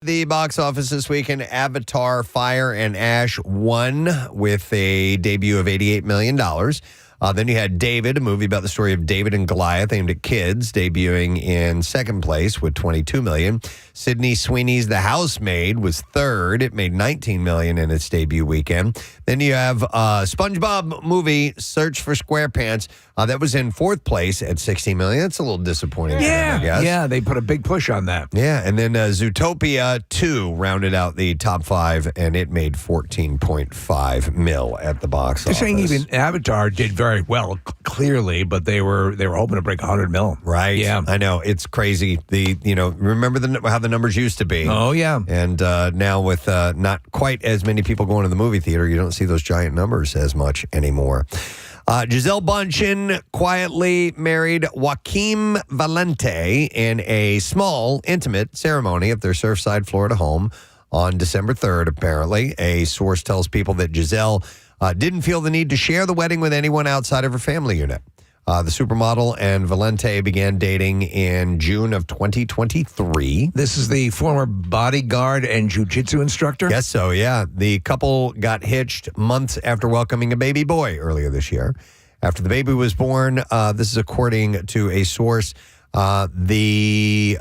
The box office this weekend, Avatar, Fire and Ash won with a debut of $88 million. Then you had David, a movie about the story of David and Goliath aimed at kids, debuting in second place with $22 million. Sydney Sweeney's The Housemaid was third. It made $19 million in its debut weekend. Then you have SpongeBob movie, Search for SquarePants. That was in fourth place at $16 million. That's a little disappointing for them, I guess. Yeah, they put a big push on that. Yeah, and then Zootopia 2 rounded out the top five, and it made $14.5 million at the box office. They're saying even Avatar did very well, clearly, but they were hoping to break $100 million. Right. Yeah. I know. It's crazy. Remember how the numbers used to be. Oh, yeah. And now with not quite as many people going to the movie theater, you don't see those giant numbers as much anymore. Gisele Bündchen quietly married Joaquim Valente in a small, intimate ceremony at their Surfside, Florida home on December 3rd, apparently. A source tells people that Gisele didn't feel the need to share the wedding with anyone outside of her family unit. The supermodel and Valente began dating in June of 2023. This is the former bodyguard and jiu-jitsu instructor? Yes, so, yeah. The couple got hitched months after welcoming a baby boy earlier this year. After the baby was born, this is according to a source, it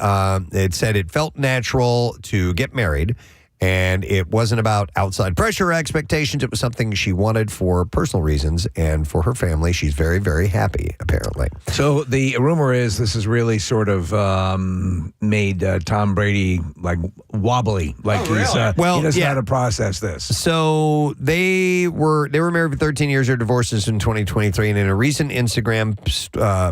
said it felt natural to get married. And it wasn't about outside pressure or expectations. It was something she wanted for personal reasons. And for her family, she's very, very happy, apparently. So the rumor is this has really sort of made Tom Brady like wobbly. Like he doesn't know how to process this. So they were married for 13 years. Their divorce is in 2023. And in a recent Instagram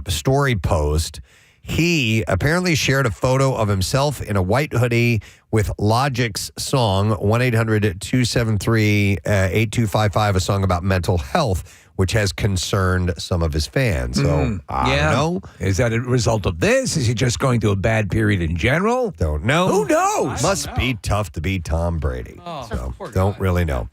story post, he apparently shared a photo of himself in a white hoodie with Logic's song 1-800-273-8255, a song about mental health, which has concerned some of his fans. So, I don't know. Is that a result of this? Is he just going through a bad period in general? Don't know. Who knows? Must be tough to be Tom Brady. Don't really know.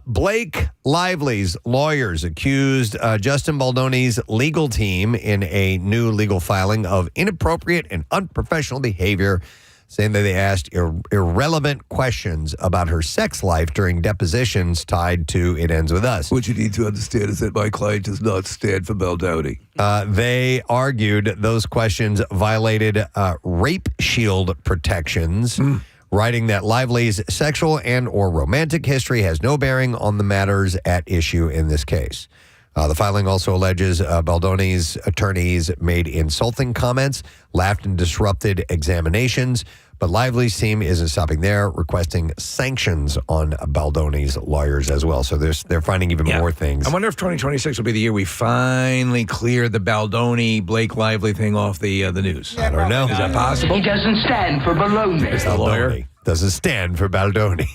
Blake Lively's lawyers accused Justin Baldoni's legal team in a new legal filing of inappropriate and unprofessional behavior, saying that they asked irrelevant questions about her sex life during depositions tied to It Ends With Us. What you need to understand is that my client does not stand for Baldoni. They argued those questions violated rape shield protections, writing that Lively's sexual and or romantic history has no bearing on the matters at issue in this case. The filing also alleges Baldoni's attorneys made insulting comments, laughed and disrupted examinations, but Lively's team isn't stopping there, requesting sanctions on Baldoni's lawyers as well. So they're finding even more things. I wonder if 2026 will be the year we finally clear the Baldoni, Blake Lively thing off the news. I don't know. Is that possible? He doesn't stand for baloney. Is the lawyer? Doesn't stand for Baldoni.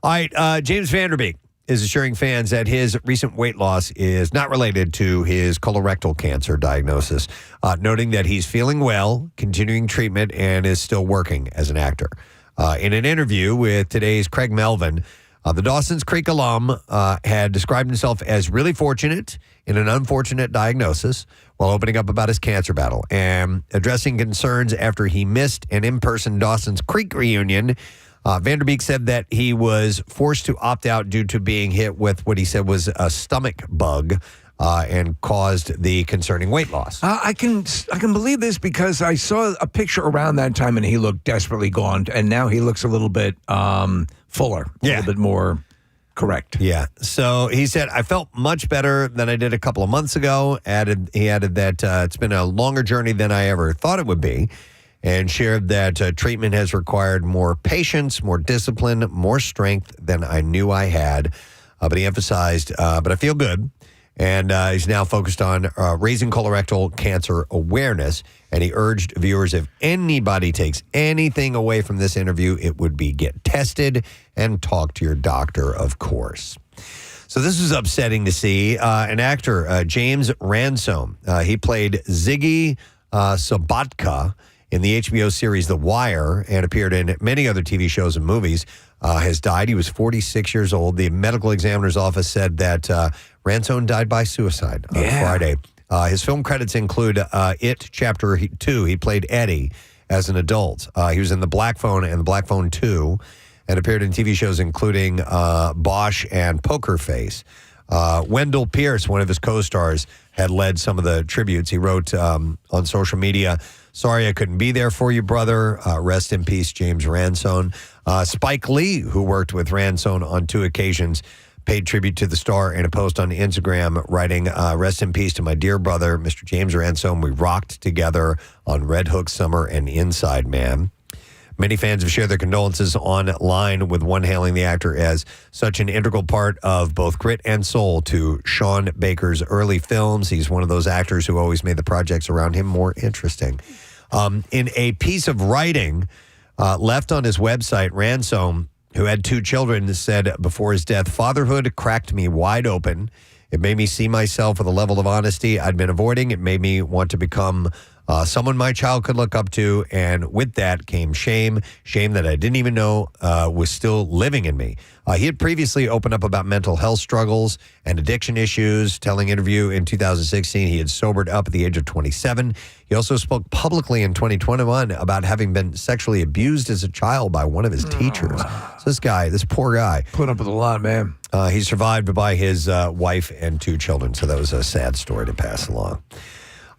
All right, James Vanderbeek is assuring fans that his recent weight loss is not related to his colorectal cancer diagnosis, noting that he's feeling well, continuing treatment, and is still working as an actor. In an interview with today's Craig Melvin, the Dawson's Creek alum had described himself as really fortunate in an unfortunate diagnosis while opening up about his cancer battle and addressing concerns after he missed an in-person Dawson's Creek reunion. Vanderbeek said that he was forced to opt out due to being hit with what he said was a stomach bug and caused the concerning weight loss. I can believe this because I saw a picture around that time and he looked desperately gaunt, and now he looks a little bit fuller, a little bit more correct. Yeah. So he said, I felt much better than I did a couple of months ago. He added that it's been a longer journey than I ever thought it would be, and shared that treatment has required more patience, more discipline, more strength than I knew I had. But he emphasized, but I feel good. And he's now focused on raising colorectal cancer awareness. And he urged viewers, if anybody takes anything away from this interview, it would be get tested and talk to your doctor, of course. So this was upsetting to see. An actor, James Ransome, he played Ziggy Sobotka in the HBO series The Wire and appeared in many other TV shows and movies, has died. He was 46 years old. The medical examiner's office said that Ransome died by suicide on Friday. His film credits include It Chapter 2. He played Eddie. as an adult. He was in The Black Phone and The Black Phone 2 and appeared in TV shows including Bosch and Poker Face. Wendell Pierce, one of his co-stars, had led some of the tributes. He wrote on social media, "Sorry I couldn't be there for you, brother. Rest in peace, James Ransone." Spike Lee, who worked with Ransone on 2 occasions, paid tribute to the star in a post on Instagram, writing, "Rest in peace to my dear brother, Mr. James Ransone. We rocked together on Red Hook Summer and Inside Man." Many fans have shared their condolences online, with one hailing the actor as such an integral part of both grit and soul to Sean Baker's early films. He's one of those actors who always made the projects around him more interesting. In a piece of writing left on his website, Ransome, who had 2 children, said before his death, "Fatherhood cracked me wide open. It made me see myself with a level of honesty I'd been avoiding. It made me want to become someone my child could look up to, and with that came shame that I didn't even know was still living in me." He had previously opened up about mental health struggles and addiction issues, telling an interview in 2016 he had sobered up at the age of 27. He also spoke publicly in 2021 about having been sexually abused as a child by one of his teachers. So this poor guy. Put up with a lot, man. He's survived by his wife and 2 children, so that was a sad story to pass along.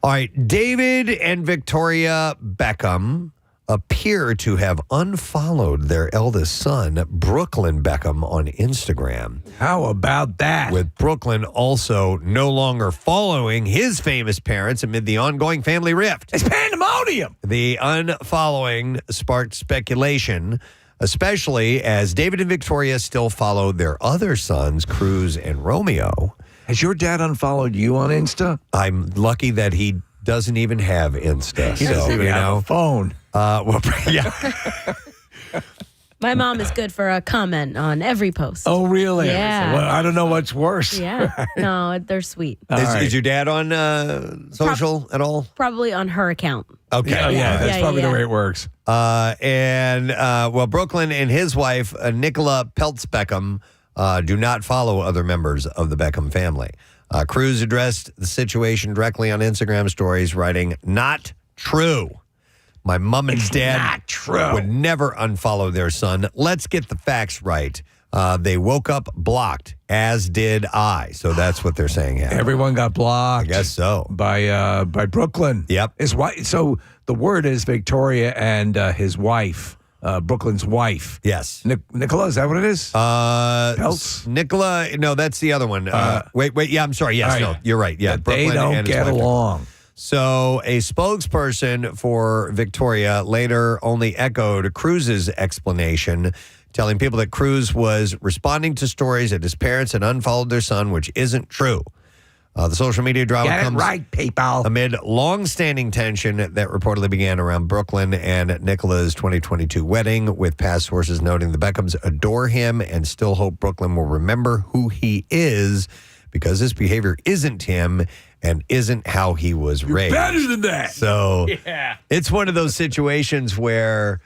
All right, David and Victoria Beckham appear to have unfollowed their eldest son, Brooklyn Beckham, on Instagram. How about that? With Brooklyn also no longer following his famous parents amid the ongoing family rift. It's pandemonium. The unfollowing sparked speculation, especially as David and Victoria still follow their other sons, Cruz and Romeo. Has your dad unfollowed you on Insta? I'm lucky that he doesn't even have Insta. He doesn't even have a phone. Well, yeah. My mom is good for a comment on every post. Oh, really? Yeah. Well, I don't know what's worse. Yeah. No, they're sweet. Is your dad on social at all? Probably on her account. Okay. Yeah, that's Yeah, probably yeah. the way it works. Well, Brooklyn and his wife, Nicola Peltz Beckham, do not follow other members of the Beckham family. Cruz addressed the situation directly on Instagram stories, writing, "Not true. My mom and dad not true. would never unfollow their son. Let's get the facts right. They woke up blocked, as did I." So that's what they're saying happened. Everyone got blocked. I guess so. By Brooklyn. Yep. His wife. So the word is Victoria and his wife, Brooklyn's wife. Yes. Nicola, is that what it is? Peltz? Nicola, no, that's the other one. Wait, yeah, I'm sorry. Yes, right. no, you're right. Yeah, They Brooklyn don't and his get wife. along. So a spokesperson for Victoria later only echoed Cruz's explanation, telling people that Cruz was responding to stories that his parents had unfollowed their son, which isn't true. The social media drama Get it comes right, people. amid long-standing tension that reportedly began around Brooklyn and Nicola's 2022 wedding, with past sources noting the Beckhams adore him and still hope Brooklyn will remember who he is, because his behavior isn't him and isn't how he was raised. Better than that. So it's one of those situations where,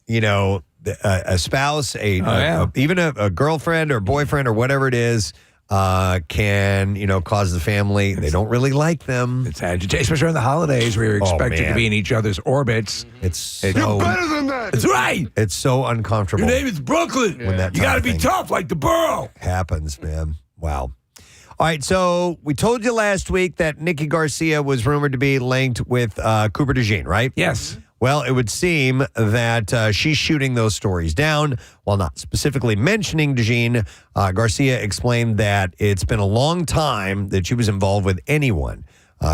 you know, a spouse, even a girlfriend or boyfriend or whatever it is, can, you know, cause the family. They don't really like them. It's agitation, especially around the holidays where you're expected to be in each other's orbits. It's so, You're better than that. That's right. It's so uncomfortable. Your name is Brooklyn. When that you got to type of be thing tough like the borough. happens, man. Wow. All right, so we told you last week that Nikki Garcia was rumored to be linked with Cooper DeJean, right? Yes. Well, it would seem that she's shooting those stories down. While not specifically mentioning DeJean, Garcia explained that it's been a long time that she was involved with anyone.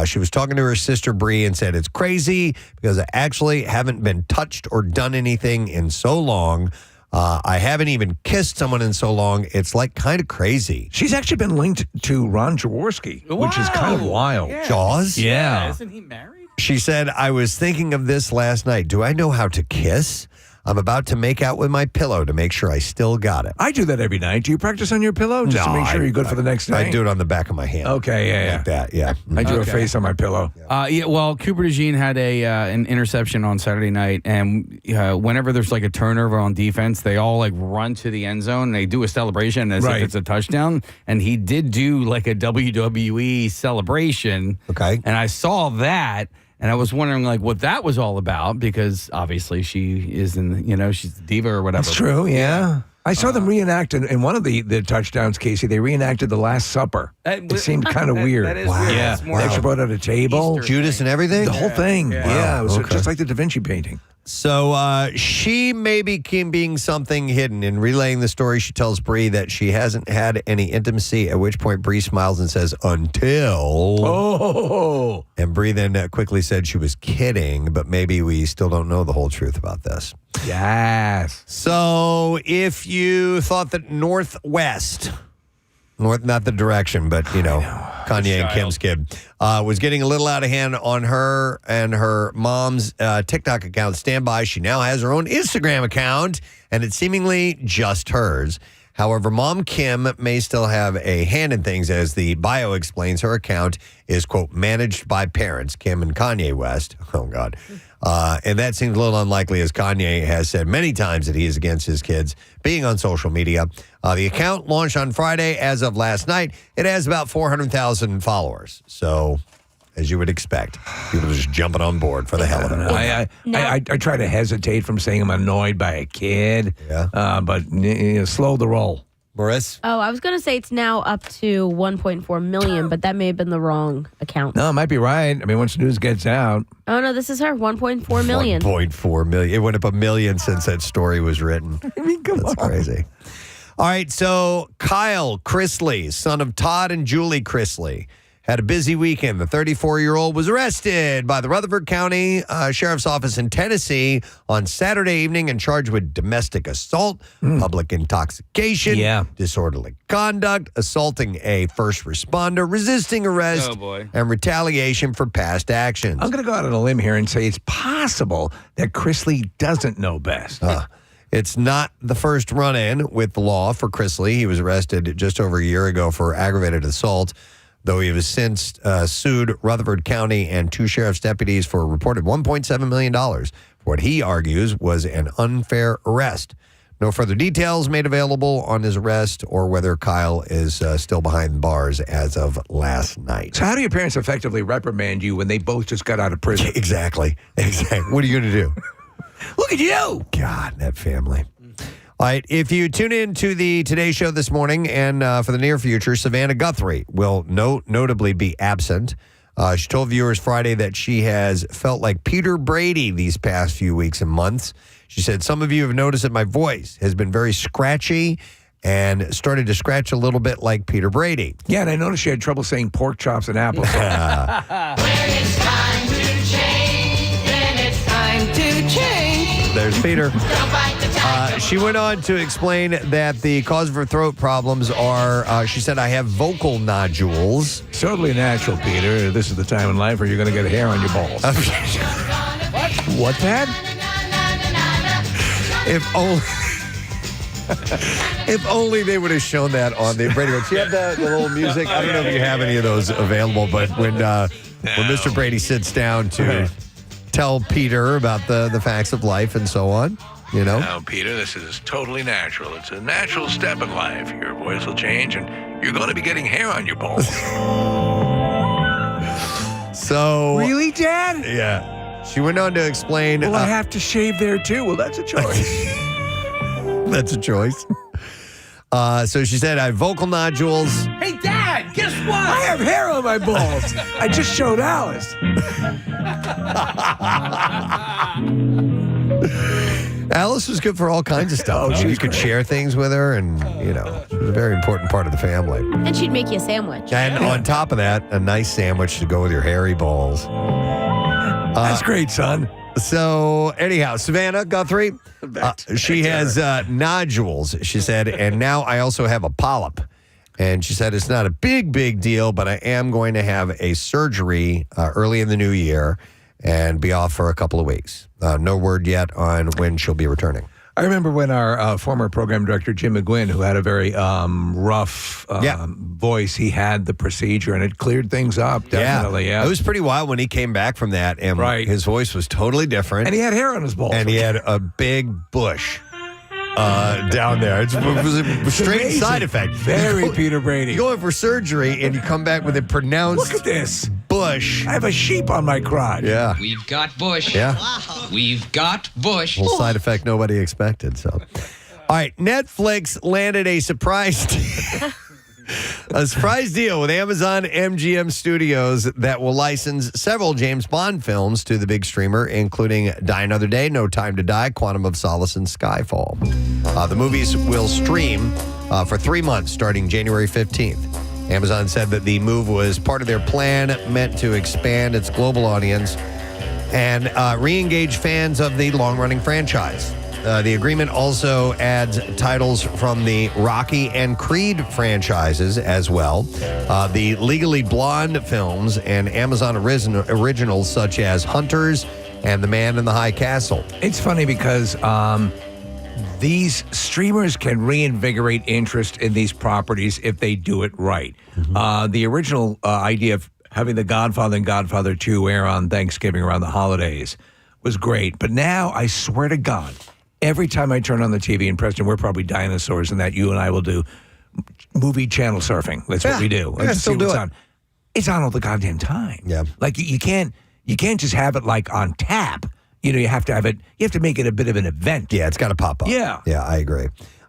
She was talking to her sister Bree and said, "It's crazy because I actually haven't been touched or done anything in so long. I haven't even kissed someone in so long. It's like kind of crazy." She's actually been linked to Ron Jaworski, which is kind of wild. Jaws? Yeah. Isn't he married? She said, "I was thinking of this last night. Do I know how to kiss? I'm about to make out with my pillow to make sure I still got it." I do that every night. Do you practice on your pillow just to make sure you're good for the next day? I do it on the back of my hand. Okay, yeah. Like that, yeah. I drew a Okay. face on my pillow. Well, Cooper DeJean had an interception on Saturday night, and whenever there's like a turnover on defense, they all like run to the end zone. And they do a celebration as Right. if it's a touchdown, and he did do like a WWE celebration. Okay. And I saw that. And I was wondering, like, what that was all about, because obviously she is she's the diva or whatever. That's true, yeah. I saw them reenact in one of the touchdowns, Casey. They reenacted the Last Supper. It seemed kind of weird. That is weird. Yeah. It's They more actually brought out a table. Easter Judas thing. and everything? The whole thing. Yeah, it was okay. just like the Da Vinci painting. So she may be being something hidden. In relaying the story, she tells Bree that she hasn't had any intimacy, at which point Bree smiles and says, until. Oh. And Bree then quickly said she was kidding, but maybe we still don't know the whole truth about this. Yes. So if you thought that Northwest, not the direction, but, Kanye and Kim's kid, was getting a little out of hand on her and her mom's TikTok account, stand by. She now has her own Instagram account, and it's seemingly just hers. However, Mom Kim may still have a hand in things. As the bio explains, her account is, quote, managed by parents, Kim and Kanye West. Oh, God. And that seems a little unlikely, as Kanye has said many times that he is against his kids being on social media. The account launched on Friday. As of last night, it has about 400,000 followers. So, as you would expect, people are just jumping on board for the hell of it. I try to hesitate from saying I'm annoyed by a kid. Yeah. But slow the roll. Maurice? Oh, I was going to say it's now up to 1.4 million, but that may have been the wrong account. No, it might be right. I mean, once the news gets out. Oh, no, this is her, 1.4 million. 1.4 million. It went up 1 million since that story was written. I mean, come That's on. crazy. All right, so Kyle Chrisley, son of Todd and Julie Chrisley, had a busy weekend. The 34-year-old was arrested by the Rutherford County Sheriff's Office in Tennessee on Saturday evening and charged with domestic assault, public intoxication, disorderly conduct, assaulting a first responder, resisting arrest, and retaliation for past actions. I'm going to go out on a limb here and say it's possible that Chrisley doesn't know best. It's not the first run-in with the law for Chrisley. He was arrested just over a year ago for aggravated assault, though he was since sued Rutherford County and 2 sheriff's deputies for a reported $1.7 million for what he argues was an unfair arrest. No further details made available on his arrest or whether Kyle is still behind bars as of last night. So how do your parents effectively reprimand you when they both just got out of prison? Exactly. What are you going to do? Look at you. God, that family. All right, if you tune in to the Today Show this morning and for the near future, Savannah Guthrie will notably be absent. She told viewers Friday that she has felt like Peter Brady these past few weeks and months. She said, some of you have noticed that my voice has been very scratchy and started to scratch a little bit like Peter Brady. Yeah, and I noticed she had trouble saying pork chops and apples. When it's time to change, then it's time to change. There's Peter. Don't bite the tiger. She went on to explain that the cause of her throat problems are, she said, I have vocal nodules. Totally natural, Peter. This is the time in life where you're going to get hair on your balls. What, Dad? If only they would have shown that on the radio. Do you have the little music? I don't know if you have any of those available, but when Mr. Brady sits down to tell Peter about the facts of life and so on, Now, Peter, this is totally natural. It's a natural step in life. Your voice will change, and you're going to be getting hair on your balls. So Really, Dad? yeah, she went on to explain. Well, I have to shave there, too. Well, that's a choice. That's a choice. So she said, I have vocal nodules. Hey, Dad, guess what? I have hair on my balls. I just showed Alice. Alice was good for all kinds of stuff. You could share things with her, and, she was a very important part of the family. And she'd make you a sandwich. And on top of that, a nice sandwich to go with your hairy balls. That's great, son. So, anyhow, Savannah Guthrie, she has nodules, she said, and now I also have a polyp. And she said it's not a big deal, but I am going to have a surgery early in the new year and be off for a couple of weeks. No word yet on when she'll be returning. I remember when our former program director, Jim McGuinn, who had a very rough voice, he had the procedure and it cleared things up, definitely. Yeah. It was pretty wild when he came back from that, and his voice was totally different. And he had hair on his balls. And he had a big bush down there. It was a strange side effect. Very Peter Brady. You go in for surgery and you come back with a pronounced Look at this. bush. I have a sheep on my crotch. Yeah. We've got bush. Yeah. We've got bush. Well, side effect nobody expected. So, all right, Netflix landed a surprise deal with Amazon MGM Studios that will license several James Bond films to the big streamer, including Die Another Day, No Time to Die, Quantum of Solace, and Skyfall. The movies will stream for 3 months starting January 15th. Amazon said that the move was part of their plan meant to expand its global audience and re-engage fans of the long-running franchise. The agreement also adds titles from the Rocky and Creed franchises as well, the Legally Blonde films, and Amazon originals such as Hunters and The Man in the High Castle. It's funny because these streamers can reinvigorate interest in these properties if they do it right. The original idea of having The Godfather and Godfather 2 air on Thanksgiving around the holidays was great. But now, I swear to God, every time I turn on the TV, and Preston, we're probably dinosaurs in that you and I will do movie channel surfing. That's what we do. Yeah, still do it. It's on all the goddamn time. Yeah. Like you can't just have it like on tap. You have to have it. You have to make it a bit of an event. Yeah, it's got to pop up. Yeah. Yeah, I agree.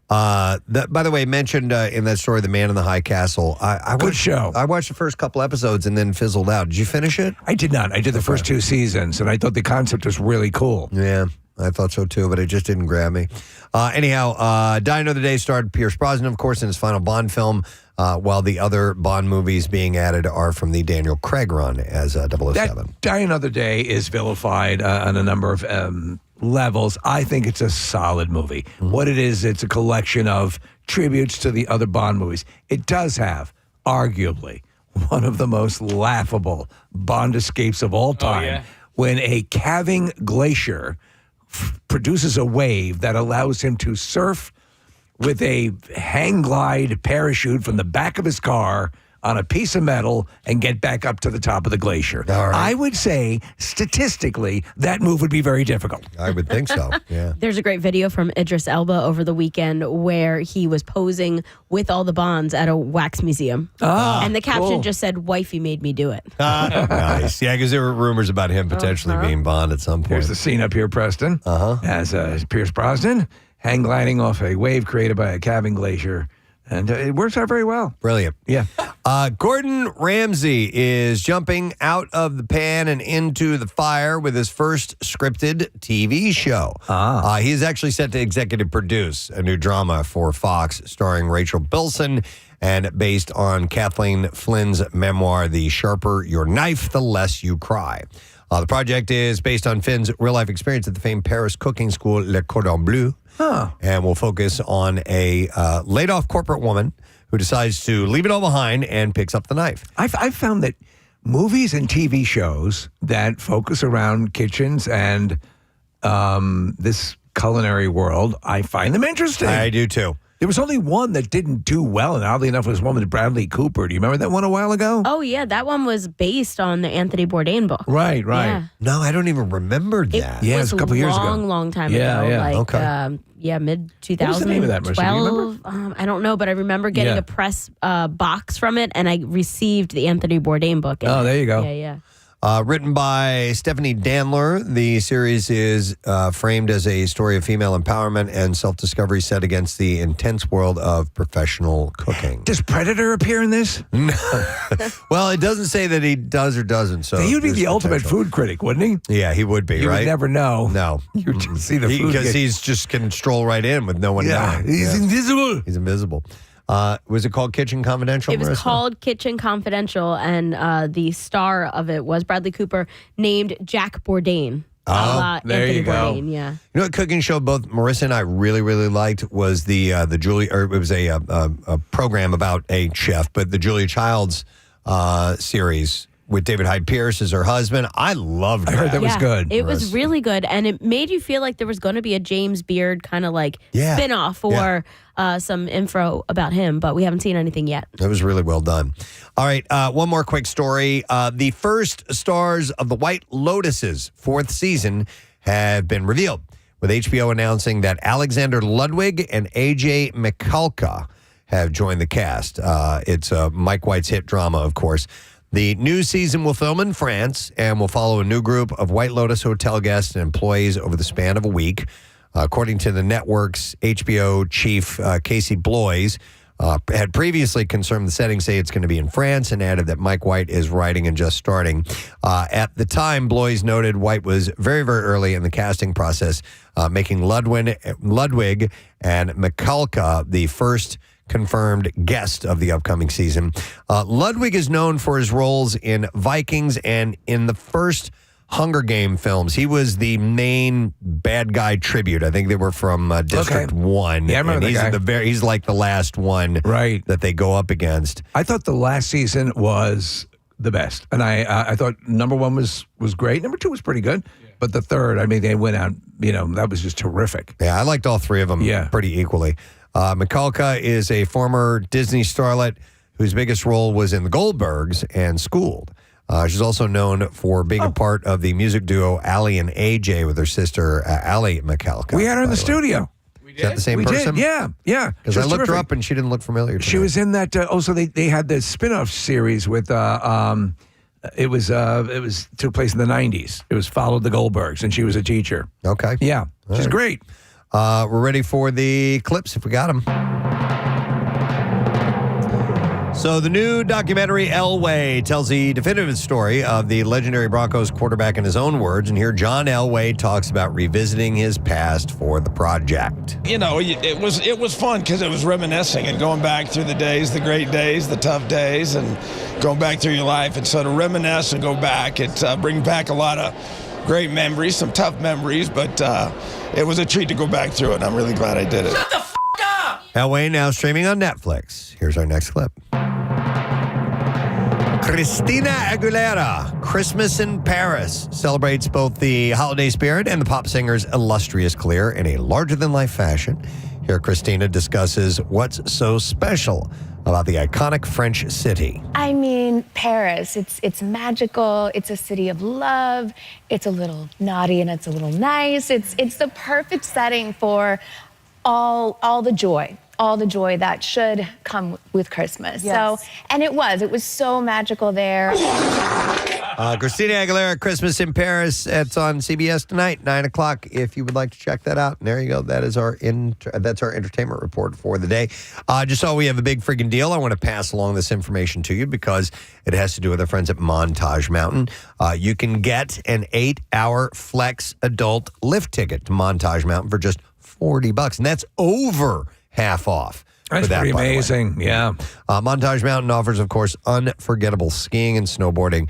By the way, mentioned in that story, The Man in the High Castle. Good show. I watched the first couple episodes and then fizzled out. Did you finish it? I did not. I did the first 2 seasons, and I thought the concept was really cool. Yeah, I thought so too, but it just didn't grab me. Anyhow, Die Another Day starred Pierce Brosnan, of course, in his final Bond film, while the other Bond movies being added are from the Daniel Craig run as 007. That Die Another Day is vilified on a number of levels. I think it's a solid movie. Mm-hmm. What it is, it's a collection of tributes to the other Bond movies. It does have, arguably, one of the most laughable Bond escapes of all time when a calving glacier produces a wave that allows him to surf with a hang glide parachute from the back of his car on a piece of metal and get back up to the top of the glacier. All right. I would say, statistically, that move would be very difficult. I would think so, yeah. There's a great video from Idris Elba over the weekend where he was posing with all the Bonds at a wax museum. And the caption just said, "Wifey made me do it." Nice. Yeah, because there were rumors about him potentially being Bond at some point. Here's the scene up here, Preston. As Pierce Brosnan hang gliding off a wave created by a calving glacier. And it works out very well. Brilliant. Yeah. Gordon Ramsay is jumping out of the pan and into the fire with his first scripted TV show. He is actually set to executive produce a new drama for Fox starring Rachel Bilson and based on Kathleen Flynn's memoir, The Sharper Your Knife, The Less You Cry. The project is based on Finn's real-life experience at the famed Paris cooking school Le Cordon Bleu. And we'll focus on a laid-off corporate woman who decides to leave it all behind and picks up the knife. I've found that movies and TV shows that focus around kitchens and this culinary world, I find them interesting. I do, too. There was only one that didn't do well, and oddly enough, it was one with Bradley Cooper. Do you remember that one a while ago? Oh, yeah. That one was based on the Anthony Bourdain book. Right. Yeah. No, I don't even remember that. Yeah, it was a couple years ago. Long time Yeah, ago. yeah. Like, Okay. mid-2012. What was the name of that, Marissa? Do you remember? I don't know, but I remember getting a press box from it, and I received the Anthony Bourdain book. Oh, there you go. Yeah. Written by Stephanie Danler, the series is framed as a story of female empowerment and self-discovery set against the intense world of professional cooking. Does Predator appear in this? Well, it doesn't say that he does or doesn't. So He would be there's the ultimate potential. food critic, wouldn't he? Yeah, he would be, You right? would never know. No. You would just see the food. Because he's just can stroll right in with no one knowing. He's invisible. He's invisible. Was it called Kitchen Confidential, It was Marissa? called Kitchen Confidential, and the star of it was Bradley Cooper, named Jack Bourdain. there Anthony you go. Bourdain, yeah. You know what cooking show both Marissa and I really, really liked was the Julia, or it was a program about a chef, but the Julia Childs series with David Hyde Pierce as her husband. I loved that. I heard that was good. It was really good, and it made you feel like there was going to be a James Beard kind of like spinoff or some info about him, but we haven't seen anything yet. That was really well done. All right, one more quick story. The first stars of The White Lotus's 4th season have been revealed, with HBO announcing that Alexander Ludwig and AJ Michalka have joined the cast. It's Mike White's hit drama, of course. The new season will film in France and will follow a new group of White Lotus hotel guests and employees over the span of a week. According to the network's HBO chief, Casey Bloys, had previously confirmed the setting, say it's going to be in France, and added that Mike White is writing and just starting. At the time, Bloys noted White was very, very early in the casting process, making Ludwig and Michalka the first confirmed guest of the upcoming season. Ludwig is known for his roles in Vikings and in the first Hunger Game films. He was the main bad guy tribute. I think they were from District 1. Yeah, I remember and that guy. He's like the last one that they go up against. I thought the last season was the best. And I thought number 1 was great. Number 2 was pretty good. But the third, I mean, they went out, that was just terrific. Yeah, I liked all 3 of them pretty equally. Michalka is a former Disney starlet whose biggest role was in The Goldbergs and Schooled. She's also known for being a part of the music duo Allie and AJ with her sister Allie Michalka. We had her in the studio. Is that the same person? Did, yeah. Because I looked her up and she didn't look familiar to She me. was in that. Also, they had the spin-off series with. It took place in the 90s. It was followed the Goldbergs, and she was a teacher. Okay. Yeah, she's great. We're ready for the clips if we got them. So the new documentary Elway tells the definitive story of the legendary Broncos quarterback in his own words. And here John Elway talks about revisiting his past for the project. It was fun because it was reminiscing and going back through the days, the great days, the tough days, and going back through your life. And so to reminisce and go back, it brings back a lot of great memories, some tough memories, but it was a treat to go back through it. And I'm really glad I did it. Shut the f*** up! Elway now streaming on Netflix. Here's our next clip. Christina Aguilera, Christmas in Paris, celebrates both the holiday spirit and the pop singer's illustrious career in a larger-than-life fashion. Here, Christina discusses what's so special about the iconic French city. I mean, Paris, it's magical. It's a city of love. It's a little naughty and it's a little nice. It's the perfect setting for all the joy that should come with Christmas. Yes. So, and it was so magical there. Christina Aguilera, Christmas in Paris. It's on CBS tonight, 9 o'clock, if you would like to check that out. And there you go. That is that's our entertainment report for the day. Just so we have a big freaking deal, I want to pass along this information to you because it has to do with our friends at Montage Mountain. You can get an 8-hour flex adult lift ticket to Montage Mountain for just $40. And that's over half off. That's pretty amazing. Yeah. Montage Mountain offers, of course, unforgettable skiing and snowboarding,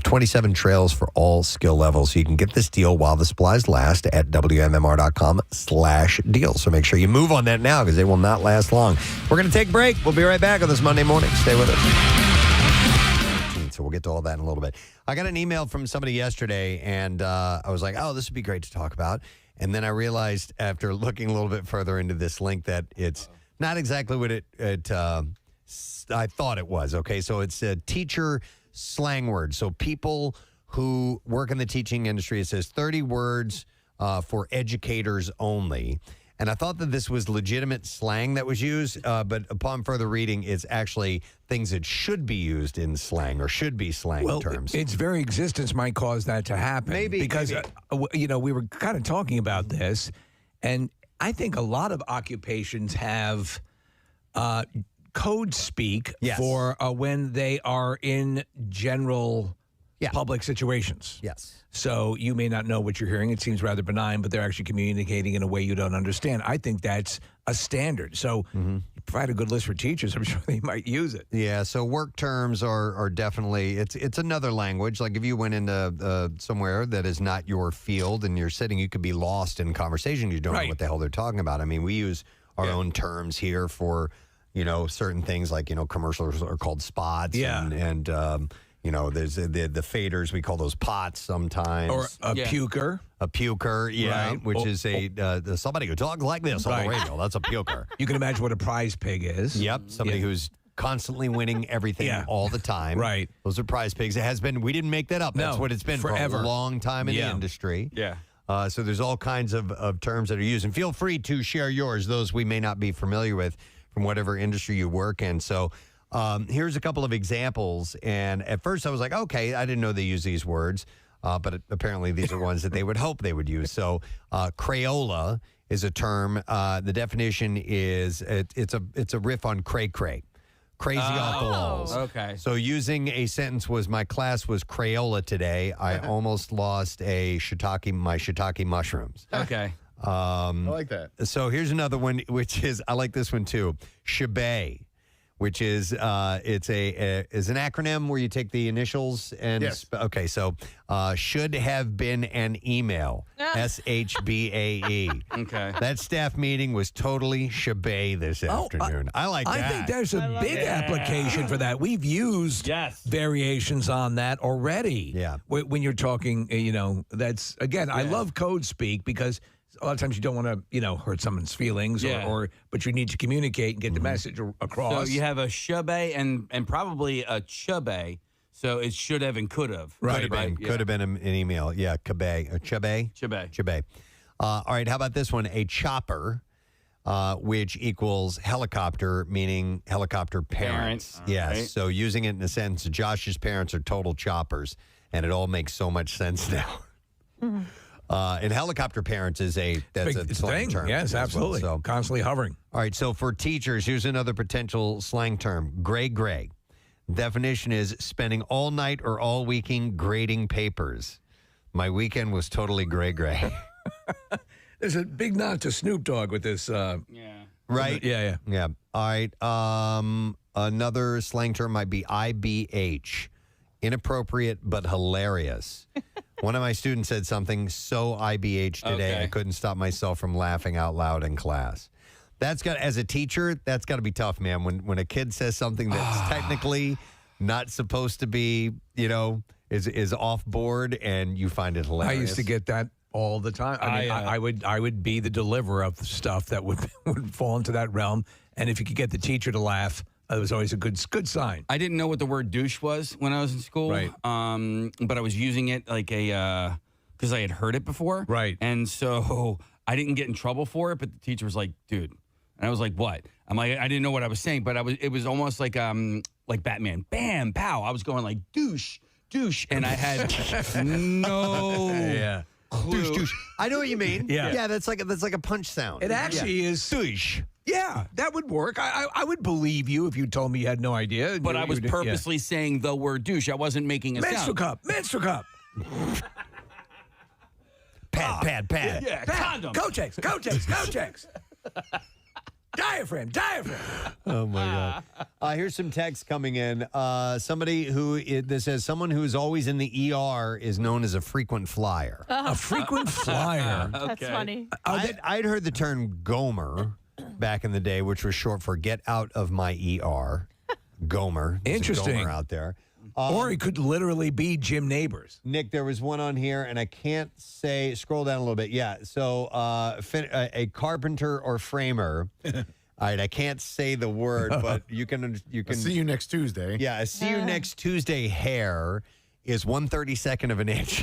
27 trails for all skill levels. So you can get this deal while the supplies last at WMMR.com/deal. So make sure you move on that now because they will not last long. We're going to take a break. We'll be right back on this Monday morning. Stay with us. So we'll get to all that in a little bit. I got an email from somebody yesterday, and I was like, oh, this would be great to talk about. And then I realized after looking a little bit further into this link that it's not exactly what I thought it was. Okay, so it's a teacher slang word. So people who work in the teaching industry, it says 30 words for educators only. And I thought that this was legitimate slang that was used, but upon further reading, it's actually things that should be used in slang or should be slang terms. Its very existence might cause that to happen. Maybe. Because, we were kind of talking about this, and I think a lot of occupations have code speak for when they are in general public situations. Yes. So you may not know what you're hearing. It seems rather benign, but they're actually communicating in a way you don't understand. I think that's a standard. So you provide a good list for teachers, I'm sure they might use it. Yeah, so work terms are definitely, it's another language. Like if you went into somewhere that is not your field and you're sitting, you could be lost in conversation. You don't know what the hell they're talking about. I mean, we use our own terms here for, certain things like, commercials are called spots and there's the faders. We call those pots sometimes. Or a puker. A puker, which is somebody who talks like this on the radio. That's a puker. You can imagine what a prize pig is. Yep, somebody who's constantly winning everything all the time. Right. Those are prize pigs. It has been, we didn't make that up. That's what it's been forever. For a long time in the industry. Yeah. So there's all kinds of terms that are used. And feel free to share yours, those we may not be familiar with from whatever industry you work in. So Here's a couple of examples. And at first I was like, okay, I didn't know they use these words. But apparently these are ones that they would hope they would use. So Crayola is a term. The definition is it's a riff on cray-cray. Crazy off the walls. Okay. So using a sentence was, my class was Crayola today. I almost lost my shiitake mushrooms. Okay. I like that. So here's another one, which is, I like this one too. Shebay, which is is an acronym where you take the initials and Yes. Okay, so should have been an email. SHBAE. Okay. That staff meeting was totally shebay this afternoon. I like that. I think there's a big application for that. We've used variations on that already. Yeah. When you're talking, that's, again, I love code speak because a lot of times you don't want to, hurt someone's feelings but you need to communicate and get the message across. So you have a shebay and probably a chubay. So it should have and could have. Could have been an email. Yeah, chebay. Chebay. All right, how about this one? A chopper, which equals helicopter, meaning helicopter parents. Yes. Right. So using it in a sentence, Josh's parents are total choppers, and it all makes so much sense now. And helicopter parents is that's a slang term. Yes, absolutely. So constantly hovering. all right, so for teachers, here's another potential slang term: gray. Definition is spending all night or all weekend grading papers. My weekend was totally gray. There's a big nod to Snoop Dogg with this. Right? Yeah. All right. Another slang term might be IBH, inappropriate but hilarious. One of my students said something so IBH today, I couldn't stop myself from laughing out loud in class. As a teacher, that's got to be tough, man. When a kid says something that's technically not supposed to be, is off board, and you find it hilarious. I used to get that all the time. I would be the deliverer of stuff that would fall into that realm, and if you could get the teacher to laugh, it was always a good sign. I didn't know what the word douche was when I was in school. Right. But I was using it like because I had heard it before. Right. And so I didn't get in trouble for it, but the teacher was like, dude. And I was like, what? I'm like, I didn't know what I was saying, but it was almost like Batman. Bam, pow. I was going like douche. And I had no clue. Douche. I know what you mean. Yeah. That's like a punch sound. It actually is. Douche. Yeah, that would work. I would believe you if you told me you had no idea. But I was purposely saying the word douche. I wasn't making a sound. Menstrual cup. Pad. Yeah, condom. Kotex. Diaphragm. Oh my God! Here's some text coming in. This says someone who is always in the ER is known as a frequent flyer. A frequent flyer. That's funny. I'd heard the term Gomer back in the day, which was short for "get out of my ER." Gomer. There's a Interesting. Gomer out there. Or it could literally be Jim Neighbors. Nick, there was one on here, and I can't say. Scroll down a little bit. Yeah. So a carpenter or framer. All right, I can't say the word, but you can. I'll see you next Tuesday. Yeah, see you next Tuesday. Hair is 1/32 of an inch.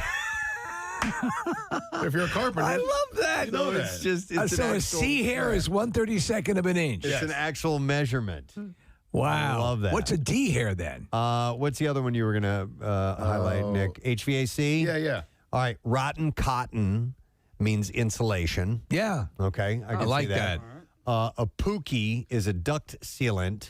If you're a carpenter, I love that. You know that. It's just So a C hair is 1/32 of an inch. It's an actual measurement. Wow. I love that. What's a D hair then? What's the other one you were going to highlight, Nick? HVAC? Yeah. All right. Rotten cotton means insulation. Yeah. Okay. I can like see that. A pookie is a duct sealant,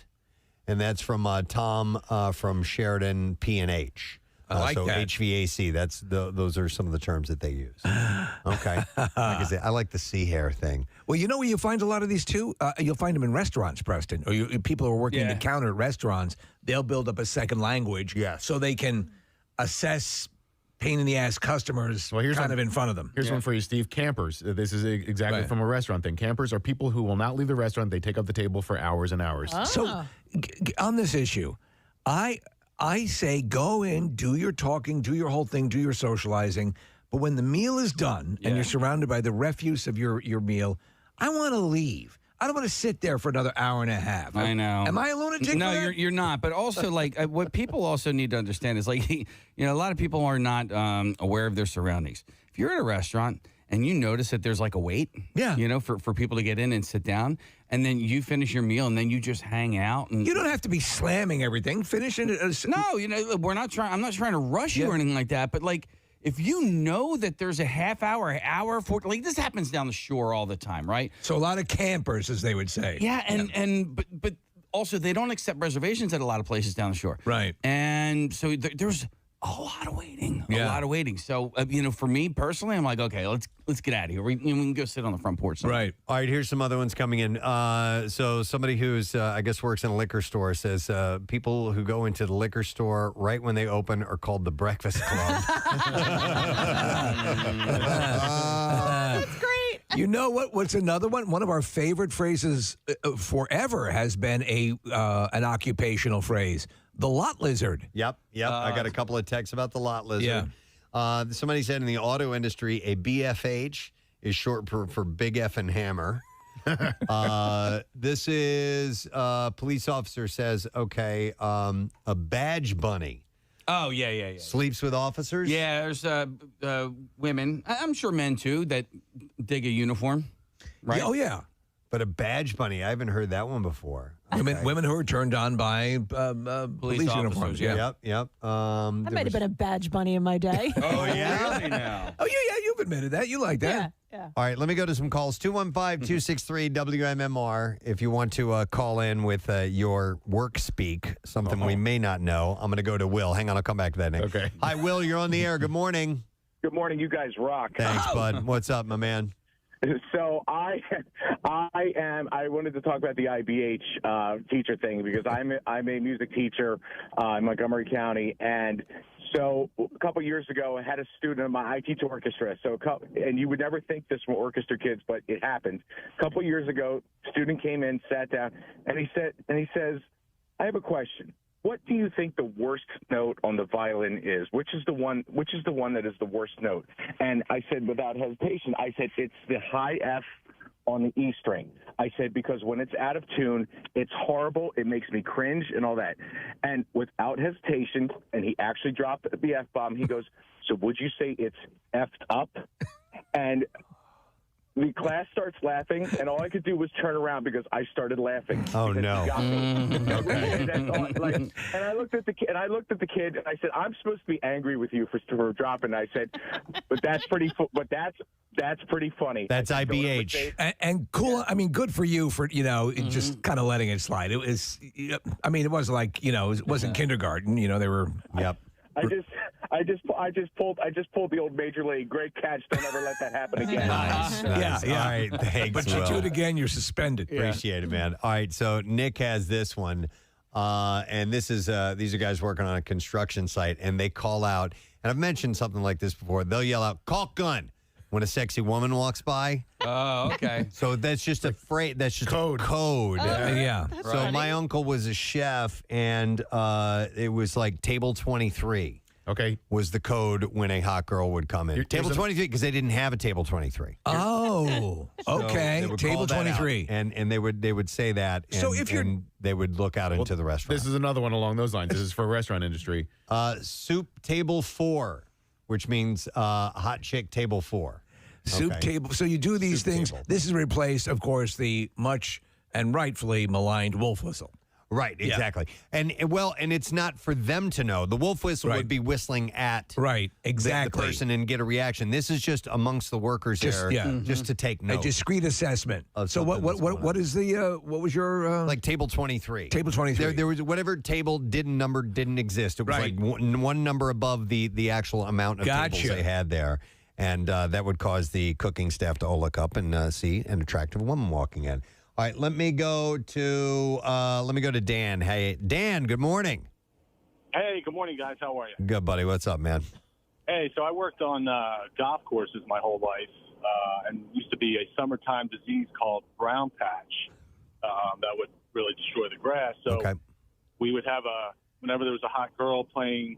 and that's from Tom from Sheridan P&H. I like so that. HVAC, those are some of the terms that they use. Okay. Like I said, I like the C hair thing. Well, you know where you find a lot of these too? You'll find them in restaurants, Preston. Or people who are working the counter at restaurants, they'll build up a second language so they can assess pain-in-the-ass customers kind of in front of them. Here's one for you, Steve. Campers. This is exactly from a restaurant thing. Campers are people who will not leave the restaurant. They take up the table for hours and hours. So on this issue, I say go in, do your talking, do your whole thing, do your socializing. But when the meal is done and you're surrounded by the refuse of your meal, I want to leave. I don't want to sit there for another hour and a half. I know. Am I a lunatic? No, for that? you're not. But also, what people also need to understand is, a lot of people are not aware of their surroundings. If you're at a restaurant and you notice that there's like a wait, for people to get in and sit down, and then you finish your meal, and then you just hang out. And you don't have to be slamming everything. Finish it. No, we're not trying. I'm not trying to rush you or anything like that. But like, if you know that there's a half hour, hour, like this happens down the shore all the time, right? So a lot of campers, as they would say. Yeah, but also they don't accept reservations at a lot of places down the shore, right? And so there's a lot of waiting. So for me personally, I'm like, okay, let's get out of here. We can go sit on the front porch. Right. All right, here's some other ones coming in. So somebody who's, I guess, works in a liquor store says people who go into the liquor store right when they open are called the Breakfast Club. That's great. You know what? What's another one? One of our favorite phrases forever has been an occupational phrase. The lot lizard. Yep. I got a couple of texts about the lot lizard. Yeah. Somebody said in the auto industry, a BFH is short for Big Effing Hammer. This is police officer says, okay, a badge bunny. Oh, yeah. Sleeps with officers? Yeah, there's women, I'm sure men too, that dig a uniform, right? Oh, yeah. But a badge bunny, I haven't heard that one before. Women who are turned on by police uniforms. Yeah. Yep. I might have been a badge bunny in my day. Oh, yeah? Really now? Oh, yeah, you've admitted that. You like that. Yeah. All right, let me go to some calls. 215-263-WMMR if you want to call in with your work speak, something we may not know. I'm going to go to Will. Hang on, I'll come back to that, Nick. Okay. Hi, Will, you're on the air. Good morning. Good morning. You guys rock. Thanks, bud. What's up, my man? So I wanted to talk about the IBH teacher thing because I'm a music teacher in Montgomery County, and so a couple years ago I had a student. I teach orchestra, and you would never think this from orchestra kids, but it happened. A couple years ago, student came in, sat down, and he says, "I have a question. What do you think the worst note on the violin is? Which is the one that is the worst note?" And I said, without hesitation, it's the high F on the E string. I said, because when it's out of tune, it's horrible. It makes me cringe and all that. And without hesitation, and he actually dropped the F-bomb, he goes, "So would you say it's F'd up?" And the class starts laughing, and all I could do was turn around because I started laughing. Oh, no. Okay. And I looked at the kid, and I said, "I'm supposed to be angry with you for dropping." I said, "But that's pretty. That's pretty funny." That's IBH. And cool. I mean, good for you for just kind of letting it slide. It was. I mean, it was like it wasn't kindergarten. They were. Yep. I just pulled the old major league. Great catch. Don't ever let that happen again. Nice. Yeah. All right, thanks, But you Will. do it again, you're suspended. Appreciate it, man. All right, so Nick has this one, and this is these are guys working on a construction site, and they call out, and I've mentioned something like this before. They'll yell out, "Caulk gun," when a sexy woman walks by. Oh, okay. So that's just a phrase. That's just Code. code. Yeah. So my uncle was a chef, and it was like table 23. Okay. Was the code when a hot girl would come in. Table 23, because they didn't have a table 23. Oh, okay. They would Table call that 23. out, and they would say that. And, So if you're- and they would look out into the restaurant. This is another one along those lines. This is for restaurant industry. Soup table 4, which means hot chick table 4. Soup Okay. table. So you do these Soup things. table. This has replaced, of course, the much and rightfully maligned wolf whistle. Right, exactly. And it's not for them to know. The wolf whistle Right. would be whistling at Right, exactly. the person and get a reaction. This is just amongst the workers there, just to take A note. discreet assessment. Of So something that's going what is the what was your like table 23. Table 23. There was whatever table didn't exist. It was Right. like one number above the actual amount of tables Gotcha. they had there. And that would cause the cooking staff to all look up and see an attractive woman walking in. All right, let me go to Dan. Hey, Dan, good morning. Hey, good morning, guys. How are you? Good, buddy. What's up, man? Hey, so I worked on golf courses my whole life, and used to be a summertime disease called brown patch that would really destroy the grass. So we would have whenever there was a hot girl playing,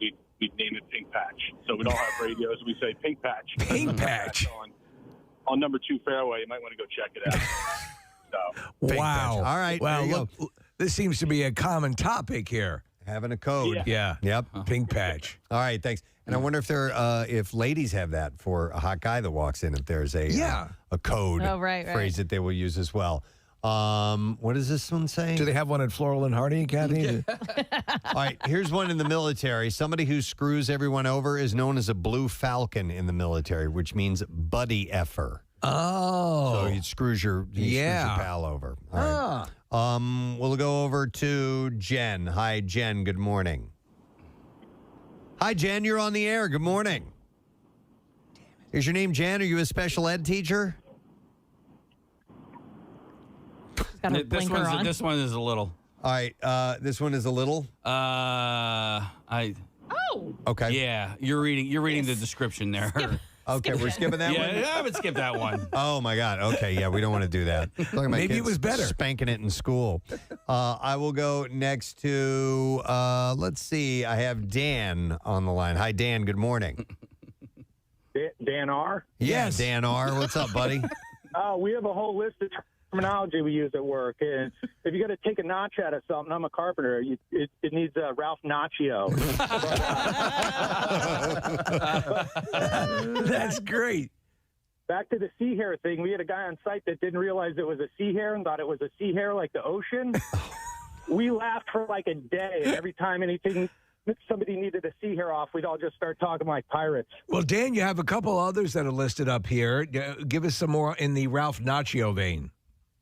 we'd name it Pink Patch. So we'd all have radios, and we'd say Pink Patch. Pink Patch. On number 2 fairway. You might want to go check it out. So. Wow. All right. Well, there you look, this seems to be a common topic here. Having a code. Yeah. Yep. Pink patch. All right, thanks. And I wonder if ladies have that for a hot guy that walks in, if there's a code phrase that they will use as well. What does this one say? Do they have one at Floral and Hardy, Kathy? All right, here's one in the military. Somebody who screws everyone over is known as a blue falcon in the military, which means buddy effer. Oh. So he screws your pal over. All right. We'll go over to Jen. Hi, Jen. Good morning. Hi, Jen. You're on the air. Good morning. Is your name Jen? Are you a special ed teacher? This one is a little. All right. This one is a little. Okay. Yeah, you're reading the description there. Okay, we're skipping that one? Yeah, I would skip that one. Oh, my God. Okay, yeah, we don't want to do that. Maybe it was better. Spanking it in school. I will go next to, let's see, I have Dan on the line. Hi, Dan. Good morning. Dan R? Yes. Dan R. What's up, buddy? We have a whole list of terminology we use at work. And if you got to take a notch out of something, I'm a carpenter. It needs Ralph Macchio. That's great. Back to the sea hare thing. We had a guy on site that didn't realize it was a sea hare and thought it was a sea hare like the ocean. We laughed for like a day. And every time somebody needed a sea hare off, we'd all just start talking like pirates. Well, Dan, you have a couple others that are listed up here. Give us some more in the Ralph Macchio vein.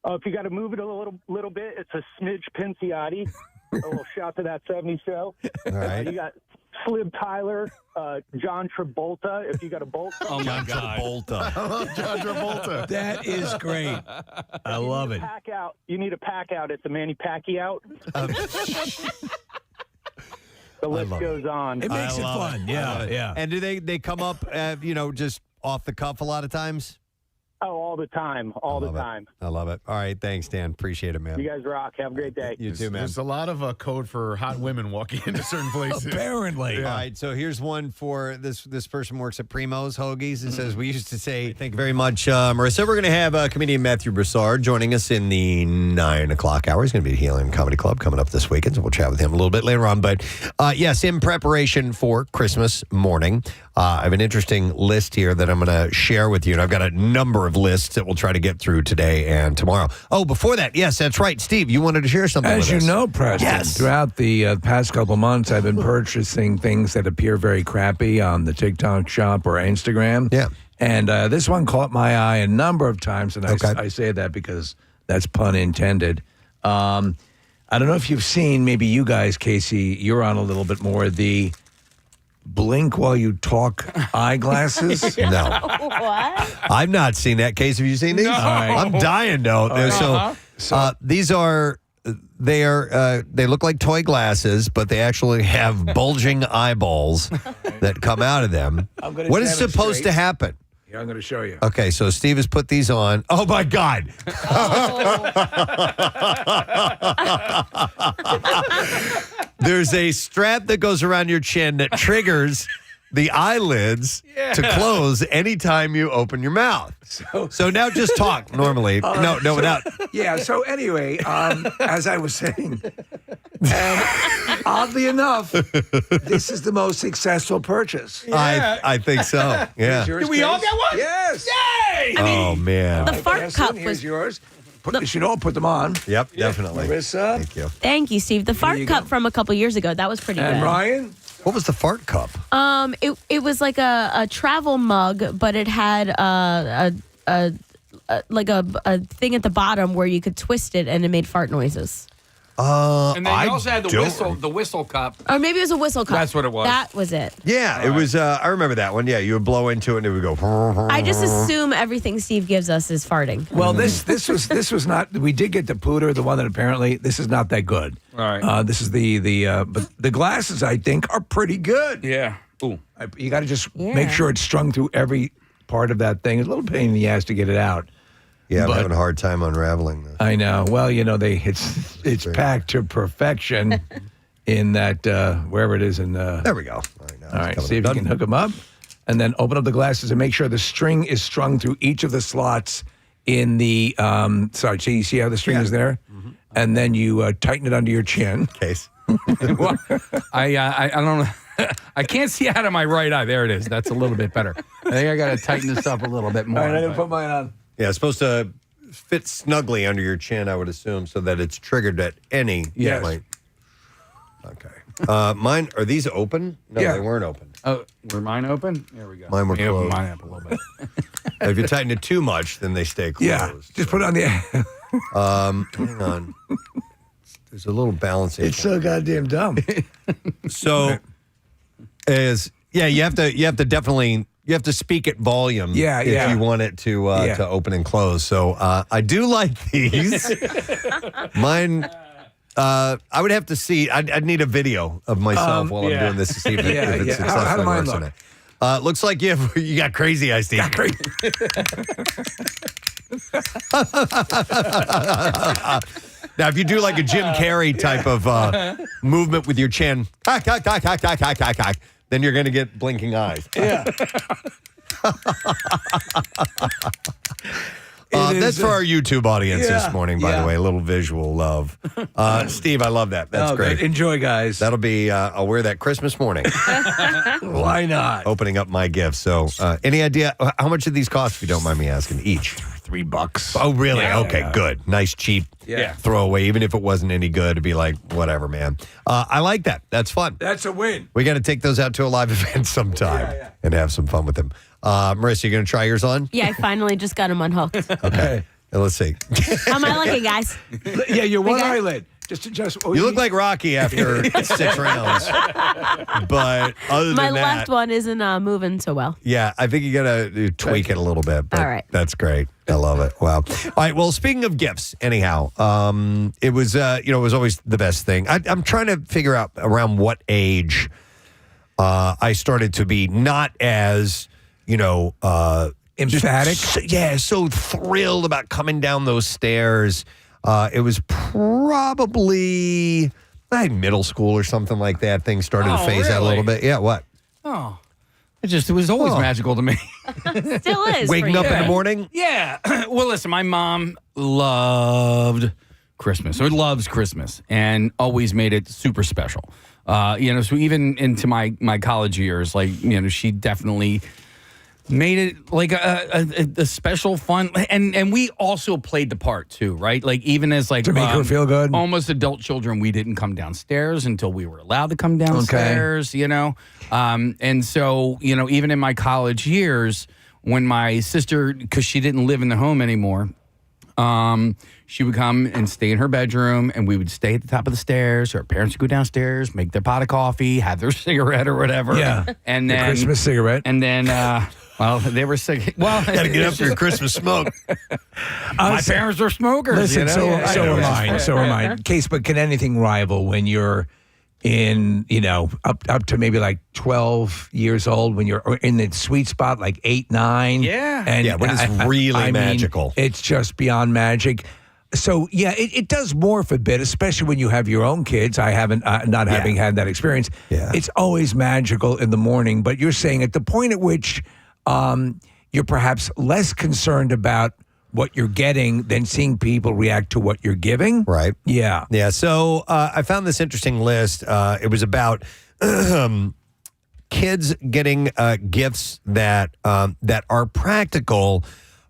If you got to move it a little bit, it's a smidge Pinciotti. A little shout to that 70s show. All right. You got Flib Tyler, John Travolta, if you got a bolt. Oh, my God. Travolta. I love John Travolta. That is great. I love it. You need a pack out. It's a Manny Pacquiao. The list goes on. It makes it fun. Yeah. And do they come up, just off the cuff a lot of times? Oh, all the time. All the time. I love it. All right. Thanks, Dan. Appreciate it, man. You guys rock. Have a great day. You too, man. There's a lot of code for hot women walking into certain places. Apparently. All right. So here's one for this person works at Primo's Hoagies. It says, we used to say, thank you very much, Marissa. We're going to have comedian Matthew Broussard joining us in the 9 o'clock hour. He's going to be at Helium Comedy Club coming up this weekend. So we'll chat with him a little bit later on. But yes, in preparation for Christmas morning, I have an interesting list here that I'm going to share with you. And I've got a number of lists that we'll try to get through today and tomorrow. Oh, before that, yes, that's right. Steve, you wanted to share something with us. As you know, Preston, yes. Throughout the past couple months, I've been purchasing things that appear very crappy on the TikTok shop or Instagram. Yeah. And this one caught my eye a number of times, and I say that because that's pun intended. I don't know if you've seen, maybe you guys, Casey, you're on a little bit more, the blink while you talk eyeglasses. No. What? I've not seen that. Case, have you seen these? No. I'm dying though. So these are they look like toy glasses, but they actually have bulging eyeballs that come out of them. What is supposed to happen? Here, I'm going to show you. Okay, so Steve has put these on. Oh my God. There's a strap that goes around your chin that triggers the eyelids to close anytime you open your mouth. So now just talk normally. No, without. Yeah, so anyway, as I was saying, and oddly enough, this is the most successful purchase. I think so. Yeah. Did we all get one? Yes. Yay! Oh, man. The fart cup Here's was yours. You should all put them on. Yep, definitely. Marissa. Thank you. Thank you, Steve. The fart cup from a couple years ago, that was pretty And good. Ryan? What was the fart cup? It was like a travel mug, but it had a thing at the bottom where you could twist it and it made fart noises. And then you also had the whistle cup. Or maybe it was a whistle cup. That's what it was. That was it. Yeah, it was. I remember that one. Yeah, you would blow into it and it would go. I just assume everything Steve gives us is farting. Well, this was not. We did get the pooter, the one that apparently this is not that good. All right. This is but the glasses I think are pretty good. Yeah. Ooh. You got to just make sure it's strung through every part of that thing. It's a little pain in the ass to get it out. Yeah, I'm having a hard time unraveling this. I know. Well, it's packed to perfection in that wherever it is in. There we go. All right, see if you can hook them up, and then open up the glasses and make sure the string is strung through each of the slots in the. So you see how the string is there, and then you tighten it under your chin. Case. Well, I don't know. I can't see out of my right eye. There it is. That's a little bit better. I think I got to tighten this up a little bit more. All right, I'm going to put mine on. Yeah, it's supposed to fit snugly under your chin, I would assume, so that it's triggered at any point. Okay. Mine, are these open? No, they weren't open. Oh, were mine open? There we go. Mine were closed. Mine up a little bit. If you tighten it too much, then they stay closed. Yeah, just put it on the. Hang on. There's a little balancing. It's so goddamn dumb. So, you have to definitely. You have to speak at volume if you want it to open and close. So I do like these. Mine, I would have to see. I'd need a video of myself while I'm doing this to see if it's successfully How do mine works look? in it. Looks like you got crazy eyes, Steve. Now, if you do like a Jim Carrey type of movement with your chin, then you're going to get blinking eyes. Yeah. That's for our YouTube audience this morning, by the way. A little visual love. Steve, I love that. That's great. Good. Enjoy, guys. That'll be, I'll wear that Christmas morning. Why not? Opening up my gifts. So, any idea how much did these cost, if you don't mind me asking, each? $3. Oh, really? Okay, good. Nice, cheap throwaway. Even if it wasn't any good, it'd be like, whatever, man. I like that. That's fun. That's a win. We got to take those out to a live event sometime and have some fun with them. Marissa, you going to try yours on? Yeah, I finally just got him unhooked. Okay. Let's see. How am I looking, guys? Yeah, your one eyelid. You look like Rocky after 6 rounds. But other than My that, left one isn't moving so well. yeah, I think you got to tweak it a little bit. But All right. That's great. I love it. Wow. All right. Well, speaking of gifts, anyhow, it was it was always the best thing. I'm trying to figure out around what age I started to be not as emphatic. So thrilled about coming down those stairs. It was probably middle school or something like that. Things started to phase out a little bit. Yeah, what? Oh, it was always magical to me. Still is. Waking up in the morning? Yeah. Well, listen, my mom loved Christmas, or loves Christmas, and always made it super special. So even into my college years, she definitely made it like a special fun, and we also played the part too, right? Like even as to make her feel good, almost adult children, we didn't come downstairs until we were allowed to come downstairs. Okay. And so even in my college years, when my sister, because she didn't live in the home anymore, she would come and stay in her bedroom, and we would stay at the top of the stairs. Her parents would go downstairs, make their pot of coffee, have their cigarette or whatever. Yeah, and then Christmas cigarette. And then, they were sick. Well, got to get up for your Christmas smoke. My parents were smokers. Listen, so are mine. So are mine. Case, but can anything rival when you're in, up to maybe like 12 years old, when you're in the sweet spot, like 8, 9. Yeah. And when it's really magical. It's just beyond magic. So, yeah, it does morph a bit, especially when you have your own kids. I haven't, not having had that experience. Yeah. It's always magical in the morning. But you're saying at the point at which you're perhaps less concerned about what you're getting than seeing people react to what you're giving. Right. Yeah. Yeah. So I found this interesting list. It was about kids getting gifts that are practical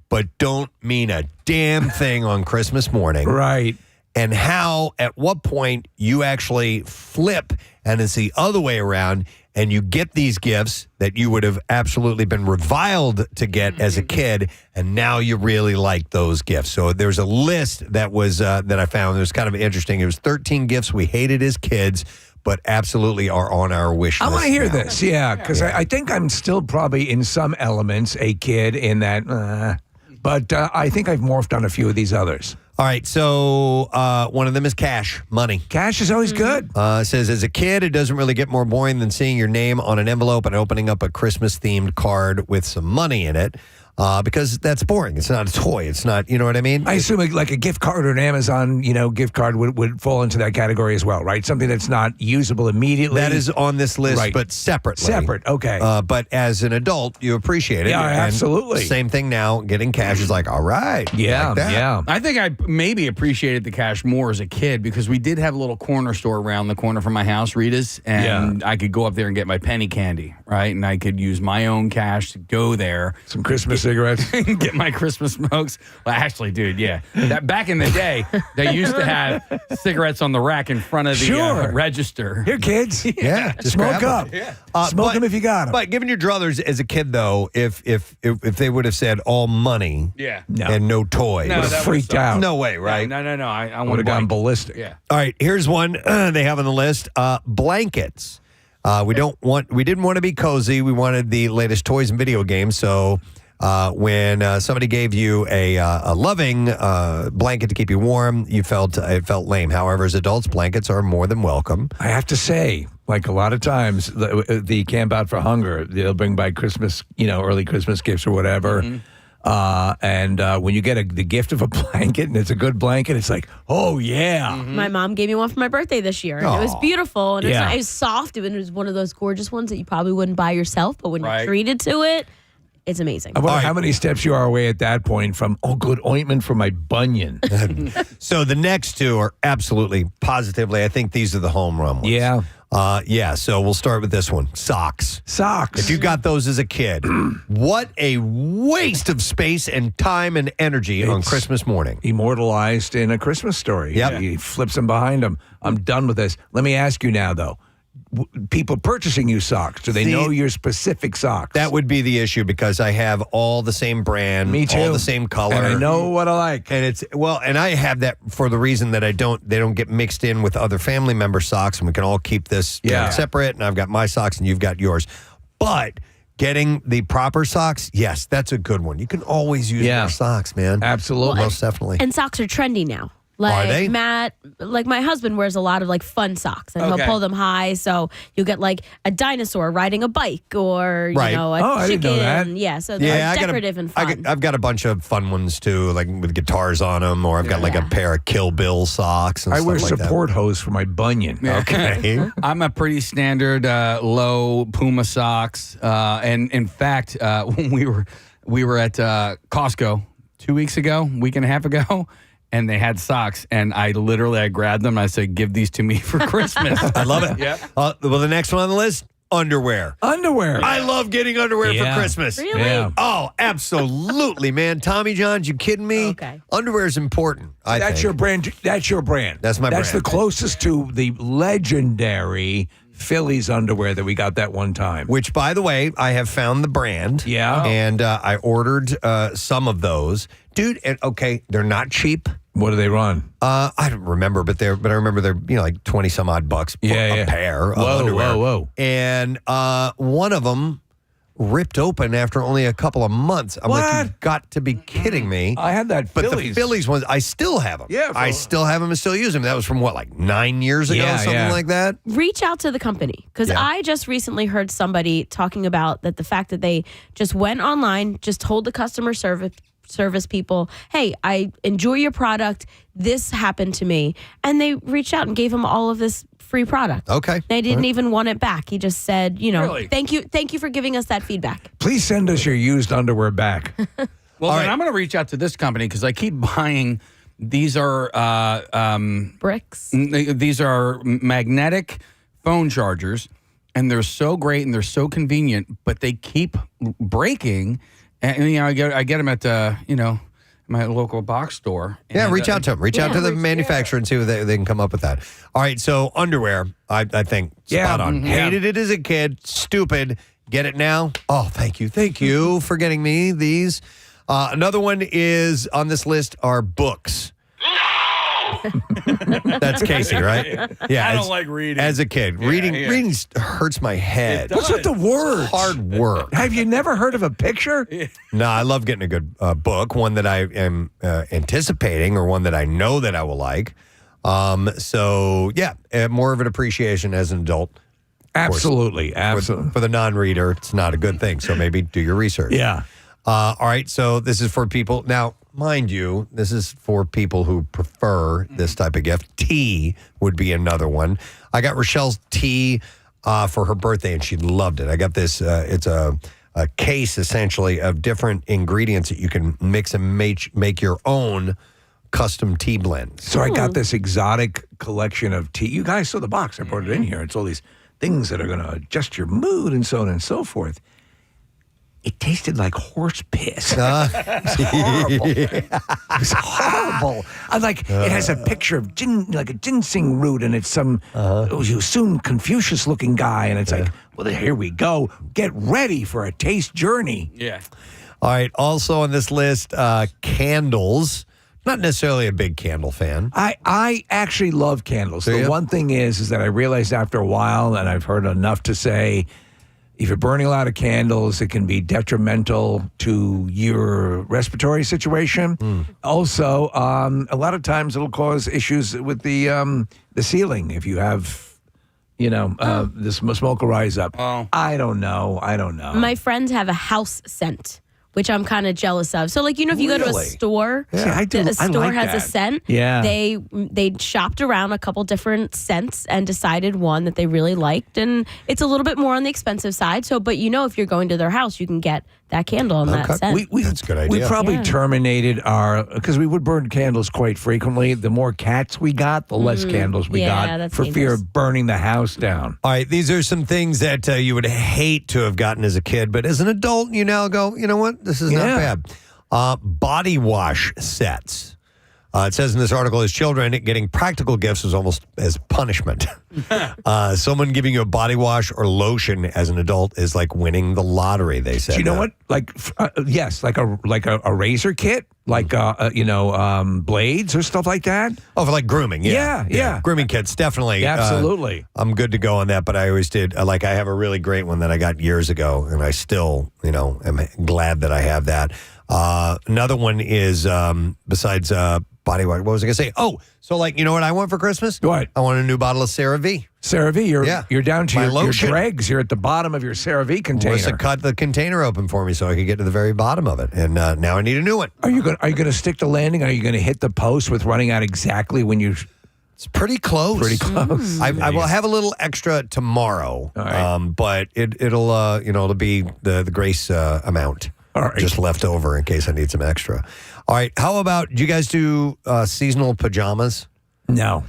but don't mean a damn thing on Christmas morning. Right. And how, at what point, you actually flip and it's the other way around, and you get these gifts that you would have absolutely been reviled to get as a kid, and now you really like those gifts. So there's a list that was that I found. It was kind of interesting. It was 13 gifts we hated as kids, but absolutely are on our wish list. I want to hear now. this, because I think I'm still probably in some elements a kid in that, but I think I've morphed on a few of these others. All right, so one of them is cash, money. Cash is always good. It says, as a kid, it doesn't really get more boring than seeing your name on an envelope and opening up a Christmas-themed card with some money in it. because that's boring. It's not a toy. It's not, you know what I mean? I assume like a gift card or an Amazon, gift card would fall into that category as well, right? Something that's not usable immediately. That is on this list, Right. but separately. Separate, okay. But as an adult, you appreciate it. Yeah, And absolutely. Same thing now. Getting cash is like, all right. Yeah, like that. yeah. I think I maybe appreciated the cash more as a kid because we did have a little corner store around the corner from my house, Rita's, and I could go up there and get my penny candy, right? And I could use my own cash to go there. Some Christmas cigarettes. Get my Christmas smokes. Well, actually, dude, yeah. That back in the day, they used to have cigarettes on the rack in front of the register. Here, kids. Yeah, just Smoke grab up. them. Smoke them if you got them. But given your druthers as a kid, though, if they would have said all money and no toys, No, would have freaked out. No way, right? No. I would have gone ballistic. Yeah. All right, here's one they have on the list: blankets. We didn't want to be cozy. We wanted the latest toys and video games. So when somebody gave you a loving blanket to keep you warm, it felt lame. However, as adults, blankets are more than welcome. I have to say, like a lot of times, the Camp Out for Hunger, they'll bring by Christmas, early Christmas gifts or whatever. And when you get the gift of a blanket and it's a good blanket, it's like, oh, yeah. My mom gave me one for my birthday this year. And it was beautiful. And it was soft. It was one of those gorgeous ones that you probably wouldn't buy yourself. But when you're treated to it, it's amazing. I wonder how many steps you are away at that point from, good ointment for my bunion. So the next two are absolutely, positively, I think these are the home run ones. Yeah. So we'll start with this one. Socks. Socks. If you got those as a kid, what a waste of space and time and energy on Christmas morning. Immortalized in A Christmas Story. Yep. He flips them behind him. I'm done with this. Let me ask you now, though. People purchasing you socks, do they know your specific socks? That would be the issue because I have all the same brand, Me too. all the same color. And I know what I like. And and I have that for the reason that they don't get mixed in with other family member socks, and we can all keep this separate, and I've got my socks and you've got yours. But getting the proper socks, yes, that's a good one. You can always use more socks, man. Absolutely. Well, most definitely. And socks are trendy now. Are they? Matt, my husband wears a lot of fun socks, and he'll pull them high, so you'll get a dinosaur riding a bike, or a chicken. I didn't know that. Yeah, so they're decorative and fun. I've got a bunch of fun ones too, like with guitars on them, or I've got a pair of Kill Bill socks. And I stuff wear like support hose for my bunion. Okay. I'm a pretty standard low Puma socks. And in fact, when we were at Costco 2 weeks ago, week and a half ago, and they had socks, and I grabbed them, and I said, give these to me for Christmas. I love it. Yeah. Well, the next one on the list, underwear. Underwear. I love getting underwear for Christmas. Really? Yeah. Oh, absolutely, man. Tommy John's, you kidding me? Okay. Underwear is important, I That's think. your brand. That's your brand. That's my That's brand. the closest to the legendary Phillies underwear that we got that one time. Which, by the way, I have found the brand. Yeah. And I ordered some of those. Dude, they're not cheap. What do they run? I don't remember, but I remember they're like 20 some odd bucks for a pair of underwear. Whoa. And one of them ripped open after only a couple of months. I'm like, you've got to be kidding me. I had that But Phillies. the Phillies ones, I still have them. Yeah, I still have them and still use them. That was from 9 years ago, something like that? Reach out to the company, because I just recently heard somebody talking about that the fact that they just went online, just told the customer service people, hey, I enjoy your product. This happened to me. And they reached out and gave him all of this free product. Okay. They didn't even want it back. He just said, Really? thank you for giving us that feedback. Please send us your used underwear back. Well, then I'm going to reach out to this company because I keep buying. These are Bricks. These are magnetic phone chargers, and they're so great and they're so convenient, but they keep breaking. And I get them at my local box store. Yeah, And, reach out to them. Reach out to the manufacturer and see what they can come up with that. All right, so underwear, I think spot on. Hated it as a kid. Stupid. Get it now? Oh, thank you. Thank you for getting me these. Another one is on this list are books. That's Casey, right? Yeah, I don't like reading. As a kid, reading hurts my head. What's with the words? Hard work. Have you never heard of a picture? No, I love getting a good book, one that I am anticipating or one that I know that I will like. So, more of an appreciation as an adult. Absolutely. For the non-reader, it's not a good thing. So maybe do your research. Yeah. All right, so this is for people. Now, mind you, this is for people who prefer this type of gift. Tea would be another one. I got Rochelle's tea for her birthday, and she loved it. I got this. It's a case, essentially, of different ingredients that you can mix and make your own custom tea blends. So I got this exotic collection of tea. You guys saw the box. I brought it in here. It's all these things that are going to adjust your mood and so on and so forth. It tasted like horse piss. It was horrible. It was horrible. It has a picture of like a ginseng root, and it's some, you assume, Confucius-looking guy, and it's like, well, here we go. Get ready for a taste journey. Yeah. All right, also on this list, candles. Not necessarily a big candle fan. I actually love candles. The one thing is that I realized after a while, and I've heard enough to say, if you're burning a lot of candles, it can be detrimental to your respiratory situation. Also, a lot of times it'll cause issues with the ceiling if you have, the smoke will rise up. Oh. I don't know. My friends have a house scent, which I'm kind of jealous of. So, if you go to a store, See, I do. a store like has that. a scent. Yeah. They shopped around a couple different scents and decided one that they really liked, and it's a little bit more on the expensive side. So, but if you're going to their house, you can get that candle and that scent. That's a good idea. We probably terminated because we would burn candles quite frequently. The more cats we got, the less candles we got that's for fear dangerous. of burning the house down. All right, these are some things that you would hate to have gotten as a kid, but as an adult, you now go, you know what? This is not bad. Body wash sets. It says in this article, as children, getting practical gifts is almost as punishment. Someone giving you a body wash or lotion as an adult is like winning the lottery, they said. Do you know what? Yes, like a razor kit, blades or stuff like that. Oh, for like grooming, yeah. Grooming kits, definitely. Absolutely. I'm good to go on that, but I always did. I have a really great one that I got years ago, and I still, am glad that I have that. Another one is, besides body wash, what was I going to say? Oh, so you know what I want for Christmas? What? I want a new bottle of CeraVe. CeraVe, you're down to your lotion. dregs. You're at the bottom of your CeraVe container. Melissa cut the container open for me so I could get to the very bottom of it, and now I need a new one. Are you going to stick the landing? Are you going to hit the post with running out exactly when you? It's pretty close. Pretty close. I will have a little extra tomorrow, all right. But it'll be the grace amount. All right. Just left over in case I need some extra. All right. How about, do you guys do seasonal pajamas? No.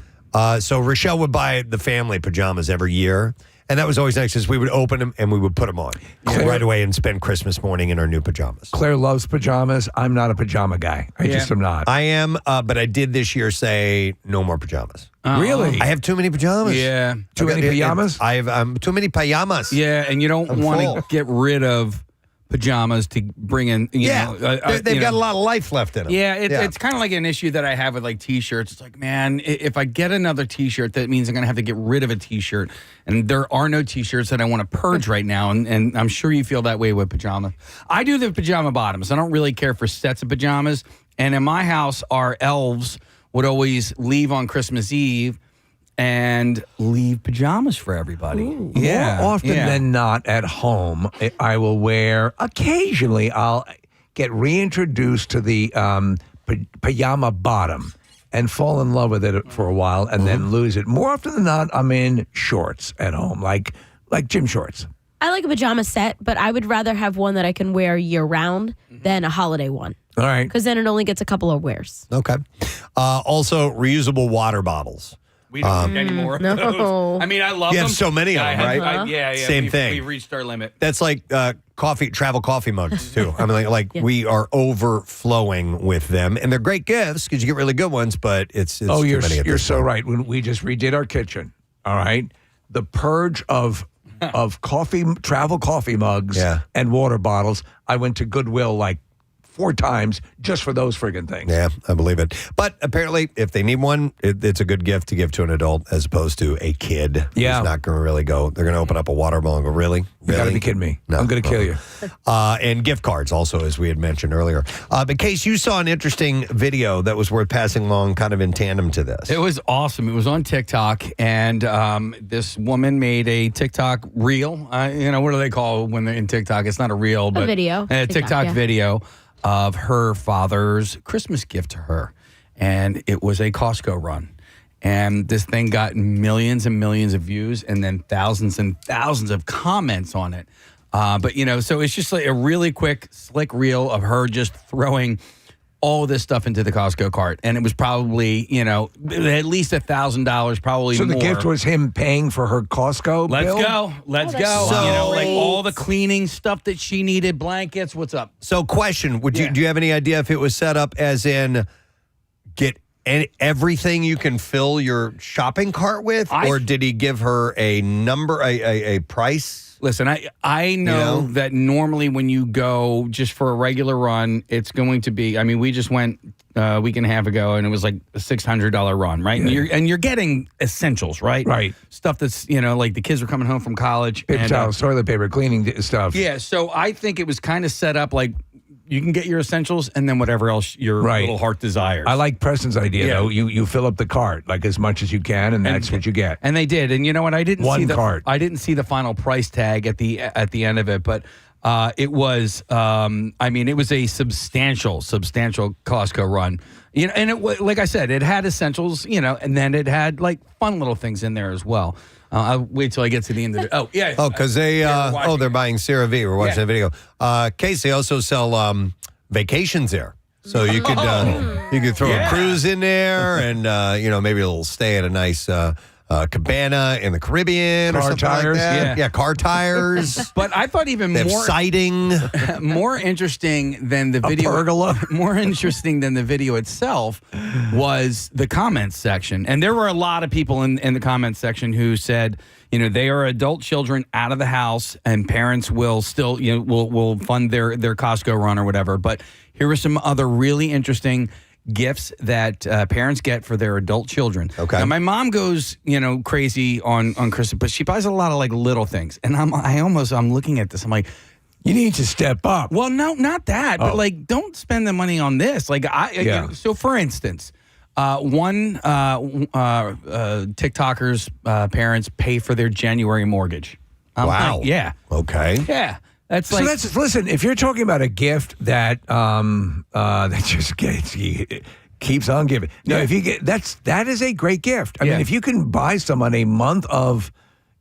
So Rochelle would buy the family pajamas every year. And that was always nice because we would open them and we would put them on right away and spend Christmas morning in our new pajamas. Claire loves pajamas. I'm not a pajama guy. I just am not. I am, but I did this year say no more pajamas. Really? I have too many pajamas. Yeah. Too many pajamas? I have too many pajamas. Yeah, and you don't want to get rid of pajamas to bring in, they've got a lot of life left in them. Yeah, it's kind of like an issue that I have with T-shirts. It's like, man, if I get another T-shirt, that means I'm going to have to get rid of a T-shirt. And there are no T-shirts that I want to purge right now. And I'm sure you feel that way with pajamas. I do the pajama bottoms. I don't really care for sets of pajamas. And in my house, our elves would always leave on Christmas Eve and leave pajamas for everybody. Ooh. More often than not at home, I will wear, occasionally I'll get reintroduced to the pajama bottom and fall in love with it for a while and then lose it. More often than not, I'm in shorts at home, like gym shorts. I like a pajama set, but I would rather have one that I can wear year-round than a holiday one. All right. Because then it only gets a couple of wears. Okay. Also, reusable water bottles. We don't need any more of those. I mean, I love them. You have so many of them, right? Yeah. Same thing. We've reached our limit. That's like travel coffee mugs, too. I mean, we are overflowing with them. And they're great gifts because you get really good ones, but it's too many at you're this so point. right. When we just redid our kitchen, all right, the purge of travel coffee mugs and water bottles, I went to Goodwill 4 times just for those friggin' things. Yeah, I believe it. But apparently, if they need one, it's a good gift to give to an adult as opposed to a kid. Yeah. Who's not going to really go. They're going to open up a water bottle and go, really? You got to be kidding me. No. I'm going to kill you. And gift cards also, as we had mentioned earlier. But Case, you saw an interesting video that was worth passing along kind of in tandem to this. It was awesome. It was on TikTok, and this woman made a TikTok reel. What do they call when they're in TikTok? It's not a reel, but a video. A TikTok yeah. video of her father's Christmas gift to her. And it was a Costco run. And this thing got millions and millions of views and then thousands and thousands of comments on it. So it's just like a really quick, slick reel of her just throwing all this stuff into the Costco cart. And it was probably, at least $1,000, probably So more. the gift was him paying for her Costco bill? Let's Oh, go. that's Like sweet. all the cleaning stuff that she needed, blankets, what's up? So question, do you have any idea if it was set up as in get everything you can fill your shopping cart with? Or did he give her a number, a price? Listen, I know that normally when you go just for a regular run, it's going to be, we just went a week and a half ago and it was like a $600 run, right? Yeah. And you're getting essentials, right? Right. Stuff that's, like the kids were coming home from college. Paper and, towels, toilet paper, cleaning stuff. Yeah, so I think it was kind of set up like you can get your essentials and then whatever else your little heart desires. I like Preston's idea, though. You fill up the cart like as much as you can, and that's what you get. And they did. And you know what? I didn't see cart. I didn't see the final price tag at the end of it, but it was it was a substantial Costco run. And it like I said, it had essentials, and then it had like fun little things in there as well. I'll wait till I get to the end of it. Oh, yeah. Oh, because they're buying Sarah V. We're watching the video. Case, they also sell vacations there. So you could throw a cruise in there and, maybe a little stay at a nice cabana in the Caribbean or something like that. Yeah, car tires. But I thought even more siding. More interesting than the video. pergola. More interesting than the video itself was the comments section. And there were a lot of people in the comments section who said, they are adult children out of the house and parents will still, will fund their Costco run or whatever. But here are some other really interesting gifts that parents get for their adult children. Okay. Now, my mom goes, crazy on Christmas, but she buys a lot of like little things. And I'm looking at this. I'm like, you need to step up. well, no, not that, but like, don't spend the money on this. Like, so for instance, one TikToker's parents pay for their January mortgage. Wow. Like, yeah. Okay. Yeah. That's So like, listen, if you're talking about a gift that that just keeps on giving. No, if you get that is a great gift. I mean, if you can buy someone a month of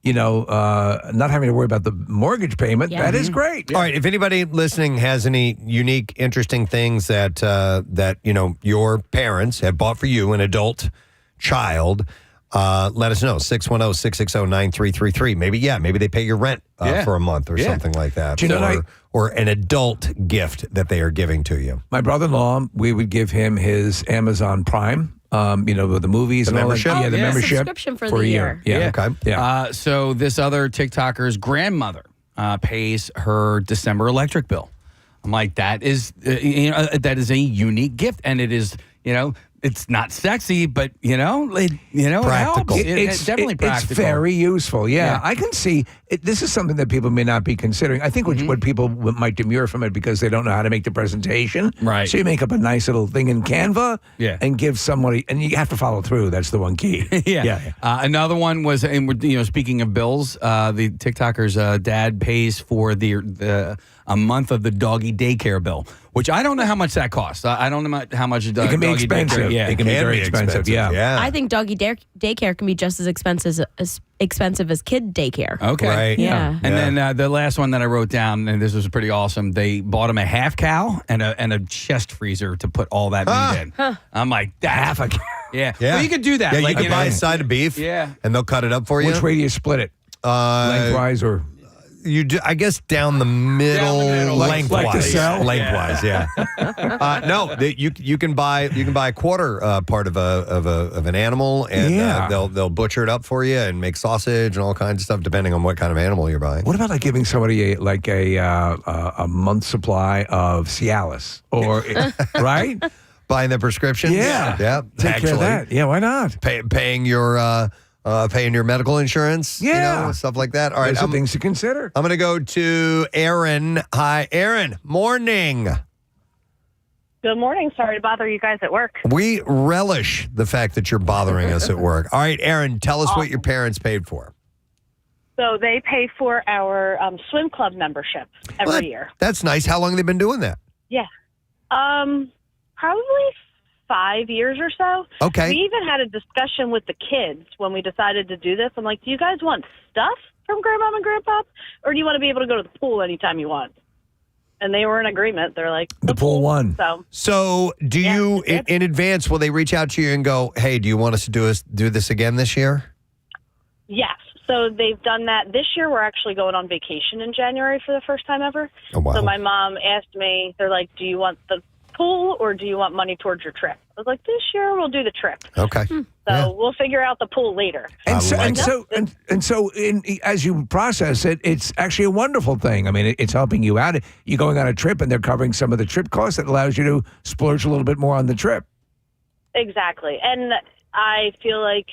not having to worry about the mortgage payment, that is great. All right. If anybody listening has any unique, interesting things that your parents have bought for you, an adult child, let us know. 610-660-9333. Maybe they pay your rent for a month or something like that. Do you know or an adult gift that they are giving to you. My brother-in-law, we would give him his Amazon Prime. With the movies The and membership? all that. Yeah, the membership subscription for the a year. Yeah. Okay. Yeah. so this other TikToker's grandmother pays her December electric bill. I'm like, that is a unique gift, and it is, it's not sexy, but it Practical. helps. It's definitely practical. It's very useful. Yeah. I can see this is something that people may not be considering. I think what people might demur from it because they don't know how to make the presentation. Right. So you make up a nice little thing in Canva and give somebody, and you have to follow through. That's the one key. Yeah. Another one was, and speaking of bills, the TikToker's dad pays for a month of the doggy daycare bill, which I don't know how much that costs. I don't know how much it can be doggy expensive. Daycare, It can be very expensive. Yeah. I think doggy daycare can be just as expensive as kid daycare. Okay. Right. Yeah. And then the last one that I wrote down, and this was pretty awesome. They bought him a half cow and a chest freezer to put all that meat in. I'm like, half a cow. Yeah. Well, you could do that. Yeah, like, you can buy a side of beef. Yeah. And they'll cut it up for you. Which way do you split it? Lengthwise or? You do, I guess, down the middle, lengthwise. Like the cell? Lengthwise, yeah. No, you can buy a quarter part of an animal, and they'll butcher it up for you and make sausage and all kinds of stuff, depending on what kind of animal you're buying. What about like giving somebody a month's supply of Cialis, or right? Buying the prescription? Yeah. Take care of that. Yeah, why not? Paying your medical insurance, stuff like that. All right, those are things to consider. I'm going to go to Aaron. Hi, Aaron. Morning. Good morning. Sorry to bother you guys at work. We relish the fact that you're bothering us at work. All right, Aaron, tell us what your parents paid for. So they pay for our swim club membership every year. That's nice. How long have they been doing that? Yeah. Probably 5 years or so. Okay. We even had a discussion with the kids when we decided to do this. I'm like, do you guys want stuff from Grandma and Grandpa, or do you want to be able to go to the pool anytime you want? And they were in agreement. They're like, the pool won. So do you, in advance, will they reach out to you and go, hey, do you want us to do this again this year? Yes. So they've done that. This year we're actually going on vacation in January for the first time ever. Oh, wow. So my mom asked me, they're like, do you want the pool or do you want money towards your trip? I was like, this year we'll do the trip. Okay. So we'll figure out the pool later. And so, as you process it, it's actually a wonderful thing. I mean, it's helping you out. You're going on a trip, and they're covering some of the trip costs. That allows you to splurge a little bit more on the trip. Exactly. And I feel like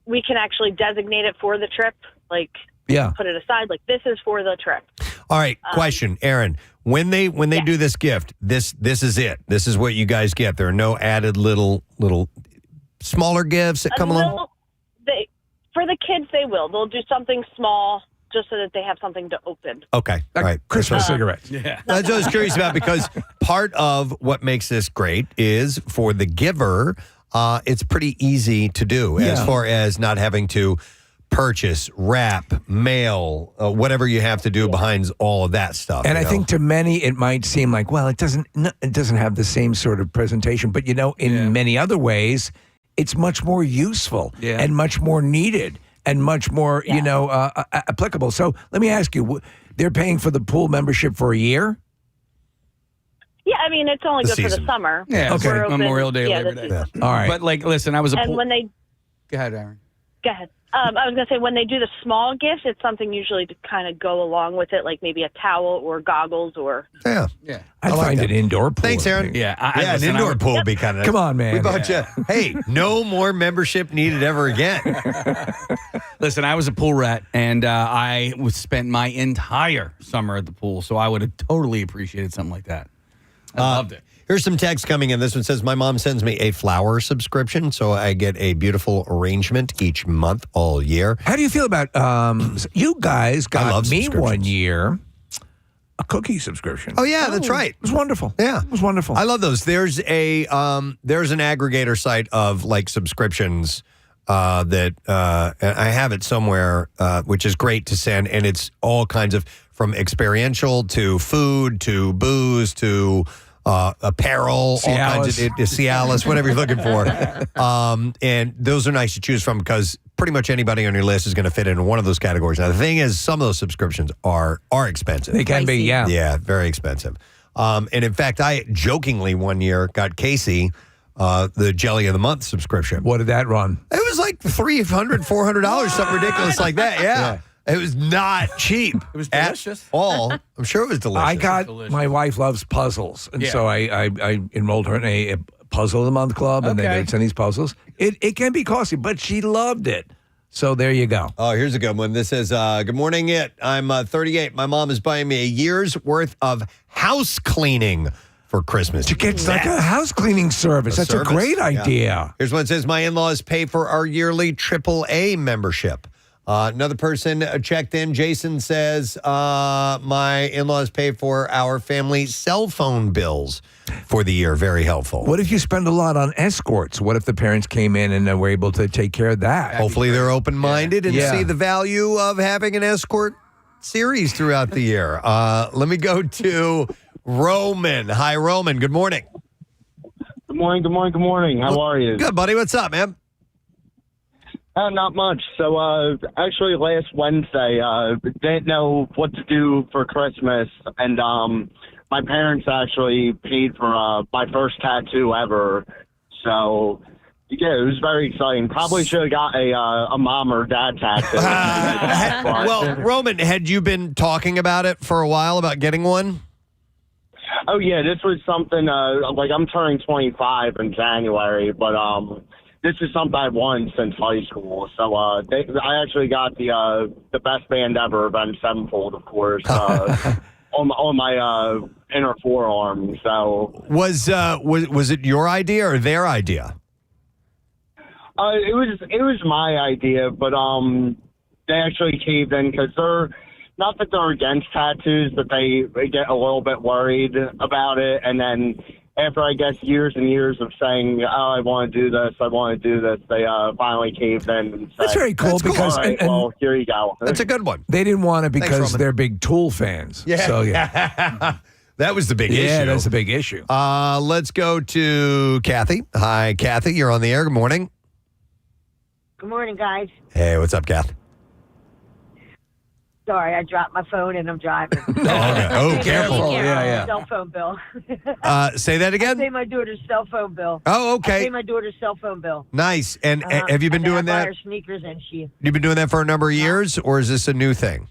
we can actually designate it for the trip. Like, put it aside. Like, this is for the trip. All right. Question, Aaron. When they do this gift, this is it. This is what you guys get. There are no added little smaller gifts that come along. For the kids, they will. They'll do something small just so that they have something to open. Okay. All right. Christmas cigarettes. Yeah. That's what I was curious about, because part of what makes this great is for the giver, it's pretty easy to do as far as not having to purchase, wrap, mail, whatever you have to do behind all of that stuff. And I think to many it might seem like, well, it doesn't have the same sort of presentation, but in many other ways, it's much more useful and much more needed and much more applicable. So let me ask you, they're paying for the pool membership for a year? Yeah, I mean, it's only good for the summer. Yeah, okay. Memorial Day, Labor Day. Yeah. All right. But listen, I was a pool. When they Go ahead, Aaron. Go ahead. I was going to say, when they do the small gifts, it's something usually to kind of go along with it, like maybe a towel or goggles or... Yeah. I find an indoor pool. Thanks, Aaron. Yeah, an indoor pool would be kind of... Come on, man. We bought you... Hey, no more membership needed ever again. Listen, I was a pool rat, and I spent my entire summer at the pool, so I would have totally appreciated something like that. I loved it. Here's some text coming in. This one says, my mom sends me a flower subscription, so I get a beautiful arrangement each month all year. How do you feel about, you guys got me one year a cookie subscription. Oh, yeah, that's right. It was wonderful. Yeah. It was wonderful. I love those. There's an aggregator site of like subscriptions that I have it somewhere, which is great to send, and it's all kinds of, from experiential to food to booze to apparel, Cialis. all kinds of Cialis, whatever you're looking for. And those are nice to choose from because pretty much anybody on your list is going to fit into one of those categories. Now, the thing is, some of those subscriptions are expensive. They can be, yeah. Yeah, very expensive. And in fact, I jokingly one year got Casey the Jelly of the Month subscription. What did that run? It was like $300, $400, something ridiculous like that. Yeah. It was not cheap. It was delicious. At all. I'm sure it was delicious. I got, my wife loves puzzles. And so I enrolled her in a Puzzle of the Month club, and they send these puzzles. It can be costly, but she loved it. So there you go. Oh, here's a good one. This says, good morning, I'm 38. My mom is buying me a year's worth of house cleaning for Christmas. She gets like a house cleaning service. That's a great idea. Yeah. Here's one that says, my in-laws pay for our yearly AAA membership. Another person checked in. Jason says, my in-laws pay for our family cell phone bills for the year. Very helpful. What if you spend a lot on escorts? What if the parents came in and were able to take care of that? Hopefully they're open-minded and see the value of having an escort series throughout the year. Let me go to Roman. Hi, Roman. Good morning. Good morning. How are you? Good, buddy. What's up, man? Not much. So, actually, last Wednesday, didn't know what to do for Christmas, and my parents actually paid for my first tattoo ever. So, yeah, it was very exciting. Probably should have got a mom or dad tattoo. Well, Roman, had you been talking about it for a while, about getting one? Oh, yeah, this was something, like, I'm turning 25 in January, but this is something I've wanted since high school. So I actually got the best band ever, Avenged Sevenfold, of course, on my inner forearm. So was it your idea or their idea? It was my idea, but they actually caved in because they're not that they're against tattoos, but they get a little bit worried about it, and then after, I guess, years and years of saying, I want to do this, they finally caved in and said, That's very cool because, all right, well, here you go. That's a good one. They didn't want it Thanks, because Roman. they're big Tool fans. Yeah. So, yeah. That was the big issue. Yeah, that's the big issue. Let's go to Kathy. Hi, Kathy. You're on the air. Good morning. Good morning, guys. Hey, what's up, Kath? Sorry, I dropped my phone and I'm driving. Oh, careful. Yeah. Cell phone bill. Say that I again? pay my daughter's cell phone bill. Oh, okay. I pay my daughter's cell phone bill. Nice. And have you been and then doing I buy that? her sneakers and she. You've been doing that for a number of years, or is this a new thing?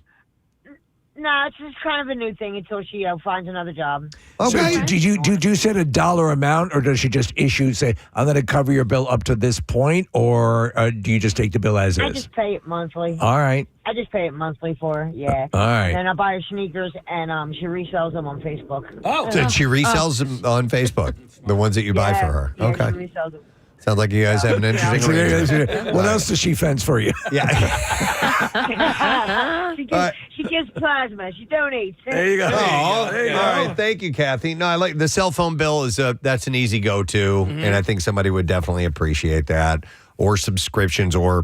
No, it's just kind of a new thing until she finds another job. Okay. So do you set a dollar amount, or does she just say, I'm going to cover your bill up to this point, or do you just take the bill as I is? just pay it monthly. All right. I just pay it monthly for her, yeah. All right. And then I buy her sneakers, and she resells them on Facebook. So she resells them on Facebook, the ones that you buy for her. Yeah, Okay. she resells them. Sounds like you guys have an interesting arrangement. What else does she fence for you? Yeah. She gives plasma. She donates. There you go. All right. Thank you, Kathy. No, I like the cell phone bill that's an easy go-to, and I think somebody would definitely appreciate that. Or subscriptions or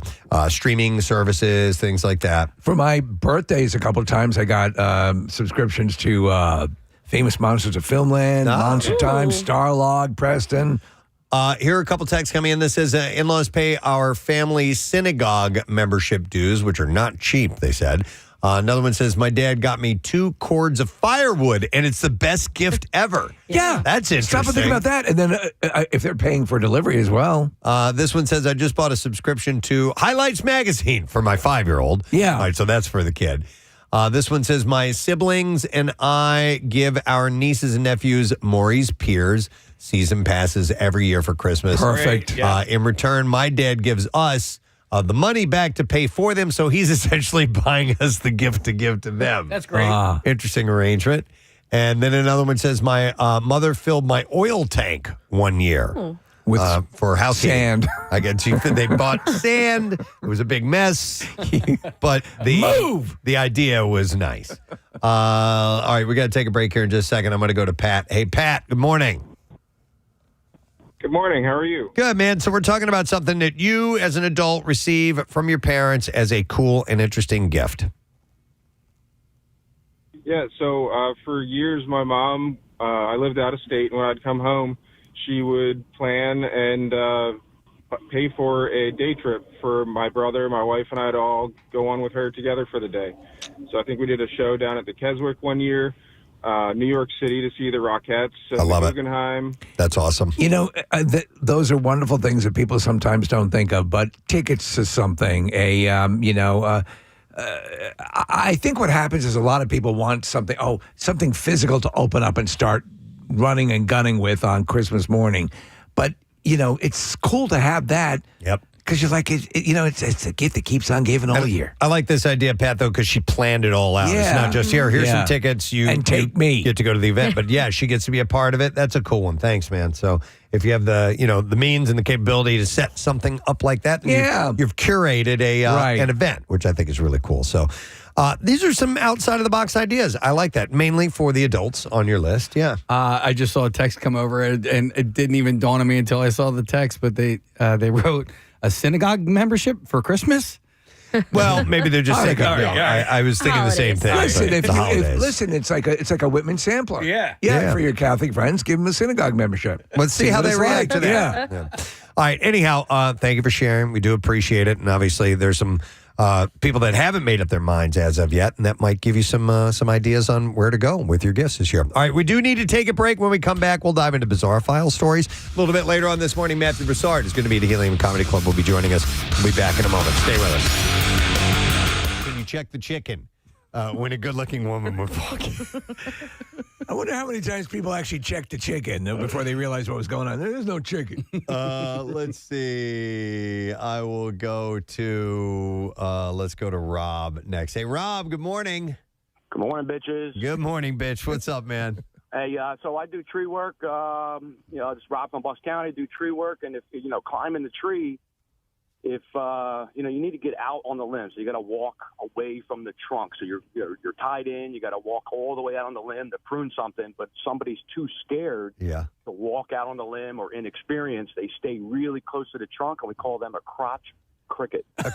streaming services, things like that. For my birthdays, a couple of times I got subscriptions to Famous Monsters of Filmland, Monster Time, Starlog, Preston. Here are a couple texts coming in that says, in-laws pay our family synagogue membership dues, which are not cheap, they said. Another one says, my dad got me 2 cords of firewood, and it's the best gift ever. Yeah. That's interesting. Stop and think about that. And then if they're paying for delivery as well. This one says, I just bought a subscription to Highlights Magazine for my 5-year-old. Yeah. All right, so that's for the kid. This one says, my siblings and I give our nieces and nephews Maury's Piers season passes every year for Christmas. Perfect. In return, my dad gives us the money back to pay for them, so he's essentially buying us the gift to give to them. That's great. Interesting arrangement. And then another one says, my mother filled my oil tank one year. With for housekeeping. sand. I guess they bought sand. It was a big mess, but the idea was nice. All right, we got to take a break here in just a second. I'm going to go to Pat. Hey, Pat, good morning. Good morning. How are you? Good, man. So we're talking about something that you as an adult receive from your parents as a cool and interesting gift. Yeah, so for years, my mom, I lived out of state, and when I'd come home, she would plan and pay for a day trip for my brother, my wife, and I to all go on with her together for the day. So I think we did a show down at the Keswick one year, New York City to see the Rockettes. I love it. Guggenheim. That's awesome. You know, those are wonderful things that people sometimes don't think of, but tickets to something, I think what happens is a lot of people want something physical to open up and start running and gunning with on Christmas morning. But, it's cool to have that. Yep. Because you're like, it's a gift that keeps on giving all year. I like this idea, Pat, though, because she planned it all out. Yeah. It's not just, here's some tickets. You get to go to the event. But, yeah, she gets to be a part of it. That's a cool one. Thanks, man. So if you have the means and the capability to set something up like that, then you've curated an event, which I think is really cool. So these are some outside-of-the-box ideas. I like that, mainly for the adults on your list. Yeah. I just saw a text come over, and it didn't even dawn on me until I saw the text, but they wrote a synagogue membership for Christmas? Well, maybe they're just saying, I was thinking the same thing. Listen, it's like a Whitman sampler. Yeah. For your Catholic friends, give them a synagogue membership. Let's see how they react to that. Yeah. All right. Anyhow, thank you for sharing. We do appreciate it. And obviously, there's some people that haven't made up their minds as of yet, and that might give you some ideas on where to go with your gifts this year. All right. We do need to take a break. When we come back, we'll dive into Bizarre File stories. A little bit later on this morning, Matthew Broussard is going to be at the Helium Comedy Club. Will be joining us. We'll be back in a moment. Stay with us. Can you check the chicken? When a good-looking woman would walk in. I wonder how many times people actually checked the chicken before they realized what was going on. There's no chicken. Let's see. I will go to, let's go to Rob next. Hey, Rob, good morning. Good morning, bitches. Good morning, bitch. What's up, man? Hey, so I do tree work. Just Rob from Bucks County, do tree work. And if, climbing the tree, if you need to get out on the limb, so you got to walk away from the trunk. So you're tied in. You got to walk all the way out on the limb to prune something. But somebody's too scared to walk out on the limb or inexperienced. They stay really close to the trunk, and we call them a crotch cricket. A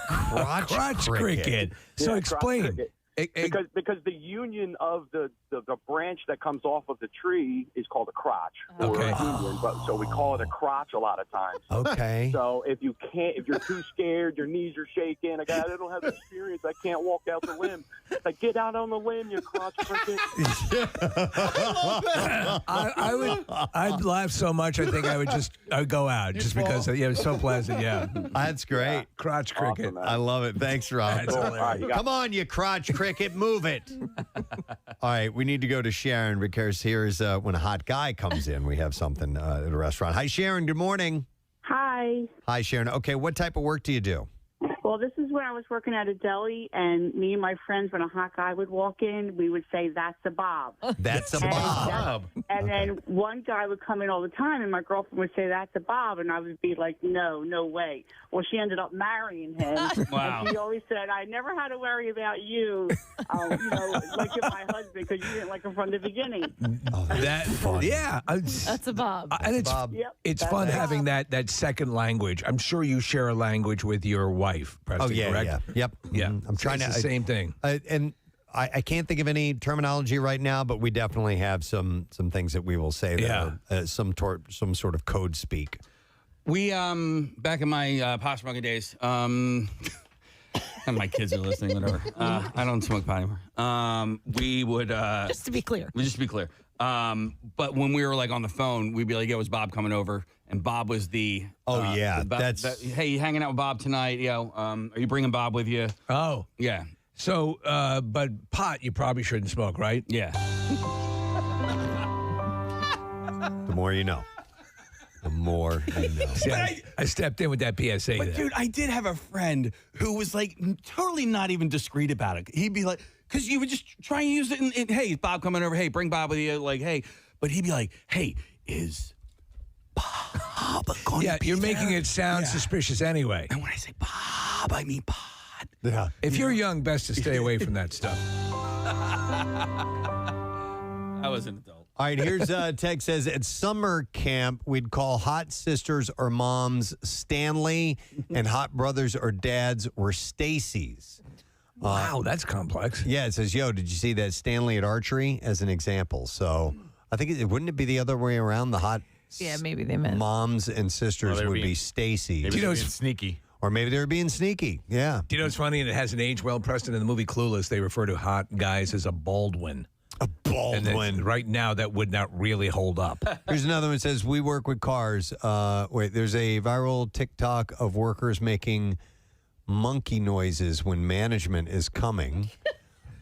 crotch cricket. So Yeah, explain. crotch cricket. Because the union of the branch that comes off of the tree is called a crotch. Okay. So we call it a crotch a lot of times. Okay. So if you're too scared, your knees are shaking. I don't have experience. I can't walk out the limb. Like, get out on the limb, you crotch cricket. I'd laugh so much. I think I would go out just because it's so pleasant. Yeah, that's great. Crotch cricket. Awesome, I love it. Thanks, Rob. That's hilarious. All right, Come on, you crotch cricket, move it. All right, we need to go to Sharon because here's when a hot guy comes in. We have something at a restaurant. Hi, Sharon. Good morning. Hi. Hi, Sharon. Okay, what type of work do you do? Well, this is when I was working at a deli, and me and my friends, when a hot guy would walk in, we would say, "That's a Bob." That's a Bob. And then one guy would come in all the time, and my girlfriend would say, "That's a Bob," and I would be like, "No, no way." Well, she ended up marrying him. Wow. And she always said, "I never had to worry about you, like you're my husband, because you didn't like him from the beginning." Oh, that's funny. Yeah, That's a Bob. and it's Bob. Yep, it's that's fun a having Bob. that second language. I'm sure you share a language with your wife, Preston, Oh, yeah, correct? yeah. Yep. Yeah. Mhm. I'm trying It's to. the same thing. And I can't think of any terminology right now, but we definitely have some things that we will say that are, some sort of code speak. We back in my pot smoking days, and my kids are listening, whatever. I don't smoke pot anymore. We would Just to be clear. just to be clear. But when we were like on the phone, we'd be like, "Yo, is Bob coming over?" And Bob was the hey, you hanging out with Bob tonight? Are you bringing Bob with you? Oh, Yeah, so but pot you probably shouldn't smoke, right? yeah. The more you know. The more you know. See, I stepped in with that PSA But there. dude, I did have a friend who was like totally not even discreet about it. He'd be like, because you would just try and use it in hey, is Bob coming over? Hey, bring Bob with you. Like, hey, but he'd be like, hey, is Bob going to be you're there? making it sound suspicious anyway. And when I say Bob, I mean Pod. Yeah. If you're young, best to stay away from that stuff. I was an adult. All right, here's text says, at summer camp, we'd call hot sisters or moms Stanley, and hot brothers or dads were Stacy's. Wow, that's complex. Yeah, it says, yo, did you see that Stanley at archery as an example? So I think wouldn't it be the other way around? The hot Yeah, maybe they meant. moms and sisters they were would be being- Stacy's. Maybe they're being sneaky. Or maybe they were being sneaky. Yeah. Do you know what's funny? And it hasn't aged well, Preston. In the movie Clueless, they refer to hot guys as a Baldwin. A Baldwin. And right now, that would not really hold up. Here's another one that says, we work with cars. There's a viral TikTok of workers making monkey noises when management is coming.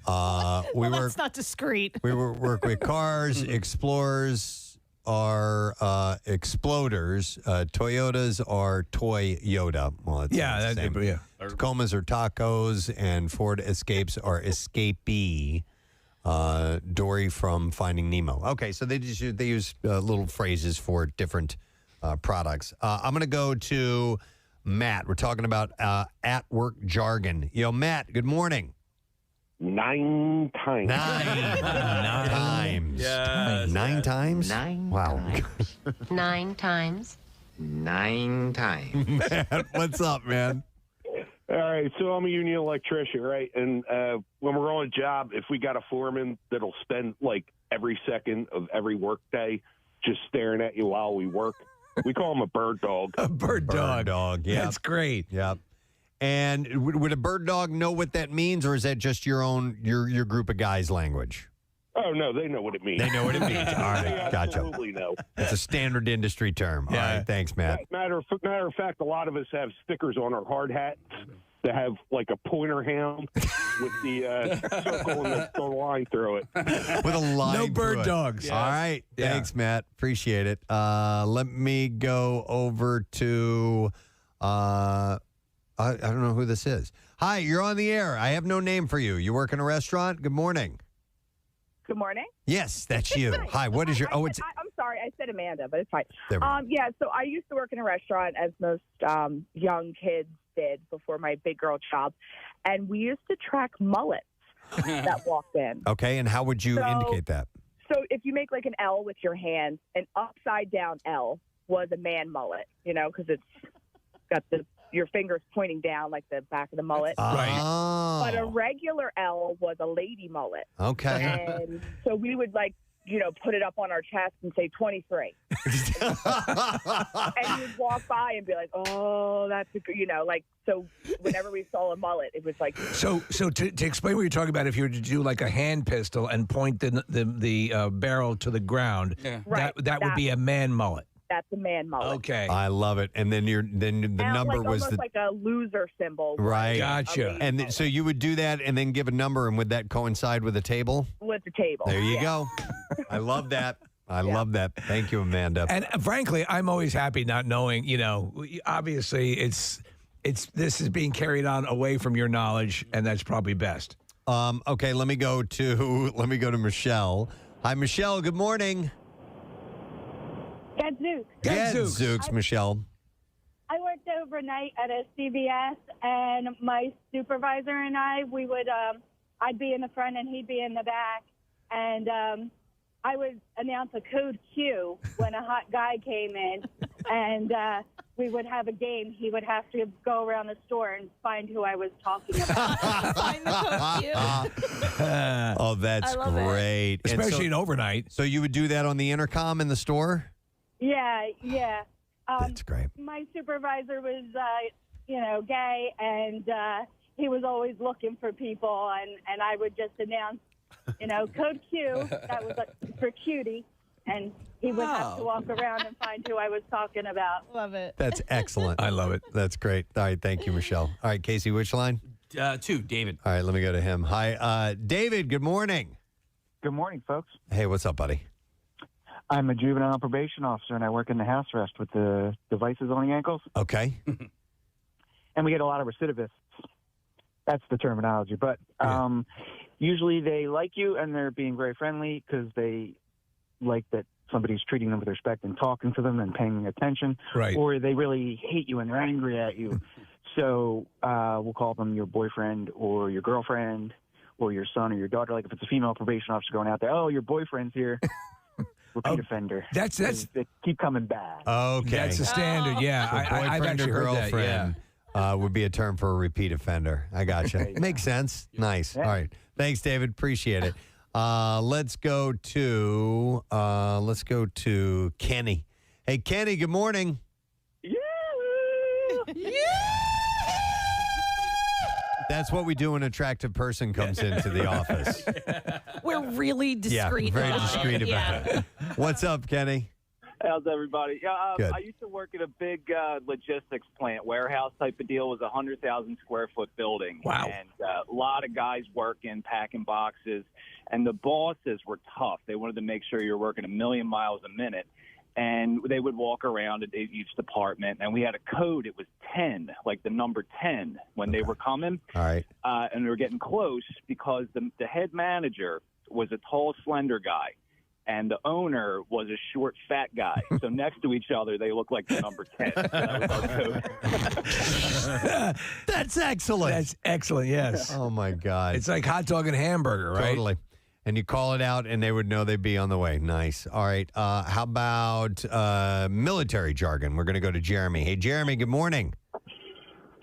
That's not discreet. We work with cars. Explorers are exploders. Toyotas are Toy Yoda. Well, it's the same. Tacomas are tacos, and Ford Escapes are escapee. Dory from Finding Nemo. Okay, so they use little phrases for different products. I'm going to go to Matt. We're talking about at work jargon. Yo, Matt. Good morning. 9 times. 9 times. Yes. 9 times? 9 wow. times. 9 times. 9 times. Matt, what's up, man? All right, so I'm a union electrician, right? And when we're on a job, if we got a foreman that'll spend like every second of every work day just staring at you while we work, We call him a bird dog. A bird dog. Yeah. That's great. Yep. And would a bird dog know what that means, or is that just your group of guys' language? Oh, no, they know what it means. They know what it means. All right, They gotcha. absolutely know. It's a standard industry term. All right, thanks, Matt. Matter of fact, a lot of us have stickers on our hard hats that have like a pointer hound with the circle and the line through it. With a line. No bird through it. dogs. All right, thanks, Matt. Appreciate it. Let me go over to. I don't know who this is. Hi, you're on the air. I have no name for you. You work in a restaurant? Good morning. Good morning. Yes, that's you. Hi, what is your... I'm sorry, I said Amanda, but it's fine. There we go. Yeah, so I used to work in a restaurant, as most young kids did before my big girl job, and we used to track mullets that walked in. Okay, and how would you indicate that? So if you make like an L with your hand, an upside down L was a man mullet, because it's got your fingers pointing down like the back of the mullet. Right. But a regular L was a lady mullet. Okay. And so we would put it up on our chest and say 23. And you'd walk by and be like, oh, that's a good, so whenever we saw a mullet, it was like. So to explain what you're talking about, if you were to do like a hand pistol and point the barrel to the ground, that would be a man mullet. That's a man mullet. Okay. I love it. And then the number was almost like a loser symbol. Right. Gotcha. And so you would do that and then give a number, and would that coincide with a table? With the table. There you go. I love that. I love that. Thank you, Amanda. And frankly, I'm always happy not knowing, obviously this is being carried on away from your knowledge, and that's probably best. Okay, let me go to Michelle. Hi, Michelle. Good morning. Gadzooks, Michelle. I worked overnight at a CVS, and my supervisor and I, we would, I'd be in the front and he'd be in the back, and I would announce a code Q when a hot guy came in, and we would have a game. He would have to go around the store and find who I was talking about. Find the code Q. Oh, that's great. And Especially in overnight. So you would do that on the intercom in the store? Yeah. That's great. My supervisor was, gay, and he was always looking for people, and I would just announce, code Q. That was for cutie, and he would have to walk around and find who I was talking about. Love it. That's excellent. I love it. That's great. All right, thank you, Michelle. All right, Casey, which line? 2, David. All right, let me go to him. Hi, David, good morning. Good morning, folks. Hey, what's up, buddy? I'm a juvenile probation officer, and I work in the house arrest with the devices on the ankles. Okay. And we get a lot of recidivists. That's the terminology. But usually they like you, and they're being very friendly because they like that somebody's treating them with respect and talking to them and paying attention. Right. Or they really hate you and they're angry at you. So we'll call them your boyfriend or your girlfriend or your son or your daughter. Like if it's a female probation officer going out there, oh, your boyfriend's here. Repeat offender. That's they keep coming back. Okay. That's the standard. Yeah, So I've boyfriend or actually heard that. Yeah. girlfriend would be a term for a repeat offender. I gotcha. Makes sense. Nice. All right. Thanks, David. Appreciate it. Let's go to Kenny. Hey, Kenny. Good morning. That's what we do when an attractive person comes into the office. We're really discreet. Yeah, very about discreet it. about it. What's up, Kenny? How's everybody? Yeah, Good. I used to work at a big logistics plant, warehouse type of deal. It was a 100,000 square foot building. Wow. And a lot of guys working, packing boxes. And the bosses were tough. They wanted to make sure you're working 1,000,000 miles a minute. And they would walk around at each department. And we had a code. It was 10, like the number 10 when they were coming. All right. And we were getting close because the head manager was a tall, slender guy. And the owner was a short, fat guy. So next to each other, they looked like the number 10. So that was our code. That's excellent. That's excellent, yes. Oh, my God. It's like hot dog and hamburger, right? Totally. And you call it out, and they would know they'd be on the way. Nice. All right. How about military jargon? We're going to go to Jeremy. Hey, Jeremy, good morning.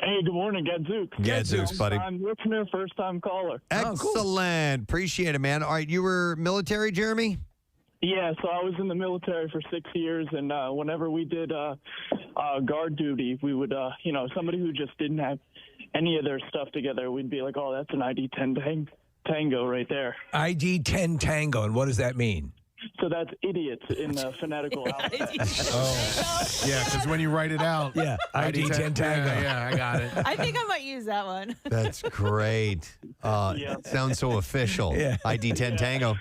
Hey, good morning, Gadzooks. Gadzooks, buddy. I'm listener, first-time caller. Excellent. Appreciate it, man. All right. You were military, Jeremy? Yeah, so I was in the military for 6 years, and whenever we did guard duty, we would, somebody who just didn't have any of their stuff together, we'd be like, oh, that's an ID-10 tango right there. ID-10 tango, and what does that mean? So that's idiots in the phonetical alphabet. Yeah, because when you write it out. Yeah, ID-10 tango. Yeah, I got it. I think I might use that one. That's great. It sounds so official. Yeah. ID-10 Tango.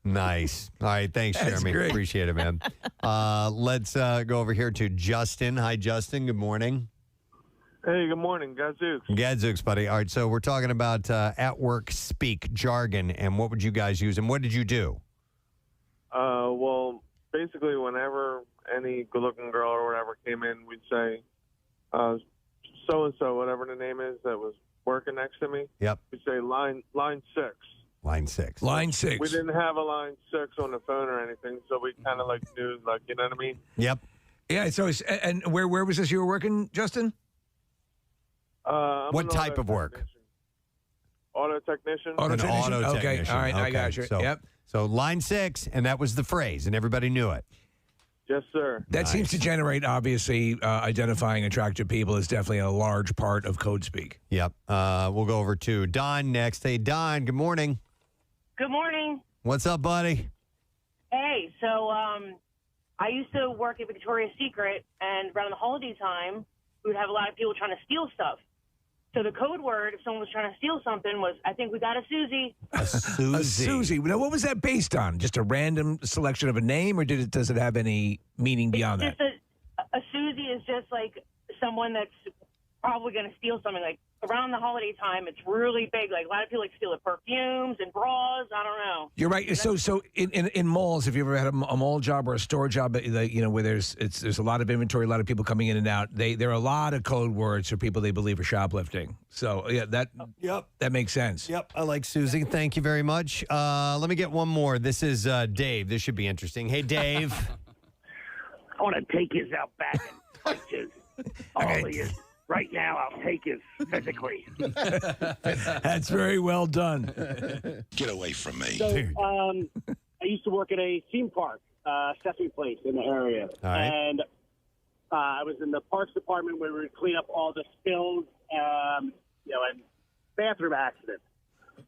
Nice. All right. Thanks, That's Jeremy. great. Appreciate it, man. Let's go over here to Justin. Hi, Justin. Good morning. Hey, good morning, Gadzooks. Gadzooks, buddy. All right. So we're talking about at work speak jargon, and what would you guys use, and what did you do? Well, basically, whenever any good-looking girl or whatever came in, we'd say, so-and-so, whatever the name is that was working next to me. Yep. We'd say line 6. Line 6. Line 6. We didn't have a line 6 on the phone or anything, so we kind of knew, you know what I mean? Yep. Yeah, so and where was this you were working, Justin? I'm What an type auto of work? technician. Auto technician. Auto technician? Auto Okay, technician. all right, I Okay, got you. So, Yep. So line 6, and that was the phrase, and everybody knew it. Yes, sir. That seems to generate, obviously, identifying attractive people is definitely a large part of code speak. Yep. We'll go over to Don next. Hey, Don, good morning. Good morning. What's up, buddy? Hey, so I used to work at Victoria's Secret, and around the holiday time, we would have a lot of people trying to steal stuff. So the code word, if someone was trying to steal something, was, I think we got a Susie. A Susie. A Susie. Now, what was that based on? Just a random selection of a name, or does it have any meaning beyond that? Just a Susie is just like someone that's probably going to steal something. Like around the holiday time, it's really big. Like a lot of people steal perfumes and bras. I don't know. You're right. So in malls, if you ever had a mall job or a store job, where there's a lot of inventory, a lot of people coming in and out. There are a lot of code words for people they believe are shoplifting. So yeah, that makes sense. Yep, I like Susie. Thank you very much. Let me get one more. This is Dave. This should be interesting. Hey, Dave. I want to take his out back and punch his. All he is. Right now, I'll take his physically. That's very well done. Get away from me. So, I used to work at a theme park, Sesame Place in the area. All right. And I was in the parks department where we would clean up all the spills, and bathroom accidents.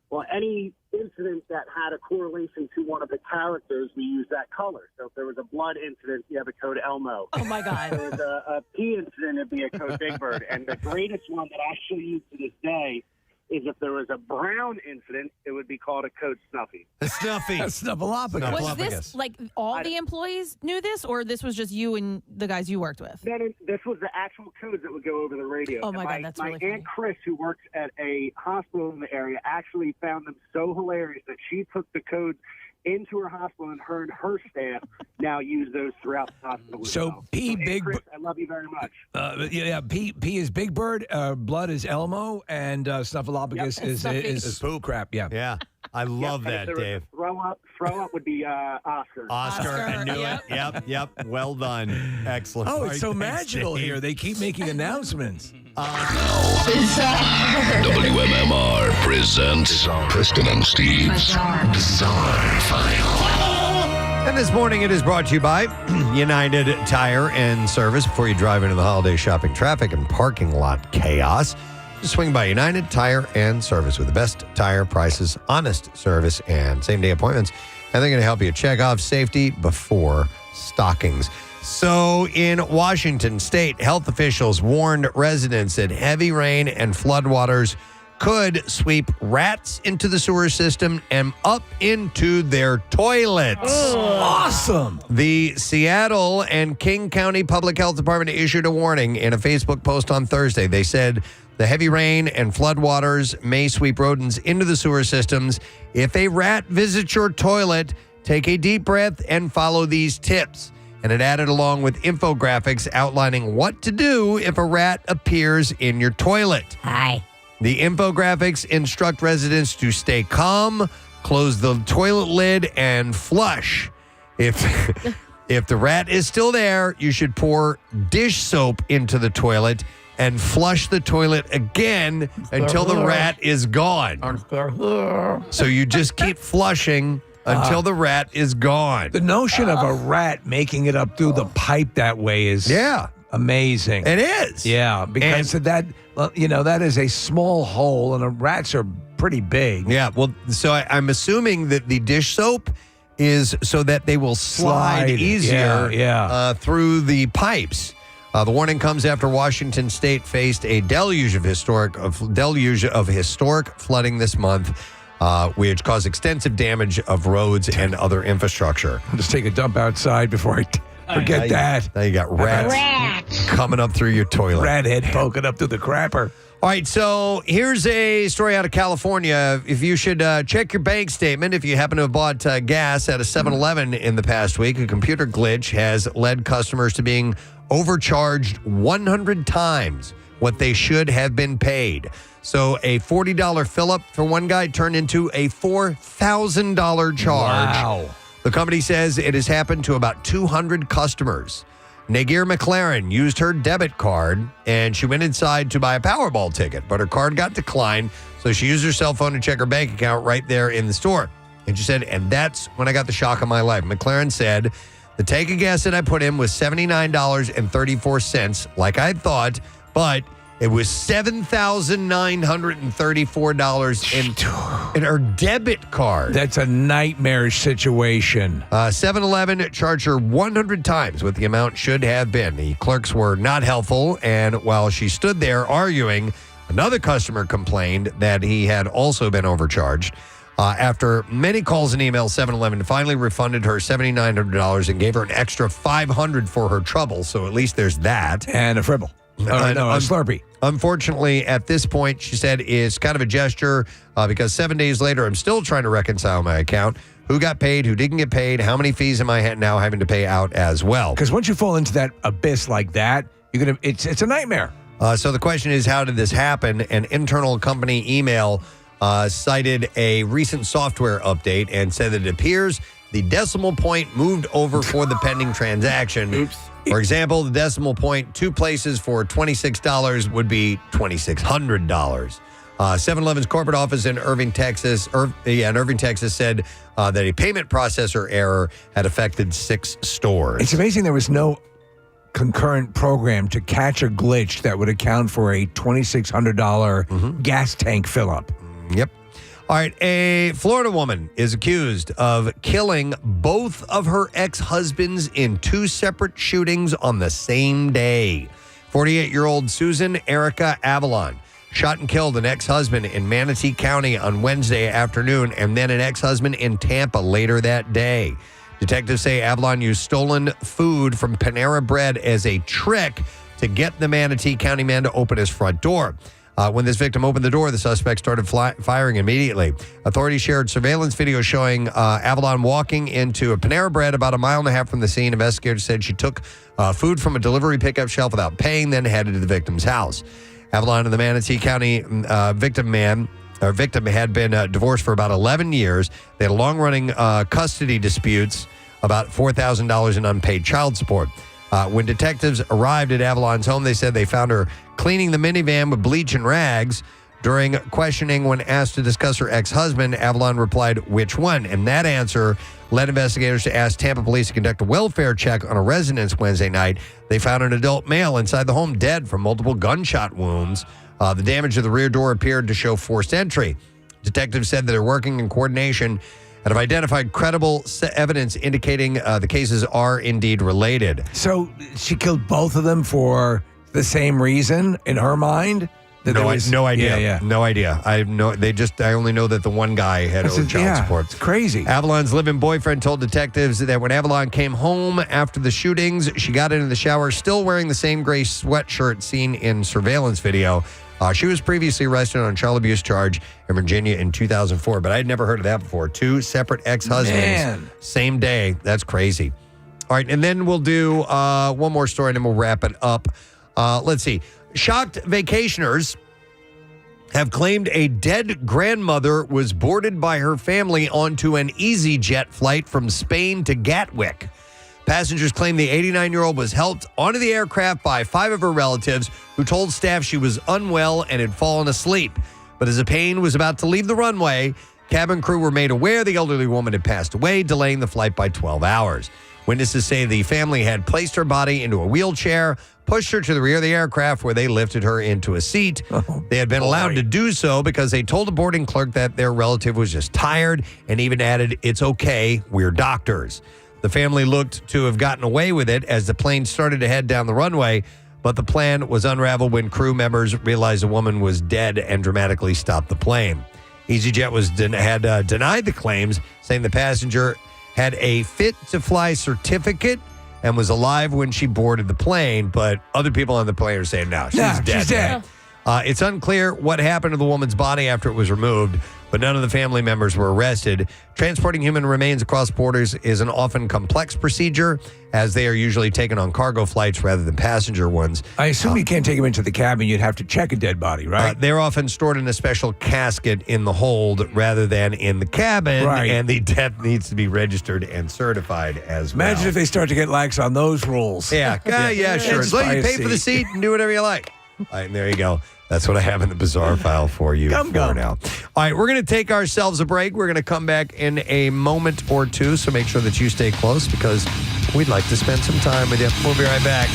Well, any incident that had a correlation to one of the characters, we use that color. So if there was a blood incident, you have a code Elmo. Oh, my God. If there was a pee incident, it'd be a code Big Bird. And the greatest one that I still use to this day is if there was a brown incident, it would be called a code Snuffy. Snuffy. Snuffleupagus. Was this like all the employees knew this, or this was just you and the guys you worked with? Then this was the actual codes that would go over the radio. Oh, my And God, that's really my funny. Aunt Chris, who works at a hospital in the area, actually found them so hilarious that she took the codes into her hospital, and her staff now use those throughout the hospital. as So well. P Aunt Big Chris, I love you very much. P is Big Bird, blood is Elmo, and Snuffleupagus is poop crap. Yeah. Yeah. I love And if that, there was a Dave. Throw up would be Oscar. Oscar, I knew it. Yep. Well done. Excellent. Oh, All it's right, so thanks, magical Dave. here. They keep making announcements. WMMR presents Preston and Steve's Bizarre File. And this morning it is brought to you by United Tire and Service. Before you drive into the holiday shopping traffic and parking lot chaos, just swing by United Tire and Service with the best tire prices, honest service, and same-day appointments. And they're going to help you check off safety before stockings. So in Washington state, health officials warned residents that heavy rain and floodwaters could sweep rats into the sewer system and up into their toilets. Awesome. The Seattle and King County Public Health Department issued a warning in a Facebook post on Thursday. They said the heavy rain and floodwaters may sweep rodents into the sewer systems. If a rat visits your toilet, take a deep breath and follow these tips. And it added along with infographics outlining what to do if a rat appears in your toilet. Hi. The infographics instruct residents to stay calm, close the toilet lid, and flush. If the rat is still there, you should pour dish soap into the toilet and flush the toilet again until the rat is gone. So you just keep flushing until the rat is gone. The notion of a rat making it up through the pipe that way is amazing. It is. Yeah, because that is a small hole, and rats are pretty big. Yeah, well, so I'm assuming that the dish soap is so that they will slide easier through the pipes. The warning comes after Washington State faced a deluge of historic flooding this month, which caused extensive damage of roads and other infrastructure. I'll just take a dump outside before I forget that. Now you got rats coming up through your toilet. Rat head poking up through the crapper. All right, so here's a story out of California. If you should check your bank statement, if you happen to have bought gas at a 7-Eleven in the past week, a computer glitch has led customers to being overcharged 100 times what they should have been paid. So a $40 fill-up for one guy turned into a $4,000 charge. Wow. The company says it has happened to about 200 customers. Nageer McLaren used her debit card, and she went inside to buy a Powerball ticket, but her card got declined, so she used her cell phone to check her bank account right there in the store. And she said, and that's when I got the shock of my life. McLaren said, the tank of gas that I put in was $79.34, like I thought, but it was $7,934 in her debit card. That's a nightmarish situation. 7-Eleven charged her 100 times what the amount should have been. The clerks were not helpful, and while she stood there arguing, another customer complained that he had also been overcharged. After many calls and emails, 7-Eleven finally refunded her $7,900 and gave her an extra $500 for her trouble, so at least there's that. And a fribble. A Slurpee. Unfortunately, at this point, she said, it's kind of a gesture because 7 days later, I'm still trying to reconcile my account. Who got paid? Who didn't get paid? How many fees am I now having to pay out as well? Because once you fall into that abyss like that, it's a nightmare. So the question is, how did this happen? An internal company email cited a recent software update and said that it appears the decimal point moved over for the pending transaction. Oops. For example, the decimal point, 2 places for $26 would be $2,600. 7-Eleven's corporate office in Irving, Texas, said that a payment processor error had affected 6 stores. It's amazing there was no concurrent program to catch a glitch that would account for a $2,600 gas tank fill-up. Yep. All right, a Florida woman is accused of killing both of her ex-husbands in 2 separate shootings on the same day. 48-year-old Susan Erica Avalon shot and killed an ex-husband in Manatee County on Wednesday afternoon and then an ex-husband in Tampa later that day. Detectives say Avalon used stolen food from Panera Bread as a trick to get the Manatee County man to open his front door. When this victim opened the door, the suspect started firing immediately. Authorities shared surveillance video showing Avalon walking into a Panera Bread about 1.5 miles from the scene. Investigators said she took food from a delivery pickup shelf without paying, then headed to the victim's house. Avalon and the Manatee County victim had been divorced for about 11 years. They had long-running custody disputes, about $4,000 in unpaid child support. When detectives arrived at Avalon's home, they said they found her cleaning the minivan with bleach and rags. During questioning, when asked to discuss her ex-husband, Avalon replied, "Which one?" And that answer led investigators to ask Tampa police to conduct a welfare check on a residence Wednesday night. They found an adult male inside the home dead from multiple gunshot wounds. The damage to the rear door appeared to show forced entry. Detectives said that they're working in coordination and have identified credible evidence indicating the cases are indeed related. So she killed both of them for the same reason in her mind? No idea. Yeah. No idea. I only know that the one guy had owed child support. It's crazy. Avalon's live-in boyfriend told detectives that when Avalon came home after the shootings, she got into the shower still wearing the same gray sweatshirt seen in surveillance video. She was previously arrested on a child abuse charge in Virginia in 2004, but I'd never heard of that before. 2 separate ex-husbands, same day. That's crazy. All right, and then we'll do one more story, and then we'll wrap it up. Let's see. Shocked vacationers have claimed a dead grandmother was boarded by her family onto an EasyJet flight from Spain to Gatwick. Passengers claim the 89-year-old was helped onto the aircraft by 5 of her relatives who told staff she was unwell and had fallen asleep. But as the plane was about to leave the runway, Cabin crew were made aware the elderly woman had passed away, delaying the flight by 12 hours. Witnesses say the family had placed her body into a wheelchair, pushed her to the rear of the aircraft where they lifted her into a seat. They had been allowed to do so because they told the boarding clerk that their relative was just tired and even added, "It's okay, we're doctors." The family looked to have gotten away with it as the plane started to head down the runway, but the plan was unraveled when crew members realized the woman was dead and dramatically stopped the plane. EasyJet had denied the claims, saying the passenger had a fit-to-fly certificate and was alive when she boarded the plane, but other people on the plane are saying, no, she's dead. She's dead. It's unclear what happened to the woman's body after it was removed, but none of the family members were arrested. Transporting human remains across borders is an often complex procedure, as they are usually taken on cargo flights rather than passenger ones. I assume you can't take them into the cabin. You'd have to check a dead body, right? They're often stored in a special casket in the hold rather than in the cabin, Right. and the death needs to be registered and certified as well. Imagine if they start to get lax on those rules. Yeah, sure. As long as you pay for the seat and do whatever you like. All right, there you go. That's what I have in the bizarre file for you now. All right, we're going to take ourselves a break. We're going to come back in a moment or two, so make sure that you stay close because we'd like to spend some time with you. We'll be right back.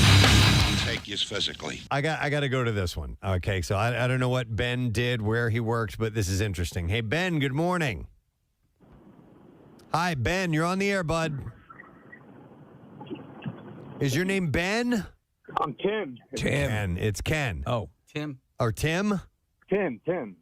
Take you physically. I got to go to this one. Okay, so I don't know what Ben did, where he worked, but this is interesting. Hey, Ben, good morning. Hi, Ben. You're on the air, bud. Is your name Ben? I'm Tim. Ken. It's Ken. Oh, Tim. Or Tim? Tim.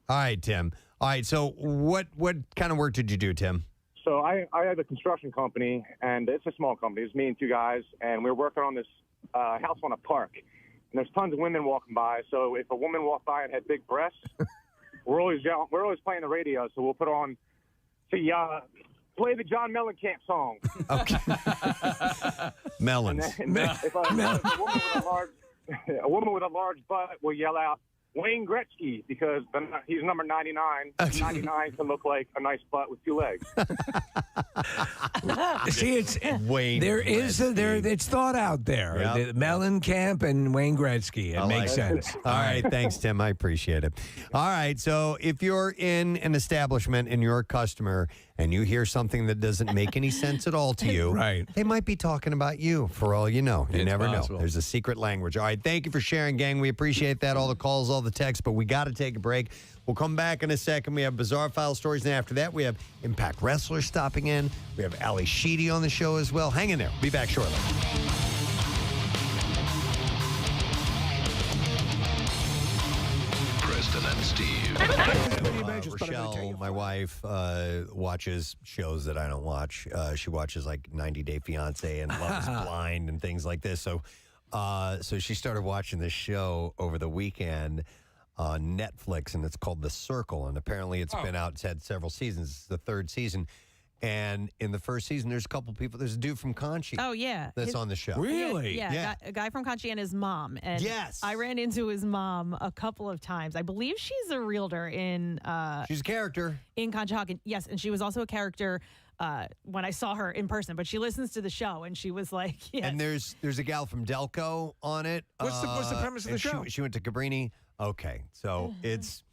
All right, Tim. All right, so what kind of work did you do, Tim? So I had a construction company, and it's a small company. It's me and two guys, and we were working on this house on a park. And there's tons of women walking by. So if a woman walked by and had big breasts, we're always playing the radio. So we'll put on, play the John Mellencamp song. Okay. Melons. And then if a woman with a large butt will yell out, Wayne Gretzky, because he's number 99. 99 can look like a nice butt with two legs. See, it's Wayne. It's thought out there. Yep. Mellencamp and Wayne Gretzky. It makes sense. All right, thanks, Tim. I appreciate it. All right, so if you're in an establishment and you're a customer and you hear something that doesn't make any sense at all to you, right? They might be talking about you for all you know. You It's never possible. know. There's a secret language. All right, thank you for sharing, gang. We appreciate that. All the calls, all the texts, but we got to take a break. We'll come back in a second. We have Bizarre File stories, and after that, we have Impact Wrestlers stopping in. We have Ali Sheedy on the show as well. Hang in there. We'll be back shortly. Preston and Steve. Rochelle, my wife, watches shows that I don't watch. She watches like 90 Day Fiance and Love is Blind and things like this. So she started watching this show over the weekend on Netflix, and it's called The Circle. And apparently it's been out. It's had several seasons. It's the third season. And in the first season, there's a couple people. There's a dude from Conchi. Oh, yeah. That's on the show. Really? Yeah. A guy from Conchi and his mom. And yes. I ran into his mom a couple of times. I believe she's a realtor in... she's a character. In Conshohocken. Yes, and she was also a character when I saw her in person. But she listens to the show, and she was like... Yes. And there's a gal from Delco on it. What's the premise of the show? She went to Cabrini. Okay, so it's...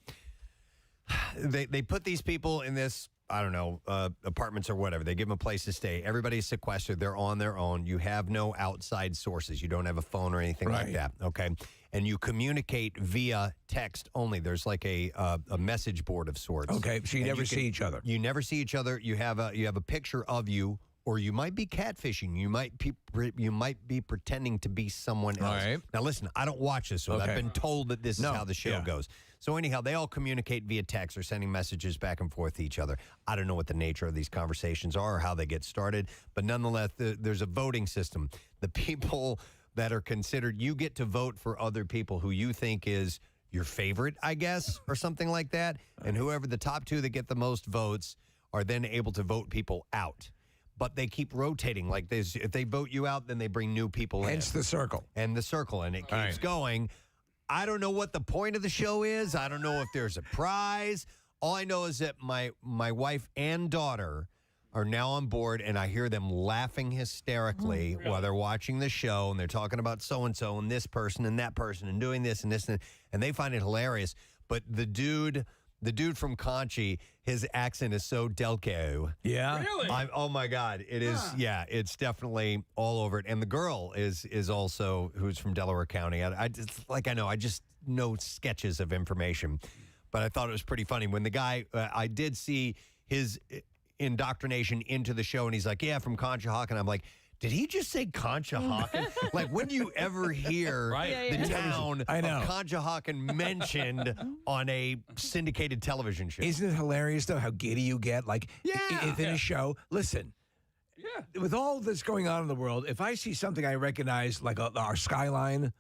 They put these people in this... I don't know, apartments or whatever. They give them a place to stay. Everybody's sequestered. They're on their own. You have no outside sources. You don't have a phone or anything like that, okay? And you communicate via text only. There's like a message board of sorts. Okay, so you never see each other. You never see each other. You have a picture of you, or you might be catfishing. You might be pretending to be someone else. All right. Now, listen, I don't watch this, so I've been told that this is how the show goes. So anyhow, they all communicate via text or sending messages back and forth to each other. I don't know what the nature of these conversations are or how they get started, but nonetheless, there's a voting system. The people that are considered, you get to vote for other people who you think is your favorite, I guess, or something like that. And whoever the top two that get the most votes are then able to vote people out. But they keep rotating. Like this, if they vote you out, then they bring new people in. Hence the circle. And the circle, and it keeps going. I don't know what the point of the show is. I don't know if there's a prize. All I know is that my wife and daughter are now on board, and I hear them laughing hysterically while they're watching the show, and they're talking about so-and-so and this person and that person and doing this and this, and they find it hilarious. But the dude the dude from Conchi, his accent is so Delco. Yeah. Really? Oh my God. It is. Yeah, it's definitely all over it. And the girl is also who's from Delaware County. I just know sketches of information, but I thought it was pretty funny when the guy, I did see his indoctrination into the show and he's like, yeah, from Conshohocken. I'm like, did he just say Conshohocken? Like, when do you ever hear the town of Conshohocken mentioned on a syndicated television show? Isn't it hilarious, though, how giddy you get? Like, if in a show, listen, with all this going on in the world, if I see something I recognize, like our skyline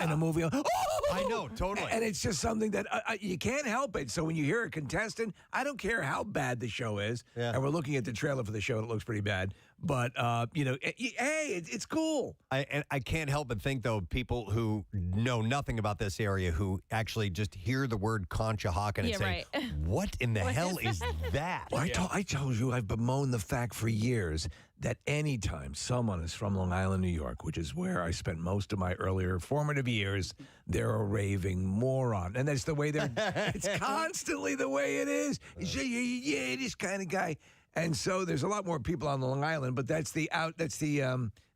in a movie, I know, totally. And it's just something that you can't help it. So when you hear a contestant, I don't care how bad the show is, and we're looking at the trailer for the show, and it looks pretty bad, but, it's cool. I can't help but think, though, people who know nothing about this area who actually just hear the word Conshohocken and say, what in the hell is that? Well, I told you, I've bemoaned the fact for years that anytime someone is from Long Island, New York, which is where I spent most of my earlier formative years, they're a raving moron. And that's the way it's constantly the way it is. This kind of guy. And so there's a lot more people on Long Island, but that's the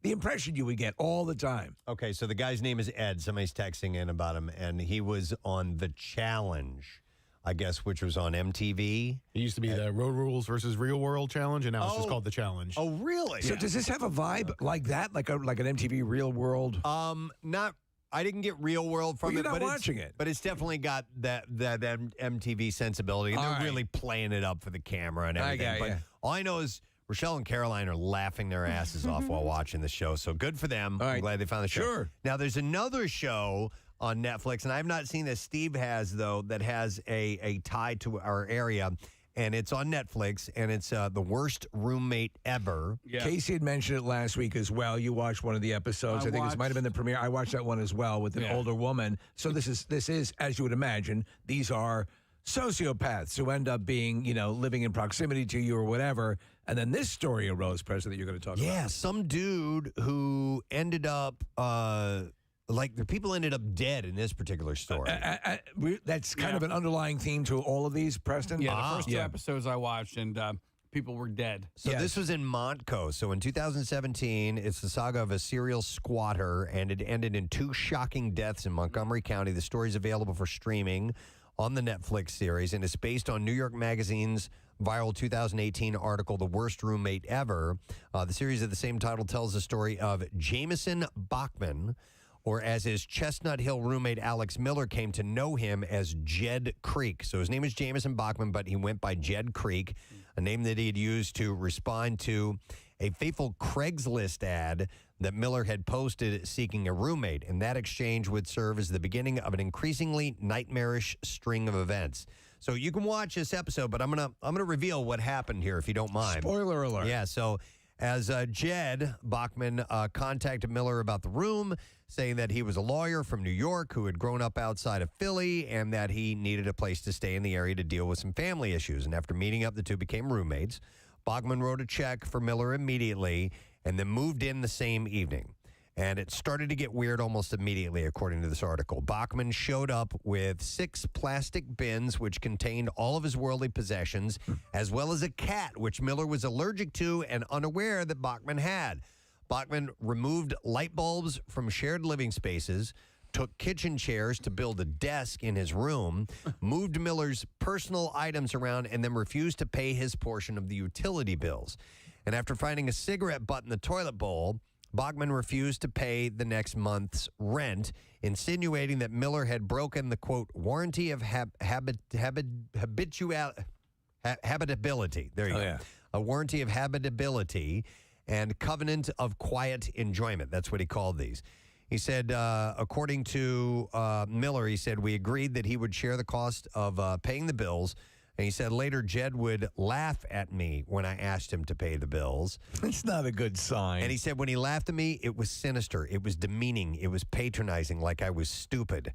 impression you would get all the time. Okay, so the guy's name is Ed. Somebody's texting in about him, and he was on The Challenge, I guess, which was on MTV. It used to be the Road Rules versus Real World Challenge, and now it's just called The Challenge. Oh, really? So does this have a vibe like that, like an MTV Real World? Not. I didn't get Real World from you're it. Not watching it, but it's definitely got that MTV sensibility, and they're really playing it up for the camera and everything. All I know is Rochelle and Caroline are laughing their asses off while watching the show. So good for them. I'm glad they found the show. Sure. Now there's another show on Netflix, and I've not seen this. Steve has, though, that has a tie to our area. And it's on Netflix, and it's The Worst Roommate Ever. Yeah. Casey had mentioned it last week as well. You watched one of the episodes. I think this might have been the premiere. I watched that one as well with an older woman. So this is, as you would imagine, these are sociopaths who end up being, living in proximity to you or whatever. And then this story arose, Preston, that you're going to talk about. Yeah, some dude who ended up... the people ended up dead in this particular story. That's kind of an underlying theme to all of these, Preston? Yeah, the first two episodes I watched, and people were dead. So this was in Montco. So in 2017, it's the saga of a serial squatter, and it ended in 2 shocking deaths in Montgomery County. The story is available for streaming on the Netflix series, and it's based on New York Magazine's viral 2018 article, The Worst Roommate Ever. The series of the same title tells the story of Jameson Bachman, or as his Chestnut Hill roommate Alex Miller came to know him as Jed Creek. So his name is Jameson Bachman, but he went by Jed Creek, a name that he had used to respond to a fateful Craigslist ad that Miller had posted seeking a roommate. And that exchange would serve as the beginning of an increasingly nightmarish string of events. So you can watch this episode, but I'm gonna reveal what happened here if you don't mind. Spoiler alert. Yeah, so as Jed Bachman contacted Miller about the room, saying that he was a lawyer from New York who had grown up outside of Philly and that he needed a place to stay in the area to deal with some family issues. And after meeting up, the two became roommates. Bachman wrote a check for Miller immediately and then moved in the same evening. And it started to get weird almost immediately, according to this article. Bachman showed up with 6 plastic bins, which contained all of his worldly possessions, as well as a cat, which Miller was allergic to and unaware that Bachman had. Bachman removed light bulbs from shared living spaces, took kitchen chairs to build a desk in his room, moved Miller's personal items around, and then refused to pay his portion of the utility bills. And after finding a cigarette butt in the toilet bowl, Bachman refused to pay the next month's rent, insinuating that Miller had broken the, quote, warranty of habitability. There you go. Yeah. A warranty of habitability and covenant of quiet enjoyment. That's what he called these. He said, according to Miller, he said, we agreed that he would share the cost of paying the bills. And he said later Jed would laugh at me when I asked him to pay the bills. It's not a good sign. And he said when he laughed at me, it was sinister. It was demeaning. It was patronizing, like I was stupid.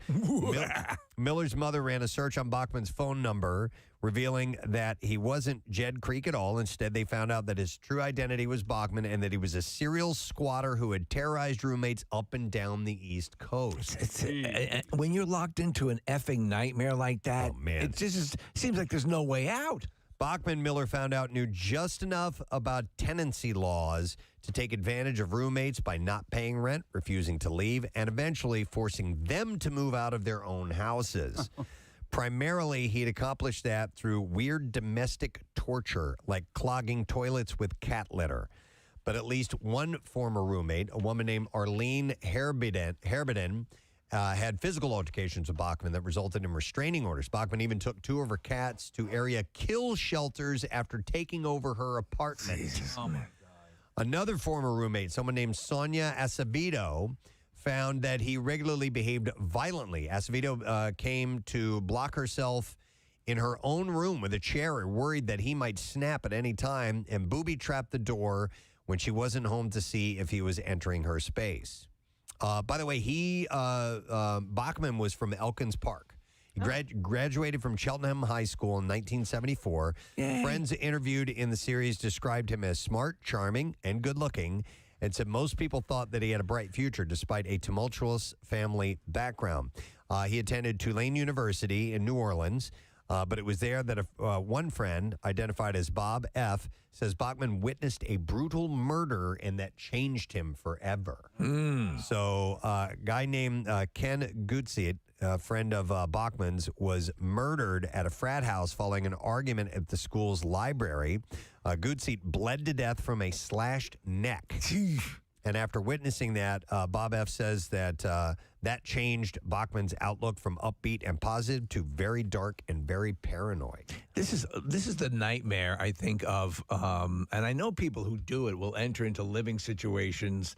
Miller's mother ran a search on Bachman's phone number, revealing that he wasn't Jed Creek at all. Instead, they found out that his true identity was Bachman and that he was a serial squatter who had terrorized roommates up and down the East Coast. When you're locked into an effing nightmare like that, it just seems like there's no way out. Bachman, Miller found out, knew just enough about tenancy laws to take advantage of roommates by not paying rent, refusing to leave, and eventually forcing them to move out of their own houses. Primarily, he'd accomplished that through weird domestic torture, like clogging toilets with cat litter. But at least one former roommate, a woman named Arlene Herbiden, had physical altercations with Bachman that resulted in restraining orders. Bachman even took 2 of her cats to area kill shelters after taking over her apartment. Jesus. Oh, my God. Another former roommate, someone named Sonia Acevedo, found that he regularly behaved violently. Acevedo came to block herself in her own room with a chair, worried that he might snap at any time, and booby-trapped the door when she wasn't home to see if he was entering her space. By the way, Bachman was from Elkins Park. He graduated from Cheltenham High School in 1974. Yay. Friends interviewed in the series described him as smart, charming, and good-looking, and said most people thought that he had a bright future despite a tumultuous family background. He attended Tulane University in New Orleans, but it was there that one friend, identified as Bob F., says Bachman witnessed a brutal murder and that changed him forever. So a guy named Ken Gutsit, a friend of Bachman's, was murdered at a frat house following an argument at the school's library. Gutsit bled to death from a slashed neck. And after witnessing that, Bob F. says that that changed Bachman's outlook from upbeat and positive to very dark and very paranoid. This is the nightmare, I think, of, and I know people who do it will enter into living situations,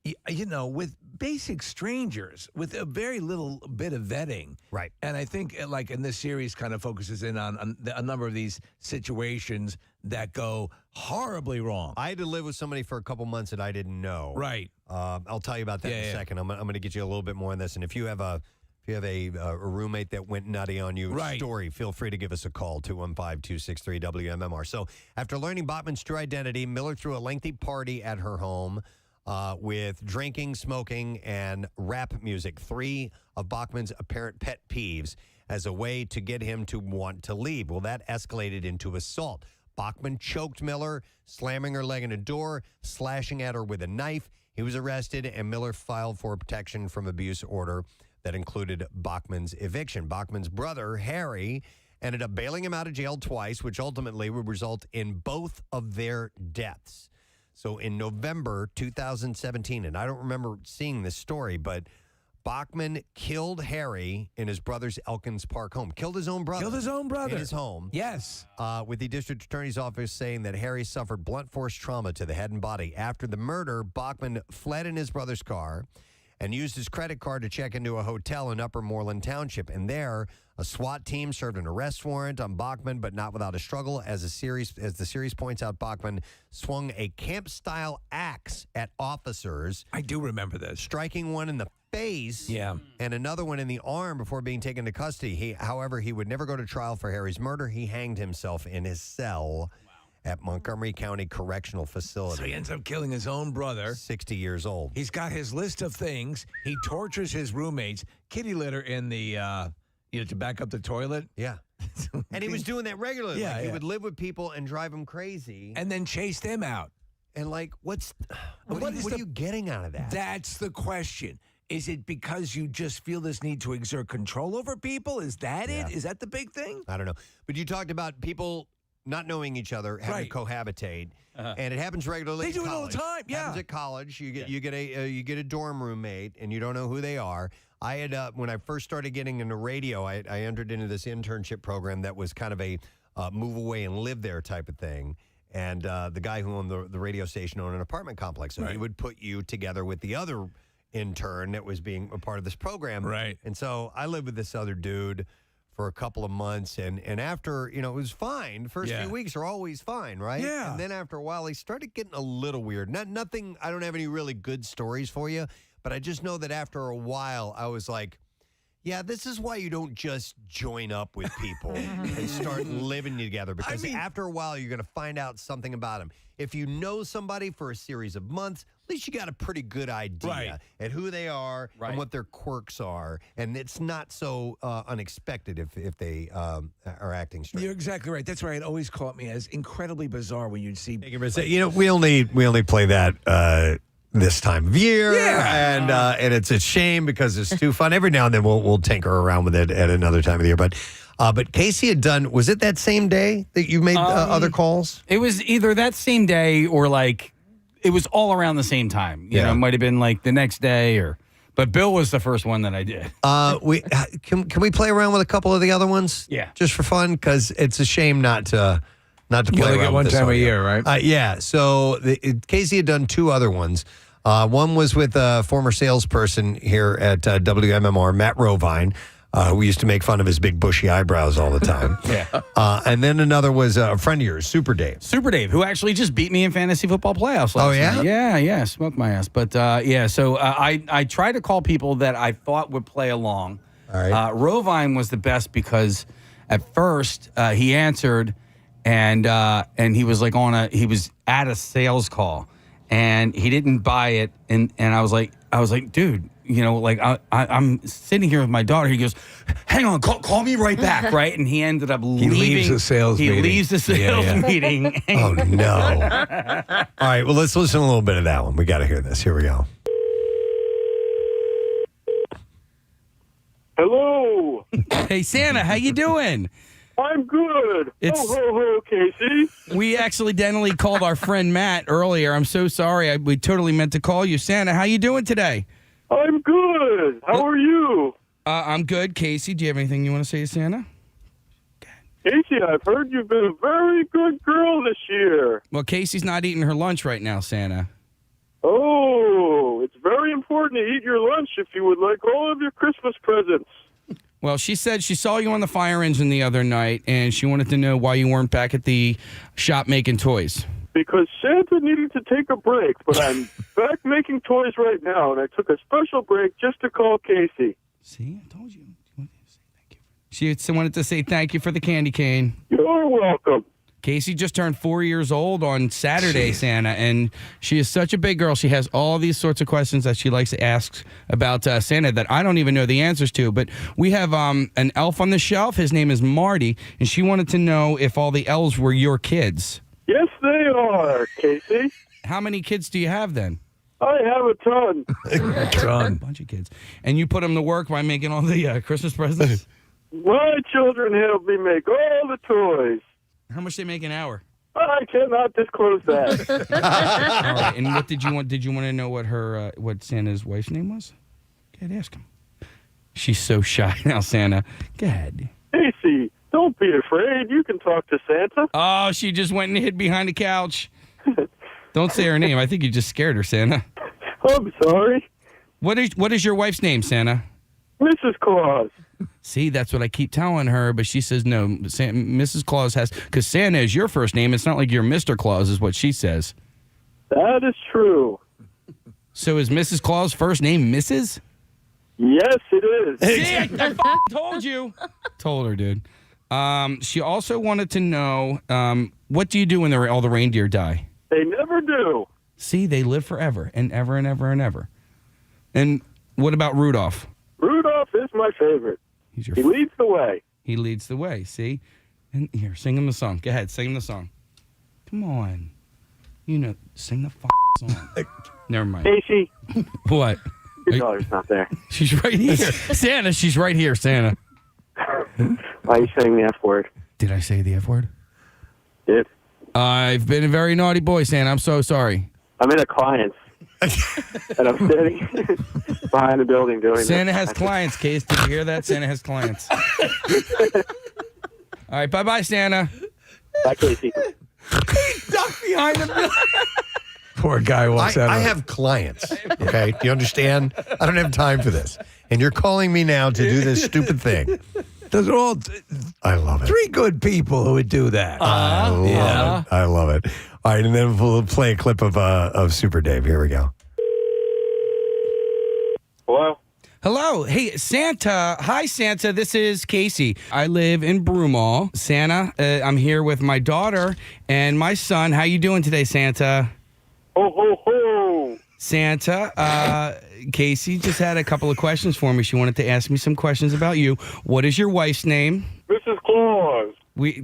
with basic strangers, with a very little bit of vetting. Right. And I think, like, in this series kind of focuses in on a number of these situations that go horribly wrong. I had to live with somebody for a couple months that I didn't know. Right. I'll tell you about that in a second. I'm going to get you a little bit more on this. And if you have a roommate that went nutty on you, story, feel free to give us a call, 215-263-WMMR. So after learning Bachman's true identity, Miller threw a lengthy party at her home with drinking, smoking, and rap music, 3 of Bachman's apparent pet peeves, as a way to get him to want to leave. Well, that escalated into assault. Bachman choked Miller, slamming her leg in a door, slashing at her with a knife. He was arrested, and Miller filed for a protection from abuse order that included Bachman's eviction. Bachman's brother, Harry, ended up bailing him out of jail twice, which ultimately would result in both of their deaths. So in November 2017, and I don't remember seeing this story, but Bachman killed Harry in his brother's Elkins Park home. Killed his own brother. In his home. Yes. With the district attorney's office saying that Harry suffered blunt force trauma to the head and body. After the murder, Bachman fled in his brother's car and used his credit card to check into a hotel in Upper Moreland Township. And there, a SWAT team served an arrest warrant on Bachman, but not without a struggle. As the series points out, Bachman swung a camp-style axe at officers. I do remember this. Striking one in the face and another one in the arm before being taken to custody. However, he would never go to trial for Harry's murder. He hanged himself in his cell at Montgomery County Correctional Facility. So he ends up killing his own brother. 60 years old. He's got his list of things. He tortures his roommates. Kitty litter in the, to back up the toilet. Yeah. And he was doing that regularly. Yeah, He would live with people and drive them crazy. And then chase them out. And what are you getting out of that? That's the question. Is it because you just feel this need to exert control over people? Is that it? Is that the big thing? I don't know. But you talked about people not knowing each other, having to cohabitate, and it happens regularly. They do it all the time. Yeah, happens at college. You get a dorm roommate, and you don't know who they are. I had when I first started getting into radio, I entered into this internship program that was kind of a move away and live there type of thing. And the guy who owned the radio station owned an apartment complex, so he would put you together with the other intern that was being a part of this program. Right. And so I lived with this other dude for a couple of months, and after, it was fine. The first few weeks are always fine, right? Yeah. And then after a while, he started getting a little weird. Nothing, I don't have any really good stories for you, but I just know that after a while, I was like, Yeah, this is why you don't just join up with people and start living together, because after a while, you're going to find out something about them. If you know somebody for a series of months, at least you got a pretty good idea at who they are and what their quirks are. And it's not so unexpected if they are acting strange. You're exactly right. That's why it always caught me as incredibly bizarre when you'd see. You know, we only play that this time of year, and it's a shame because it's too fun. Every now and then we'll tinker around with it at another time of the year. But Casey had done. Was it that same day that you made other calls? It was either that same day or like it was all around the same time. You know, it might have been like the next day or. But Bill was the first one that I did. Can we play around with a couple of the other ones? Yeah, just for fun, because it's a shame not to play you only around get one with this time a audio. year, right? Yeah. So Casey had done two other ones. One was with a former salesperson here at WMMR, Matt Rovine, who used to make fun of his big bushy eyebrows all the time. And then another was a friend of yours, Super Dave. Super Dave, who actually just beat me in fantasy football playoffs last night. Yeah, smoked my ass. But so I try to call people that I thought would play along. All right. Rovine was the best because at first he answered and he was like he was at a sales call and he didn't buy it and I was like, dude, you know, like I'm sitting here with my daughter. He goes, hang on, call me right back, right? And he ended up leaving. He leaves the sales meeting. He leaves the sales meeting. Oh, no. All right, well, let's listen to a little bit of that one. We got to hear this. Here we go. Hello. Hey, Santa, how you doing? I'm good. Ho, Casey. We accidentally called our friend Matt earlier. I'm so sorry. We totally meant to call you. Santa, how you doing today? I'm good. How are you? I'm good. Casey, do you have anything you want to say to Santa? Casey, I've heard you've been a very good girl this year. Well, Casey's not eating her lunch right now, Santa. Oh, it's very important to eat your lunch if you would like all of your Christmas presents. Well, she said she saw you on the fire engine the other night, and she wanted to know why you weren't back at the shop making toys. Because Santa needed to take a break, but I'm back making toys right now, and I took a special break just to call Casey. See, I told you. She wanted to say thank you for the candy cane. You're welcome. Casey just turned 4 years old on Saturday, Santa, and she is such a big girl. She has all these sorts of questions that she likes to ask about Santa that I don't even know the answers to. But we have an elf on the shelf. His name is Marty, and she wanted to know if all the elves were your kids. Yes, they are, Casey. How many kids do you have then? I have a ton. A bunch of kids. And you put them to work by making all the Christmas presents? My children help me make all the toys. How much they make an hour? I cannot disclose that. All right. And what did you want? Did you want to know what her what Santa's wife's name was? Go ahead, ask him. She's so shy now, Santa. Go ahead. Casey, don't be afraid. You can talk to Santa. Oh, she just went and hid behind the couch. Don't say her name. I think you just scared her, Santa. I'm sorry. What is your wife's name, Santa? Mrs. Claus. See, that's what I keep telling her, but she says no. Mrs. Claus has, because Santa is your first name. It's not like you're Mr. Claus, is what she says. That is true. So is Mrs. Claus' first name Mrs.? Yes, it is. See, I told you. Told her, dude. She also wanted to know, what do you do when all the reindeer die? They never do. See, they live forever and ever and ever and ever. And what about Rudolph? Rudolph is my favorite. He leads the way. He leads the way, see? And here, sing him the song. Go ahead, sing him the song. Come on. You know, sing the song. Never mind. Casey. What? Your daughter's not there. She's right here. Santa, she's right here, Santa. Why are you saying the F word? Did I say the F word? Did. I've been a very naughty boy, Santa. I'm so sorry. I'm in a client's. And I'm sitting behind the building doing Santa this. has clients, Case. Did you hear that? Santa has clients. All right, bye-bye, Santa. Bye, Casey. He ducked behind him. Poor guy walks out. I have clients, okay? Do you understand? I don't have time for this. And you're calling me now to do this stupid thing. Those are all I love it. 3 good people who would do that. I love it. I love it. All right, and then we'll play a clip of Super Dave. Here we go. Hello? Hello. Hey, Santa. Hi, Santa. This is Casey. I live in Broomall. Santa, I'm here with my daughter and my son. How you doing today, Santa? Ho, ho, ho. Santa, Casey just had a couple of questions for me. She wanted to ask me some questions about you. What is your wife's name? Mrs. Claus.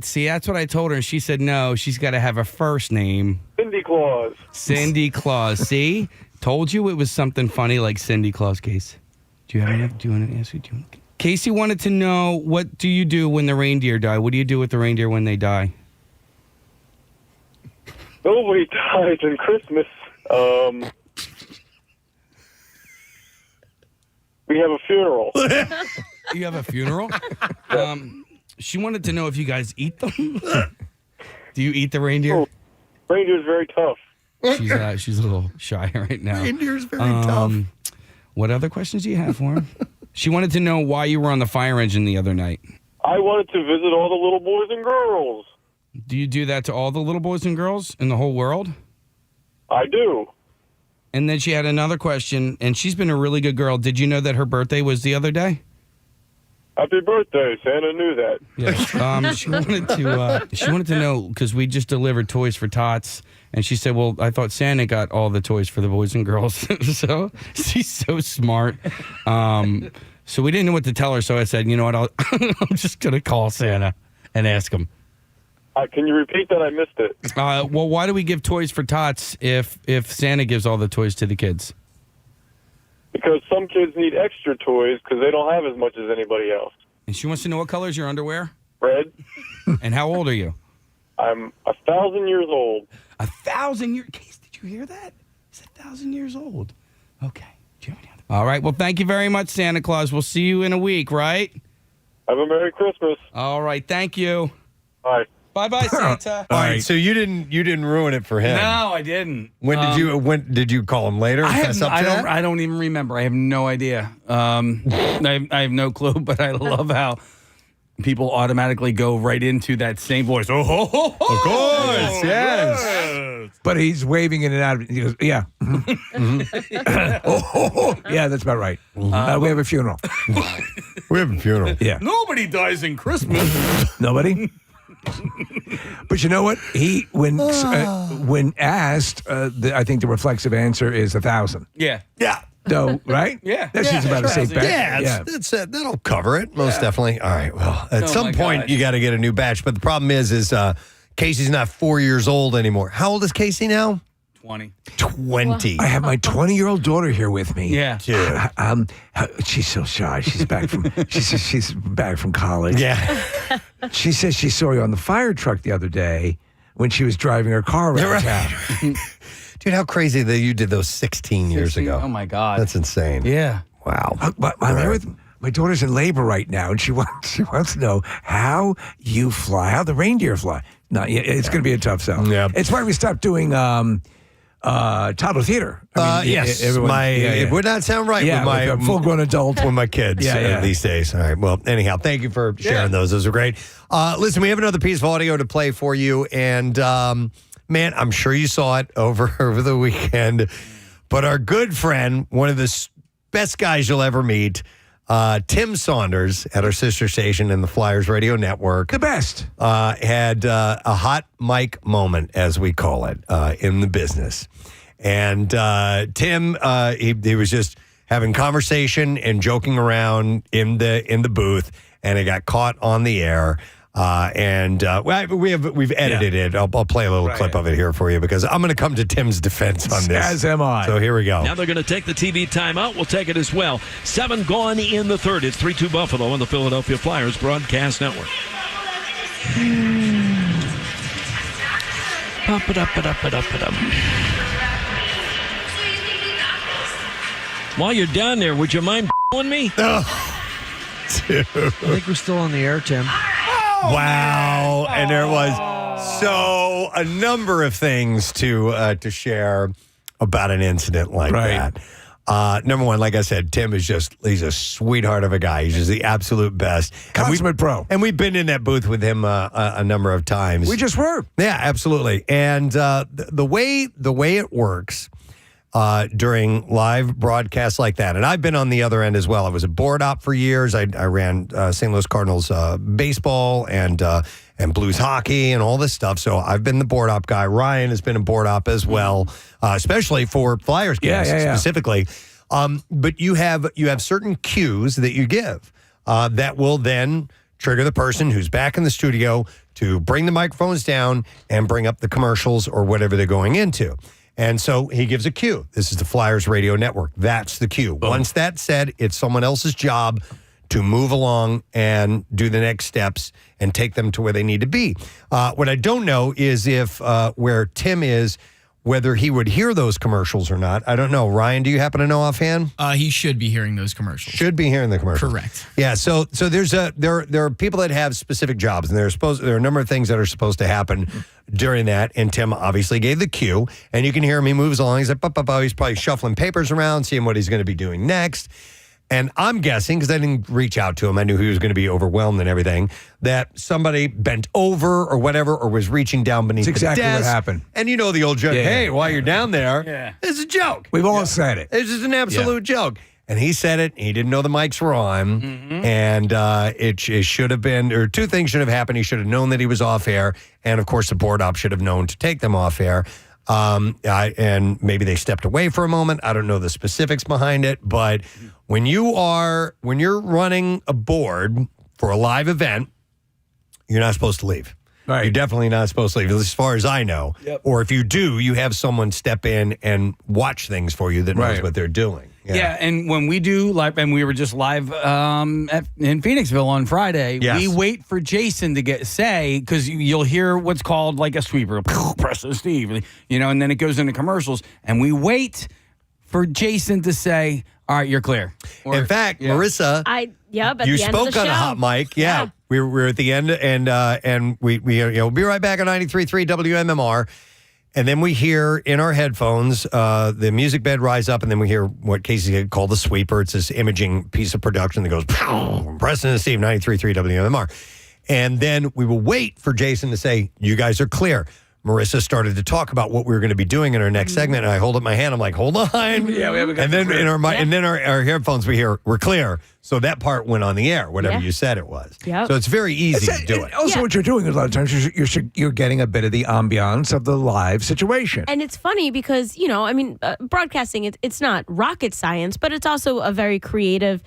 See, that's what I told her, and she said no. She's got to have a first name. Cindy Claus. Cindy Claus. See? Told you it was something funny like Cindy Claus, Case. Do you want to ask me? Casey wanted to know, what do you do when the reindeer die? What do you do with the reindeer when they die? Nobody dies in Christmas. We have a funeral. You have a funeral? She wanted to know if you guys eat them. Do you eat the reindeer? Oh, reindeer's very tough. She's a little shy right now. Reindeer's very tough. What other questions do you have for him? She wanted to know why you were on the fire engine the other night. I wanted to visit all the little boys and girls. Do you do that to all the little boys and girls in the whole world? I do. And then she had another question, and she's been a really good girl. Did you know that her birthday was the other day? Happy birthday. Santa knew that. Yeah. She wanted to know, because we just delivered toys for Tots, and she said, well, I thought Santa got all the toys for the boys and girls. So she's so smart. So we didn't know what to tell her, so I said, you know what, I'm just going to call Santa and ask him. Can you repeat that? I missed it. Well, why do we give toys for Tots if Santa gives all the toys to the kids? Because some kids need extra toys because they don't have as much as anybody else. And she wants to know what color is your underwear? Red. And how old are you? I'm 1,000 years old. 1,000 years? Case, did you hear that? He's 1,000 years old. Okay. All right. Well, thank you very much, Santa Claus. We'll see you in a week, right? Have a Merry Christmas. All right. Thank you. Bye. Bye-bye, Santa. All right, so you didn't ruin it for him. No, I didn't. When did you call him later? I don't even remember. I have no idea. I have no clue, but I love how people automatically go right into that same voice. Oh, ho, ho, ho. Of course, yes. But he's waving in and out. He goes, yeah. Yeah, that's about right. We have a funeral. We have a funeral. Yeah. Nobody dies in Christmas. Nobody? But you know what? When asked, I think the reflexive answer is 1,000. Yeah. Yeah. So, right? Yeah. That seems about a safe bet. Yeah, that'll cover it, most definitely. All right, well, at some point, you got to get a new batch. But the problem is Casey's not 4 years old anymore. How old is Casey now? 20. 20. I have my 20-year-old daughter here with me. Yeah. Dude. She's so shy. She's back from she's back from college. Yeah. She says she saw you on the fire truck the other day when she was driving her car around town. Dude, how crazy that you did those 16 years ago. Oh, my God. That's insane. Yeah. Wow. I'm here with my daughter's in labor right now, and she wants to know how you fly, how the reindeer fly. No, it's going to be a tough sell. Yeah. It's why we stopped doing toddler theater. I mean, yes. everyone, It would not sound right with my a full-grown adult. with my kids these days. All right. Well, anyhow, thank you for sharing those. Those are great. Listen, we have another piece of audio to play for you. And, man, I'm sure you saw it over the weekend. But our good friend, one of the best guys you'll ever meet, Tim Saunders at our sister station in the Flyers Radio Network. The best. Had a hot mic moment, as we call it, in the business. And Tim, he was just having conversation and joking around in the booth, and it got caught on the air. We've edited it. I'll play a little clip of it here for you because I'm going to come to Tim's defense on this. As am I. So here we go. Now they're going to take the TV timeout. We'll take it as well. 7 gone in the third. It's 3-2 Buffalo on the Philadelphia Flyers Broadcast Network. Pump it up, it up, it up, it up. While you're down there, would you mind with me? Oh, dude. I think we're still on the air, Tim. Wow. And there was a number of things to share about an incident like that. Number one, like I said, Tim is he's a sweetheart of a guy. He's just the absolute best. Consummate pro. And we've been in that booth with him a number of times. We just were. Yeah, absolutely. And the way it works, during live broadcasts like that. And I've been on the other end as well. I was a board op for years. I ran St. Louis Cardinals baseball and Blues hockey and all this stuff. So I've been the board op guy. Ryan has been a board op as well, especially for Flyers games specifically. But you have certain cues that you give that will then trigger the person who's back in the studio to bring the microphones down and bring up the commercials or whatever they're going into. And so he gives a cue. This is the Flyers radio network. That's the cue. Once that's said, it's someone else's job to move along and do the next steps and take them to where they need to be. What I don't know is if where Tim is, whether he would hear those commercials or not. I don't know. Ryan, do you happen to know offhand? He should be hearing those commercials. Should be hearing the commercials. Correct. Yeah. So there are people that have specific jobs, and there are a number of things that are supposed to happen during that. And Tim obviously gave the cue, and you can hear him. He moves along. He's like, he's probably shuffling papers around, seeing what he's going to be doing next. And I'm guessing, because I didn't reach out to him, I knew he was going to be overwhelmed and everything, that somebody bent over or whatever, or was reaching down beneath the desk. That's exactly what happened. And you know the old joke, hey, while you're down there, it's a joke. We've all said it. It's just an absolute joke. And he said it, and he didn't know the mics were on, and it should have been, or two things should have happened. He should have known that he was off air, and of course the board op should have known to take them off air. And maybe they stepped away for a moment. I don't know the specifics behind it, but when you're running a board for a live event, you're not supposed to leave. Right. You're definitely not supposed to leave, as far as I know. Yep. Or if you do, you have someone step in and watch things for you that knows what they're doing. Yeah, and when we do live, and we were just live in Phoenixville on Friday, we wait for Jason to say, because you'll hear what's called like a sweeper, Preston Steve, and then it goes into commercials, and we wait for Jason to say, all right, you're clear. In fact, Marissa, you spoke on a hot mic. Yeah. We were at the end, and we we'll be right back on 93.3 WMMR. And then we hear in our headphones the music bed rise up, and then we hear what Casey called the sweeper. It's this imaging piece of production that goes, Preston and Steve, 93.3 WMMR. And then we will wait for Jason to say, you guys are clear. Marissa started to talk about what we were going to be doing in our next segment, and I hold up my hand. I'm like, hold on. Yeah, we haven't got and then our headphones, we hear, we're clear. So that part went on the air, whatever you said it was. Yep. So it's very easy to do it. Also, what you're doing is a lot of times you're getting a bit of the ambiance of the live situation. And it's funny because, broadcasting, it's not rocket science, but it's also a very creative,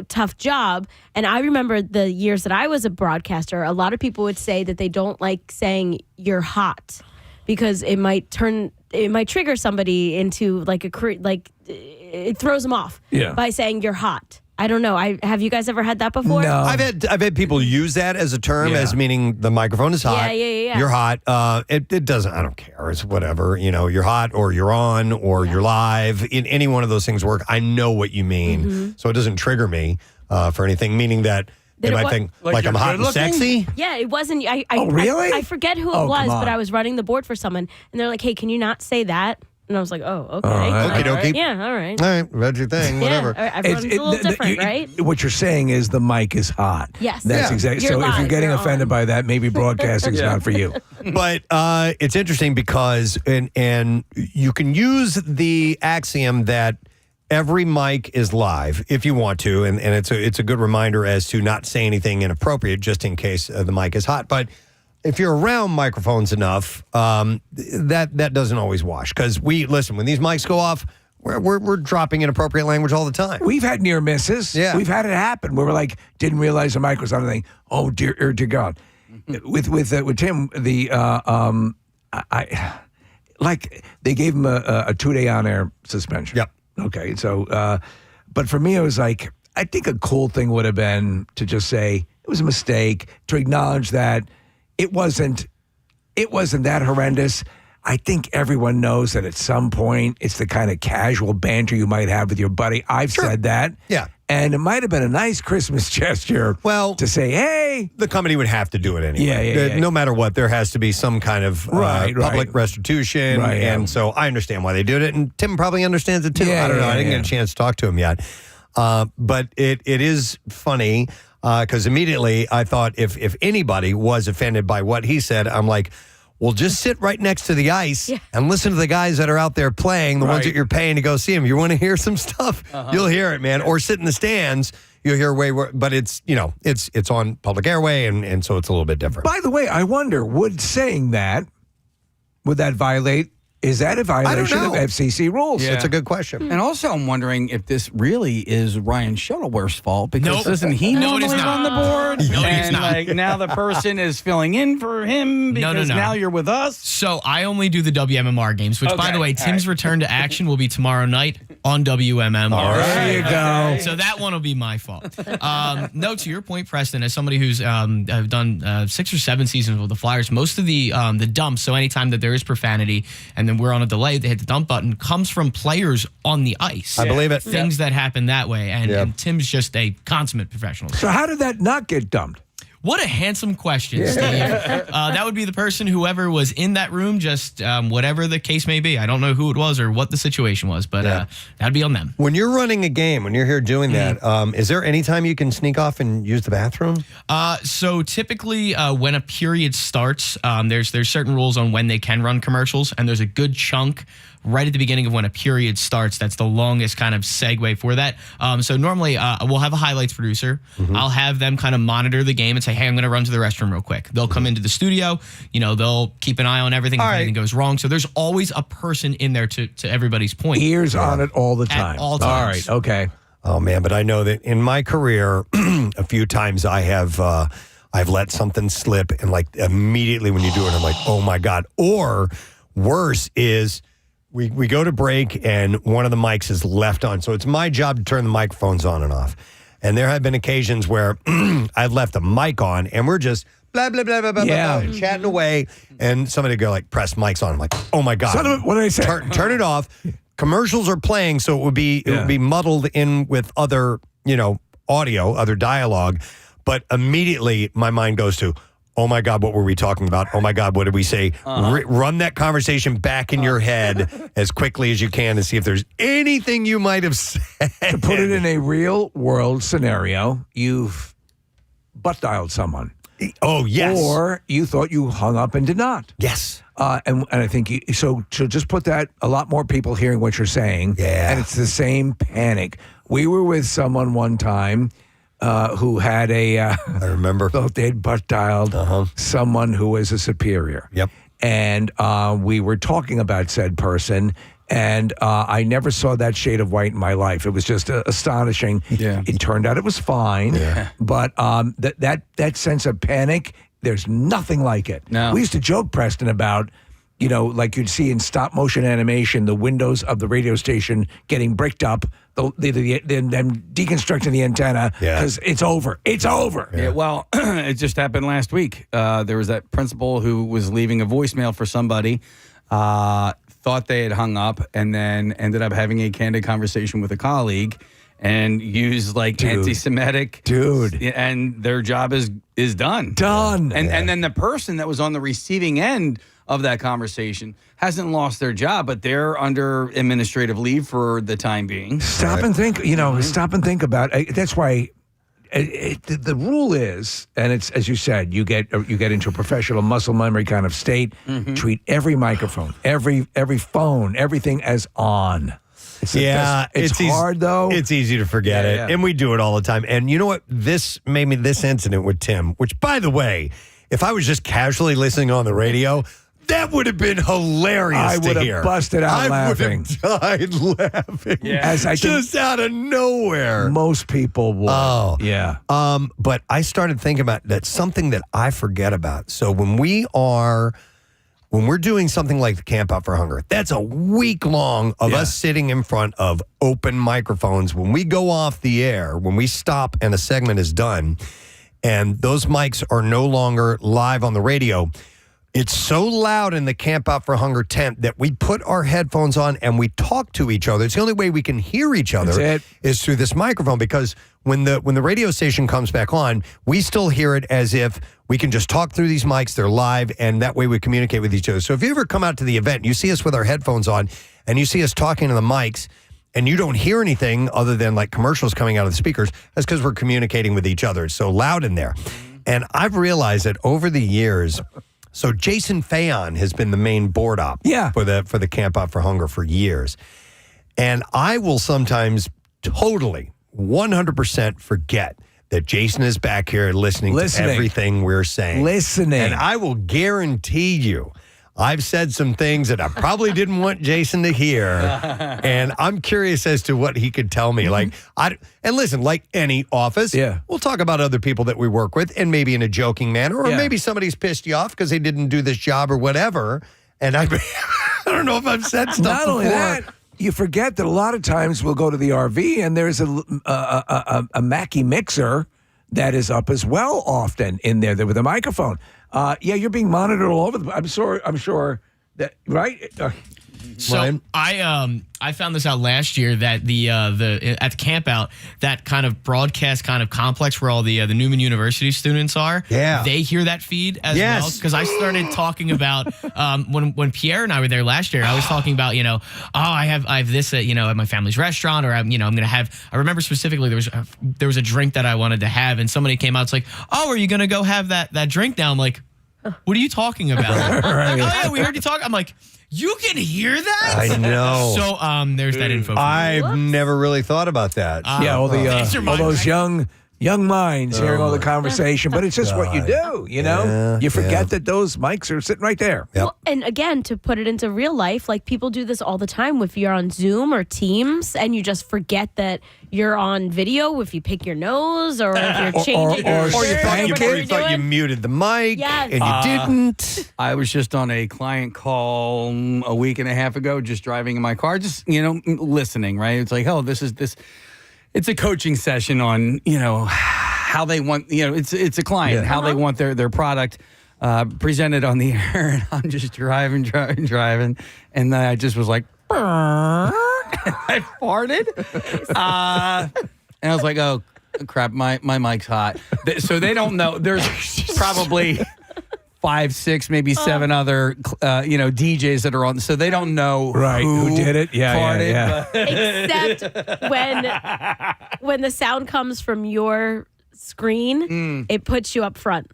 tough job. And I remember the years that I was a broadcaster, a lot of people would say that they don't like saying you're hot because it might trigger somebody into it throws them off by saying you're hot. I don't know. Have you guys ever had that before? No. I've had people use that as a term, as meaning the microphone is hot. Yeah. You're hot. It doesn't. I don't care. It's whatever. You're hot, or you're on, or you're live. In any one of those things work. I know what you mean, so it doesn't trigger me for anything. Meaning that they might think like I'm hot and sexy. Yeah, it wasn't. Really? I forget who it was, but I was running the board for someone, and they're like, "Hey, can you not say that?" And I was like, oh, okay. Okie dokie. Yeah, all right. All right, that's your thing, whatever. Yeah, everyone's a little different, right? What you're saying is the mic is hot. Yes. That's exactly. So if you're getting offended by that, maybe broadcasting's not for you. But it's interesting because, and you can use the axiom that every mic is live if you want to, and it's a good reminder as to not say anything inappropriate just in case the mic is hot. But if you're around microphones enough, that doesn't always wash. Because when these mics go off, we're dropping inappropriate language all the time. We've had near misses. Yeah. We've had it happen where we're like, didn't realize the mic was on, and think, oh dear God. With Tim, they gave him a 2-day on-air suspension. Yep. Okay, so, but for me, it was like, I think a cool thing would have been to just say it was a mistake, to acknowledge that it wasn't that horrendous. I think everyone knows that at some point it's the kind of casual banter you might have with your buddy. I've said that. Yeah. And it might have been a nice Christmas gesture to say, hey. The company would have to do it anyway. Yeah. No matter what, there has to be some kind of public restitution. Right, and so I understand why they did it. And Tim probably understands it too. I don't know. I didn't get a chance to talk to him yet. But it is funny because immediately I thought if anybody was offended by what he said, I'm like, Well, just sit right next to the ice and listen to the guys that are out there playing, the ones that you're paying to go see them. You want to hear some stuff, you'll hear it, man. Or sit in the stands, you'll hear way more. But it's, it's on public airway, and so it's a little bit different. By the way, I wonder, would that violate? Is that a violation of FCC rules? That's a good question. And also, I'm wondering if this really is Ryan Shuttleworth's fault, because doesn't he normally run the board? No, it is not. Like, now the person is filling in for him because now you're with us? So I only do the WMMR games, which, by the way, Tim's return to action will be tomorrow night on WMMR. All right. There you go. So that one will be my fault. No, to your point, Preston, as somebody who's I've done 6 or 7 seasons with the Flyers, most of the dumps, so anytime that there is profanity and then we're on a delay, they hit the dump button, comes from players on the ice. I believe it. Things that happen that way. And Tim's just a consummate professional. So how did that not get dumped? What a handsome question, Steve. That would be the person, whoever was in that room, just whatever the case may be. I don't know who it was or what the situation was, but that'd be on them. When you're running a game, when you're here doing that, is there any time you can sneak off and use the bathroom? So typically when a period starts, there's certain rules on when they can run commercials, and there's a good chunk right at the beginning of when a period starts. That's the longest kind of segue for that. So normally we'll have a highlights producer. I'll have them kind of monitor the game and say, hey, I'm going to run to the restroom real quick. They'll come into the studio. They'll keep an eye on everything if anything goes wrong. So there's always a person in there to everybody's point. Ears on it all the time. At all times. All right. Okay. Oh, man. But I know that in my career, a few times I've let something slip, and like immediately when you do it, I'm like, oh, my God. Or worse is, we go to break and one of the mics is left on. So it's my job to turn the microphones on and off. And there have been occasions where I've left the mic on and we're just blah, blah, blah, blah, blah, blah, chatting away. And somebody go like, press mic's on. I'm like, oh my God. What did I say? Turn it off. Commercials are playing, so it would be muddled in with other, audio, other dialogue. But immediately my mind goes to, oh my God, what were we talking about? Oh my God, what did we say? Run that conversation back in your head as quickly as you can and see if there's anything you might have said. To put it in a real world scenario, you've butt dialed someone. Oh, yes. Or you thought you hung up and did not. Yes. And I think so just put that, a lot more people hearing what you're saying. Yeah. And it's the same panic. We were with someone one time who had I remember. They'd butt dialed someone who was a superior. Yep. And we were talking about said person, and I never saw that shade of white in my life. It was just astonishing. Yeah. It turned out it was fine. Yeah. But that sense of panic, there's nothing like it. No. We used to joke, Preston, about, like you'd see in stop motion animation, the windows of the radio station getting bricked up, them deconstructing the antenna because it's over. It's over. Yeah, well, it just happened last week. There was that principal who was leaving a voicemail for somebody, thought they had hung up, and then ended up having a candid conversation with a colleague and used anti-Semitic. And their job is done. Done. And then the person that was on the receiving end of that conversation hasn't lost their job, but they're under administrative leave for the time being. Stop and think, stop and think about it. That's why the rule is, and it's, as you said, you get into a professional muscle memory kind of state, treat every microphone, every phone, everything as on. It's hard though. It's easy to forget it. And we do it all the time. And you know what? This incident with Tim, which, by the way, if I was just casually listening on the radio, that would have been hilarious I to would hear. have busted out laughing. I would have died laughing. Yeah. As I just out of nowhere. Most people would. Oh. Yeah. But I started thinking about that's something that I forget about. So when we're doing something like the Camp Out for Hunger, that's a week long of us sitting in front of open microphones. When we go off the air, when we stop and a segment is done, and those mics are no longer live on the radio, it's so loud in the Camp Out for Hunger tent that we put our headphones on and we talk to each other. It's the only way we can hear each other is through this microphone, because when the radio station comes back on, we still hear it as if we can just talk through these mics. They're live, and that way we communicate with each other. So if you ever come out to the event, you see us with our headphones on, and you see us talking to the mics, and you don't hear anything other than like commercials coming out of the speakers, that's because we're communicating with each other. It's so loud in there. And I've realized that over the years, So Jason Fayon has been the main board op for the Camp Out for Hunger for years. And I will sometimes totally 100% forget that Jason is back here listening to everything we're saying. And I will guarantee you, I've said some things that I probably didn't want Jason to hear. And I'm curious as to what he could tell me. And listen, like any office, we'll talk about other people that we work with and maybe in a joking manner, or maybe somebody's pissed you off because they didn't do this job or whatever. And I don't know if I've said stuff Not before. only that, you forget that a lot of times we'll go to the RV and there's a Mackie mixer that is up as well often in there with a microphone. You're being monitored all over. I'm sure that, right? So I found this out last year that the at the camp out, that kind of broadcast kind of complex where all the Neumann University students are. Yeah, they hear that feed as well, because I started talking about when Pierre and I were there last year. I was talking about I have this at my family's restaurant, or I'm gonna have. I remember specifically there was a drink that I wanted to have, and somebody came out. It's like, oh, are you gonna go have that drink now? I'm like, what are you talking about? Like, oh yeah, we heard you talk. I'm like, you can hear that? I know. So there's that info. I've never really thought about that. All those young minds hearing all the conversation, but it's just what you do, you forget that those mics are sitting right there. Well, and again, to put it into real life, like people do this all the time. If you're on Zoom or Teams and you just forget that you're on video, if you pick your nose or if you're changing your shirt, or you thought you muted the mic and you didn't. I was just on a client call a week and a half ago, just driving in my car, just listening. Right? It's like, oh, this. It's a coaching session on, how they want, it's a client, how they want their product presented on the air. And I'm just driving. And then I just was like, I farted. And I was like, oh, crap, my mic's hot. So they don't know. There's probably 5, 6, maybe 7 other, DJs that are on. So they don't know who did it. Farted, Except when the sound comes from your screen, it puts you up front.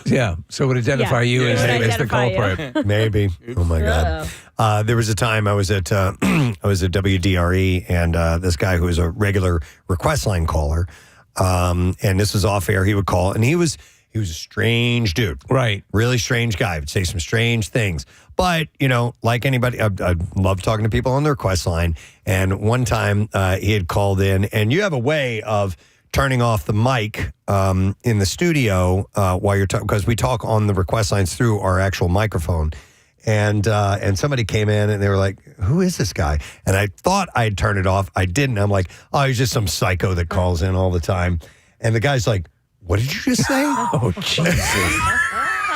Yeah, so it would identify you as the culprit. Maybe. Oh my God. There was a time I was at WDRE, and this guy who was a regular request line caller, and this was off air. He would call, and he was a strange dude. Right. Really strange guy. Would say some strange things. But, like anybody, I love talking to people on the request line. And one time he had called in, and you have a way of turning off the mic in the studio while you're talking, because we talk on the request lines through our actual microphone. And somebody came in and they were like, who is this guy? And I thought I'd turn it off. I didn't. I'm like, oh, he's just some psycho that calls in all the time. And the guy's like, what did you just say? Oh, Jesus.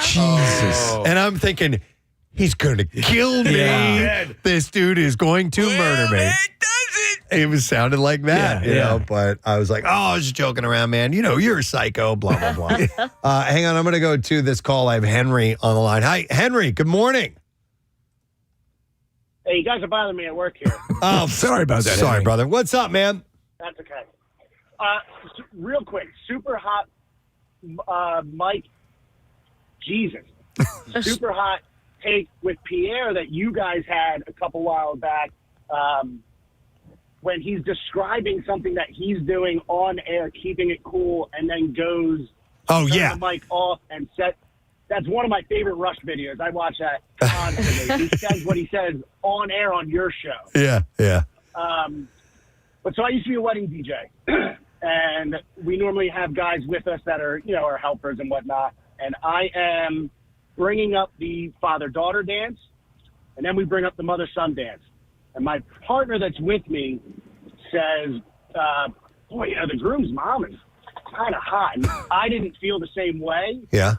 Jesus. And I'm thinking, he's going to kill me. Yeah. This dude is going to murder me. It was sounded like that, but I was like, oh, I was just joking around, man. You're a psycho, blah, blah, blah. Hang on, I'm going to go to this call. I have Henry on the line. Hi, Henry, good morning. Hey, you guys are bothering me at work here. Oh, sorry about that. Sorry, Henry. brother. What's up, man? That's okay. Real quick, super hot Mike, Jesus. Super hot take with Pierre that you guys had a couple while back when he's describing something that he's doing on air, keeping it cool, and then goes the mic off and set. That's one of my favorite Rush videos. I watch that constantly. He says what he says on air on your show. Yeah. But so I used to be a wedding DJ. And we normally have guys with us that are, our helpers and whatnot. And I am bringing up the father-daughter dance, and then we bring up the mother-son dance. And my partner that's with me says, the groom's mom is kind of hot. And I didn't feel the same way. Yeah.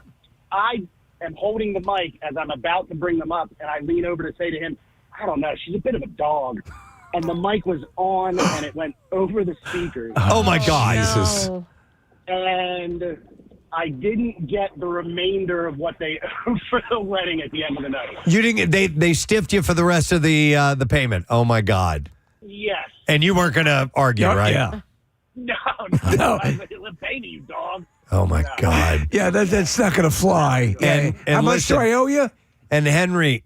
I am holding the mic as I'm about to bring them up, and I lean over to say to him, I don't know, she's a bit of a dog. And the mic was on, and it went over the speakers. Oh my God. Jesus. And I didn't get the remainder of what they owed for the wedding at the end of the night. You didn't get, they stiffed you for the rest of the payment. Oh my God. Yes. And you weren't going to argue, right? Yeah. No. I pay me, you dog. Oh my God. Yeah, that's not going to fly. And how much listen, do I owe you? And Henry,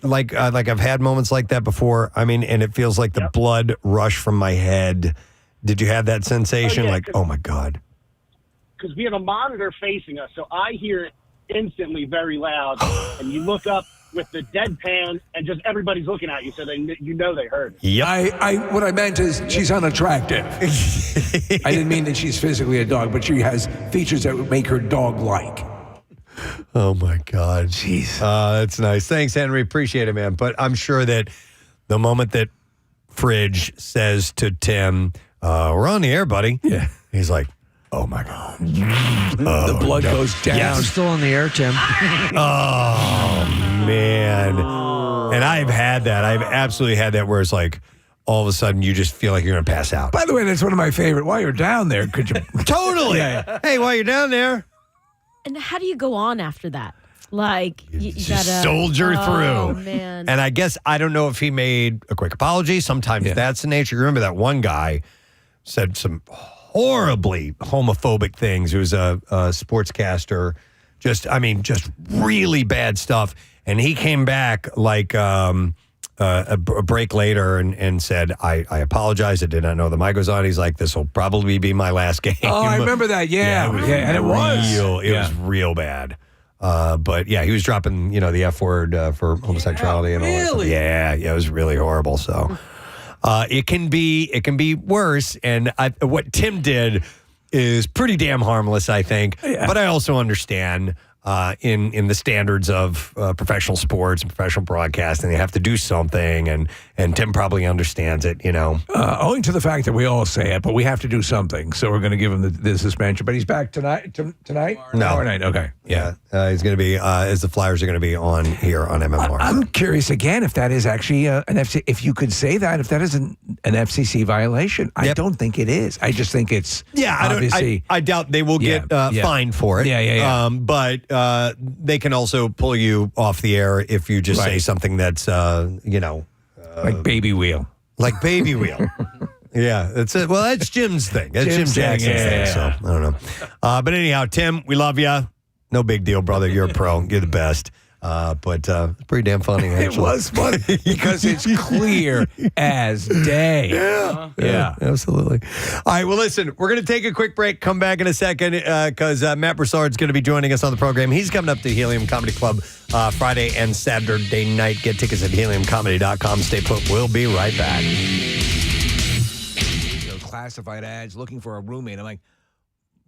like I've had moments like that before. I mean, and it feels like the blood rush from my head. Did you have that sensation? Oh my God. Because we have a monitor facing us, so I hear it instantly very loud. And you look up with the deadpan, and just everybody's looking at you, so they heard it. Yep. What I meant is she's unattractive. I didn't mean that she's physically a dog, but she has features that would make her dog-like. Oh my God. Jeez. That's nice. Thanks, Henry. Appreciate it, man. But I'm sure that the moment that Fridge says to Tim, we're on the air, buddy. Yeah. He's like, oh my God. The blood goes down. Yeah, I'm still on the air, Tim. Oh, man. And I've had that. I've absolutely had that where it's like all of a sudden you just feel like you're going to pass out. By the way, that's one of my favorite. While you're down there, could you? Totally. Yeah. Hey, while you're down there. And how do you go on after that? Like, you gotta soldier through. Oh, man. And I guess, I don't know if he made a quick apology. Sometimes that's the nature. You remember that one guy said some horribly homophobic things. He was a sportscaster. Just really bad stuff. And he came back like a break later and said, I apologize. I did not know the mic was on. He's like, this will probably be my last game. Oh, I remember that. Yeah. And it was. It was real bad. But yeah, he was dropping, the F word for homosexuality and all that stuff. Yeah, it was really horrible. So it can be worse. And what Tim did is pretty damn harmless, I think. Yeah. But I also understand in the standards of professional sports and professional broadcasting, they have to do something, and Tim probably understands it, Owing to the fact that we all say it, but we have to do something, so we're going to give him the suspension. But he's back tonight? Tomorrow night, okay. Yeah, he's going to be, as the Flyers are going to be on here on MMR. I'm curious, again, if that is actually an FC, if you could say that, if that is an FCC violation. I don't think it is. I just think it's obviously. I doubt they will get fined for it. Yeah. But they can also pull you off the air if you just say something that's, like baby wheel. Like baby wheel. Yeah, that's it. Well, that's Jim's thing. That's Jim Jackson's thing. So I don't know. But anyhow, Tim, we love you. No big deal, brother. You're a pro. You're the best. But it's pretty damn funny, actually. It was funny because it's clear as day. Yeah, absolutely. All right, well, listen, we're going to take a quick break, come back in a second because Matt Broussard's going to be joining us on the program. He's coming up to Helium Comedy Club Friday and Saturday night. Get tickets at heliumcomedy.com. Stay put. We'll be right back. Classified ads looking for a roommate. I'm like,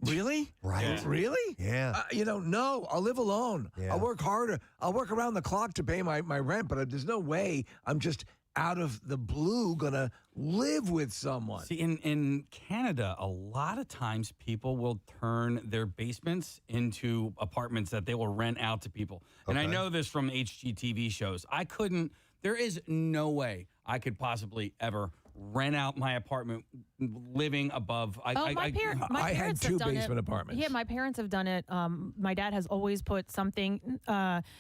really? Right. Yeah. Really? Yeah. No, I'll live alone. Yeah. I'll work harder. I'll work around the clock to pay my rent, but there's no way I'm just out of the blue going to live with someone. See, in Canada, a lot of times people will turn their basements into apartments that they will rent out to people. And I know this from HGTV shows. There is no way I could possibly ever rent out my apartment living above. My parents had two have done basement it. apartments. Yeah, my parents have done it. My dad has always put something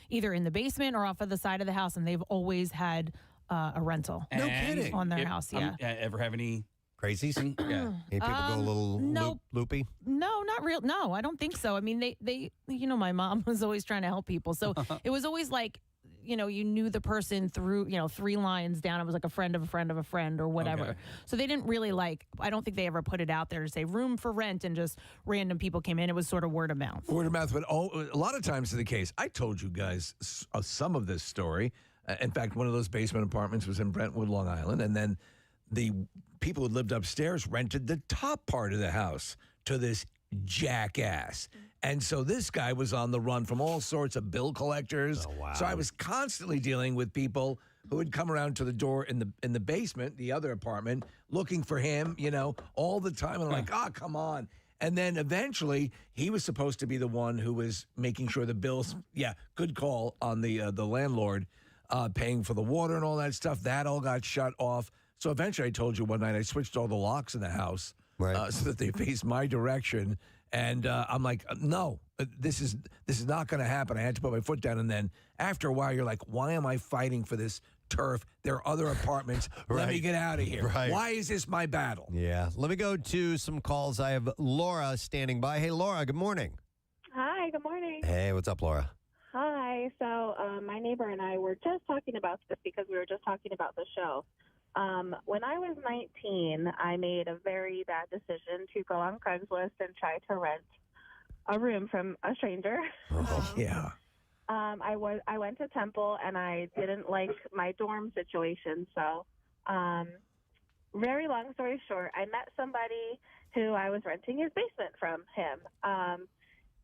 either in the basement or off of the side of the house, and they've always had a rental. No kidding. On their house, yeah. Ever have any crazies? Yeah. Hey, people go a little loopy? No, not real. No, I don't think so. I mean, they my mom was always trying to help people. So it was always like, you knew the person through, 3 lines down. It was like a friend of a friend of a friend or whatever. Okay. So they didn't really I don't think they ever put it out there to say room for rent and just random people came in. It was sort of word of mouth. Word of mouth, but a lot of times is the case. I told you guys some of this story. In fact, one of those basement apartments was in Brentwood, Long Island, and then the people who lived upstairs rented the top part of the house to this jackass. And so this guy was on the run from all sorts of bill collectors. Oh, wow. So I was constantly dealing with people who would come around to the door in the basement, the other apartment, looking for him, all the time. And I'm like, come on. And then eventually he was supposed to be the one who was making sure the bills, good call on the landlord, paying for the water and all that stuff. That all got shut off. So eventually I told you one night I switched all the locks in the house so that they faced my direction. And I'm like, no, this is not going to happen. I had to put my foot down. And then after a while, you're like, why am I fighting for this turf. There are other apartments. Let me get out of here. Right. Why is this my battle? Yeah. Let me go to some calls. I have Laura standing by. Hey, Laura, good morning. Hi, good morning. Hey, what's up, Laura? Hi. So my neighbor and I were just talking about this because we were just talking about the show. When I was 19, I made a very bad decision to go on Craigslist and try to rent a room from a stranger. Yeah. I went to Temple and I didn't like my dorm situation. So, very long story short, I met somebody who I was renting his basement from him.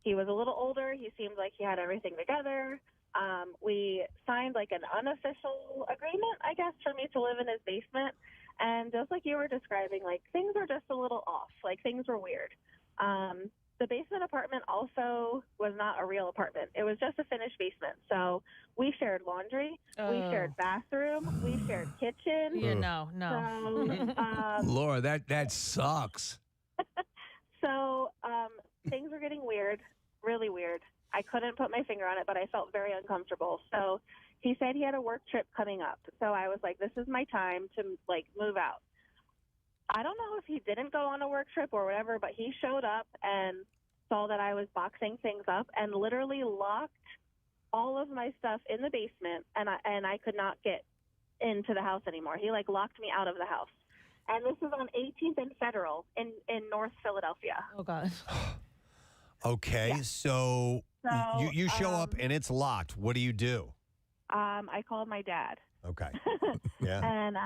He was a little older. He seemed like he had everything together. We signed like an unofficial agreement, I guess, for me to live in his basement. And just like you were describing, like things were just a little off. Like things were weird. The basement apartment also was not a real apartment. It was just a finished basement. So we shared laundry, we shared bathroom, we shared kitchen. Yeah, no. So, Laura, that sucks. So things were getting weird, really weird. I couldn't put my finger on it, but I felt very uncomfortable. So he said he had a work trip coming up. So I was like, this is my time to like move out. I don't know if he didn't go on a work trip or whatever, but he showed up and saw that I was boxing things up and literally locked all of my stuff in the basement, and I could not get into the house anymore. He like locked me out of the house. And this is on 18th and Federal in North Philadelphia. Oh God. Okay, so you show up and it's locked. What do you do? I called my dad. Okay. Yeah. And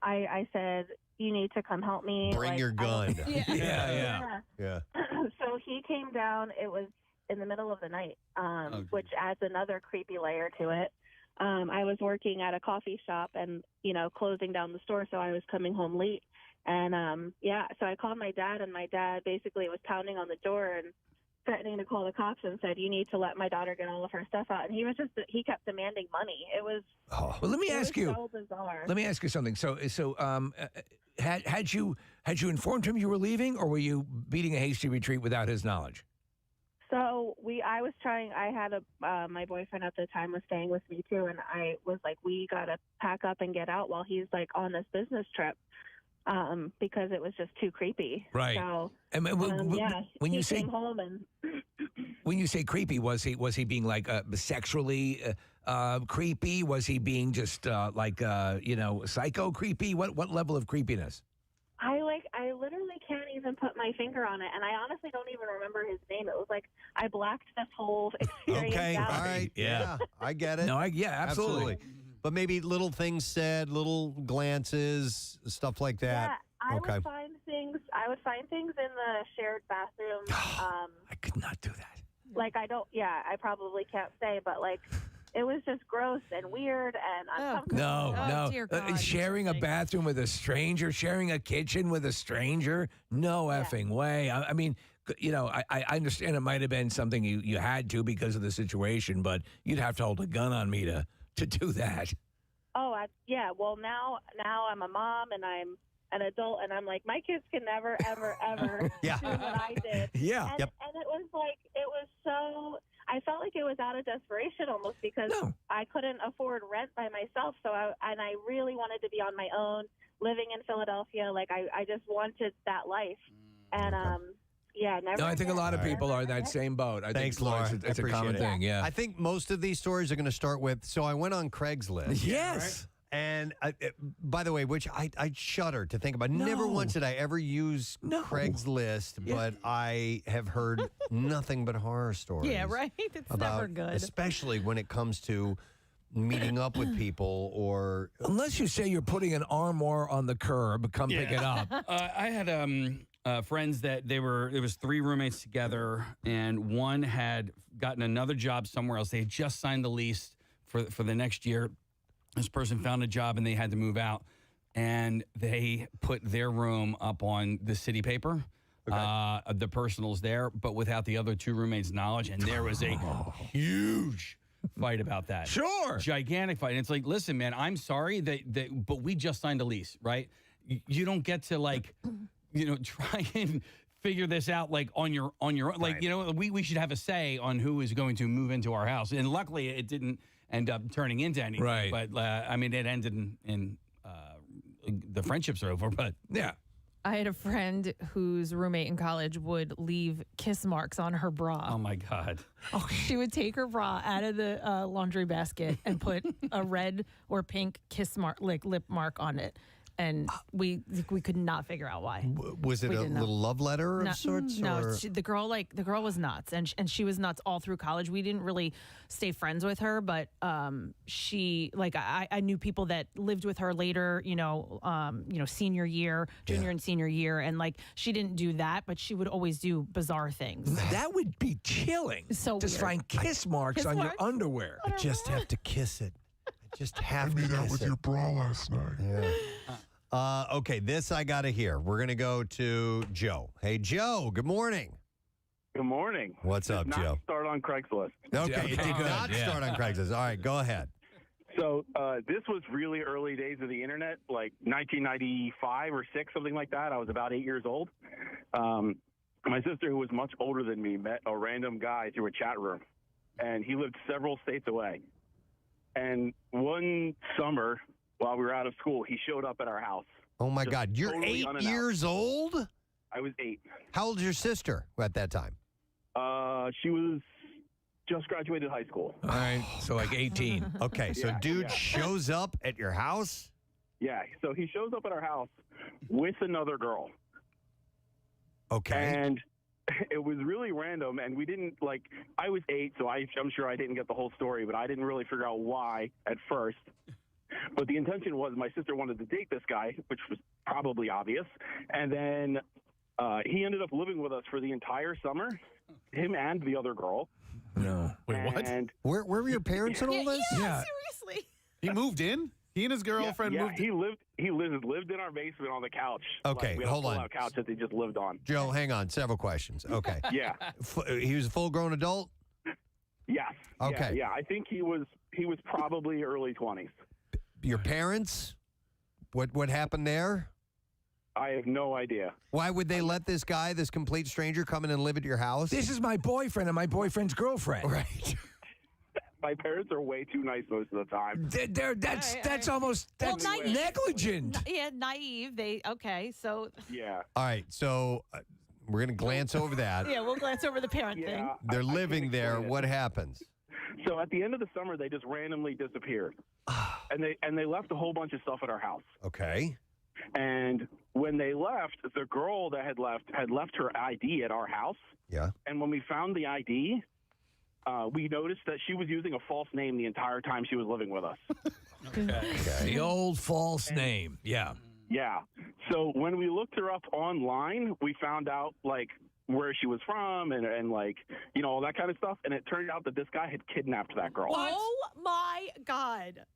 I said, you need to come help me. Bring your gun. Yeah. Yeah. So he came down. It was in the middle of the night, which adds another creepy layer to it. I was working at a coffee shop and, closing down the store, so I was coming home late. And, so I called my dad, and my dad basically was pounding on the door and threatening to call the cops and said, you need to let my daughter get all of her stuff out. And he kept demanding money. It was well, let me ask you. So bizarre. Let me ask you something. So had you informed him you were leaving, or were you beating a hasty retreat without his knowledge? So I had my boyfriend at the time was staying with me too. And I was like, we got to pack up and get out while he's like on this business trip. Because it was just too creepy. Right. So, and when you say came home and when you say creepy, was he being like sexually creepy? Was he being just psycho creepy? What level of creepiness? I literally can't even put my finger on it, and I honestly don't even remember his name. It was like I blacked this whole experience Okay. out. All right. Yeah. I get it. No, absolutely. But maybe little things said, little glances, stuff like that. Yeah, I would find things in the shared bathroom. I could not do that. Like I probably can't say, but like it was just gross and weird and uncomfortable. No. Dear God, sharing a bathroom with a stranger, sharing a kitchen with a stranger, no effing way. I mean, I understand it might have been something you had to because of the situation, but you'd have to hold a gun on me to do that. Oh, well, now I'm a mom and I'm an adult, and I'm like, my kids can never, ever, ever do what I did. Yeah. And, and it was so, I felt like it was out of desperation almost because I couldn't afford rent by myself. So I really wanted to be on my own, living in Philadelphia. Like I just wanted that life. And, never. No, I think a lot of people are in that same boat. Thanks, Laura. It's a common thing, yeah. I think most of these stories are going to start with, so I went on Craigslist. Yes. Right? And by the way, which I shudder to think about. Never once did I ever use Craigslist, but I have heard nothing but horror stories. Yeah, right? It's never good. Especially when it comes to meeting up with people or... Unless you say you're putting an armoire on the curb, come pick it up. I had friends that there was 3 roommates together, and one had gotten another job somewhere else. They had just signed the lease for the next year. This person found a job and they had to move out, and they put their room up on the city paper. The personals there, but without the other 2 roommates' knowledge, and there was a huge fight about that. Sure. Gigantic fight. And it's like, listen, man, I'm sorry but we just signed a lease, right? You don't get to try and figure this out on your own. Like, we should have a say on who is going to move into our house. And luckily it didn't end up turning into anything. Right. But I mean, it ended in the friendships are over. But yeah. I had a friend whose roommate in college would leave kiss marks on her bra. Oh my God. She would take her bra out of the laundry basket and put a red or pink kiss mark, like lip mark on it. And we could not figure out why. Was it a little love letter of sorts? No, or? the girl was nuts, and she was nuts all through college. We didn't really stay friends with her, but she I knew people that lived with her later. Senior year, junior and senior year, and she didn't do that, but she would always do bizarre things. That would be chilling. So just weird. find kiss marks on your underwear. I just have to kiss it. I just have to made out kiss with it. your bra last night. Yeah. Okay, this I got to hear. We're going to go to Joe. Hey, Joe, good morning. Good morning. What's up, Did Joe? not start on Craigslist. Okay, it did not start on Craigslist. All right, go ahead. So this was really early days of the internet, like 1995 or 6, something like that. I was about 8 years old. My sister, who was much older than me, met a random guy through a chat room, and he lived several states away. And one summer, while we were out of school, he showed up at our house. Oh, my Just God. You're totally 8 unannounced. years old? I was 8. How old is your sister at that time? She was just graduated high school. All right, so 18. Okay, so dude shows up at your house? Yeah, so he shows up at our house with another girl. Okay. And it was really random, and we didn't, I was 8, so I'm sure I didn't get the whole story, but I didn't really figure out why at first. But the intention was my sister wanted to date this guy, which was probably obvious, and then he ended up living with us for the entire summer, him and the other girl. No. Wait, what? And Where were your parents in all this? Seriously. He moved in? He and his girlfriend moved in? He lived in our basement on the couch. Okay, we had hold a on. pull-out couch that they just lived on. Joe, hang on. Several questions. Okay. Yeah. He was a full-grown adult? Yes. Okay. Yeah, I think he was probably early 20s. Your parents? What happened there? I have no idea. Why would they let this guy, this complete stranger, come in and live at your house? This is my boyfriend and my boyfriend's girlfriend. Right. My parents are way too nice most of the time. That's almost naive. negligent. Yeah, naive. So Yeah. All right, so we're going to glance over that. yeah, we'll glance over the parent thing. They're I living can there. explain it. What happens? So at the end of the summer, they just randomly disappeared, and they left a whole bunch of stuff at our house. Okay. And when they left, the girl that had left her ID at our house. Yeah. And when we found the ID, we noticed that she was using a false name the entire time she was living with us. Okay. The old false name. Yeah. Yeah. So when we looked her up online, we found out where she was from and all that kind of stuff. And it turned out that this guy had kidnapped that girl. Oh my God.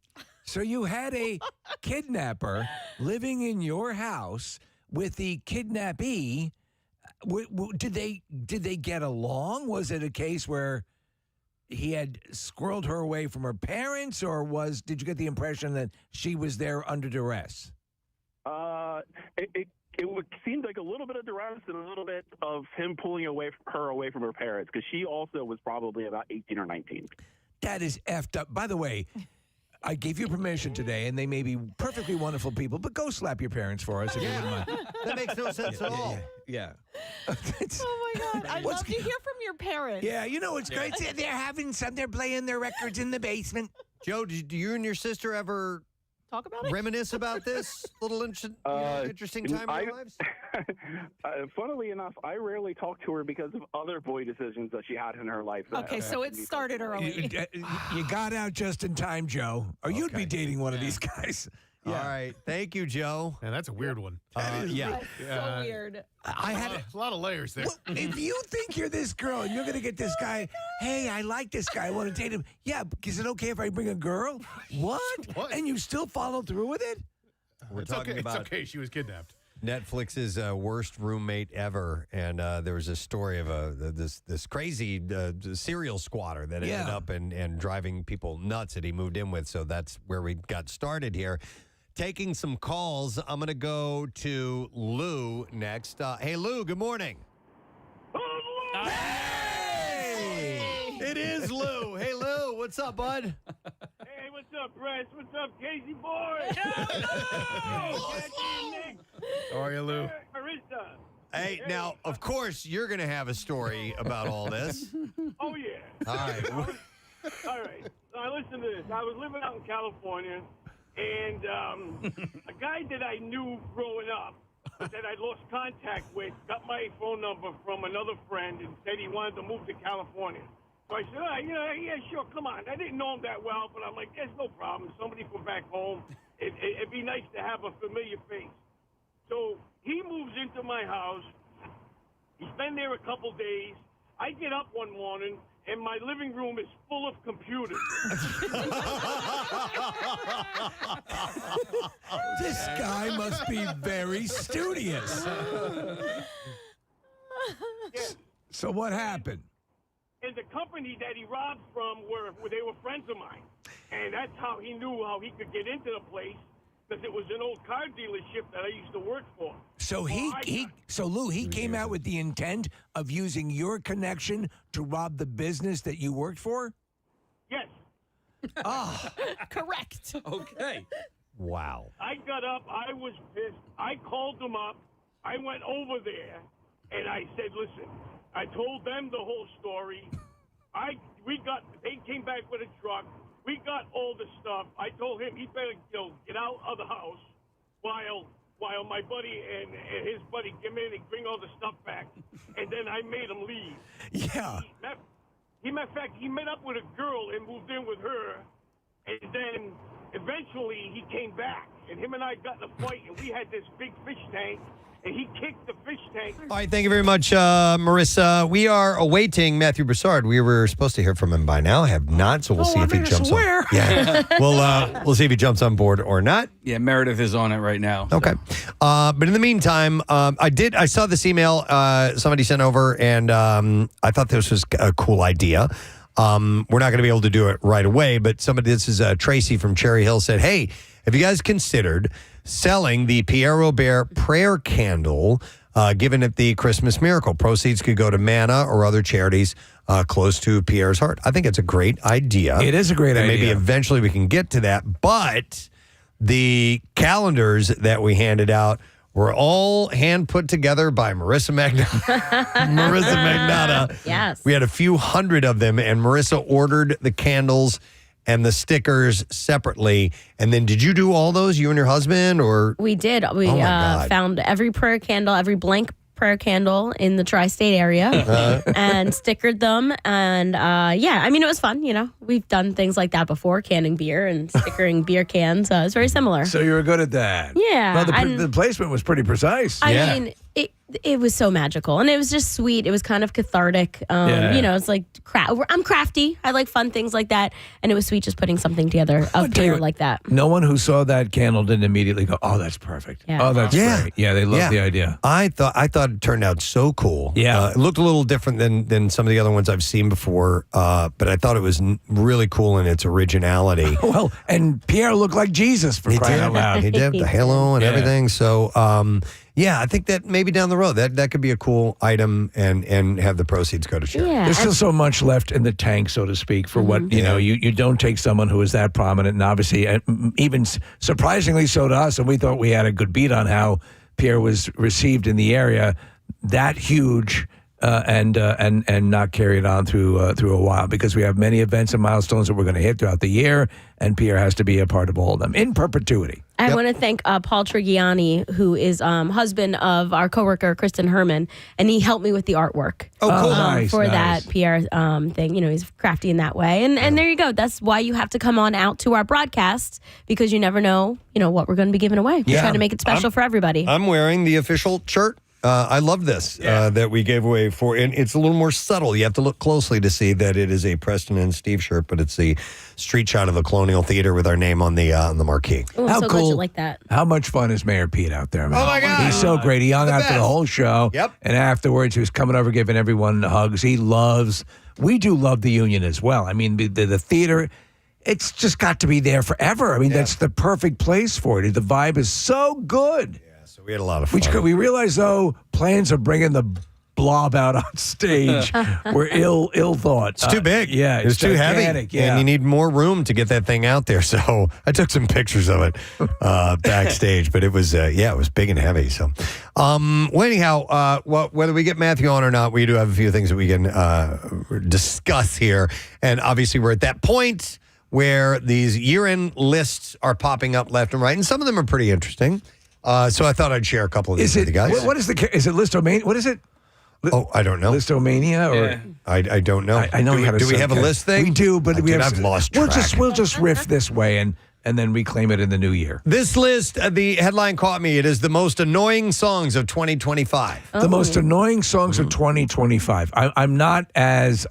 So you had a kidnapper living in your house with the kidnappee. Did they get along? Was it a case where he had squirreled her away from her parents, or did you get the impression that she was there under duress? It seemed like a little bit of duress and a little bit of him pulling her away from her parents, because she also was probably about 18 or 19. That is effed up. By the way, I gave you permission today, and they may be perfectly wonderful people, but go slap your parents for us if you wouldn't mind. That makes no sense at all. Yeah. Oh my God. I'd love to hear from your parents. Yeah, it's great. They're playing their records in the basement. Joe, did you and your sister ever talk about it? Reminisce about this little interesting time in your lives? Funnily enough, I rarely talk to her because of other boy decisions that she had in her life. Okay, so it started early. You got out just in time, Joe, or you'd be dating one of these guys. All right. Thank you, Joe. Man, that's a weird one. Yeah. That's so weird. I had a lot of layers there. Well, if you think you're this girl and you're going to get this guy, hey, I like this guy, I want to date him. Yeah, is it okay if I bring a girl? What? And you still follow through with it? We're It's talking okay. about It's okay. She was kidnapped. Netflix's worst roommate ever, and there was a story of this crazy serial squatter that ended up and driving people nuts that he moved in with. So that's where we got started here. Taking some calls. I'm going to go to Lou next. Hey, Lou, good morning. Hey! It is Lou. Hey, Lou, what's up, bud? up, Brett? What's up, Casey boy? How are you, Lou? Marissa. Hey, now, of course, you're going to have a story about all this. Oh, yeah. All right. All right. Now, listen to this. I was living out in California, and a guy that I knew growing up that I lost contact with got my phone number from another friend and said he wanted to move to California. So I said, yeah, sure, come on. I didn't know him that well, but I'm like, there's no problem. Somebody from back home. It'd be nice to have a familiar face. So he moves into my house. He's been there a couple days. I get up one morning, and my living room is full of computers. This guy must be very studious. Yes. So what happened? And the company that he robbed from they were friends of mine. And that's how he knew how he could get into the place, because it was an old car dealership that I used to work for. So Lou, he came out with the intent of using your connection to rob the business that you worked for? Yes. Ah. Correct. Okay. Wow. I got up. I was pissed. I called them up. I went over there, and I said, listen, I told them the whole story. They came back with a truck. We got all the stuff. I told him he better, get out of the house while my buddy and his buddy come in and bring all the stuff back. And then I made him leave. Yeah. Matter of fact, he met up with a girl and moved in with her. And then eventually he came back, and him and I got in a fight, and we had this big fish tank. And he kicked the fish tank. All right, thank you very much, Marissa. We are awaiting Matthew Broussard. We were supposed to hear from him by now, have not, so we'll see if he jumps on. Yeah, we'll see if he jumps on board or not. Yeah, Meredith is on it right now. Okay, but in the meantime, I saw this email somebody sent over, and I thought this was a cool idea. We're not going to be able to do it right away, but this is Tracy from Cherry Hill said, hey, have you guys considered selling the Pierre Robert prayer candle given at the Christmas Miracle? Proceeds could go to Manna or other charities close to Pierre's heart. I think it's a great idea. It is a great idea. Maybe eventually we can get to that. But the calendars that we handed out were all hand put together by Marissa Magnotta. Yes. We had a few hundred of them, and Marissa ordered the candles and the stickers separately. And then did you do all those, you and your husband? Or We did. We found every prayer candle, every blank prayer candle in the tri-state area and stickered them. And it was fun. We've done things like that before, canning beer and stickering beer cans. It's very similar. So you were good at that. Yeah. Well, the placement was pretty precise. I mean, it was so magical, and it was just sweet. It was kind of cathartic. It's like I'm crafty. I like fun things like that, and it was sweet just putting something together of prayer like that. No one who saw that candle didn't immediately go, "Oh, that's perfect." Yeah. Oh, that's great. Yeah, they loved the idea. I thought it turned out so cool. Yeah, it looked a little different than some of the other ones I've seen before, but I thought it was really cool in its originality. Well, and Pierre looked like Jesus for crying out loud. He did the halo and everything. So. I think that maybe down the road that could be a cool item and have the proceeds go to charity. Yeah. There's still so much left in the tank, so to speak, for what, you don't take someone who is that prominent, and obviously even surprisingly so to us, and we thought we had a good beat on how Pierre was received in the area, that huge and not carried on through a while, because we have many events and milestones that we're going to hit throughout the year, and Pierre has to be a part of all of them in perpetuity. I want to thank Paul Trigiani, who is husband of our coworker Kristen Herman, and he helped me with the artwork. Oh, cool! That Pierre thing. He's crafty in that way, and there you go. That's why you have to come on out to our broadcasts, because you never know, what we're going to be giving away. We're trying to make it special for everybody. I'm wearing the official shirt. I love this that we gave away and it's a little more subtle. You have to look closely to see that it is a Preston and Steve shirt, but it's the street shot of the Colonial Theater with our name on the marquee. Ooh, How so cool! glad you like that. How much fun is Mayor Pete out there, man? Oh my God, he's so great. He hung out for the whole show. Yep. And afterwards, he was coming over, giving everyone hugs. We do love the Union as well. I mean, the theater. It's just got to be there forever. I mean, that's the perfect place for it. The vibe is so good. Yeah, so we had a lot of fun. We realize, though, plans of bringing the blob out on stage were ill thought. It's too big. Yeah, it's too heavy. Yeah. And you need more room to get that thing out there. So I took some pictures of it backstage, but it was it was big and heavy. So, well, anyhow, whether we get Matthew on or not, we do have a few things that we can discuss here. And obviously, we're at that point where these year-end lists are popping up left and right, and some of them are pretty interesting. So I thought I'd share a couple of these with you guys. What is is it Listomania? What is it? Oh, I don't know. Listomania, or I don't know. I know do we have a list thing? We do, but I've lost track. We'll just riff this way and then reclaim it in the new year. This list, the headline caught me. It is the most annoying songs of 2025. The most annoying songs of 2025. I'm not as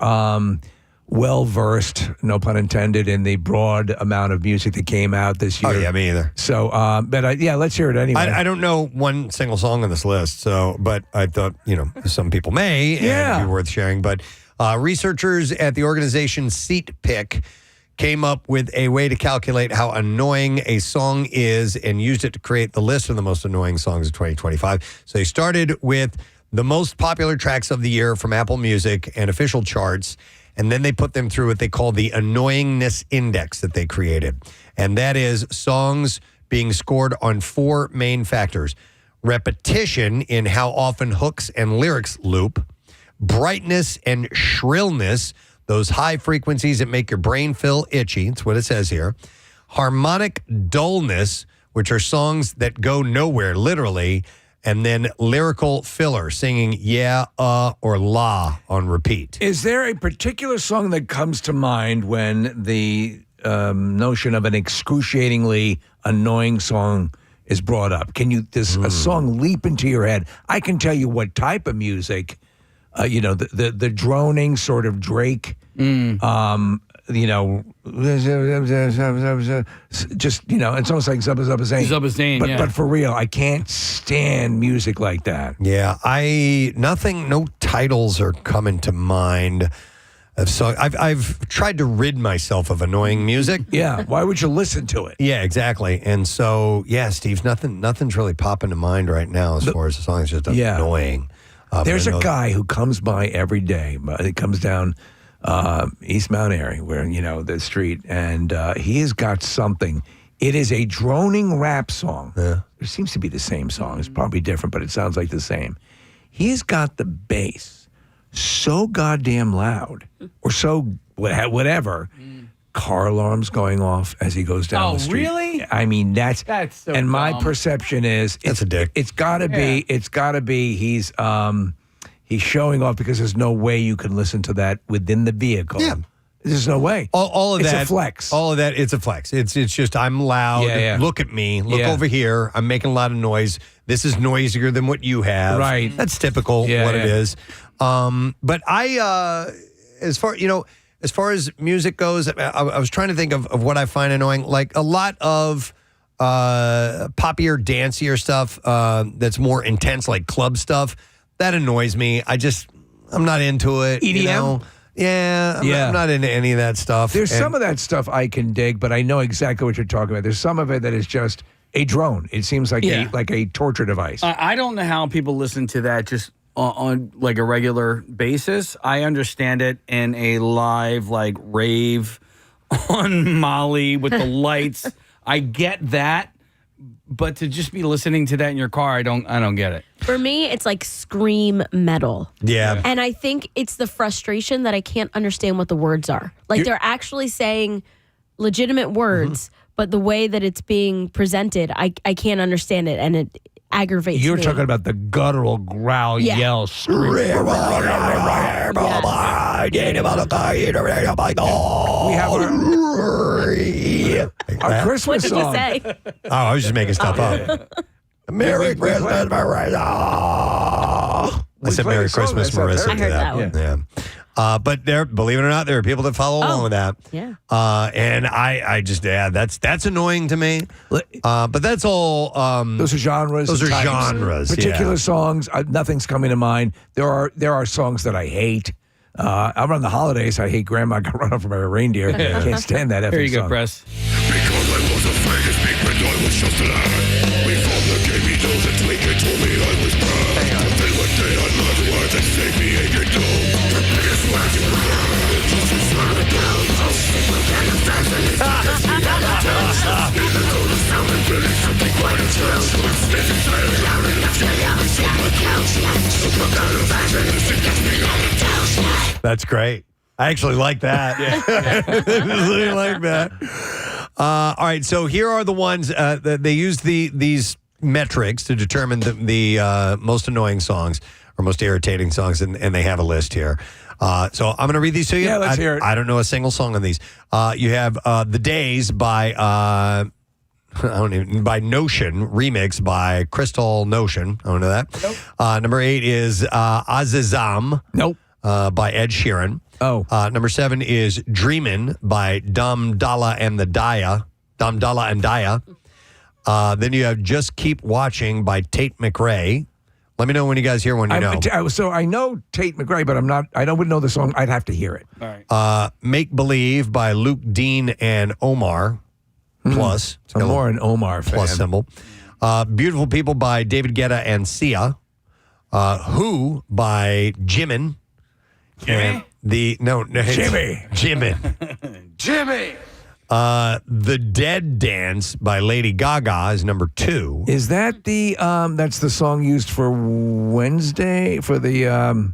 well-versed, no pun intended, in the broad amount of music that came out this year. Oh, yeah, me either. So, let's hear it anyway. I don't know one single song on this list, but I thought, some people may, and it'd be worth sharing. But researchers at the organization SeatPick came up with a way to calculate how annoying a song is and used it to create the list of the most annoying songs of 2025. So they started with the most popular tracks of the year from Apple Music and official charts, and then they put them through what they call the annoyingness index that they created. And that is songs being scored on 4 main factors: repetition in how often hooks and lyrics loop, brightness and shrillness, those high frequencies that make your brain feel itchy. That's what it says here. Harmonic dullness, which are songs that go nowhere, literally. And then lyrical filler, singing yeah, or la on repeat. Is there a particular song that comes to mind when the notion of an excruciatingly annoying song is brought up? Does a song leap into your head? I can tell you what type of music, the droning sort of Drake, just, it's almost like Zubba Zubba Zane. Zubba Zane, but for real, I can't stand music like that. Yeah, no titles are coming to mind. So I've tried to rid myself of annoying music. Yeah, why would you listen to it? Yeah, exactly. And so, Steve, nothing's really popping to mind right now as far as the song is just annoying. There's a guy who comes by every day. It comes down East Mount Airy, where, the street, and he has got something. It is a droning rap song. Yeah. It seems to be the same song. It's probably different, but it sounds like the same. He's got the bass so goddamn loud, or so whatever. Car alarms going off as he goes down the street. Really? I mean, that's so and my dumb. perception is that's a dick. It's gotta be he's showing off, because there's no way you can listen to that within the vehicle. Yeah. There's no way. All of that. It's a flex. All of that, it's a flex. It's just, I'm loud. Yeah. Look at me. Look over here. I'm making a lot of noise. This is noisier than what you have. Right. That's typical what it is. But as far as music goes, I was trying to think of what I find annoying. Like a lot of poppier, dancier stuff that's more intense, like club stuff. That annoys me. I'm not into it. EDM? I'm not into any of that stuff. There's some of that stuff I can dig, but I know exactly what you're talking about. There's some of it that is just a drone. It seems like a torture device. I don't know how people listen to that just on like a regular basis. I understand it in a live rave on Molly with the lights. I get that. But to just be listening to that in your car, I don't get it. For me, it's like scream metal. Yeah. And I think it's the frustration that I can't understand what the words are. Like they're actually saying legitimate words, but the way that it's being presented, I can't understand it, and it aggravates You're me. talking about the guttural growl, yell, scream. We have our Christmas What did song. you say? Oh, I was just making stuff up. Merry Christmas, Marissa. I said Merry Christmas, Marissa. I heard that one. Yeah. But believe it or not, there are people that follow along with that. Yeah. And I just, that's annoying to me. But that's all. Those are genres. Those are types. genres. Particular songs. Nothing's coming to mind. There are songs that I hate. Around the holidays, I hate Grandma Got Run Over by a Reindeer. I can't stand that. Here you go, song. Press. Because I was afraid to speak when I was just a lad. Before the gave me those and tweak and told me I was bad. They were dead, I loved That's great. I actually like that. I really like that. All right, so here are the ones that they use these metrics to determine the most annoying songs or most irritating songs, and they have a list here. So I'm going to read these to you. Yeah, let's hear it. I don't know a single song on these. You have "The Days" by by Notion, remix by Crystal Notion. I don't know that. Nope. Number 8 is Azizam. Nope. By Ed Sheeran. Oh. Number 7 is Dreamin' by Dum Dalla and Daya. Then you have Just Keep Watching by Tate McRae. Let me know when you guys hear one you know. So I know Tate McRae, but I wouldn't know the song. I'd have to hear it. All right. Make Believe by Luke Dean and Omar. Plus. I'm more an Omar fan. Plus symbol. Beautiful People by David Guetta and Sia. Who by Jimin. Jimmy? Jimin. Jimmy! The Dead Dance by Lady Gaga is number 2. Is that that's the song used for Wednesday for the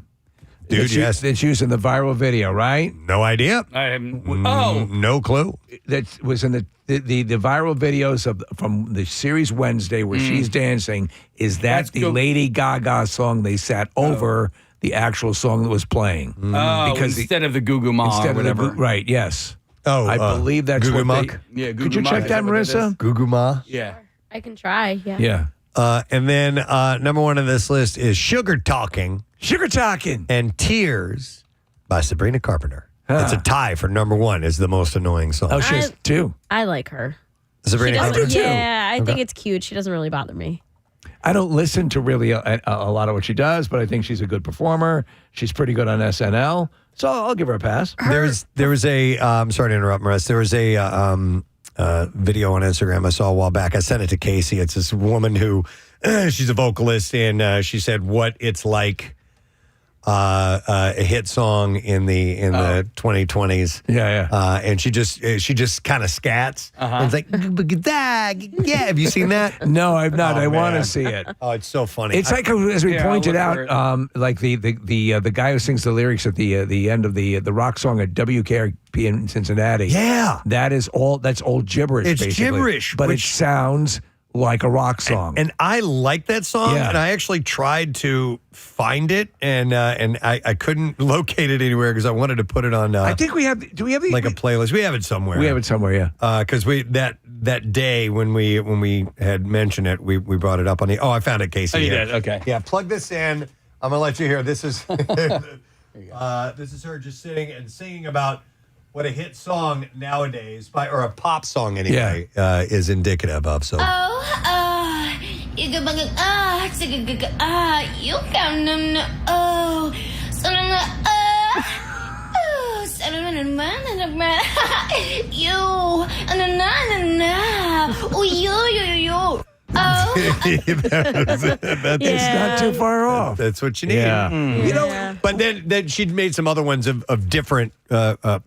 Dude, yes. It's used in the viral video, right? No idea. I haven't. No clue. That was in the viral videos from the series Wednesday where she's dancing. Is that the Lady Gaga song they sat over the actual song that was playing? Because instead of the Goo Goo Ma or whatever. Right, yes. Oh, I believe that's Goo Goo what Muck? Yeah, Goo Could Goo you Ma, check is that, what it Marissa? is? Goo Goo Ma. Yeah. I can try. Yeah. Yeah. And then number 1 on this list is Sugar Talking. Sugar Talking. And Tears by Sabrina Carpenter. It's a tie for number 1 is the most annoying song. Oh, she's 2. I like her. Sabrina She doesn't- Carpenter? Yeah, I think it's cute. She doesn't really bother me. I don't listen to really a lot of what she does, but I think she's a good performer. She's pretty good on SNL, so I'll give her a pass. There was a I'm sorry to interrupt, Marissa. There was a video on Instagram I saw a while back. I sent it to Casey. It's this woman who she's a vocalist, and she said what it's like a hit song in the 2020s. Yeah. And she just kind of scats. And it's like, yeah. Have you seen that? No, I've not. Oh, I want to man. see it. Oh, it's so funny. It's like as we Yeah, pointed I'll look out, like the guy who sings the lyrics at the end of the rock song at WKRP in Cincinnati. Yeah. That's all gibberish. It's basically. gibberish, but it which- sounds like a rock song. And I like that song, Yeah. and I actually tried to find it, and I couldn't locate it anywhere because I wanted to put it on. I think we have. Do we have the like a playlist? We have it somewhere. We have it somewhere. Yeah. Because that day when we had mentioned it, we brought it up on the. Oh, I found it, Casey. Oh, you here. did? Okay. Yeah, plug this in. I'm gonna let you hear. This is this is her just sitting and singing about what a hit song nowadays, or a pop song anyway, is indicative of. So. You can bang you can It's not too far off. That's what you need. Yeah. You know, but then she'd made some other ones of different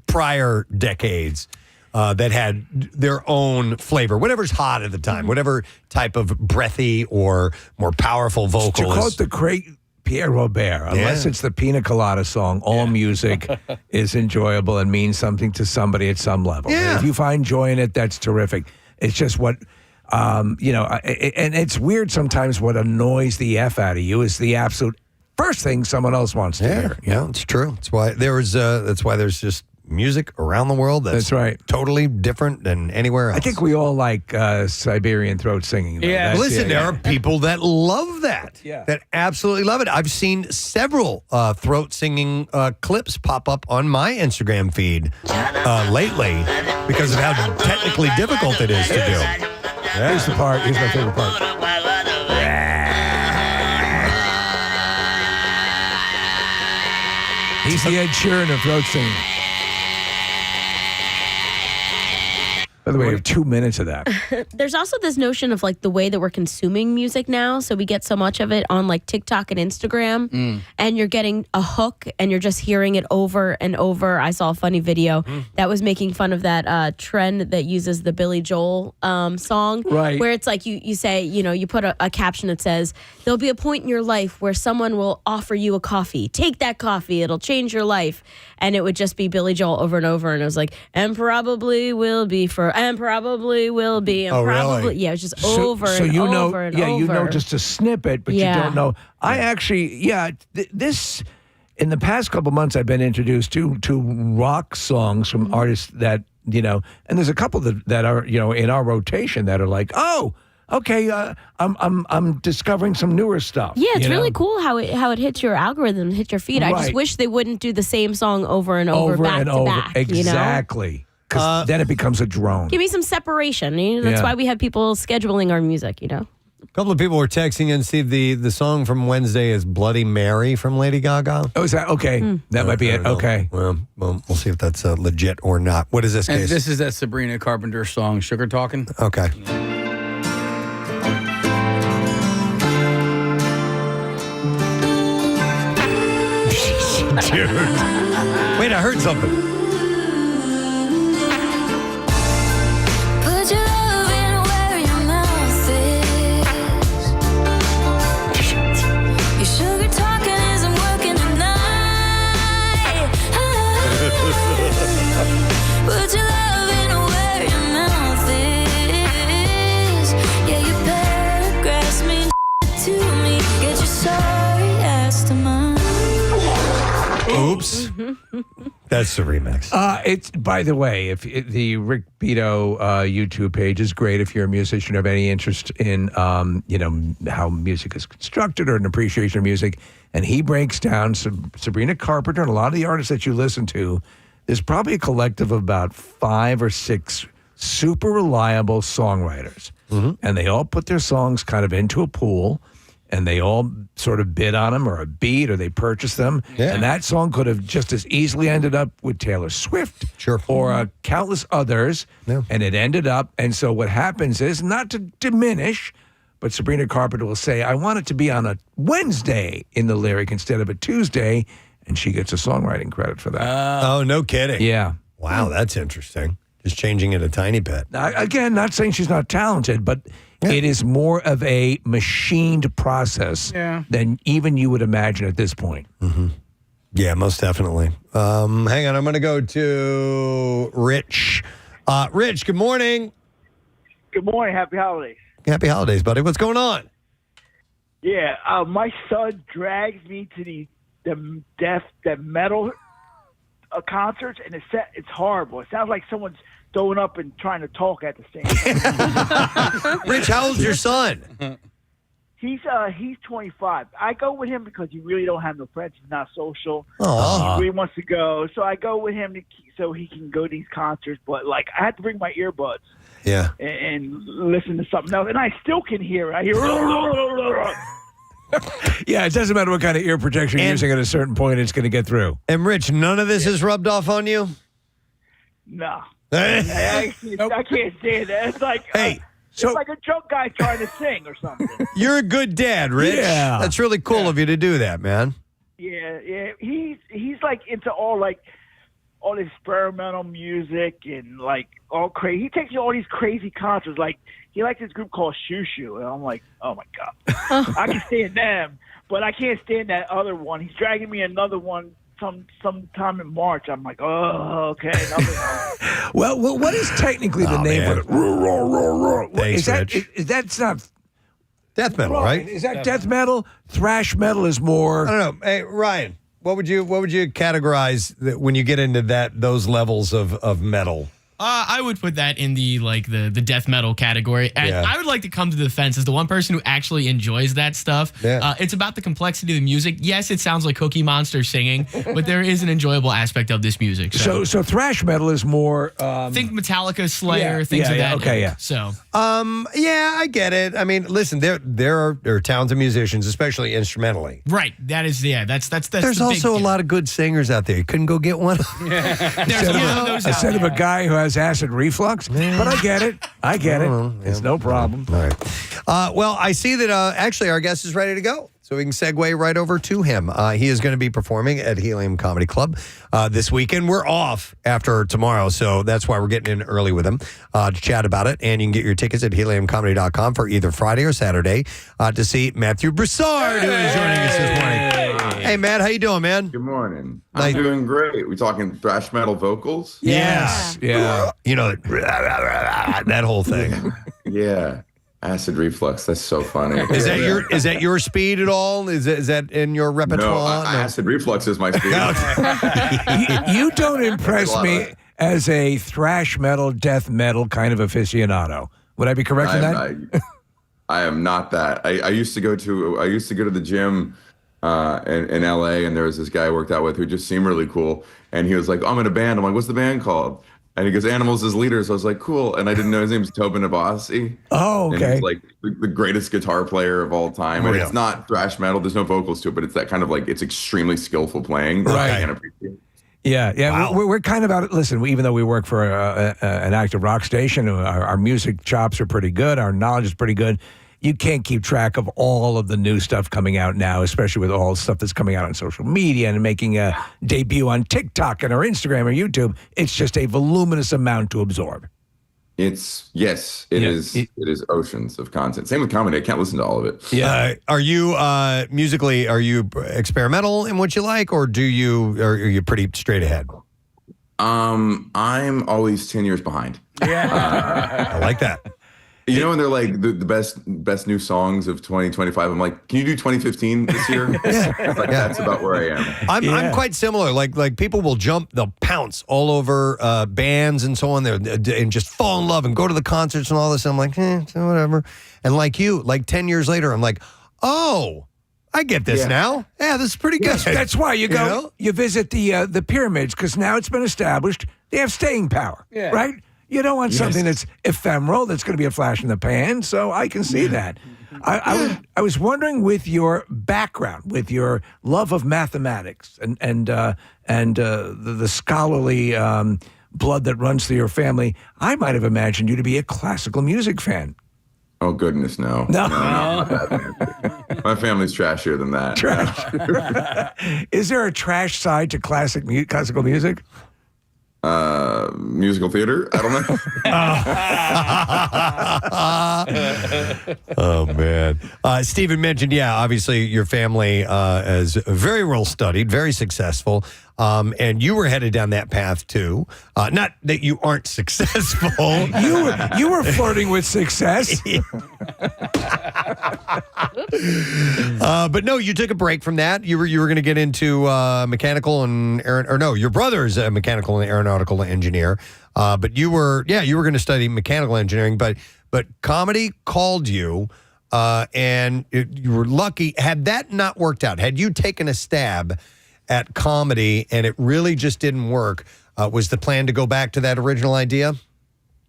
prior decades that had their own flavor, whatever's hot at the time, whatever type of breathy or more powerful vocal. To quote the great Pierre Robert, unless it's the Pina Colada song, all music is enjoyable and means something to somebody at some level. Yeah. If you find joy in it, that's terrific. It's just what, and it's weird sometimes what annoys the F out of you is the absolute first thing someone else wants to hear. Yeah, it's true. That's why there's just music around the world that's right. Totally different than anywhere else. I think we all like Siberian throat singing. Though. Yeah. Listen, there are people that love that. Yeah. That absolutely love it. I've seen several throat singing clips pop up on my Instagram feed lately because of how technically difficult it is to do. Yeah. Here's the part. Here's my favorite part. He's the Ed Sheeran of throat singing. By the way, we have 2 minutes of that. There's also this notion of like the way that we're consuming music now. So we get so much of it on like TikTok and Instagram, and you're getting a hook and you're just hearing it over and over. I saw a funny video that was making fun of that trend that uses the Billy Joel song, Right. where it's like you say, you put a caption that says, there'll be a point in your life where someone will offer you a coffee. Take that coffee. It'll change your life. And it would just be Billy Joel over and over. And it was like, and probably will be for, and probably will be. And probably, really? yeah, it was just over and you know, over and yeah, over. you know just a snippet, but Yeah. you don't know. I actually, this, in the past couple months, I've been introduced to rock songs from artists that, and there's a couple that are, in our rotation that are like, oh, okay, I'm discovering some newer stuff. Yeah, it's really cool how it hits your algorithm, hits your feed. I just Right. wish they wouldn't do the same song over and over, back to back. Exactly. Because then it becomes a drone. Give me some separation. That's Yeah. why we have people scheduling our music, A couple of people were texting in, Steve. The song from Wednesday is Bloody Mary from Lady Gaga. Oh, is that okay? That might be it. Okay. Well, we'll see if that's legit or not. What is this And case? this is that Sabrina Carpenter song, Sugar Talking. Okay. Dude. Wait, I heard something. Put your love in where your mouth is. Your sugar talking isn't working tonight. Put your love in where your mouth is. Yeah, your paragraphs mean to me. Get your sorry ass to mine. Oops. That's the remix. It's by the way, if the Rick Beto YouTube page is great if you're a musician or have any interest in how music is constructed or an appreciation of music, and he breaks down Sabrina Carpenter and a lot of the artists that you listen to. There's probably a collective of about 5 or 6 super reliable songwriters, and they all put their songs kind of into a pool. And they all sort of bid on them or a beat or they purchase them. Yeah. And that song could have just as easily ended up with Taylor Swift or countless others. Yeah. And it ended up. And so what happens is, not to diminish, but Sabrina Carpenter will say, I want it to be on a Wednesday in the lyric instead of a Tuesday. And she gets a songwriting credit for that. Oh, no kidding. Yeah. Wow, that's interesting. Just changing it a tiny bit. Now, again, not saying she's not talented, but it is more of a machined process than even you would imagine at this point. Mm-hmm. Yeah, most definitely. Hang on, I'm going to go to Rich. Rich, good morning. Good morning. Happy holidays. Happy holidays, buddy. What's going on? Yeah, my son drags me to the metal concerts, and it's horrible. It sounds like someone's throwing up and trying to talk at the same time. Rich, how old's your son? He's 25. I go with him because he really don't have no friends. He's not social. Aww. He really wants to go, so I go with him so he can go to these concerts. But like, I had to bring my earbuds. Yeah. And listen to something else, and I still can hear it. I hear. Yeah, it doesn't matter what kind of ear protection you're using at a certain point, it's going to get through. And Rich, none of this is rubbed off on you? No. I can't stand that. It's like it's like a drunk guy trying to sing or something. You're a good dad, Rich. Yeah. That's really cool of you to do that, man. Yeah. He's like into all this experimental music and like all crazy. He takes you to all these crazy concerts. Like he likes this group called Shoo Shoo, and I'm like, oh my god, I can stand them, but I can't stand that other one. He's dragging me another one. Sometime in March. I'm like, oh, okay. Well, what is technically the name of it? Thanks, Rich. That's not death metal, right? Is that death metal? Thrash metal is more. I don't know. Hey, Ryan, what would you categorize when you get into those levels of metal? I would put that in the death metal category. And I would like to come to the defense as the one person who actually enjoys that stuff. Yeah. It's about the complexity of the music. Yes, it sounds like Cookie Monster singing, but there is an enjoyable aspect of this music. So thrash metal is more. Think Metallica, Slayer, things of that. Okay, nature. So. Yeah, I get it. I mean, listen, there are talented musicians, especially instrumentally. Right. That is, that's There's also a lot of good singers out there. You couldn't go get one. There's a lot of those out Instead of a guy who has has acid reflux, but I get it. I get it. It's no problem. All right. Well, I see that actually our guest is ready to go. So we can segue right over to him. He is going to be performing at Helium Comedy Club this weekend. We're off after tomorrow, so that's why we're getting in early with him to chat about it. And you can get your tickets at heliumcomedy.com for either Friday or Saturday to see Matthew Broussard, who is joining us this morning. Hey, Matt, how you doing, man? Good morning. I'm doing great. We talking thrash metal vocals? Yes. Yeah. You know, that whole thing. Yeah. Acid reflux. That's so funny. Is that your speed at all? Is that in your repertoire? No, acid reflux is my speed. You don't impress me as a thrash metal, death metal kind of aficionado. Would I be correct in that? I am not that. I used to go to the gym in LA, and there was this guy I worked out with who just seemed really cool. And he was like, I'm in a band. I'm like, what's the band called? And he goes, Animals as Leaders. I was like, cool. And I didn't know his name was Tobin Abasi. Oh, okay. And he's like the greatest guitar player of all time. And it's not thrash metal. There's no vocals to it, but it's that kind of like, it's extremely skillful playing. Right. I can appreciate. Yeah. Wow. We're kind of out. Listen, even though we work for an active rock station, our music chops are pretty good. Our knowledge is pretty good. You can't keep track of all of the new stuff coming out now, especially with all the stuff that's coming out on social media and making a debut on TikTok and or Instagram or YouTube. It's just a voluminous amount to absorb. It is oceans of content. Same with comedy. I can't listen to all of it. Yeah. Are you musically, are you experimental in what you like, or are you pretty straight ahead? I'm always 10 years behind. Yeah. I like that. You know, when they're like the best new songs of 2025, I'm like, can you do 2015 this year? That's about where I am. I'm quite similar. Like people will they'll pounce all over bands and so on there and just fall in love and go to the concerts and all this. And I'm like, so whatever. And like you, like 10 years later, I'm like, oh, I get this now. Yeah, this is pretty good. Yes, that's why you go, you visit the pyramids, because now it's been established they have staying power, right? You don't want something that's ephemeral, that's going to be a flash in the pan, so I can see that. I was wondering, with your background, with your love of mathematics and the scholarly blood that runs through your family, I might have imagined you to be a classical music fan. Oh, goodness, no. No, not that. My family's trashier than that. Is there a trash side to classical music? Musical theater? I don't know. Oh, man. Stephen mentioned, obviously your family is very well studied, very successful, and you were headed down that path too. Not that you aren't successful. You were flirting with success. But no, you took a break from that. You were going to get into mechanical and your brother's a mechanical and aeronautical engineer. But you were going to study mechanical engineering. But comedy called you, and you were lucky. Had that not worked out, had you taken a stab at comedy and it really just didn't work, was the plan to go back to that original idea?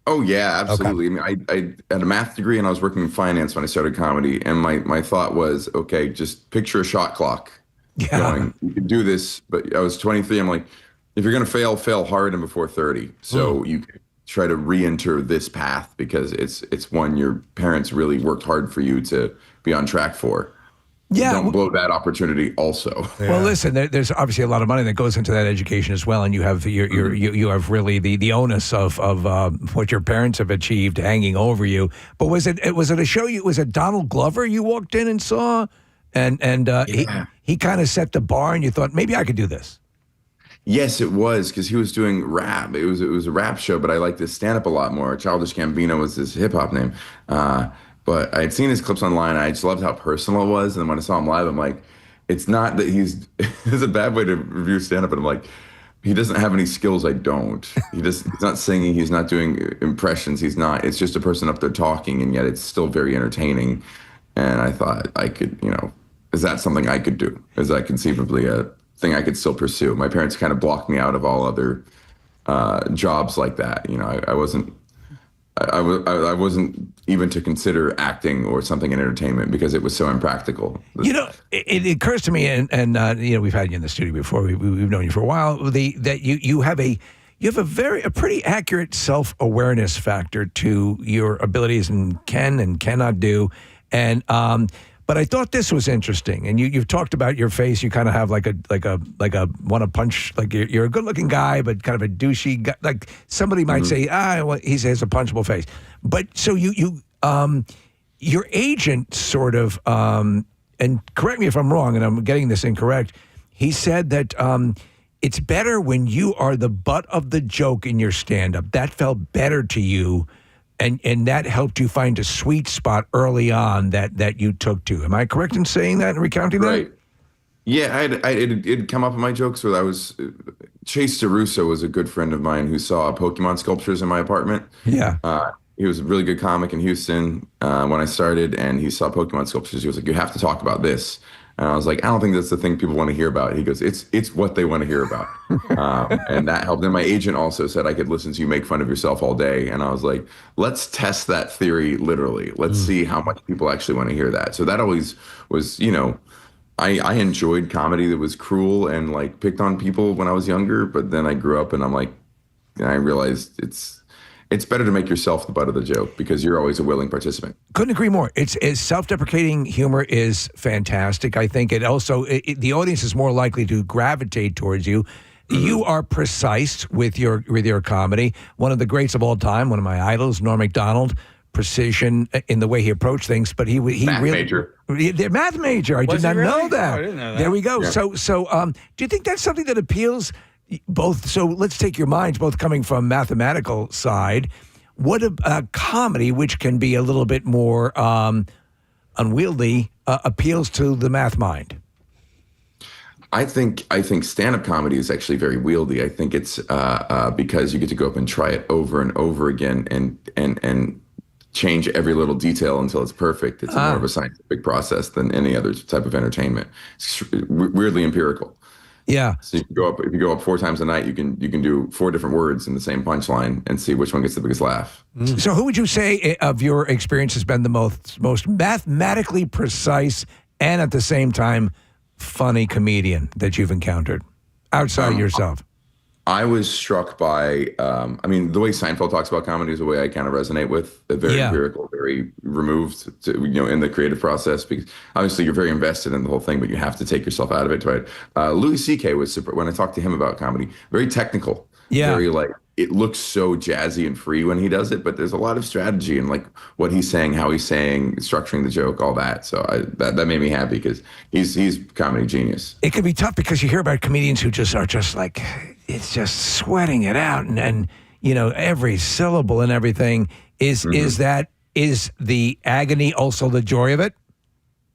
Oh, yeah, absolutely. Okay. I mean, I had a math degree and I was working in finance when I started comedy. And my thought was, okay, just picture a shot clock going. You can do this. But I was 23. I'm like, if you're going to fail hard and before 30. So you can try to re-enter this path, because it's one your parents really worked hard for you to be on track for. Yeah, don't blow that opportunity also. Well, listen, there's obviously a lot of money that goes into that education as well, and you have you have really the onus of what your parents have achieved hanging over you. But was it a show? Was it Donald Glover you walked in and saw, and he kind of set the bar, and you thought, maybe I could do this? Yes, it was, because he was doing rap. It was a rap show, but I liked his stand up a lot more. Childish Gambino was his hip hop name. But I had seen his clips online, and I just loved how personal it was. And then when I saw him live, I'm like, it's not that he's a bad way to review stand-up, but I'm like, he doesn't have any skills I don't. He's not singing. He's not doing impressions. It's just a person up there talking, and yet it's still very entertaining. And I thought I could, is that something I could do? Is that conceivably a thing I could still pursue? My parents kind of blocked me out of all other jobs like that. I wasn't even to consider acting or something in entertainment because it was so impractical. It occurs to me, and we've had you in the studio before. We've known you for a while. That you have a you have a pretty accurate self-awareness factor to your abilities and can and cannot do. And but I thought this was interesting. And you've talked about your face. You kind of have like a want to punch. Like you're a good-looking guy, but kind of a douchey guy. Like somebody might say, well, he has a punchable face. But so your agent sort of, and correct me if I'm wrong, and I'm getting this incorrect. He said that it's better when you are the butt of the joke in your stand-up. That felt better to you. And that helped you find a sweet spot early on that you took to. Am I correct in saying that and recounting that? Right. Yeah, it'd come up in my jokes where Chase DeRusso was a good friend of mine who saw Pokemon sculptures in my apartment. Yeah. He was a really good comic in Houston when I started, and he saw Pokemon sculptures. He was like, you have to talk about this. And I was like, I don't think that's the thing people want to hear about. He goes, it's what they want to hear about. And that helped. And my agent also said I could listen to you make fun of yourself all day. And I was like, let's test that theory literally. Let's see how much people actually want to hear that. So that always was, I enjoyed comedy that was cruel and like picked on people when I was younger. But then I grew up and I realized it's better to make yourself the butt of the joke because you're always a willing participant. Couldn't agree more. It's self-deprecating humor is fantastic. I think it also the audience is more likely to gravitate towards you. You are precise with your comedy. One of the greats of all time, one of my idols, Norm Macdonald. Precision in the way he approached things, but he math really major. The math major. I did not know that. Oh, I didn't know that. There we go. Yeah. So do you think that's something that appeals? Both, so let's take your minds, both coming from mathematical side. What a comedy, which can be a little bit more unwieldy, appeals to the math mind? I think stand-up comedy is actually very wieldy. I think it's because you get to go up and try it over and over again and change every little detail until it's perfect. It's more of a scientific process than any other type of entertainment. It's weirdly empirical. Yeah. So if you go up 4 times a night, you can do 4 different words in the same punchline and see which one gets the biggest laugh. So who would you say of your experience has been the most mathematically precise and at the same time funny comedian that you've encountered outside yourself? I was struck by, the way Seinfeld talks about comedy is a way I kind of resonate with. Very empirical, very removed, in the creative process. Because obviously you're very invested in the whole thing, but you have to take yourself out of it. Right? Louis C.K. was super. When I talked to him about comedy, very technical. Yeah. Very it looks so jazzy and free when he does it, but there's a lot of strategy in what he's saying, how he's saying, structuring the joke, all that. So that made me happy because he's comedy genius. It can be tough because you hear about comedians who are just like, it's just sweating it out and every syllable and everything. Is the agony also the joy of it?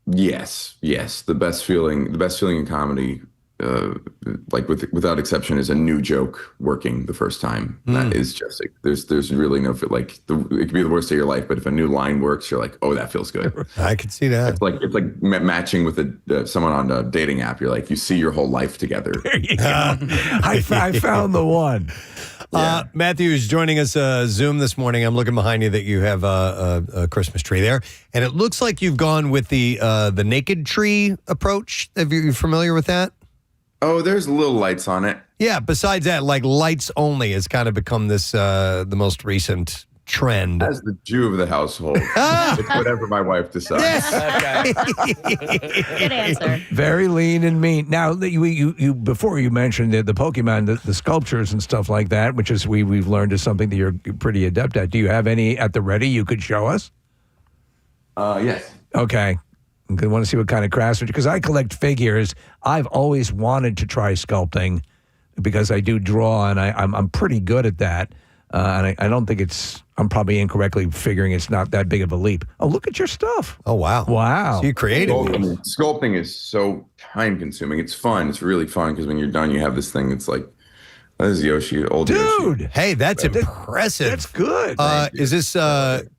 Yes. The best feeling in comedy, without exception, is a new joke working the first time. That is just there's really no it could be the worst day of your life, but if a new line works, you're like, oh, that feels good. I could see that. It's like matching with someone on a dating app. You're like, you see your whole life together. There you go. I found the one. Matthew is joining us Zoom this morning. I'm looking behind you that you have a Christmas tree there, and it looks like you've gone with the naked tree approach. Are you familiar with that? Oh, there's little lights on it. Yeah, besides that, lights only has kind of become this the most recent trend. As the Jew of the household, it's whatever my wife decides. Good answer. Very lean and mean. Now, you before you mentioned the Pokemon, the sculptures and stuff like that, which is we've learned is something that you're pretty adept at. Do you have any at the ready you could show us? Yes. Okay. I want to see what kind of craftsmanship, because I collect figures. I've always wanted to try sculpting because I do draw and I'm pretty good at that. And I don't think I'm probably incorrectly figuring it's not that big of a leap. Oh, look at your stuff. Oh, wow. Wow. So you created Sculpting is so time consuming. It's fun. It's really fun because when you're done, you have this thing. It's like, this is Yoshi, old Dude. Yoshi. Hey, that's impressive. That's good. Is this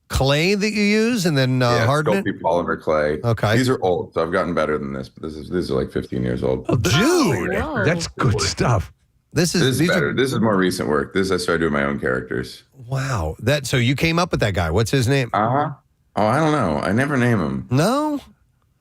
clay that you use and then harden it? Sculpey polymer clay. Okay. These are old, so I've gotten better than this, but these are like 15 years old. Oh, dude. Whoa. That's good stuff. This is better. This is more recent work. I started doing my own characters. Wow. So you came up with that guy. What's his name? Oh, I don't know. I never name him. No?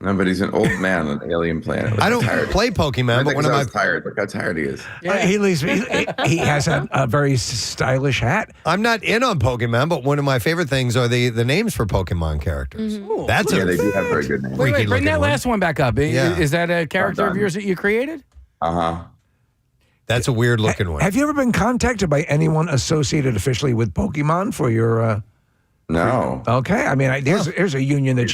No, but he's an old man on an alien planet. I don't play Pokemon, but one of my tired. Look how tired he is. He has a very stylish hat. I'm not in on Pokemon, but one of my favorite things are the names for Pokemon characters. That's they do have very good names. Wait, bring that last one back up. Yeah. Is that a character of yours that you created? That's a weird looking one. Have you ever been contacted by anyone associated officially with Pokemon for your? No. Okay. I mean, there's a union that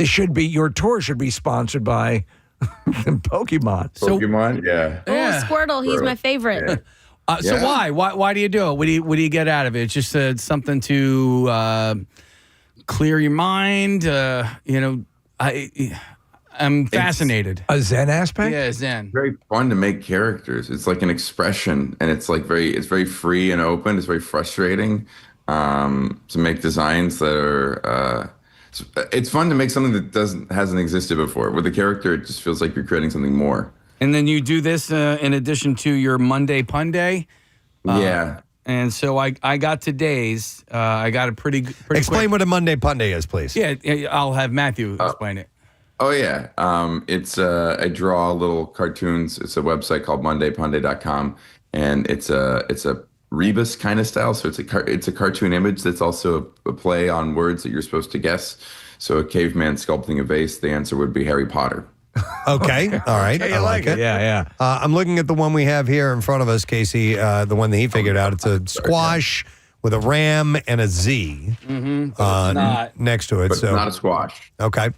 should be your tour should be sponsored by Pokemon. Pokemon, yeah. Oh, Squirtle, he's my favorite. So why do you do it? What do you get out of it? It's just something to clear your mind. I'm fascinated. A Zen aspect? Yeah, Zen. Very fun to make characters. It's like an expression, and it's very free and open. It's very frustrating to make designs that are. It's fun to make something that hasn't existed before. With a character, it just feels like you're creating something more. And then you do this in addition to your Monday Pun Day. Yeah. And so I got today's. I got a pretty Explain quick. what a Monday Pun Day is, please. Yeah, I'll have Matthew explain it. Oh yeah, it's I draw little cartoons. It's a website called MondayPunday.com, and it's a rebus kind of style. So it's a cartoon image that's also a play on words that you're supposed to guess. So a caveman sculpting a vase, the answer would be Harry Potter. Okay, all right. I like it. Yeah. I'm looking at the one we have here in front of us, Casey. The one that he figured out. It's a squash with a ram and a Z next to it. But so it's not a squash. Okay.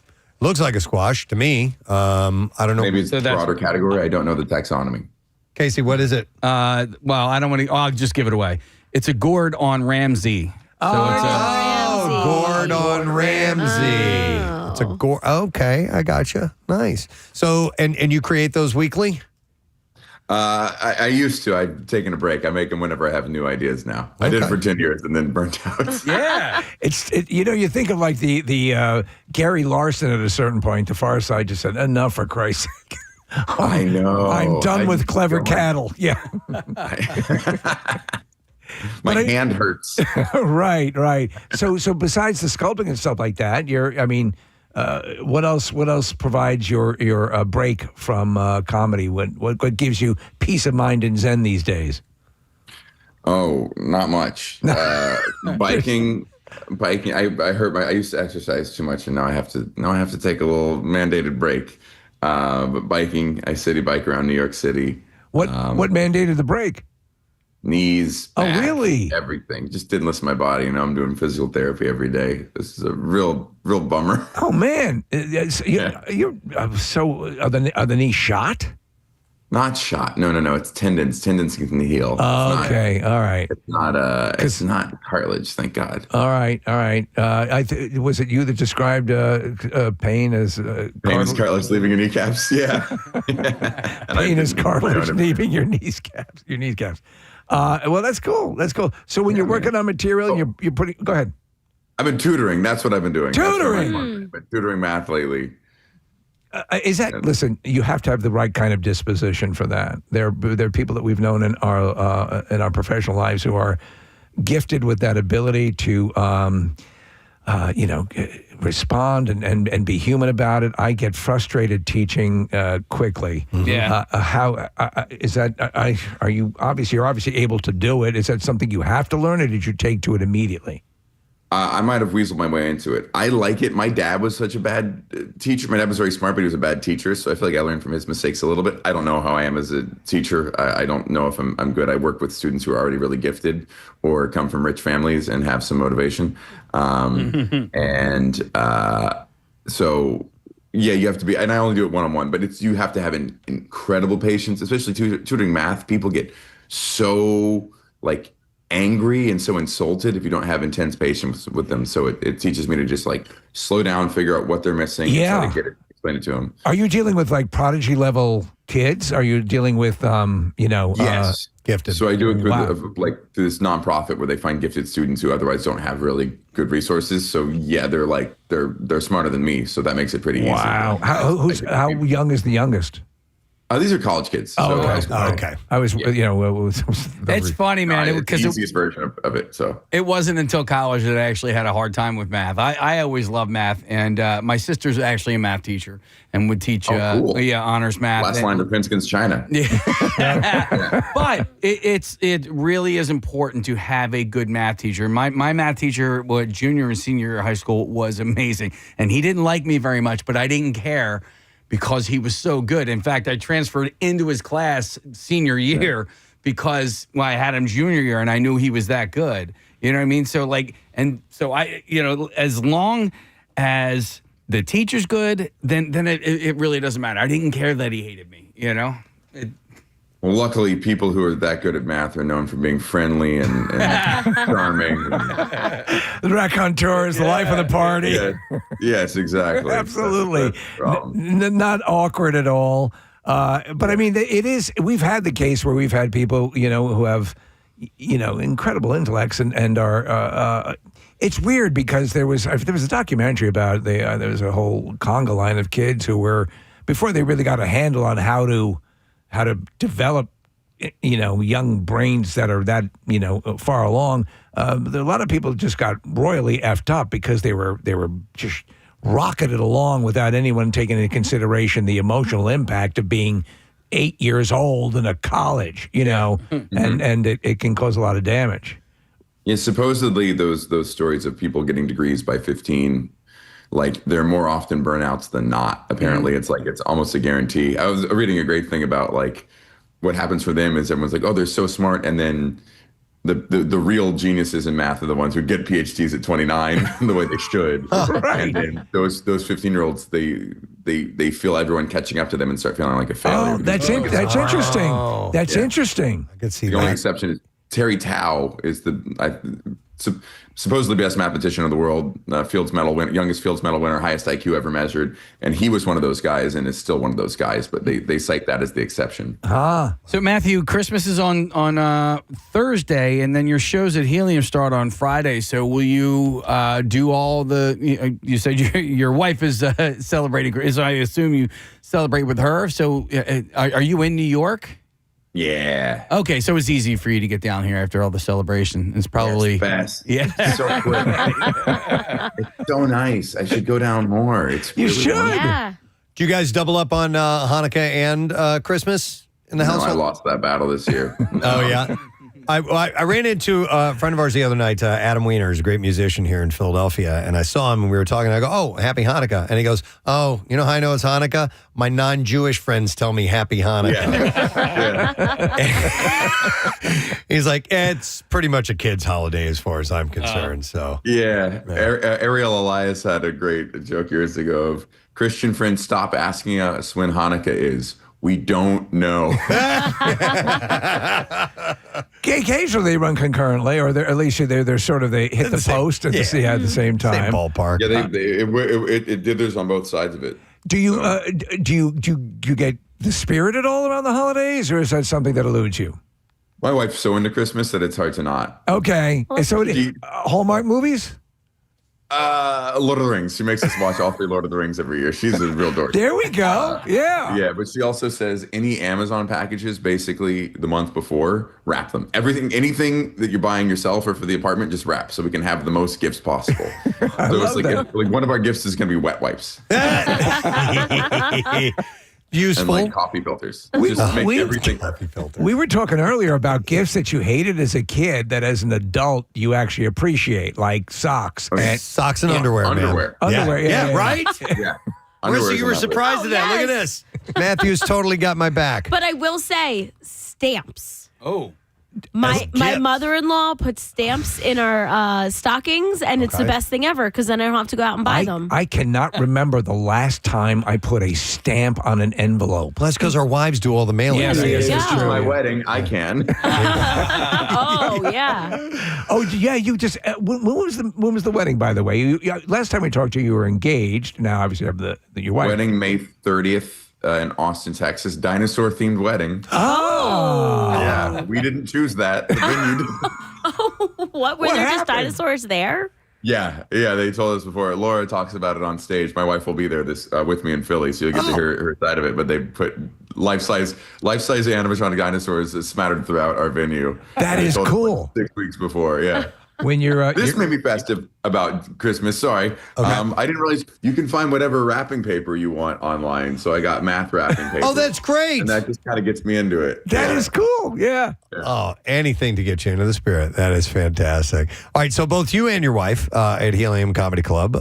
Looks like a squash to me. I don't know. Maybe it's a broader category. I don't know the taxonomy. Casey, what is it? Well, I don't want to. I'll just give it away. It's a gourd on Ramsey. Gourd on Ramsey. It's a gourd. Okay, I gotcha. Nice. So, and you create those weekly? I used to. I've taken a break. I make them whenever I have new ideas now. I did it for 10 years and then burnt out. Yeah. You think of like the Gary Larson at a certain point. The Far Side just said, enough for Christ's sake. I know. I'm done with clever cattle. Yeah. My hand hurts. Right. So besides the sculpting and stuff like that, what else provides your break from comedy? What gives you peace of mind and zen these days? Oh, not much. Biking. I used to exercise too much, and now I have to take a little mandated break. But biking, I city bike around New York City. What mandated the break? Knees, back, really? Everything. Just didn't listen to my body. I'm doing physical therapy every day. This is a real bummer. Oh man, so are the knees shot? Not shot. No. It's tendons. Tendons can heal. Oh, okay. All right. It's not cartilage. Thank God. All right. Was it you that described pain as pain is cartilage leaving your kneecaps? Yeah. Pain is cartilage leaving your kneecaps. Well, that's cool. So when you're working on material, you're putting. Go ahead. I've been tutoring. That's what I've been doing. Tutoring. I've been tutoring math lately. Listen, you have to have the right kind of disposition for that. There are people that we've known in our professional lives who are gifted with that ability to, respond and be human about it. I get frustrated teaching quickly. Yeah. How is that? You're obviously able to do it. Is that something you have to learn, or did you take to it immediately? I might have weaseled my way into it. I like it. My dad was such a bad teacher. My dad was very smart, but he was a bad teacher. So I feel like I learned from his mistakes a little bit. I don't know how I am as a teacher. I don't know if I'm good. I work with students who are already really gifted or come from rich families and have some motivation. So yeah, you have to be, and I only do it one-on-one, but you have to have an incredible patience, especially tutoring math. People get so angry and so insulted if you don't have intense patience with them. So it teaches me to just slow down, figure out what they're missing, and try to get it, explain it to them. Are you dealing with prodigy level kids? Are you dealing with yes, gifted? So I do it through this nonprofit where they find gifted students who otherwise don't have really good resources. So yeah, they're smarter than me. So that makes it pretty easy. Wow. How young is the youngest? These are college kids. Oh, so okay. I was, It's funny, man, it's the because easiest version of it. So it wasn't until college that I actually had a hard time with math. I always loved math, and my sister's actually a math teacher and would teach cool. honors math. Last line of Prince against China. But it really is important to have a good math teacher. My math teacher, junior and senior year of high school, was amazing, and he didn't like me very much, but I didn't care because he was so good. In fact, I transferred into his class senior year because I had him junior year, and I knew he was that good. You know what I mean? So as long as the teacher's good, then it really doesn't matter. I didn't care that he hated me. You know. Well, luckily, people who are that good at math are known for being friendly and charming. The raconteurs, the life of the party. Yeah. Yes, exactly. Absolutely. Not awkward at all. But I mean, it is. We've had the case where we've had people, who have, incredible intellects and are. It's weird because there was a documentary about it. There was a whole conga line of kids who were, before they really got a handle on how to develop, young brains that are that, far along. A lot of people just got royally effed up because they were just rocketed along without anyone taking into consideration the emotional impact of being 8 years old in a college, and it can cause a lot of damage. Yeah, supposedly those stories of people getting degrees by 15, like they're more often burnouts than not. Apparently, it's almost a guarantee. I was reading a great thing about what happens for them is everyone's like, oh, they're so smart, and then the real geniuses in math are the ones who get PhDs at 29 the way they should. Right. And then those 15-year-olds, they feel everyone catching up to them and start feeling like a failure. Oh, that's interesting. That's interesting. I could see the that. only exception is Terry Tao is supposedly best mathematician in the world, youngest Fields Medal winner, highest IQ ever measured, and he was one of those guys and is still one of those guys, but they cite that as the exception. So Matthew, Christmas is on Thursday, and then your shows at Helium start on Friday. So will you do all the? You said your wife is celebrating. So I assume you celebrate with her. So are you in New York? Yeah. Okay, so it's easy for you to get down here after all the celebration. It's probably fast. Yeah. It's so quick. It's so nice. I should go down more. You should. Yeah. Do you guys double up on Hanukkah and Christmas in the household? I lost that battle this year. Oh, yeah. I ran into a friend of ours the other night, Adam Weiner, who's a great musician here in Philadelphia, and I saw him and we were talking. I go, oh, happy Hanukkah. And he goes, oh, you know how I know it's Hanukkah? My non-Jewish friends tell me happy Hanukkah. Yeah. He's like, it's pretty much a kid's holiday as far as I'm concerned. So yeah. Ariel Elias had a great joke years ago of Christian friends stop asking us when Hanukkah is. We don't know. Occasionally they run concurrently, or at least they're sort of they hit the post at the same time. Same ballpark. Yeah, it did theirs on both sides of it. Do you get the spirit at all around the holidays, or is that something that eludes you? My wife's so into Christmas that it's hard to not. Okay, so Hallmark movies. Lord of the Rings. She makes us watch all 3 Lord of the Rings every year. She's a real dork. There we go. Yeah. Yeah, but she also says any Amazon packages, basically the month before, wrap them. Anything that you're buying yourself or for the apartment, just wrap so we can have the most gifts possible. So it's like one of our gifts is going to be wet wipes. Useful. And coffee filters. Just make everything coffee filters. We were talking earlier about gifts that you hated as a kid that as an adult you actually appreciate, like socks. And socks and underwear, man. Underwear, yeah. Right? Yeah. Marissa, you were surprised at that. Look at this. Matthew's totally got my back. But I will say, stamps. Oh. My mother-in-law puts stamps in our stockings, and it's the best thing ever because then I don't have to go out and buy them. I cannot remember the last time I put a stamp on an envelope. Plus, because our wives do all the mailing. Yes, it's true. My wedding, I can. Oh yeah. Oh yeah. You just when was the wedding? By the way, last time we talked to you, you were engaged. Now, obviously, you have your wife. Wedding May 30th. In Austin, Texas, dinosaur-themed wedding. Oh, yeah, we didn't choose that. The venue did. What? Were there just dinosaurs there? Yeah, they told us before. Laura talks about it on stage. My wife will be there with me in Philly, so you'll get to hear her side of it. But they put life-size animatronic dinosaurs smattered throughout our venue. That is cool. 6 weeks before, yeah. When you're this made me festive about Christmas. Sorry, I didn't realize you can find whatever wrapping paper you want online. So I got math wrapping paper. Oh, that's great. And that just kind of gets me into it. That is cool. Yeah. Oh, anything to get you into the spirit. That is fantastic. All right, so both you and your wife at Helium Comedy Club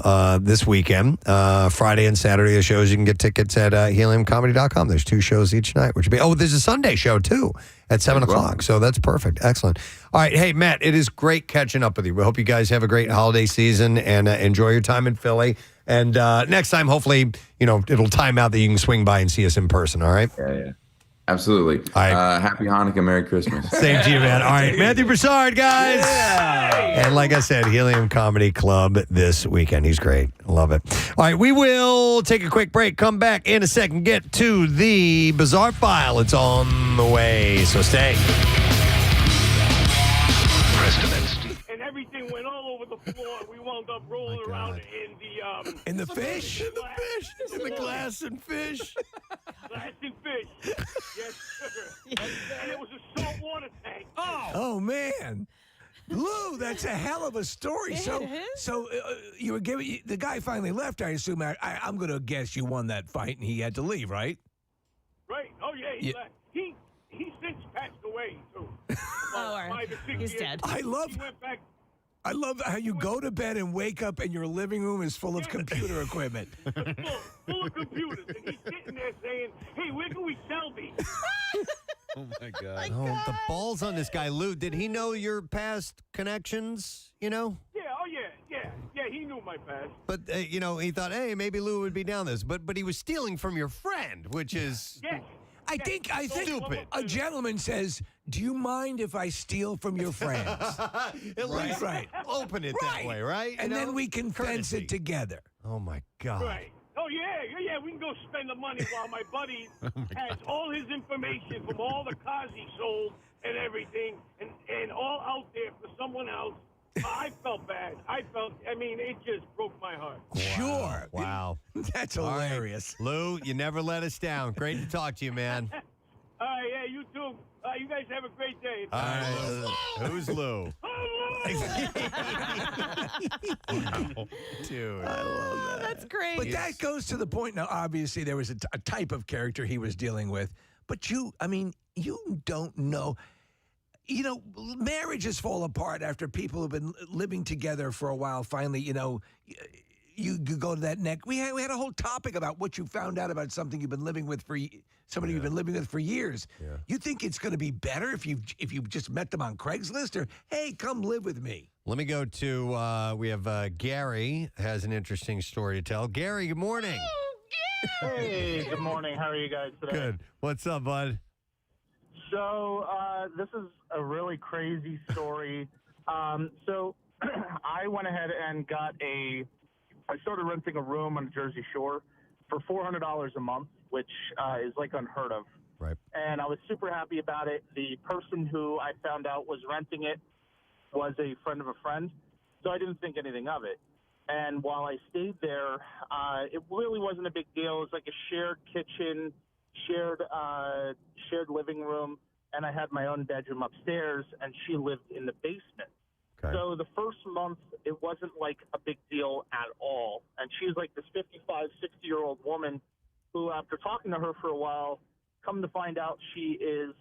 this weekend, Friday and Saturday, the shows. You can get tickets at heliumcomedy.com. There's 2 shows each night, which would be there's a Sunday show too at 7 o'clock. So that's perfect. Excellent. All right, hey Matt, it is great catching up with you. We hope you guys have a great holiday season and enjoy your time in Philly. And next time, hopefully, it'll time out that you can swing by and see us in person. All right. Yeah. Absolutely. All right. Happy Hanukkah, Merry Christmas. Same to you, man. All right, Matthew Broussard, guys. Yeah. And like I said, Helium Comedy Club this weekend. He's great. I love it. All right, we will take a quick break. Come back in a second. Get to the Bizarre File. It's on the way, so stay. And everything went all over the floor. We wound up rolling around in the fish? In the glass and fish. Glass and fish. Yes, sir. And it was a saltwater tank. Oh man. Lou, that's a hell of a story. So you were giving the guy finally left. I assume. I'm going to guess you won that fight and he had to leave, right? Right. Oh yeah, he left. He since passed away too. He's dead. I love how you go to bed and wake up and your living room is full of computer equipment. Full of computers, and he's sitting there saying, "Hey, where can we sell these?" Oh my God! The balls on this guy, Lou. Did he know your past connections? Yeah. Oh yeah. He knew my past. But he thought, hey, maybe Lou would be down this. But he was stealing from your friend, which is yes. I think stupid. A gentleman says, "Do you mind if I steal from your friends?" At least open it that way, right? And then we can fence it together. Oh my God! Right. Oh yeah. We can go spend the money while my buddy has all his information from all the cars he sold and everything, and all out there for someone else. I felt bad. It just broke my heart. Sure. Wow. That's hilarious. Right. Lou, you never let us down. Great to talk to you, man. Yeah, you too. You guys have a great day. All right. Who's Lou? Dude. I love that. That's great. But that goes to the point. Now, obviously, there was a type of character he was dealing with. But you don't know. Marriages fall apart after people have been living together for a while. Finally, you go to that neck. We had a whole topic about what you found out about something you've been living with somebody you've been living with for years. Yeah. You think it's going to be better if you just met them on Craigslist, or hey, come live with me? Let me go to we have Gary has an interesting story to tell. Gary, good morning. Hey, good morning. How are you guys today? Good. What's up, bud? So this is a really crazy story. So I went ahead and I started renting a room on the Jersey Shore for $400 a month, which is like unheard of. Right. And I was super happy about it. The person who I found out was renting it was a friend of a friend, so I didn't think anything of it. And while I stayed there, it really wasn't a big deal. It was like a shared kitchen, shared living room, and I had my own bedroom upstairs, and she lived in the basement. Okay. So the first month, it wasn't like a big deal at all. And she's like this 55, 60-year-old woman who, after talking to her for a while, come to find out she is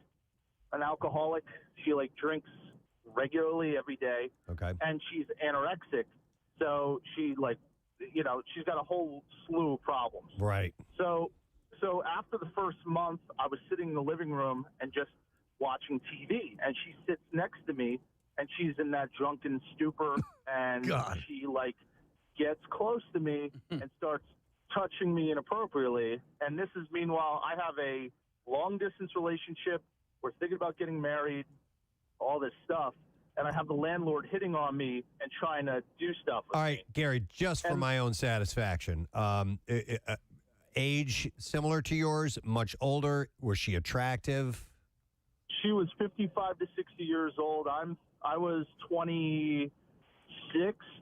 an alcoholic. She drinks regularly every day. Okay. And she's anorexic. So she's got a whole slew of problems. Right. So after the first month, I was sitting in the living room and just watching TV, and she sits next to me, and she's in that drunken stupor, and she gets close to me and starts touching me inappropriately. And this is, meanwhile, I have a long distance relationship. We're thinking about getting married, all this stuff. And I have the landlord hitting on me and trying to do stuff with All right, me. Gary, just for my own satisfaction, age similar to yours, much older. Was she attractive? She was 55 to 60 years old. I was 26,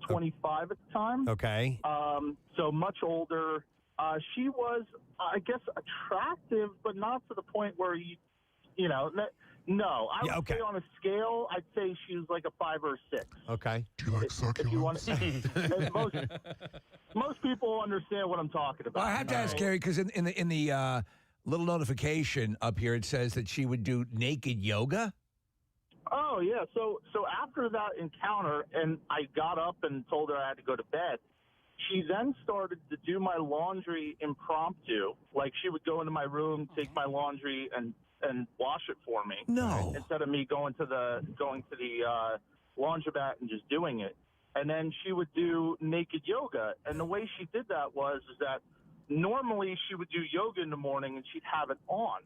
25 at the time. Okay. So much older. She was, I guess, attractive, but not to the point where no. I would say on a scale, I'd say she was like a 5 or a 6. Okay. Do you like succulents? Most people understand what I'm talking about. Well, I have to ask Gary, because in the little notification up here, it says that she would do naked yoga. Oh yeah. So after that encounter, and I got up and told her I had to go to bed. She then started to do my laundry impromptu. Like she would go into my room, take my laundry, and wash it for me. No. Instead of me going to the laundromat and just doing it. And then she would do naked yoga. And the way she did that is that normally she would do yoga in the morning and she'd have it on.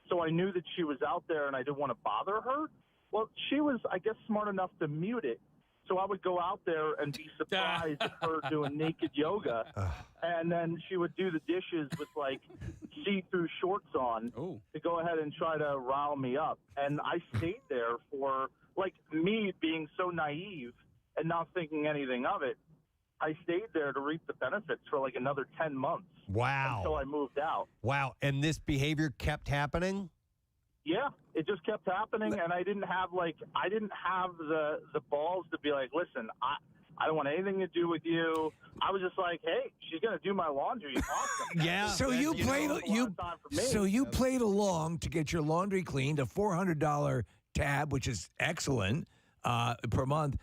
So I knew that she was out there and I didn't want to bother her. Well, she was, I guess, smart enough to mute it. So I would go out there and be surprised at her doing naked yoga. And then she would do the dishes with, like, see-through shorts on to go ahead and try to rile me up. And I stayed there for, like, me being so naive and not thinking anything of it. I stayed there to reap the benefits for, like, another 10 months. Wow. Until I moved out. Wow. And this behavior kept happening? Yeah, it just kept happening, and I didn't have the balls to be like, listen, I don't want anything to do with you. I was just like, hey, she's gonna do my laundry. Awesome. Yeah. So you played along to get your laundry cleaned, a $400 tab, which is excellent per month.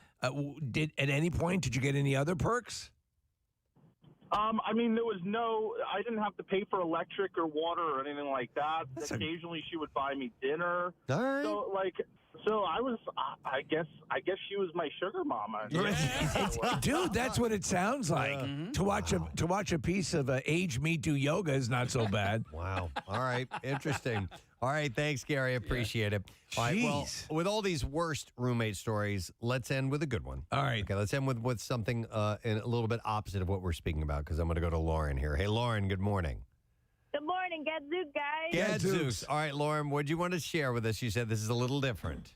Did at any point did you get any other perks? I mean, I didn't have to pay for electric or water or anything like that. Occasionally she would buy me dinner. All right. So I was, I guess she was my sugar mama. Dude, that's what it sounds like. To watch a piece of aged meat do yoga is not so bad. Wow. All right. Interesting. All right. Thanks, Gary. I appreciate it. All right. Well, with all these worst roommate stories, let's end with a good one. All right. Okay. Let's end with something a little bit opposite of what we're speaking about, because I'm going to go to Lauren here. Hey, Lauren. Good morning. Good morning, Gadzooks, guys. Gadzooks. All right, Lauren. What do you want to share with us? You said this is a little different.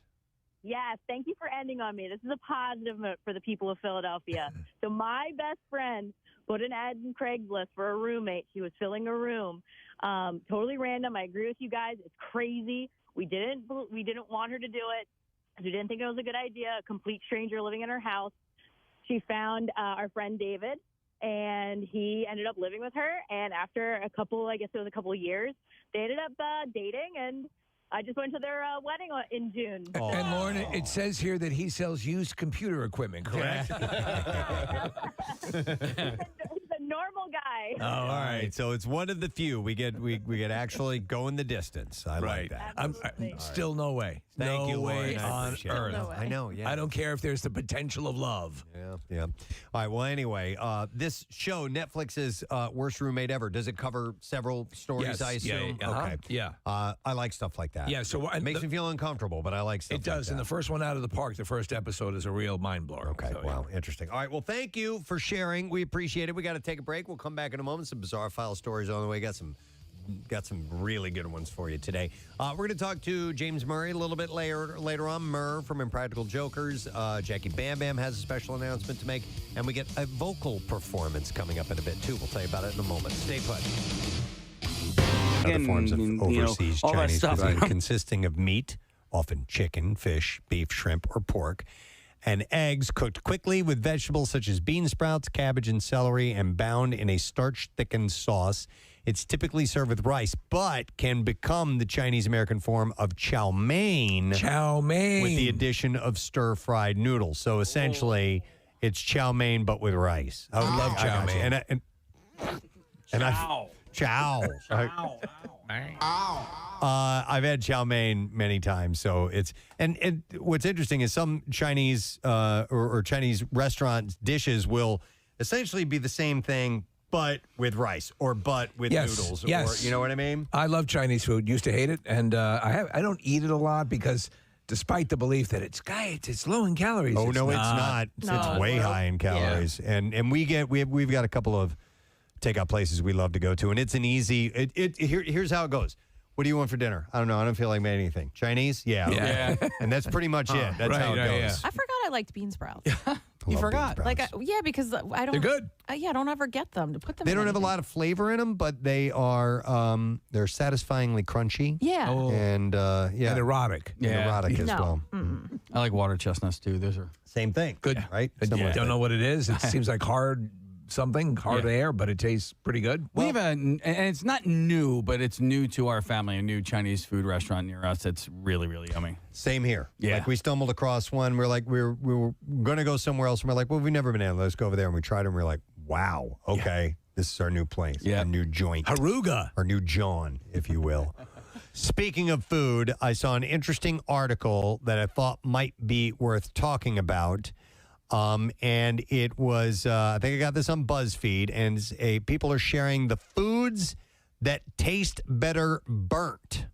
Yes, thank you for ending on me. This is a positive note for the people of Philadelphia. So my best friend put an ad in Craigslist for a roommate. She was filling a room. Totally random. I agree with you guys. It's crazy. We didn't want her to do it. We didn't think it was a good idea. A complete stranger living in her house. She found our friend David, and he ended up living with her. And after a couple of years, they ended up dating, and I just went to their wedding in June. Oh. And Lauren, it says here that he sells used computer equipment, correct? He's a normal guy. Oh, all right. So it's one of the few we get actually going the distance. I like that. I'm still no way. Thank you, no way Lauren. I on appreciate it. earth. No way. I know, yeah. I don't care if there's the potential of love. Yeah. All right. Well, anyway, this show, Netflix's Worst Roommate Ever, does it cover several stories, Yes. I assume? Yeah. Okay. Yeah. I like stuff like that. Yeah, so it makes me feel uncomfortable, but I like stuff It does. like that. And the first one out of the park, the first episode, is a real mind blower. Okay. Wow. Interesting. All right. Well, thank you for sharing. We appreciate it. We got to take a break. We'll come back in a moment. Some bizarre file stories on the way. Got some really good ones for you today. We're going to talk to James Murray a little bit later on. Murr from Impractical Jokers. Jackie Bam Bam has a special announcement to make. And we get a vocal performance coming up in a bit, too. We'll tell you about it in a moment. Stay put. Other forms of overseas all that Chinese stuff. cuisine consisting of meat, often chicken, fish, beef, shrimp, or pork, and eggs cooked quickly with vegetables such as bean sprouts, cabbage, and celery, and bound in a starch-thickened sauce. It's typically served with rice, but can become the Chinese-American form of chow mein. Chow mein. With the addition of stir-fried noodles. So essentially, it's chow mein, but with rice. I would love chow mein. Chow. I've had chow mein many times, so it's and what's interesting is some Chinese or Chinese restaurant dishes will essentially be the same thing, but with rice or but with noodles. Yes. Or, you know what I mean? I love Chinese food. Used to hate it, and I don't eat it a lot because, despite the belief that it's low in calories. Oh no, it's not. It's way high in calories, and we've got a couple of takeout places we love to go to, and it's an easy. Here's how it goes. What do you want for dinner? I don't know. I don't feel like making anything. Chinese? Yeah. Okay. And that's pretty much it. That's how it goes. I forgot I liked bean sprouts. love bean forgot. sprouts. Yeah, because I don't. They're good. Yeah, I don't ever get them to put them. They in don't have a anything. lot of flavor in them, but they are they're satisfyingly crunchy. Yeah. And yeah, And erotic. And erotic as well. I like water chestnuts too. Those are same thing. Good. Right? I Similar don't thing. know what it is. It seems like hard air, but it tastes pretty good. We have and it's not new, but it's new to our family. A new Chinese food restaurant near us. That's really, really yummy. Same here. Yeah. Like we stumbled across one. We're like, we were going to go somewhere else. And we're like, well, we've never been in. Let's go over there. And we tried it. And we're like, wow, okay, this is our new place. Yeah. Our new joint. Haruga. Our new John, if you will. Speaking of food, I saw an interesting article that I thought might be worth talking about. And it was, I think I got this on BuzzFeed, and people are sharing the foods that taste better burnt.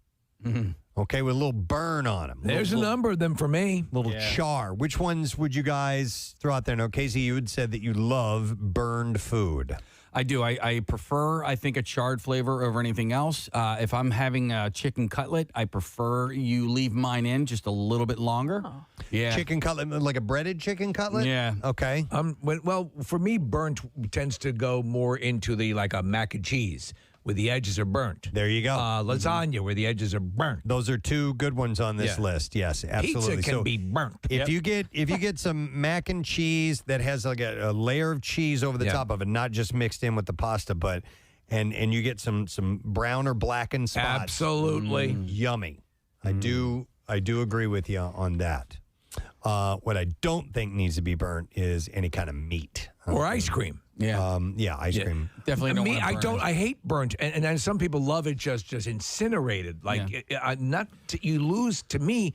Mm-hmm. Okay, with a little burn on them. There's a number of them for me. Little char. Which ones would you guys throw out there? Now, Casey, you had said that you love burned food. I do. I prefer, I think, a charred flavor over anything else. If I'm having a chicken cutlet, I prefer you leave mine in just a little bit longer. Oh. Yeah. Chicken cutlet, like a breaded chicken cutlet? Yeah. Okay. Well, for me, burnt tends to go more into the like a mac and cheese where the edges are burnt. There you go. Lasagna where the edges are burnt. Those are two good ones on this list. Yes, absolutely. Pizza can be burnt. If you get some mac and cheese that has like a layer of cheese over the top of it, not just mixed in with the pasta, but and you get some brown or blackened spots. Absolutely. Yummy. I do agree with you on that. What I don't think needs to be burnt is any kind of meat Or ice cream. Yeah. Ice cream. Definitely don't Me, want to I burn don't. it. I hate burnt, and then some people love it just incinerated. Like you lose to me.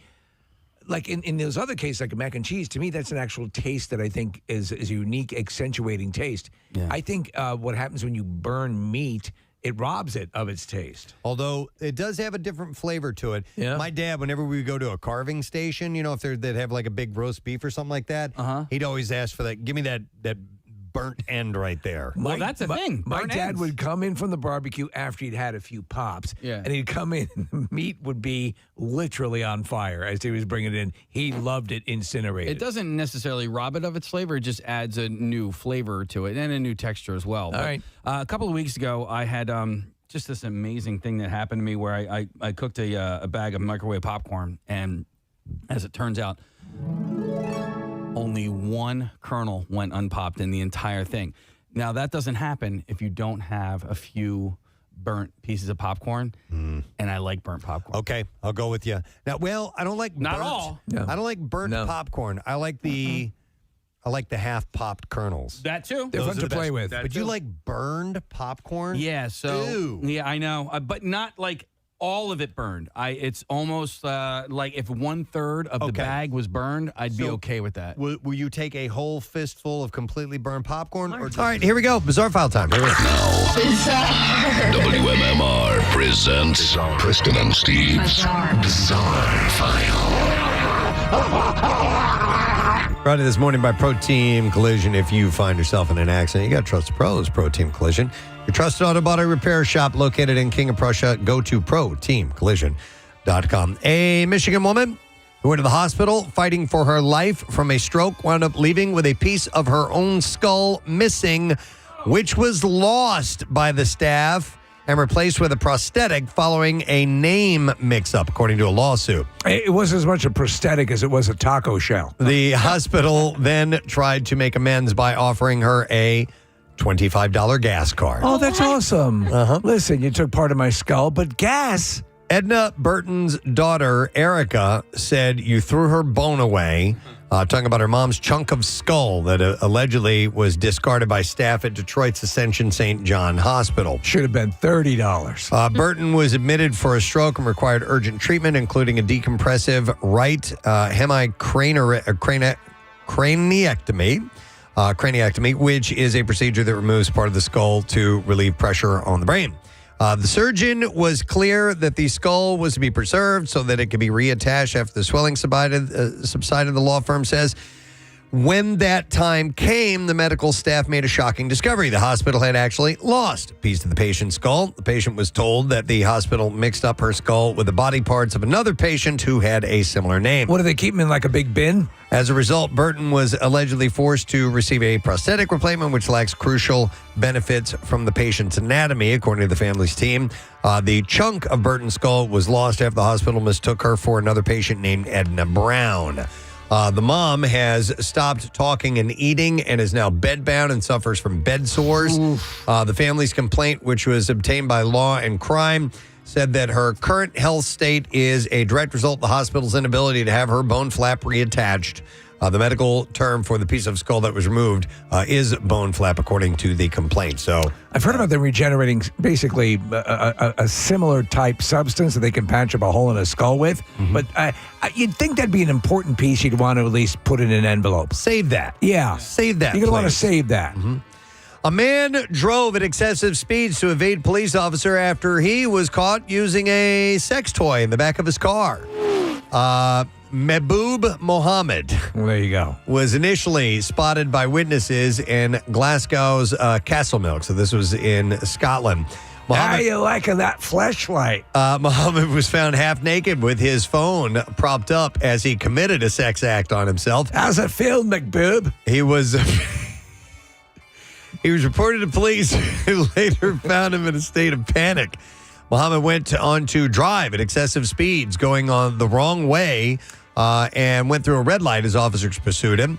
Like in those other cases, like mac and cheese, to me that's an actual taste that I think is a unique, accentuating taste. Yeah. I think what happens when you burn meat, it robs it of its taste. Although it does have a different flavor to it. Yeah. My dad, whenever we would go to a carving station, if they'd have like a big roast beef or something like that, he'd always ask for that. Give me that burnt end right there. Well, that's a thing. My Burnt dad ends. would come in from the barbecue after he'd had a few pops, and he'd come in, and the meat would be literally on fire as he was bringing it in. He loved it incinerated. It doesn't necessarily rob it of its flavor. It just adds a new flavor to it and a new texture as well. All right. A couple of weeks ago, I had just this amazing thing that happened to me where I cooked a bag of microwave popcorn, and as it turns out, only one kernel went unpopped in the entire thing. Now, that doesn't happen if you don't have a few burnt pieces of popcorn, and I like burnt popcorn. Okay, I'll go with you. Now, I don't like Not burnt. all. No. I don't like burnt popcorn. I like the half popped kernels. That too. They're Those fun are to the play best. with. But you like burned popcorn? Yeah, so Ew. yeah, I know, but not like all of it burned. It's almost like if 1/3 of the bag was burned, I'd be okay with that. Will you take a whole fistful of completely burned popcorn? All right, here we go. Bizarre File time. Here we go. WMMR presents Preston and Steve's Bizarre File. Brought to you this morning by Pro Team Collision. If you find yourself in an accident, you got to trust the pros. Pro Team Collision. Your trusted auto body repair shop located in King of Prussia. Go to ProTeamCollision.com. A Michigan woman who went to the hospital fighting for her life from a stroke wound up leaving with a piece of her own skull missing, which was lost by the staff and replaced with a prosthetic following a name mix-up, according to a lawsuit. It wasn't as much a prosthetic as it was a taco shell. The hospital then tried to make amends by offering her a $25 gas card. Oh, that's awesome. Listen, you took part of my skull, but gas. Edna Burton's daughter, Erica, said you threw her bone away, talking about her mom's chunk of skull that allegedly was discarded by staff at Detroit's Ascension St. John Hospital. Should have been $30. Burton was admitted for a stroke and required urgent treatment, including a decompressive right craniectomy, which is a procedure that removes part of the skull to relieve pressure on the brain. The surgeon was clear that the skull was to be preserved so that it could be reattached after the swelling subsided, the law firm says. When that time came, the medical staff made a shocking discovery. The hospital had actually lost a piece of the patient's skull. The patient was told that the hospital mixed up her skull with the body parts of another patient who had a similar name. What, do they keep them in like a big bin? As a result, Burton was allegedly forced to receive a prosthetic replacement, which lacks crucial benefits from the patient's anatomy, according to the family's team. The chunk of Burton's skull was lost after the hospital mistook her for another patient named Edna Brown. The mom has stopped talking and eating and is now bedbound and suffers from bed sores. The family's complaint, which was obtained by Law and Crime, said that her current health state is a direct result of the hospital's inability to have her bone flap reattached. The medical term for the piece of skull that was removed is bone flap, according to the complaint. So I've heard about them regenerating basically a similar type substance that they can patch up a hole in a skull with. But you'd think that'd be an important piece you'd want to at least put in an envelope. Save that. Yeah. Save that, You're going to want to please. save that. A man drove at excessive speeds to evade police officer after he was caught using a sex toy in the back of his car. Mehboob Mohammed Well, there you go. was initially spotted by witnesses in Glasgow's Castlemilk. So this was in Scotland. How you liking that fleshlight? Mohammed was found half naked with his phone propped up as he committed a sex act on himself. How's it feel, McBoob? He was reported to police who later found him in a state of panic. Mohammed went on to drive at excessive speeds, going on the wrong way, and went through a red light as officers pursued him.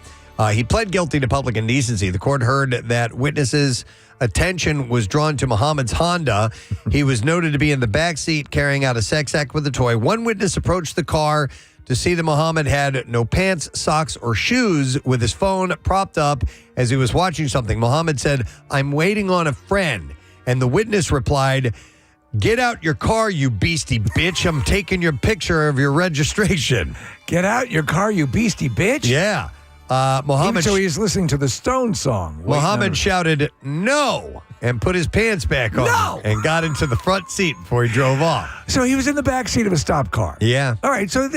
He pled guilty to public indecency. The court heard that witnesses' attention was drawn to Mohammed's Honda. He was noted to be in the back seat carrying out a sex act with a toy. One witness approached the car to see that Mohammed had no pants, socks, or shoes with his phone propped up as he was watching something. Mohammed said, "I'm waiting on a friend." And the witness replied, "Get out your car, you beastie bitch. I'm taking your picture of your registration." Get out your car, you beastie bitch? Yeah. Mohammed. So he's listening to the Stone song. Mohammed shouted, "No," and put his pants back on. No! And got into the front seat before he drove off. So he was in the back seat of a stop car. Yeah. All right. So,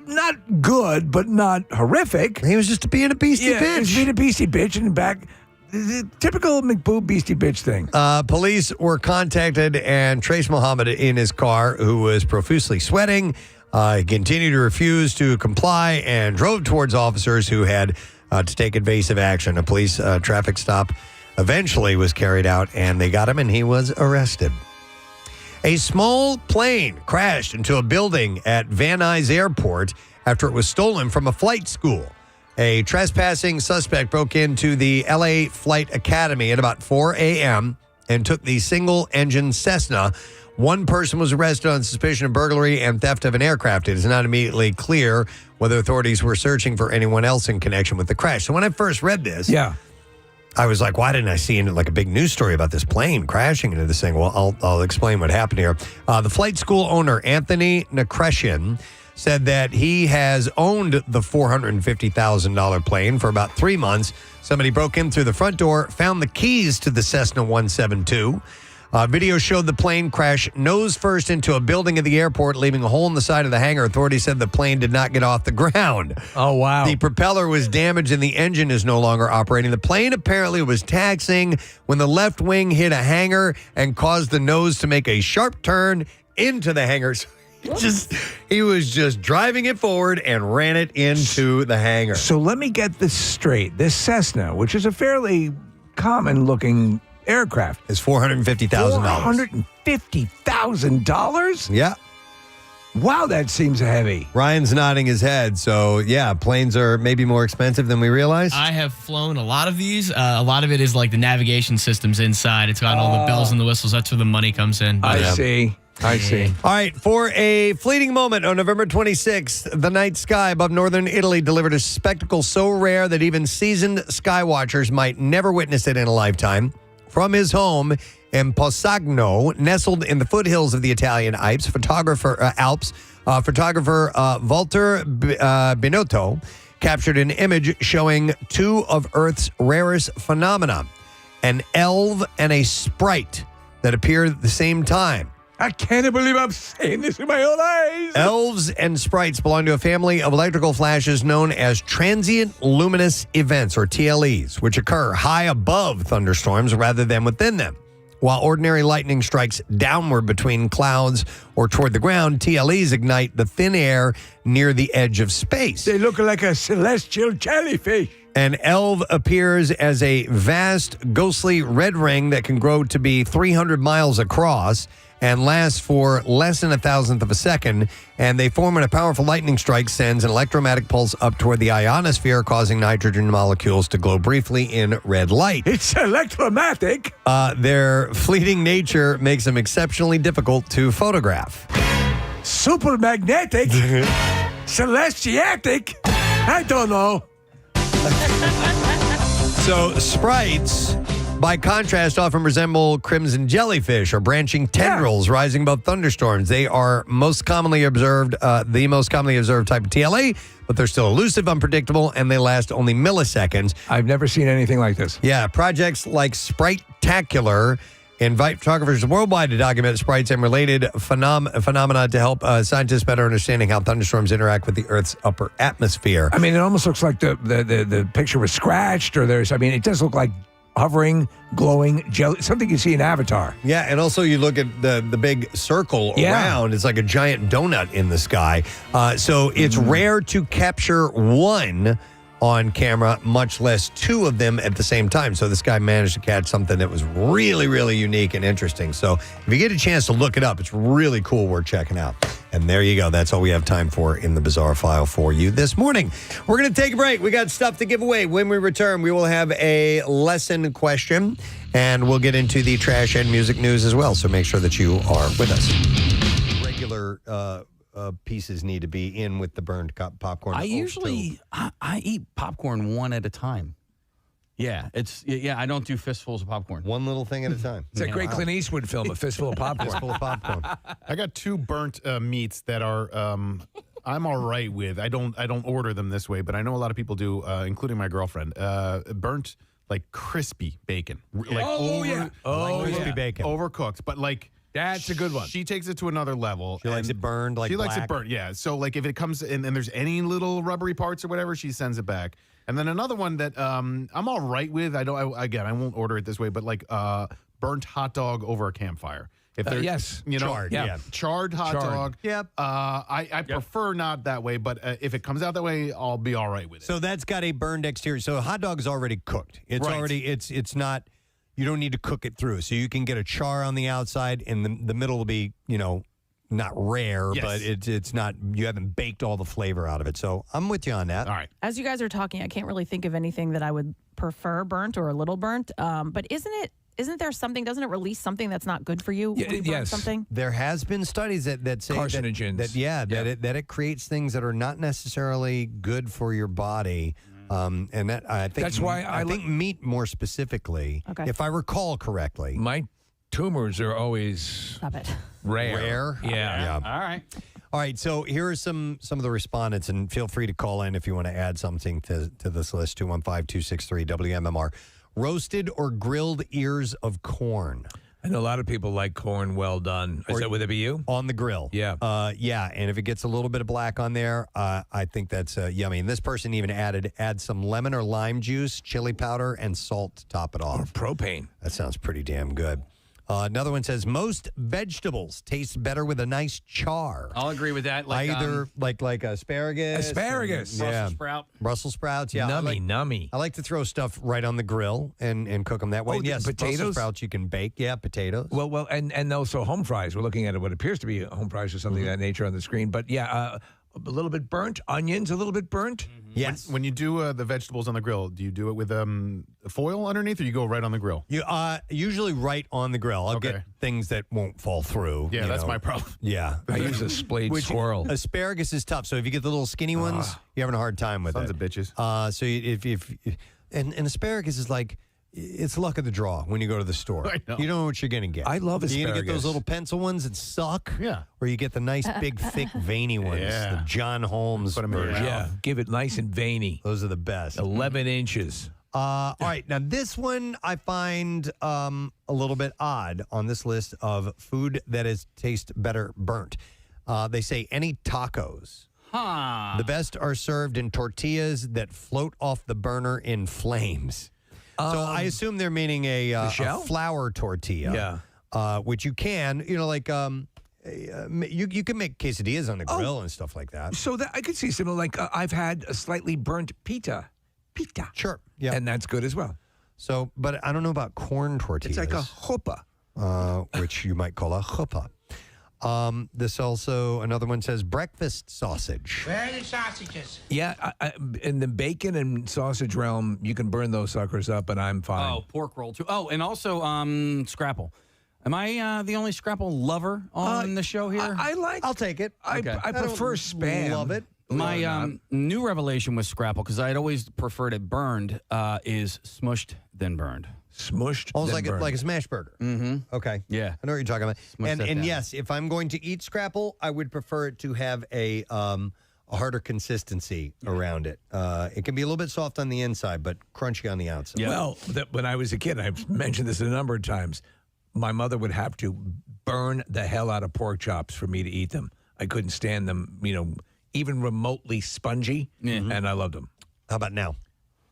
not good, but not horrific. He was just being a beastie He was bitch. being a beastie bitch in the back. The typical McBoob beastie bitch thing. Police were contacted and traced Mohammed in his car, who was profusely sweating. He continued to refuse to comply and drove towards officers who had to take evasive action. A police traffic stop eventually was carried out, and they got him, and he was arrested. A small plane crashed into a building at Van Nuys Airport after it was stolen from a flight school. A trespassing suspect broke into the LA Flight Academy at about 4 a.m. and took the single-engine Cessna. One person was arrested on suspicion of burglary and theft of an aircraft. It is not immediately clear whether authorities were searching for anyone else in connection with the crash. So when I first read this, I was like, why didn't I see like a big news story about this plane crashing into this thing? Well, I'll explain what happened here. The flight school owner, Anthony Nakreshian, said that he has owned the $450,000 plane for about 3 months. Somebody broke in through the front door, found the keys to the Cessna 172. Video showed the plane crash nose first into a building at the airport, leaving a hole in the side of the hangar. Authorities said the plane did not get off the ground. Oh, wow. The propeller was damaged and the engine is no longer operating. The plane apparently was taxiing when the left wing hit a hangar and caused the nose to make a sharp turn into the hangar. He was just driving it forward and ran it into the hangar. So let me get this straight. This Cessna, which is a fairly common-looking aircraft, is $450,000. $450,000? Yeah. Wow, that seems heavy. Ryan's nodding his head. So, yeah, planes are maybe more expensive than we realize. I have flown a lot of these. A lot of it is like the navigation systems inside. It's got all the bells and the whistles. That's where the money comes in. I see. All right, for a fleeting moment on November 26th, the night sky above northern Italy delivered a spectacle so rare that even seasoned sky watchers might never witness it in a lifetime. From his home in Possagno, nestled in the foothills of the Italian Alps, photographer Walter Binotto captured an image showing two of Earth's rarest phenomena, an elf and a sprite that appeared at the same time. I can't believe I'm saying this in my own eyes. Elves and sprites belong to a family of electrical flashes known as transient luminous events, or TLEs, which occur high above thunderstorms rather than within them. While ordinary lightning strikes downward between clouds or toward the ground, TLEs ignite the thin air near the edge of space. They look like a celestial jellyfish. An elf appears as a vast, ghostly red ring that can grow to be 300 miles across and lasts for less than 1,000th of a second. And they form when a powerful lightning strike sends an electromagnetic pulse up toward the ionosphere, causing nitrogen molecules to glow briefly in red light. It's electromagnetic. Their fleeting nature makes them exceptionally difficult to photograph. Super magnetic. Celestiatic. I don't know. So sprites, by contrast, often resemble crimson jellyfish or branching tendrils rising above thunderstorms. They are most commonly observed, the most commonly observed type of TLE, but they're still elusive, unpredictable, and they last only milliseconds. I've never seen anything like this. Yeah, projects like Sprite-tacular invite photographers worldwide to document sprites and related phenomena to help scientists better understanding how thunderstorms interact with the Earth's upper atmosphere. I mean, it almost looks like the picture was scratched, or it does look like hovering, glowing jelly, something you see in Avatar. Yeah, and also you look at the big circle around. It's like a giant donut in the sky. So it's rare to capture one on camera, much less two of them at the same time. So this guy managed to catch something that was really, really unique and interesting. So if you get a chance to look it up, it's really cool, worth checking out. And there you go. That's all we have time for in the Bizarre File for you this morning. We're going to take a break. We got stuff to give away. When we return, we will have a lesson question, and we'll get into the trash and music news as well. So make sure that you are with us. Regular pieces need to be in with the burned popcorn. I usually I eat popcorn one at a time. Yeah, I don't do fistfuls of popcorn. One little thing at a time. It's a great Clint Eastwood film, A Fistful of Popcorn. Fistful of popcorn. I got two burnt meats that are I'm all right with. I don't order them this way, but I know a lot of people do, including my girlfriend. Burnt like crispy bacon. Crispy bacon. Overcooked, but like that's a good one. She takes it to another level. She likes it burned like She likes black. it burnt, yeah. So like if it comes in and there's any little rubbery parts or whatever, she sends it back. And then another one that I'm all right with. I won't order it this way, but like burnt hot dog over a campfire. If there's charred hot dog. Yep. I prefer not that way, but if it comes out that way, I'll be all right with it. So that's got a burned exterior. So a hot dog is already cooked. It's Right. already it's not. You don't need to cook it through. So you can get a char on the outside, and the middle will be not rare, Yes. but it's not. You haven't baked all the flavor out of it. So I'm with you on that. All right. As you guys are talking, I can't really think of anything that I would prefer burnt or a little burnt. But isn't there something? Doesn't it release something that's not good for you? when you burn something. There has been studies that say Carcinogens. that it creates things that are not necessarily good for your body. And that I think That's why I think meat more specifically, if I recall correctly. My tumors are always Stop it. rare. Yeah. All right. So here are some of the respondents, and feel free to call in if you want to add something to this list. 215-263-WMMR. Roasted or grilled ears of corn. I know a lot of people like corn well done. Would it be you? On the grill. Yeah. Yeah, and if it gets a little bit of black on there, I think that's yummy. And this person even add some lemon or lime juice, chili powder, and salt to top it off. Or propane. That sounds pretty damn good. Another one says most vegetables taste better with a nice char. I'll agree with that. Like Either like asparagus. Asparagus. Brussels sprouts, yeah. Nummy. I like to throw stuff right on the grill and cook them that way. Oh, yes, potatoes? Brussels sprouts you can bake. Yeah, potatoes. Well, and also home fries. We're looking at what appears to be home fries or something of that nature on the screen. But yeah, a little bit burnt. Onions, a little bit burnt. Yes. When you do the vegetables on the grill, do you do it with foil underneath, or you go right on the grill? You usually right on the grill. I'll get things that won't fall through. Yeah, that's my problem. Yeah. I use a splayed squirrel. Asparagus is tough. So if you get the little skinny ones, you're having a hard time with Sons it. of bitches. So if and asparagus is like, it's luck of the draw when you go to the store. I know. You don't know what you're going to get. I love You're going to get those asparagus. little pencil ones that suck. Yeah. Or you get the nice, big, thick, veiny ones. Yeah. The John Holmes Put 'em in your version. Yeah, give it nice and veiny. Those are the best. 11 inches. All right. Now, this one I find a little bit odd on this list of food that tastes better burnt. They say any tacos. Huh. The best are served in tortillas that float off the burner in flames. So I assume they're meaning a flour tortilla. Yeah. Which you can, like you can make quesadillas on the grill and stuff like that. So that I could see similar. Like I've had a slightly burnt pita. Sure. Yeah. And that's good as well. So, but I don't know about corn tortillas. It's like a chuppah. Which you might call a chuppah. This also, another one says breakfast sausage. Where are the sausages? Yeah, in the bacon and sausage realm, you can burn those suckers up, and I'm fine. Oh, pork roll too. Oh, and also scrapple. Am I the only scrapple lover on the show here? I'll take it. I prefer spam. Love it. My new revelation with scrapple, because I'd always preferred it burned, is smushed then burned. Smushed, almost like a smash burger. Mm-hmm. Okay. Yeah. I know what you're talking about. Smush that And down. yes, if I'm going to eat scrapple, I would prefer it to have a harder consistency around it. It can be a little bit soft on the inside, but crunchy on the outside. Yeah. Well, when I was a kid, I've mentioned this a number of times, my mother would have to burn the hell out of pork chops for me to eat them. I couldn't stand them, even remotely spongy, and I loved them. How about now?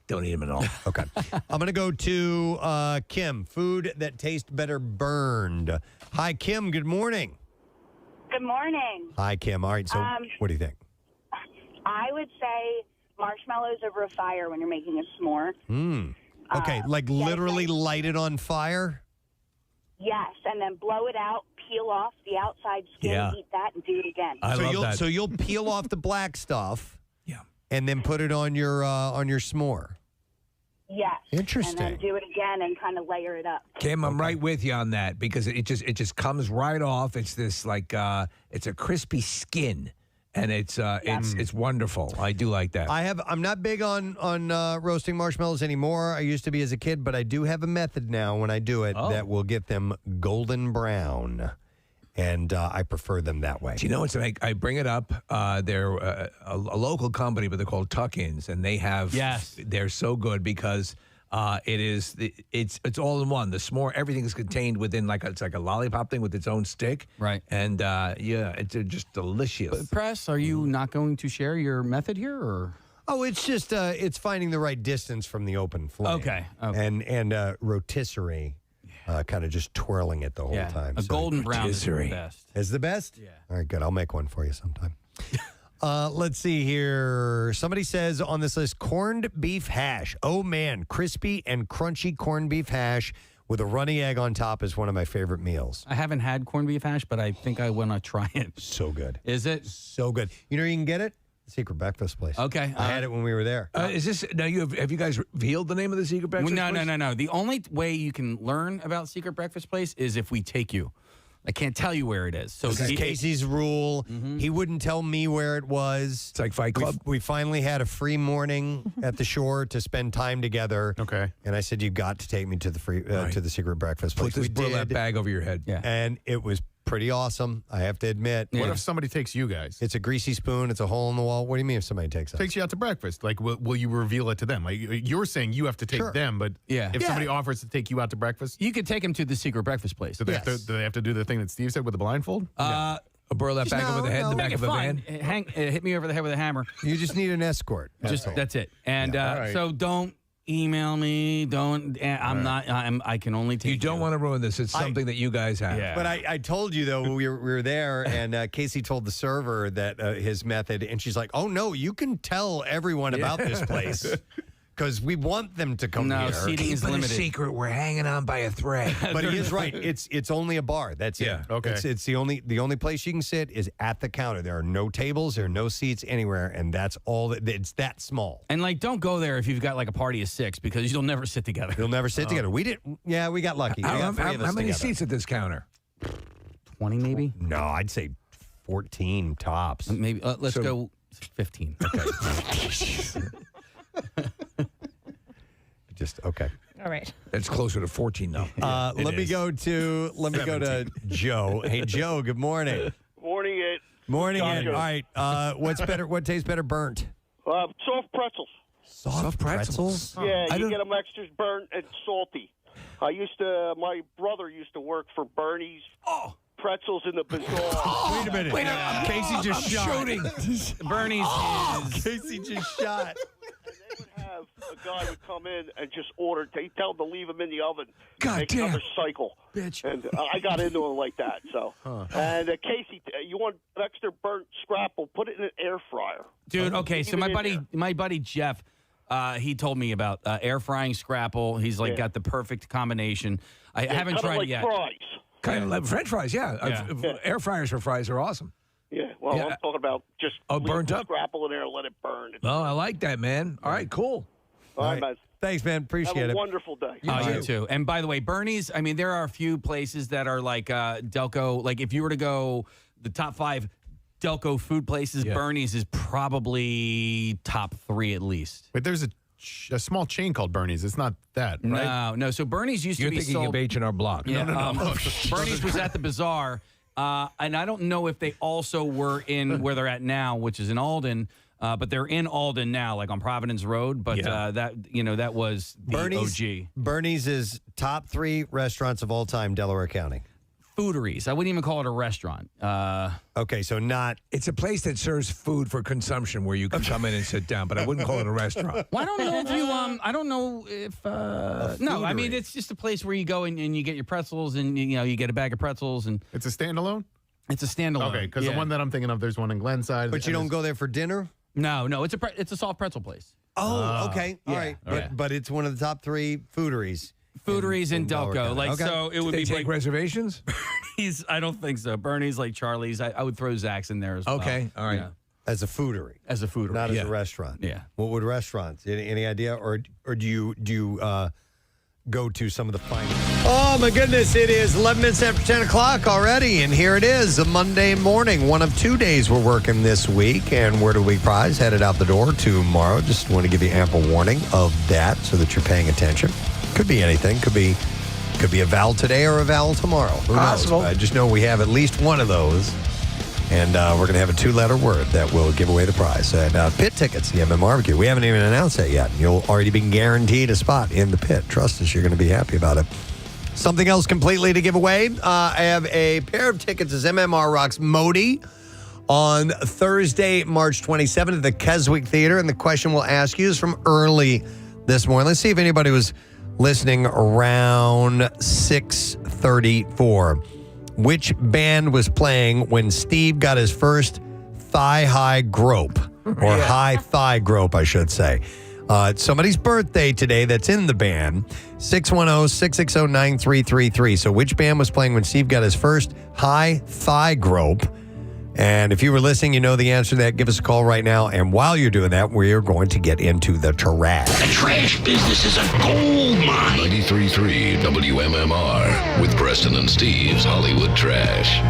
Don't eat them at all. Okay. I'm going to go to Kim. Food that tastes better burned. Hi, Kim. Good morning. Good morning. Hi, Kim. All right. So what do you think? I would say marshmallows over a fire when you're making a s'more. Okay. Literally light it on fire? Yes, and then blow it out, peel off the outside skin, eat that, and do it again. So you'll peel off the black stuff. Yeah. And then put it on your s'more. Yes. Interesting. And then do it again and kind of layer it up. Kim, I'm right with you on that because it just comes right off. It's this it's a crispy skin, and it's wonderful. I do like that. I'm not big on roasting marshmallows anymore. I used to be as a kid, but I do have a method now when I do it that will get them golden brown. And I prefer them that way. Do you know what's I bring it up? They're a local company, but they're called Tuck-Ins, and they have they're so good because it's all in one. The s'more, everything is contained within it's like a lollipop thing with its own stick, right? And it's just delicious. Press, are you not going to share your method here, or? Oh, it's just it's finding the right distance from the open flame. Okay. And rotisserie. Kind of just twirling it the whole time. A golden brown is the best. Is the best? Yeah. All right, good. I'll make one for you sometime. Let's see here. Somebody says on this list, corned beef hash. Oh, man. Crispy and crunchy corned beef hash with a runny egg on top is one of my favorite meals. I haven't had corned beef hash, but I think I want to try it. So good. Is it? So good. You know where you can get it? Secret Breakfast Place. Okay. I had it when we were there. Is this now? Have you guys revealed the name of the Secret Breakfast Place? No. The only way you can learn about Secret Breakfast Place is if we take you. I can't tell you where it is. So this is Casey's rule. He wouldn't tell me where it was. It's like Fight Club. We finally had a free morning at the shore to spend time together. Okay. And I said, "You've got to take me to the to the Secret Breakfast Place." Put this burlap bag over your head. Yeah. And it was pretty awesome, I have to admit. What if somebody takes you guys? It's a greasy spoon. It's a hole in the wall. What do you mean if somebody takes us? Takes you out to breakfast. Like, will you reveal it to them? Like, you're saying you have to take them, but if somebody offers to take you out to breakfast, you could take them to the Secret Breakfast Place. Do they have to do the thing that Steve said with the blindfold? A burlap bag over the head in the back of a van? Hit me over the head with a hammer. You just need an escort. That's it. And so don't email me. I can only take you. Don't want to ruin this. It's something that you guys have. Yeah. But I told you, though, we were there, and Casey told the server that his method, and she's like, oh, no, you can tell everyone about this place. Because we want them to come here. Seating is limited. A secret. We're hanging on by a thread. But he is right. It's only a bar. That's it. Okay. It's the only place you can sit is at the counter. There are no tables. There are no seats anywhere, and that's all. It's that small. And don't go there if you've got a party of 6 because you'll never sit together. You'll never sit together. We didn't. Yeah, we got lucky. How many seats at this counter? 20 maybe. No, I'd say 14 tops. Maybe let's go 15. Okay. Okay. All right. It's closer to 14 now. Let me go to Joe. Hey, Joe. Good morning. Morning, Ed. Morning, Ed. All right. What tastes better burnt? Soft pretzels. Soft pretzels? Yeah, you get them extra burnt and salty. My brother used to work for Bernie's Pretzels in the Bazaar. Wait a minute. Casey just shot. Shooting. Bernie's is. Casey just shot. A guy would come in and just order. He'd tell him to leave him in the oven. God make damn. another cycle. Bitch. And I got into him like that. So, And Casey, you want extra burnt scrapple? Put it in an air fryer. Dude, okay, so Leave it my buddy Jeff, he told me about air frying scrapple. He's like got the perfect combination. I haven't tried like it yet. Fries. Kind of like French fries, yeah. Air fryers for fries are awesome. Yeah, well, I'm talking about just burnt the up? scrapple in there and let it burn. Oh, I like that, man. All right, cool. All right, man. Thanks, man. Appreciate Have a it. wonderful day. You too. And by the way, Bernie's, I mean, there are a few places that are like Delco. Like if you were to go the top 5 Delco food places, Bernie's is probably top 3 at least. But there's a small chain called Bernie's. It's not that, right? No. So Bernie's used You're to be thinking sold. of H&R Block. Yeah, No. Bernie's was at the Bazaar, and I don't know if they also were in where they're at now, which is in Alden. But they're in Alden now, like on Providence Road. But that was the OG. Bernie's is top 3 restaurants of all time, Delaware County. Fooderies. I wouldn't even call it a restaurant. Okay, so not. It's a place that serves food for consumption where you can come in and sit down, but I wouldn't call it a restaurant. Well, I don't know if you. I don't know if. No, I mean it's just a place where you go and you get your pretzels and you get a bag of pretzels and. It's a standalone. It's a standalone. Okay, because the one that I'm thinking of, there's one in Glenside. But you don't go there for dinner? No, it's a soft pretzel place. Oh, okay. All right. But it's one of the top 3 fooderies. Fooderies in Delco. Like, so it would they be take like reservations? Bernie's, I don't think so. Bernie's, like Charlie's. I would throw Zach's in there as well. Okay. All right. Yeah. As a foodery. As a foodery. Not as a restaurant. Yeah. What would restaurants? Any idea? Or do you go to some of the finest? Oh, my goodness. It is 11 minutes after 10 o'clock already. And here it is, a Monday morning. One of 2 days we're working this week. And Word of the Week prize headed out the door tomorrow. Just want to give you ample warning of that so that you're paying attention. Could be anything. Could be a vowel today or a vowel tomorrow. Who knows? But I just know we have at least one of those. And we're going to have a 2-letter word that will give away the prize. And pit tickets, the MM Barbecue. We haven't even announced that yet. You'll already be guaranteed a spot in the pit. Trust us, you're going to be happy about it. Something else completely to give away. I have a pair of tickets as MMR Rocks Modi on Thursday, March 27th at the Keswick Theater. And the question we'll ask you is from early this morning. Let's see if anybody was listening around 6:34. Which band was playing when Steve got his first thigh-high grope, or high thigh grope, I should say. It's somebody's birthday today that's in the band, 610-660-9333. So which band was playing when Steve got his first high thigh grope? And if you were listening, you know the answer to that. Give us a call right now. And while you're doing that, we're going to get into the trash. The trash business is a gold mine. 93.3 WMMR with Preston and Steve's Hollywood Trash.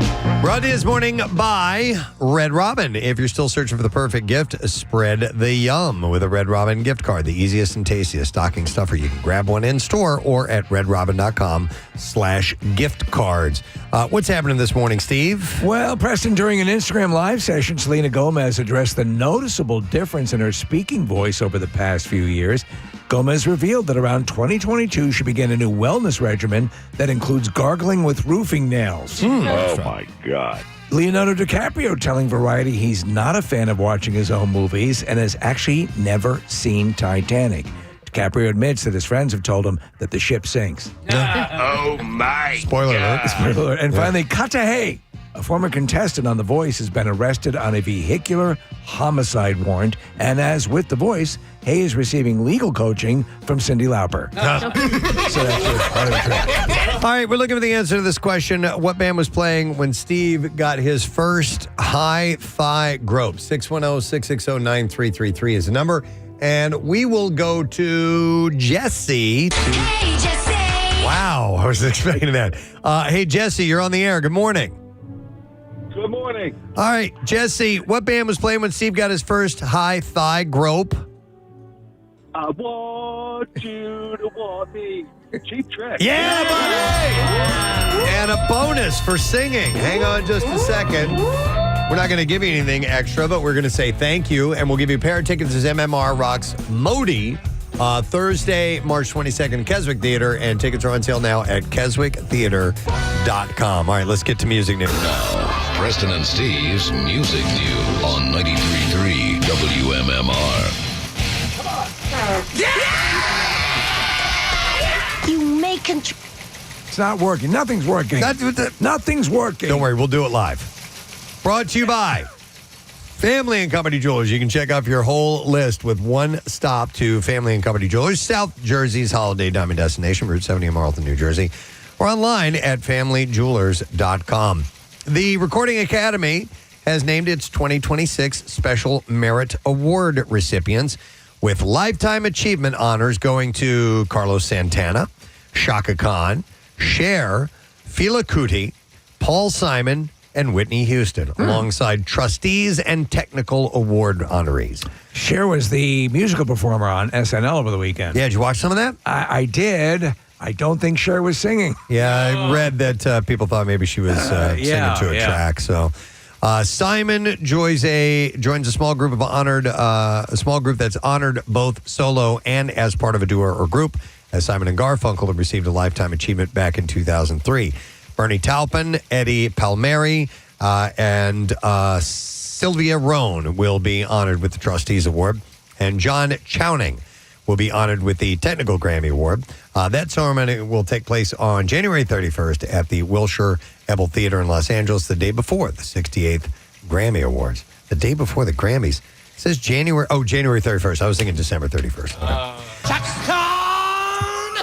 Brought to you this morning by Red Robin. If you're still searching for the perfect gift, spread the yum with a Red Robin gift card. The easiest and tastiest stocking stuffer. You can grab one in store or at redrobin.com/gift cards. What's happening this morning, Steve? Well, Preston, during an Instagram Live session, Selena Gomez addressed the noticeable difference in her speaking voice over the past few years. Gomez revealed that around 2022, she began a new wellness regimen that includes gargling with roofing nails. Oh, my God. Leonardo DiCaprio telling Variety he's not a fan of watching his own movies and has actually never seen Titanic. DiCaprio admits that his friends have told him that the ship sinks. Oh, my Spoiler alert. Spoiler alert. And finally, Katahe, a former contestant on The Voice, has been arrested on a vehicular homicide warrant. And as with The Voice, Hay is receiving legal coaching from Cyndi Lauper. So that's part of the track. All right, we're looking for the answer to this question. What band was playing when Steve got his first high thigh grope? 610-660-9333 is the number. And we will go to Jesse. Hey, Jesse. Wow, I was expecting that. Hey, Jesse, you're on the air. Good morning. Good morning. All right, Jesse, what band was playing when Steve got his first high thigh grope? I want you to want me. Cheap Trick. Yeah, buddy! And a bonus for singing. Hang on just a second. We're not going to give you anything extra, but we're going to say thank you, and we'll give you a pair of tickets as MMR rocks Modi Thursday, March 22nd, Keswick Theater, and tickets are on sale now at keswicktheater.com. All right, let's get to music news. Now, Preston and Steve's Music News on 93.3 WMMR. You may control. It's not working. Nothing's working. Nothing's working. Don't worry, we'll do it live. Brought to you by Family and Company Jewelers. You can check off your whole list with one stop to Family and Company Jewelers, South Jersey's holiday diamond destination, Route 70 in Marlton, New Jersey, or online at familyjewelers.com. The Recording Academy has named its 2026 Special Merit Award recipients, with lifetime achievement honors going to Carlos Santana, Shaka Khan, Cher, Fela Kuti, Paul Simon, and Whitney Houston, alongside trustees and technical award honorees. Cher was the musical performer on SNL over the weekend. Yeah, did you watch some of that? I did. I don't think Cher was singing. Yeah, I read that people thought maybe she was singing to a track. So, Simon joins a small group of a small group that's honored both solo and as part of a duo or group, as Simon and Garfunkel have received a lifetime achievement back in 2003. Bernie Taupin, Eddie Palmieri, and Sylvia Rohn will be honored with the Trustees Award, and John Chowning will be honored with the Technical Grammy Award. That ceremony will take place on January 31st at the Wilshire Ebel Theater in Los Angeles, the day before the 68th Grammy Awards. The day before the Grammys. It says January 31st. I was thinking December 31st.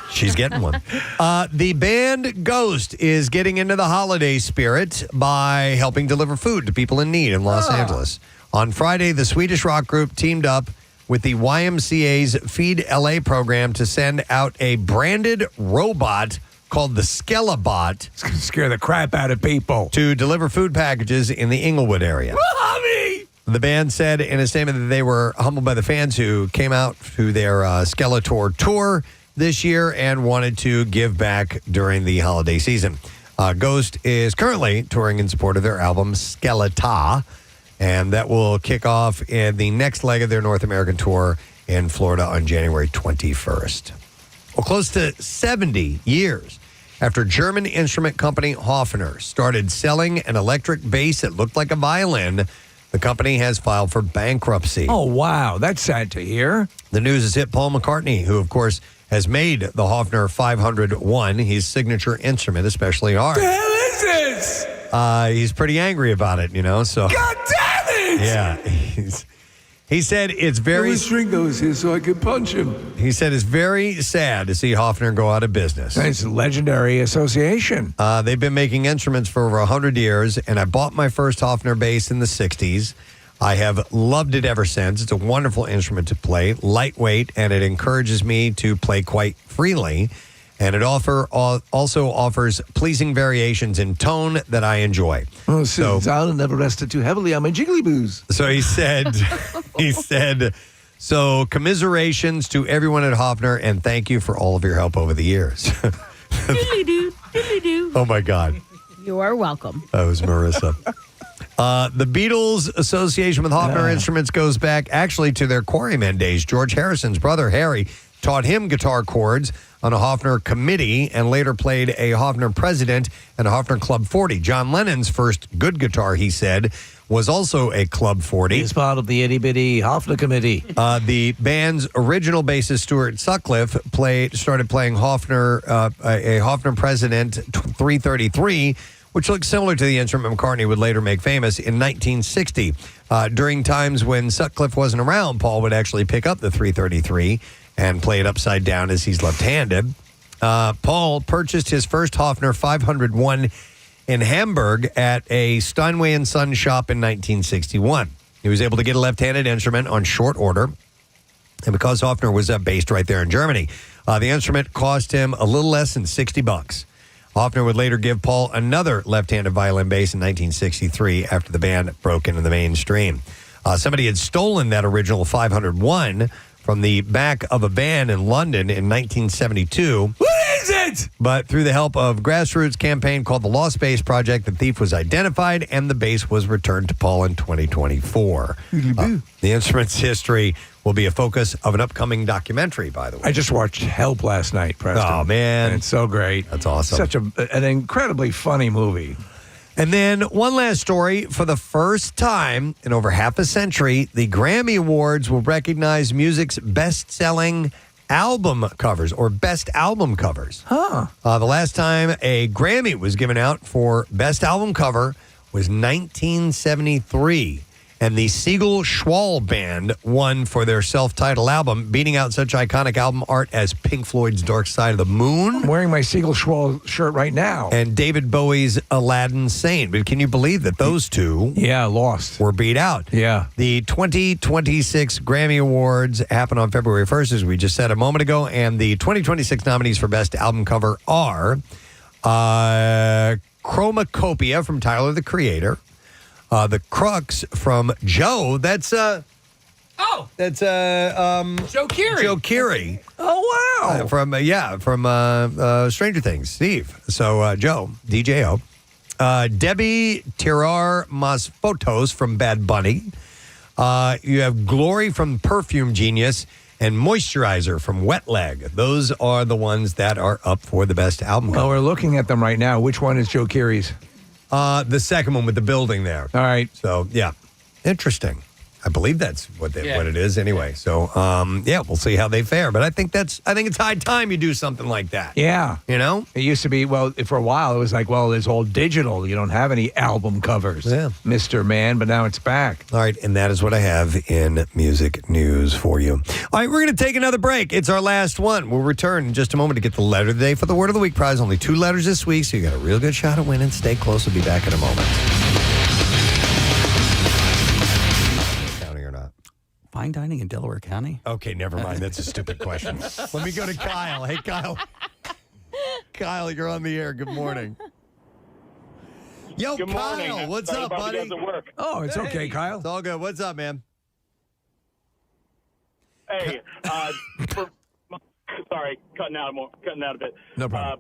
She's getting one. The band Ghost is getting into the holiday spirit by helping deliver food to people in need in Los Angeles. On Friday, the Swedish rock group teamed up with the YMCA's Feed LA program to send out a branded robot called the Skelebot. It's going to scare the crap out of people. To deliver food packages in the Inglewood area. Mommy! The band said in a statement that they were humbled by the fans who came out to their Skeletor tour this year and wanted to give back during the holiday season. Ghost is currently touring in support of their album Skeleta, and that will kick off in the next leg of their North American tour in Florida on January 21st. Well, close to 70 years after German instrument company Hofner started selling an electric bass that looked like a violin, the company has filed for bankruptcy. Oh, wow. That's sad to hear. The news has hit Paul McCartney, who, of course, has made the Hofner 501 his signature instrument, especially art. The hell is this? He's pretty angry about it, so. God damn it! Yeah. He said it's very. Let's string those here so I can punch him. He said it's very sad to see Hofner go out of business. It's a legendary association. They've been making instruments for over 100 years, and I bought my first Hofner bass in the 60s. I have loved it ever since. It's a wonderful instrument to play, lightweight, and it encourages me to play quite freely. And it also offers pleasing variations in tone that I enjoy. Oh, I'll never rested too heavily on my jiggly boos. So he said, so commiserations to everyone at Hofner, and thank you for all of your help over the years. Diddly-doo, diddly-doo. Oh, my God. You are welcome. That was Marissa. The Beatles association with Hofner Instruments goes back actually to their Quarrymen days. George Harrison's brother, Harry, taught him guitar chords on a Hofner committee and later played a Hofner president and a Hofner Club 40. John Lennon's first good guitar, he said, was also a Club 40. He's part of the itty-bitty Hofner committee. The band's original bassist, Stuart Sutcliffe, started playing Hofner, a Hofner President 333, which looks similar to the instrument McCartney would later make famous in 1960. During times when Sutcliffe wasn't around, Paul would actually pick up the 333 and play it upside down as he's left-handed. Paul purchased his first Hofner 501 in Hamburg at a Steinway & Son shop in 1961. He was able to get a left-handed instrument on short order, and because Hofner was based right there in Germany, the instrument cost him a little less than $60. Hofner would later give Paul another left-handed violin bass in 1963 after the band broke into the mainstream. Somebody had stolen that original 501 from the back of a van in London in 1972. What is it? But through the help of grassroots campaign called the Lost Base Project, the thief was identified and the base was returned to Paul in 2024. The instrument's history will be a focus of an upcoming documentary, by the way. I just watched Help last night, Preston. Oh, man. And it's so great. That's awesome. Such an incredibly funny movie. And then one last story. For the first time in over half a century, the Grammy Awards will recognize music's best-selling album covers or best album covers. The last time a Grammy was given out for best album cover was 1973. And the Siegel Schwall Band won for their self-titled album, beating out such iconic album art as Pink Floyd's Dark Side of the Moon. I'm wearing my Siegel Schwall shirt right now. And David Bowie's Aladdin Sane. But can you believe that those two were beat out? Yeah. The 2026 Grammy Awards happen on February 1st, as we just said a moment ago. And the 2026 nominees for Best Album Cover are Chromacopia from Tyler, the Creator. The Crux from Joe. That's Joe Keery. Joe Keery. Oh wow! From Stranger Things. Steve. So Joe DJO. Debbie Tirar Mas Photos from Bad Bunny. You have Glory from Perfume Genius and Moisturizer from Wet Leg. Those are the ones that are up for the best album. Well, we're looking at them right now. Which one is Joe Keery's? The second one with the building there. All right. So, yeah. Interesting. I believe that's what it is anyway. So, we'll see how they fare. But I think it's high time you do something like that. Yeah. You know? It used to be, for a while, it was like, it's all digital. You don't have any album covers, Mr. Man, but now it's back. All right, and that is what I have in music news for you. All right, we're going to take another break. It's our last one. We'll return in just a moment to get the letter of the day for the Word of the Week prize. Only 2 letters this week, so you got a real good shot at winning. Stay close. We'll be back in a moment. Fine dining in Delaware County? Okay, never mind. That's a stupid question. Let me go to Kyle. Hey, Kyle. Kyle, you're on the air. Good morning. Yo, Good Kyle, morning. what's Sorry up, about buddy? you guys at work. Oh, it's okay, Kyle. It's all good. What's up, man? Hey, sorry, cutting out a bit. No problem.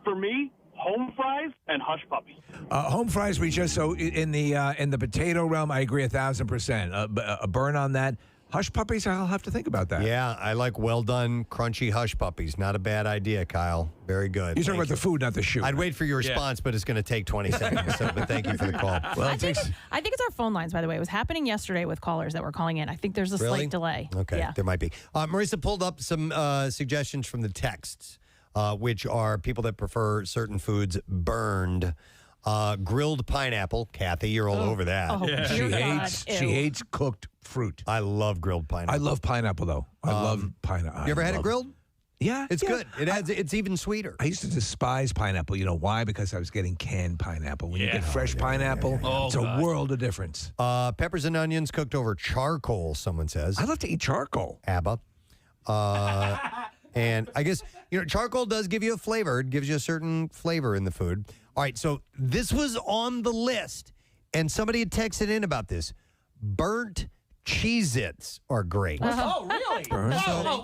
For me, home fries and hush puppies. Home fries, we just in the potato realm, I agree 1,000%. A burn on that. Hush puppies, I'll have to think about that. Yeah, I like well done, crunchy hush puppies. Not a bad idea, Kyle. Very good. You're talking about the food, not the shoe. I'd wait for your response, but it's going to take 20 seconds. But thank you for the call. Well, I think it's our phone lines, by the way. It was happening yesterday with callers that were calling in. I think there's a slight delay. Okay, yeah. There might be. Marissa pulled up some suggestions from the texts, which are people that prefer certain foods burned. Grilled pineapple. Kathy, you're all over that. Oh, yeah. She hates cooked fruit. I love grilled pineapple. I love pineapple, though. I love pineapple. You ever had it grilled? Yeah. It's good. It's even sweeter. I used to despise pineapple. You know why? Because I was getting canned pineapple. When you get fresh pineapple, it's a world of difference. Peppers and onions cooked over charcoal, someone says. I love to eat charcoal. ABBA. And I guess, charcoal does give you a flavor. It gives you a certain flavor in the food. All right, so this was on the list, and somebody had texted in about this. Burnt Cheez-Its are great. Oh, really?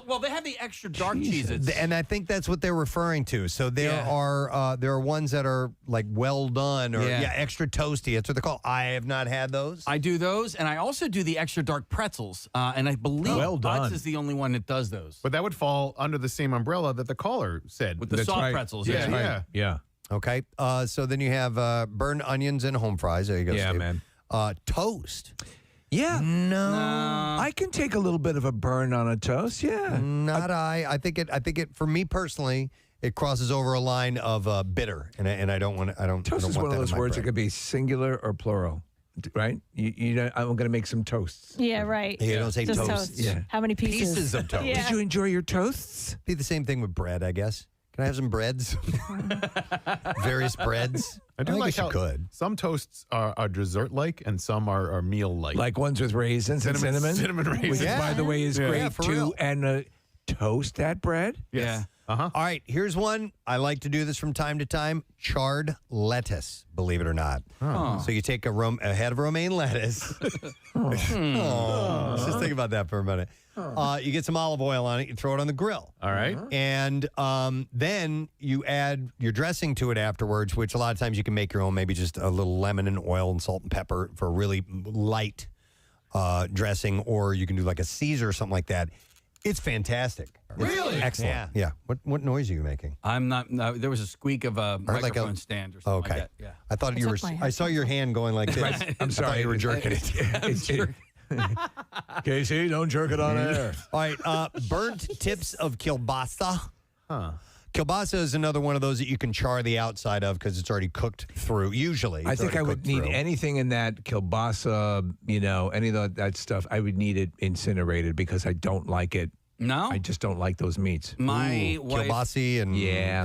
Well, they have the extra dark Cheez-Its. And I think that's what they're referring to. So there are ones that are like well done or extra toasty. That's what they're called. I have not had those. I do those, and I also do the extra dark pretzels. And I believe Butts is the only one that does those. But that would fall under the same umbrella that the caller said. With the soft pretzels. Yeah. Okay. So then you have burned onions and home fries. There you go. Yeah, Steve. man. Toast. Yeah. No. I can take a little bit of a burn on a toast. Yeah. Not I think it for me personally, it crosses over a line of bitter, and I don't want I don't. Toast I don't is want one of that in those my words bread. that could be singular or plural, right? I'm going to make some toasts. Yeah, right. You don't say Just toast. Yeah. How many pieces? Pieces of toast. Yeah. Did you enjoy your toasts? Be the same thing with bread, I guess. Can I have some breads? Various breads. I do like you how could. some toasts are dessert-like and some are meal-like. Like ones with raisins and cinnamon? Cinnamon raisins. Which, by the way, is great for too. real. And toast that bread? Yes. Uh-huh. All right, here's one. I like to do this from time to time. Charred lettuce, believe it or not. Oh. So you take a head of romaine lettuce. Let's just think about that for a minute. You get some olive oil on it. You throw it on the grill. All right. And then you add your dressing to it afterwards, which a lot of times you can make your own, maybe just a little lemon and oil and salt and pepper for a really light dressing, or you can do like a Caesar or something like that. It's fantastic. Really? It's excellent. Yeah. What noise are you making? I'm not. No, there was a squeak of a microphone stand or something like that. Yeah. I thought you were. I saw your hand going like this. I'm sorry. I thought you were jerking it. Casey, don't jerk it on air. All right. Burnt tips of kielbasa. Huh. Kielbasa is another one of those that you can char the outside of because it's already cooked through. Usually, I think I would need through. anything in that kielbasa, any of that stuff. I would need it incinerated because I don't like it. No? I just don't like those meats. My wife, kielbasa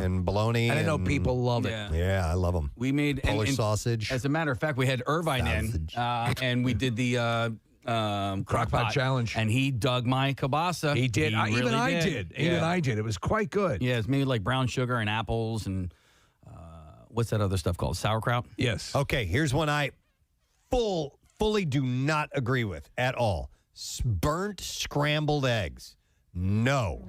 and bologna. And I know and- people love it. Yeah, I love them. we made Polish sausage. As a matter of fact, we had Irvine in, and we did the Crockpot challenge, and he dug my kielbasa. He did. Even I did. Yeah. Even I did. It was quite good. Yeah, it's made like brown sugar and apples and what's that other stuff called? Sauerkraut? Yes. Okay, here's one I fully do not agree with at all. Burnt scrambled eggs. No.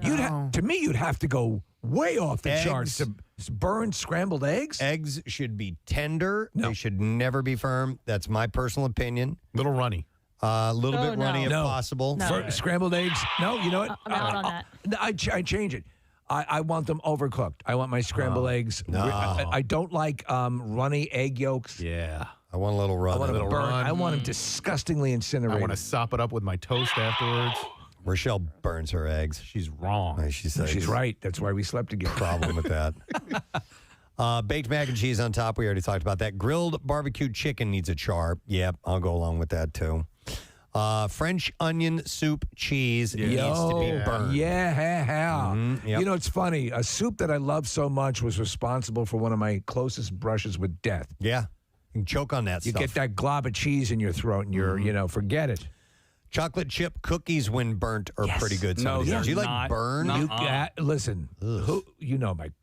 To me, you'd have to go way off the Eggs. charts to burn scrambled eggs. Eggs should be tender. No. They should never be firm. That's my personal opinion. Little runny. A little bit runny if No. possible. For scrambled eggs? No, you know what? I'm out on that. I change it. I want them overcooked. I want my scrambled eggs. No. I don't like runny egg yolks. Yeah. I want a little run. I want them little burnt. run. I want them disgustingly incinerated. I want to sop it up with my toast afterwards. Rochelle burns her eggs. She's wrong. She says She's right. That's why we slept together. problem with that. Baked mac and cheese on top. We already talked about that. Grilled barbecue chicken needs a char. Yep, I'll go along with that too. French onion soup cheese needs to be burned. Yeah. Yep. You know, it's funny. A soup that I love so much was responsible for one of my closest brushes with death. Yeah. You can choke on that You stuff. get that glob of cheese in your throat and you're, forget it. Chocolate chip cookies, when burnt, are pretty good. No, Somebody says. Do you they're like not. burn? Listen,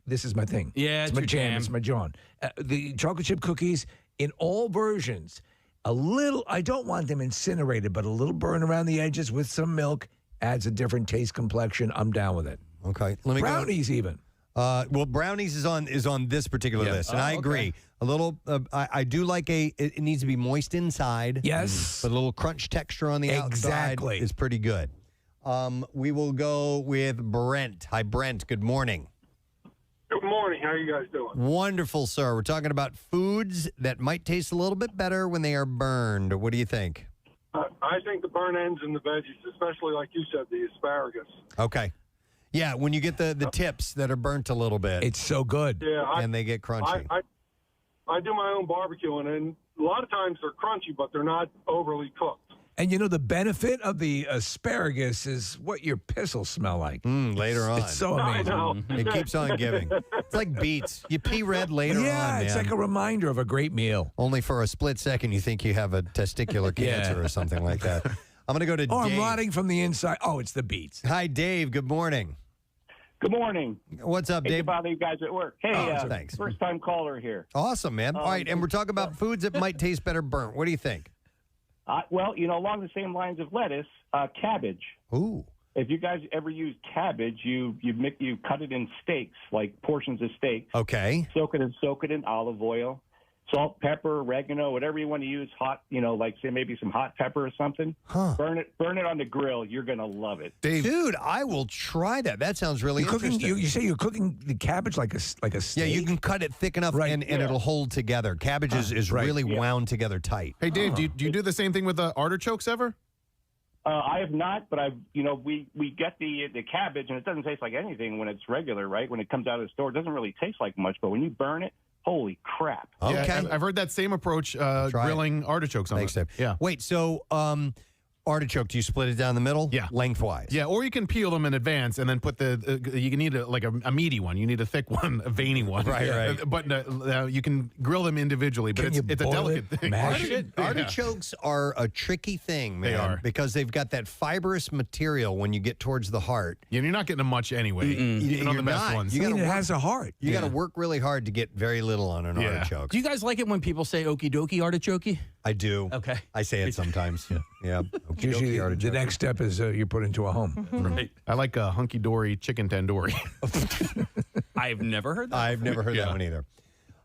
this is my thing. Yeah, it's it's my your jam. jam. It's my John. The chocolate chip cookies in all versions, a little, I don't want them incinerated, but a little burn around the edges with some milk adds a different taste complexion. I'm down with it. Okay. Let me Brownies even. Well, brownies is on this particular list, and I agree. A little, I do like it needs to be moist inside. Yes. But a little crunch texture on the outside is pretty good. We will go with Brent. Hi, Brent. Good morning. Good morning. How are you guys doing? Wonderful, sir. We're talking about foods that might taste a little bit better when they are burned. What do you think? I think the burn ends in the veggies, especially like you said, the asparagus. Okay. Yeah, when you get the tips that are burnt a little bit. It's so good. Yeah, and they get crunchy. I do my own barbecuing, and a lot of times they're crunchy, but they're not overly cooked. And the benefit of the asparagus is what your piss will smell like. Later on. It's so I amazing. know. It keeps on giving. It's like beets. You pee red later on, Yeah, it's man. like a reminder of a great meal. Only for a split second you think you have a testicular cancer or something like that. I'm going to go to Oh, Dave. I'm rotting from the inside. Oh, it's the beets. Hi, Dave. Good morning. Good morning. What's up, Hate to Dave? bother you guys at work. Hey, thanks. First time caller here. Awesome, man. All right, and we're talking about foods that might taste better burnt. What do you think? Well, along the same lines of lettuce, cabbage. Ooh. If you guys ever use cabbage, you cut it in steaks, like portions of steak. Okay. Soak it in olive oil, salt, pepper, oregano, whatever you want to use. Hot, like say maybe some hot pepper or something. Huh. Burn it on the grill. You're gonna love it, Dave. Dude, I will try that. That sounds really interesting. You say you're cooking the cabbage like a steak? Yeah, you can cut it thick enough and it'll hold together. Cabbage is really wound together tight. Hey, Dave, do you do the same thing with artichokes ever? I have not, but we get the cabbage, and it doesn't taste like anything when it's regular, right? When it comes out of the store, it doesn't really taste like much, but when you burn it, holy crap. Okay. Yeah, I've heard that same approach grilling artichokes on Thanks, it. Dave. Yeah. Wait, so Artichoke, do you split it down the middle? Yeah. Lengthwise. Yeah, or you can peel them in advance and then put you need a meaty one. You need a thick one, a veiny one. Right. But you can grill them individually, but it's a delicate thing. Artichokes are a tricky thing, man. They are. Because they've got that fibrous material when you get towards the heart. Yeah, you're not getting them much anyway. Even on the best ones. You it has a heart. You got to work really hard to get very little on an artichoke. Do you guys like it when people say okie dokie artichoke? I do. Okay. I say it sometimes. Yeah. Usually the next step is you're put into a home. Right. I like a hunky-dory chicken tandoori. I've never heard that. I've never heard that one either.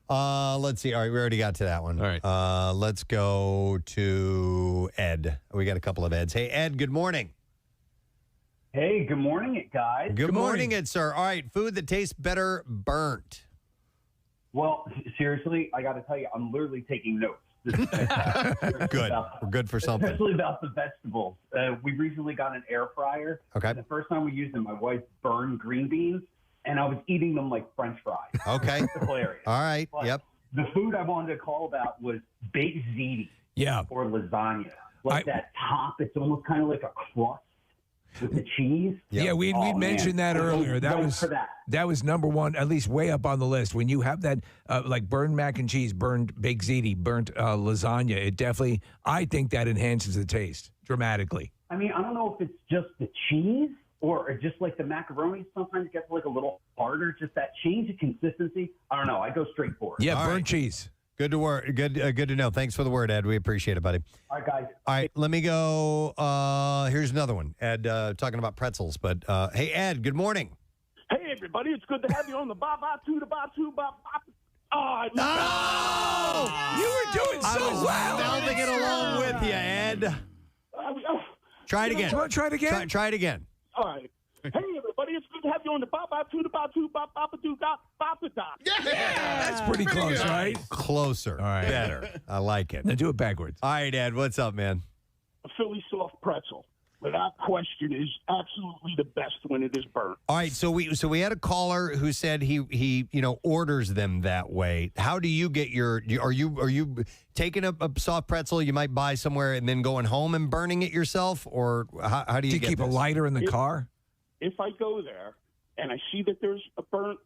Let's see. All right, we already got to that one. All right. Let's go to Ed. We got a couple of Eds. Hey, Ed, good morning. Hey, good morning, guys. Good morning, Ed, sir. All right, food that tastes better burnt. Well, seriously, I got to tell you, I'm literally taking notes. This is fantastic. Good. We're good for something. Especially about the vegetables. We recently got an air fryer. Okay. The first time we used them, my wife burned green beans, and I was eating them like French fries. Okay. It's hilarious. All right. But Yep. The food I wanted to call about was baked ziti. Yeah. Or lasagna. Like that top, it's almost kind of like a crust with the cheese. Yeah, we mentioned that earlier. That was number one, at least way up on the list. When you have that, like burnt mac and cheese, burnt baked ziti, burnt lasagna, it definitely, I think that enhances the taste dramatically. I mean, I don't know if it's just the cheese or just like the macaroni sometimes gets like a little harder. Just that change of consistency. I don't know. I go straight for it. Yeah, burnt cheese. Good to work. Good to know. Thanks for the word, Ed. We appreciate it, buddy. All right, guys. All right, let me go. Here's another one. Ed, talking about pretzels. But hey, Ed, good morning. Hey, everybody. It's good to have you on the Ba-Ba-Two, the Ba-Two, Ba-Ba. Oh, no! You were doing so well. Melding it along with you, Ed. Try it again. Try it again. Try it again. All right. Hey, everybody. It's good to have you on the Ba-Ba-Two, the Ba-Two, Ba-Ba-Doo, Ba-Ba-Da. Yeah, that's pretty close, right? Closer. All right. Better. I like it. Now do it backwards. All right, Ed, what's up, man? A Philly soft pretzel, without question, is absolutely the best when it is burnt. All right, so we had a caller who said he orders them that way. How do you get your? Are you taking a soft pretzel you might buy somewhere and then going home and burning it yourself, or how do you keep a lighter in the car? If I go there and I see that there's a burnt,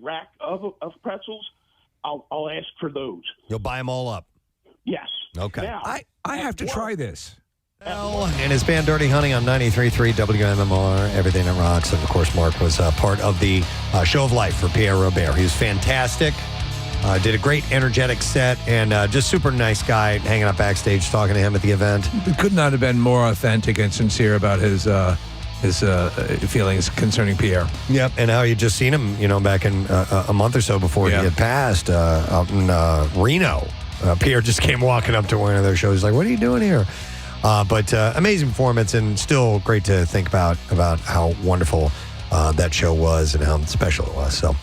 rack of pretzels, I'll ask for those. You'll buy them all up. Yes. Okay. Now, I have to try this. And his band Dirty Honey on 93.3 WMMR, Everything That Rocks. And, of course, Mark was part of the Show of Life for Pierre Robert. He was fantastic. Did a great, energetic set, and just super nice guy hanging out backstage, talking to him at the event. It could not have been more authentic and sincere about his feelings concerning Pierre. Yep, and how you just seen him, back in a month or so before he had passed out in Reno. Pierre just came walking up to one of their shows, like, "What are you doing here?" But amazing performance, and still great to think about how wonderful that show was and how special it was. So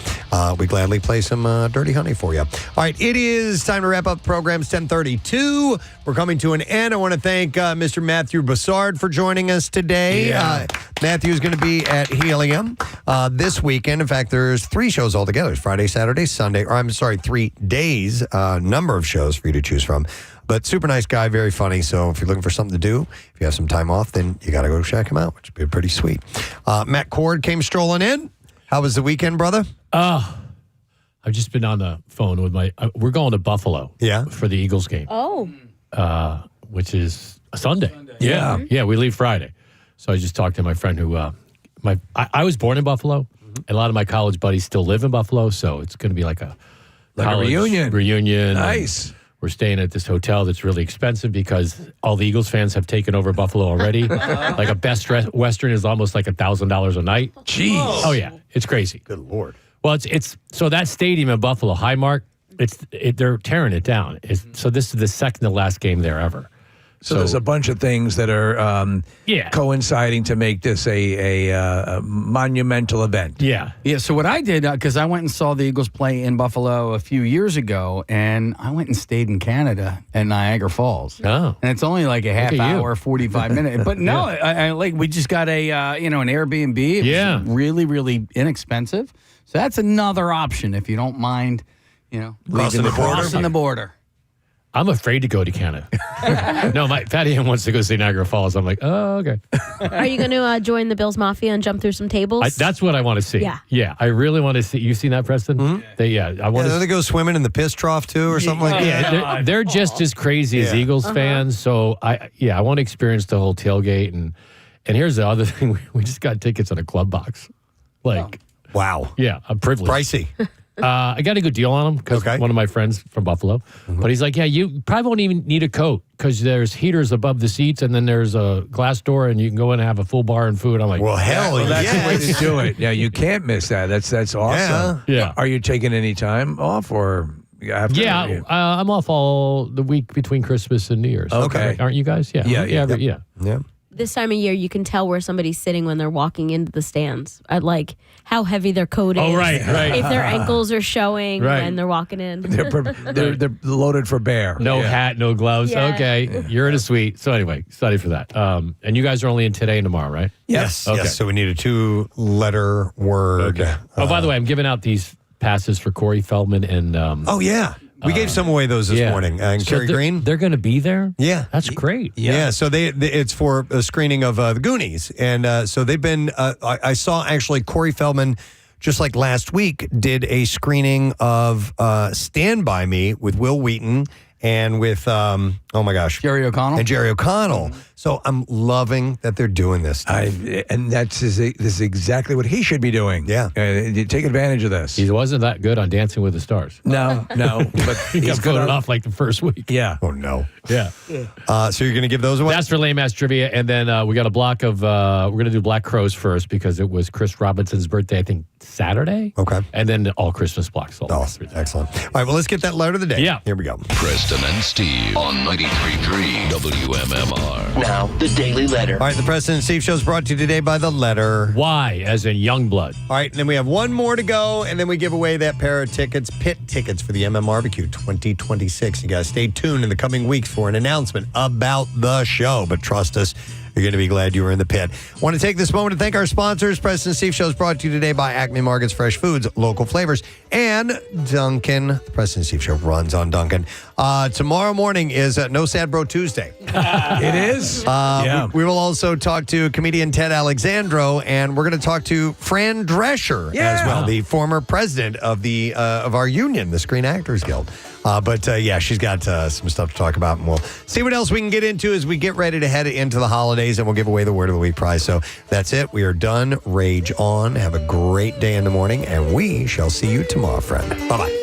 we gladly play some Dirty Honey for you. All right, it is time to wrap up the program. It's 10:32. We're coming to an end. I want to thank Mr. Matthew Broussard for joining us today. Yeah. Matthew is going to be at Helium this weekend. In fact, there's 3 shows altogether. It's Friday, Saturday, Sunday. Or I'm sorry, 3 days, number of shows for you to choose from. But super nice guy, very funny. So if you're looking for something to do, if you have some time off, then you got to go check him out, which would be pretty sweet. Matt Cord came strolling in. How was the weekend, brother? I've just been on the phone with we're going to Buffalo for the Eagles game. Oh. Which is a Sunday. Yeah. Yeah, we leave Friday. So I just talked to my friend who, I was born in Buffalo, and a lot of my college buddies still live in Buffalo, so it's going to be like a reunion. Nice. We're staying at this hotel that's really expensive because all the Eagles fans have taken over Buffalo already. Like a Best Western is almost like $1,000 a night. Jeez. Oh yeah, it's crazy. Good Lord. Well, it's so that stadium in Buffalo, Highmark, they're tearing it down. So this is the second to last game there ever. So there's a bunch of things that are coinciding to make this a monumental event. Yeah. Yeah, so what I did, because I went and saw the Eagles play in Buffalo a few years ago, and I went and stayed in Canada at Niagara Falls. Oh. And it's only like a half Look at you. hour, 45 minutes. But no, I we just got a, an Airbnb. It was really, really inexpensive. So that's another option if you don't mind, Crossing the border. Crossing the border. I'm afraid to go to Canada. No, my Fatty Ann wants to go see Niagara Falls. I'm like, oh, okay. Are you going to join the Bills Mafia and jump through some tables? That's what I want to see. Yeah. I really want to see. You seen that, Preston? I want Don't they go swimming in the piss trough too, or something like that? Yeah, they're just as crazy as Eagles fans. So I want to experience the whole tailgate. And here's the other thing: we just got tickets on a club box. Wow. Yeah, I'm privileged. Pricey. I got a good deal on them because one of my friends from Buffalo. But he's like, yeah, you probably won't even need a coat because there's heaters above the seats and then there's a glass door and you can go in and have a full bar and food. I'm like, well, hell that's the way to do it. Yeah, you can't miss that. That's awesome. Yeah. Are you taking any time off or? I'm off all the week between Christmas and New Year's. Okay. Aren't you guys? Yeah. Yeah. This time of year, you can tell where somebody's sitting when they're walking into the stands. At like how heavy their coat is. Oh, right. If their ankles are showing Right. when they're walking in. They're loaded for bear. No hat, no gloves. Yeah. Okay. You're in a suite. So anyway, study for that. And you guys are only in today and tomorrow, right? Yes. Okay. Yes. So we need a 2-letter word. Okay. Oh, by the way, I'm giving out these passes for Corey Feldman and Oh, yeah. We gave some away those this morning. And Kerry Green. They're going to be there? Yeah. That's great. Yeah. So it's for a screening of The Goonies. And so they've been, I saw actually Corey Feldman just like last week did a screening of Stand By Me with Will Wheaton and with, oh my gosh. Jerry O'Connell. And Jerry O'Connell. So I'm loving that they're doing this. And this is exactly what he should be doing. Yeah. Take advantage of this. He wasn't that good on Dancing with the Stars. No. But He got voted off like the first week. Yeah. Oh, no. Yeah. So you're going to give those away? That's for Lame Ass Trivia. And then we got a block of, we're going to do Black Crows first because it was Chris Robinson's birthday, I think, Saturday. Okay. And then all Christmas blocks. Oh, excellent. All right, well, let's get that letter of the day. Yeah. Here we go. Preston and Steve on 93.3 WMMR. Now, the Daily Letter. All right, the Preston and Steve Show is brought to you today by the letter Y, as in Youngblood. All right, and then we have one more to go, and then we give away that pair of tickets, pit tickets for the Barbecue 2026. You guys stay tuned in the coming weeks for an announcement about the show, but trust us, you're going to be glad you were in the pit. Want to take this moment to thank our sponsors. Preston and Steve Show is brought to you today by Acme Markets Fresh Foods, local flavors, and Dunkin'. The Preston and Steve Show runs on Dunkin'. Tomorrow morning is No Sad Bro Tuesday. It is? Yeah. We will also talk to comedian Ted Alexandro, and we're going to talk to Fran Drescher as well, the former president of the of our union, the Screen Actors Guild. But she's got some stuff to talk about, and we'll see what else we can get into as we get ready to head into the holidays, and we'll give away the Word of the Week prize. So that's it. We are done. Rage on. Have a great day in the morning, and we shall see you tomorrow, friend. Bye-bye.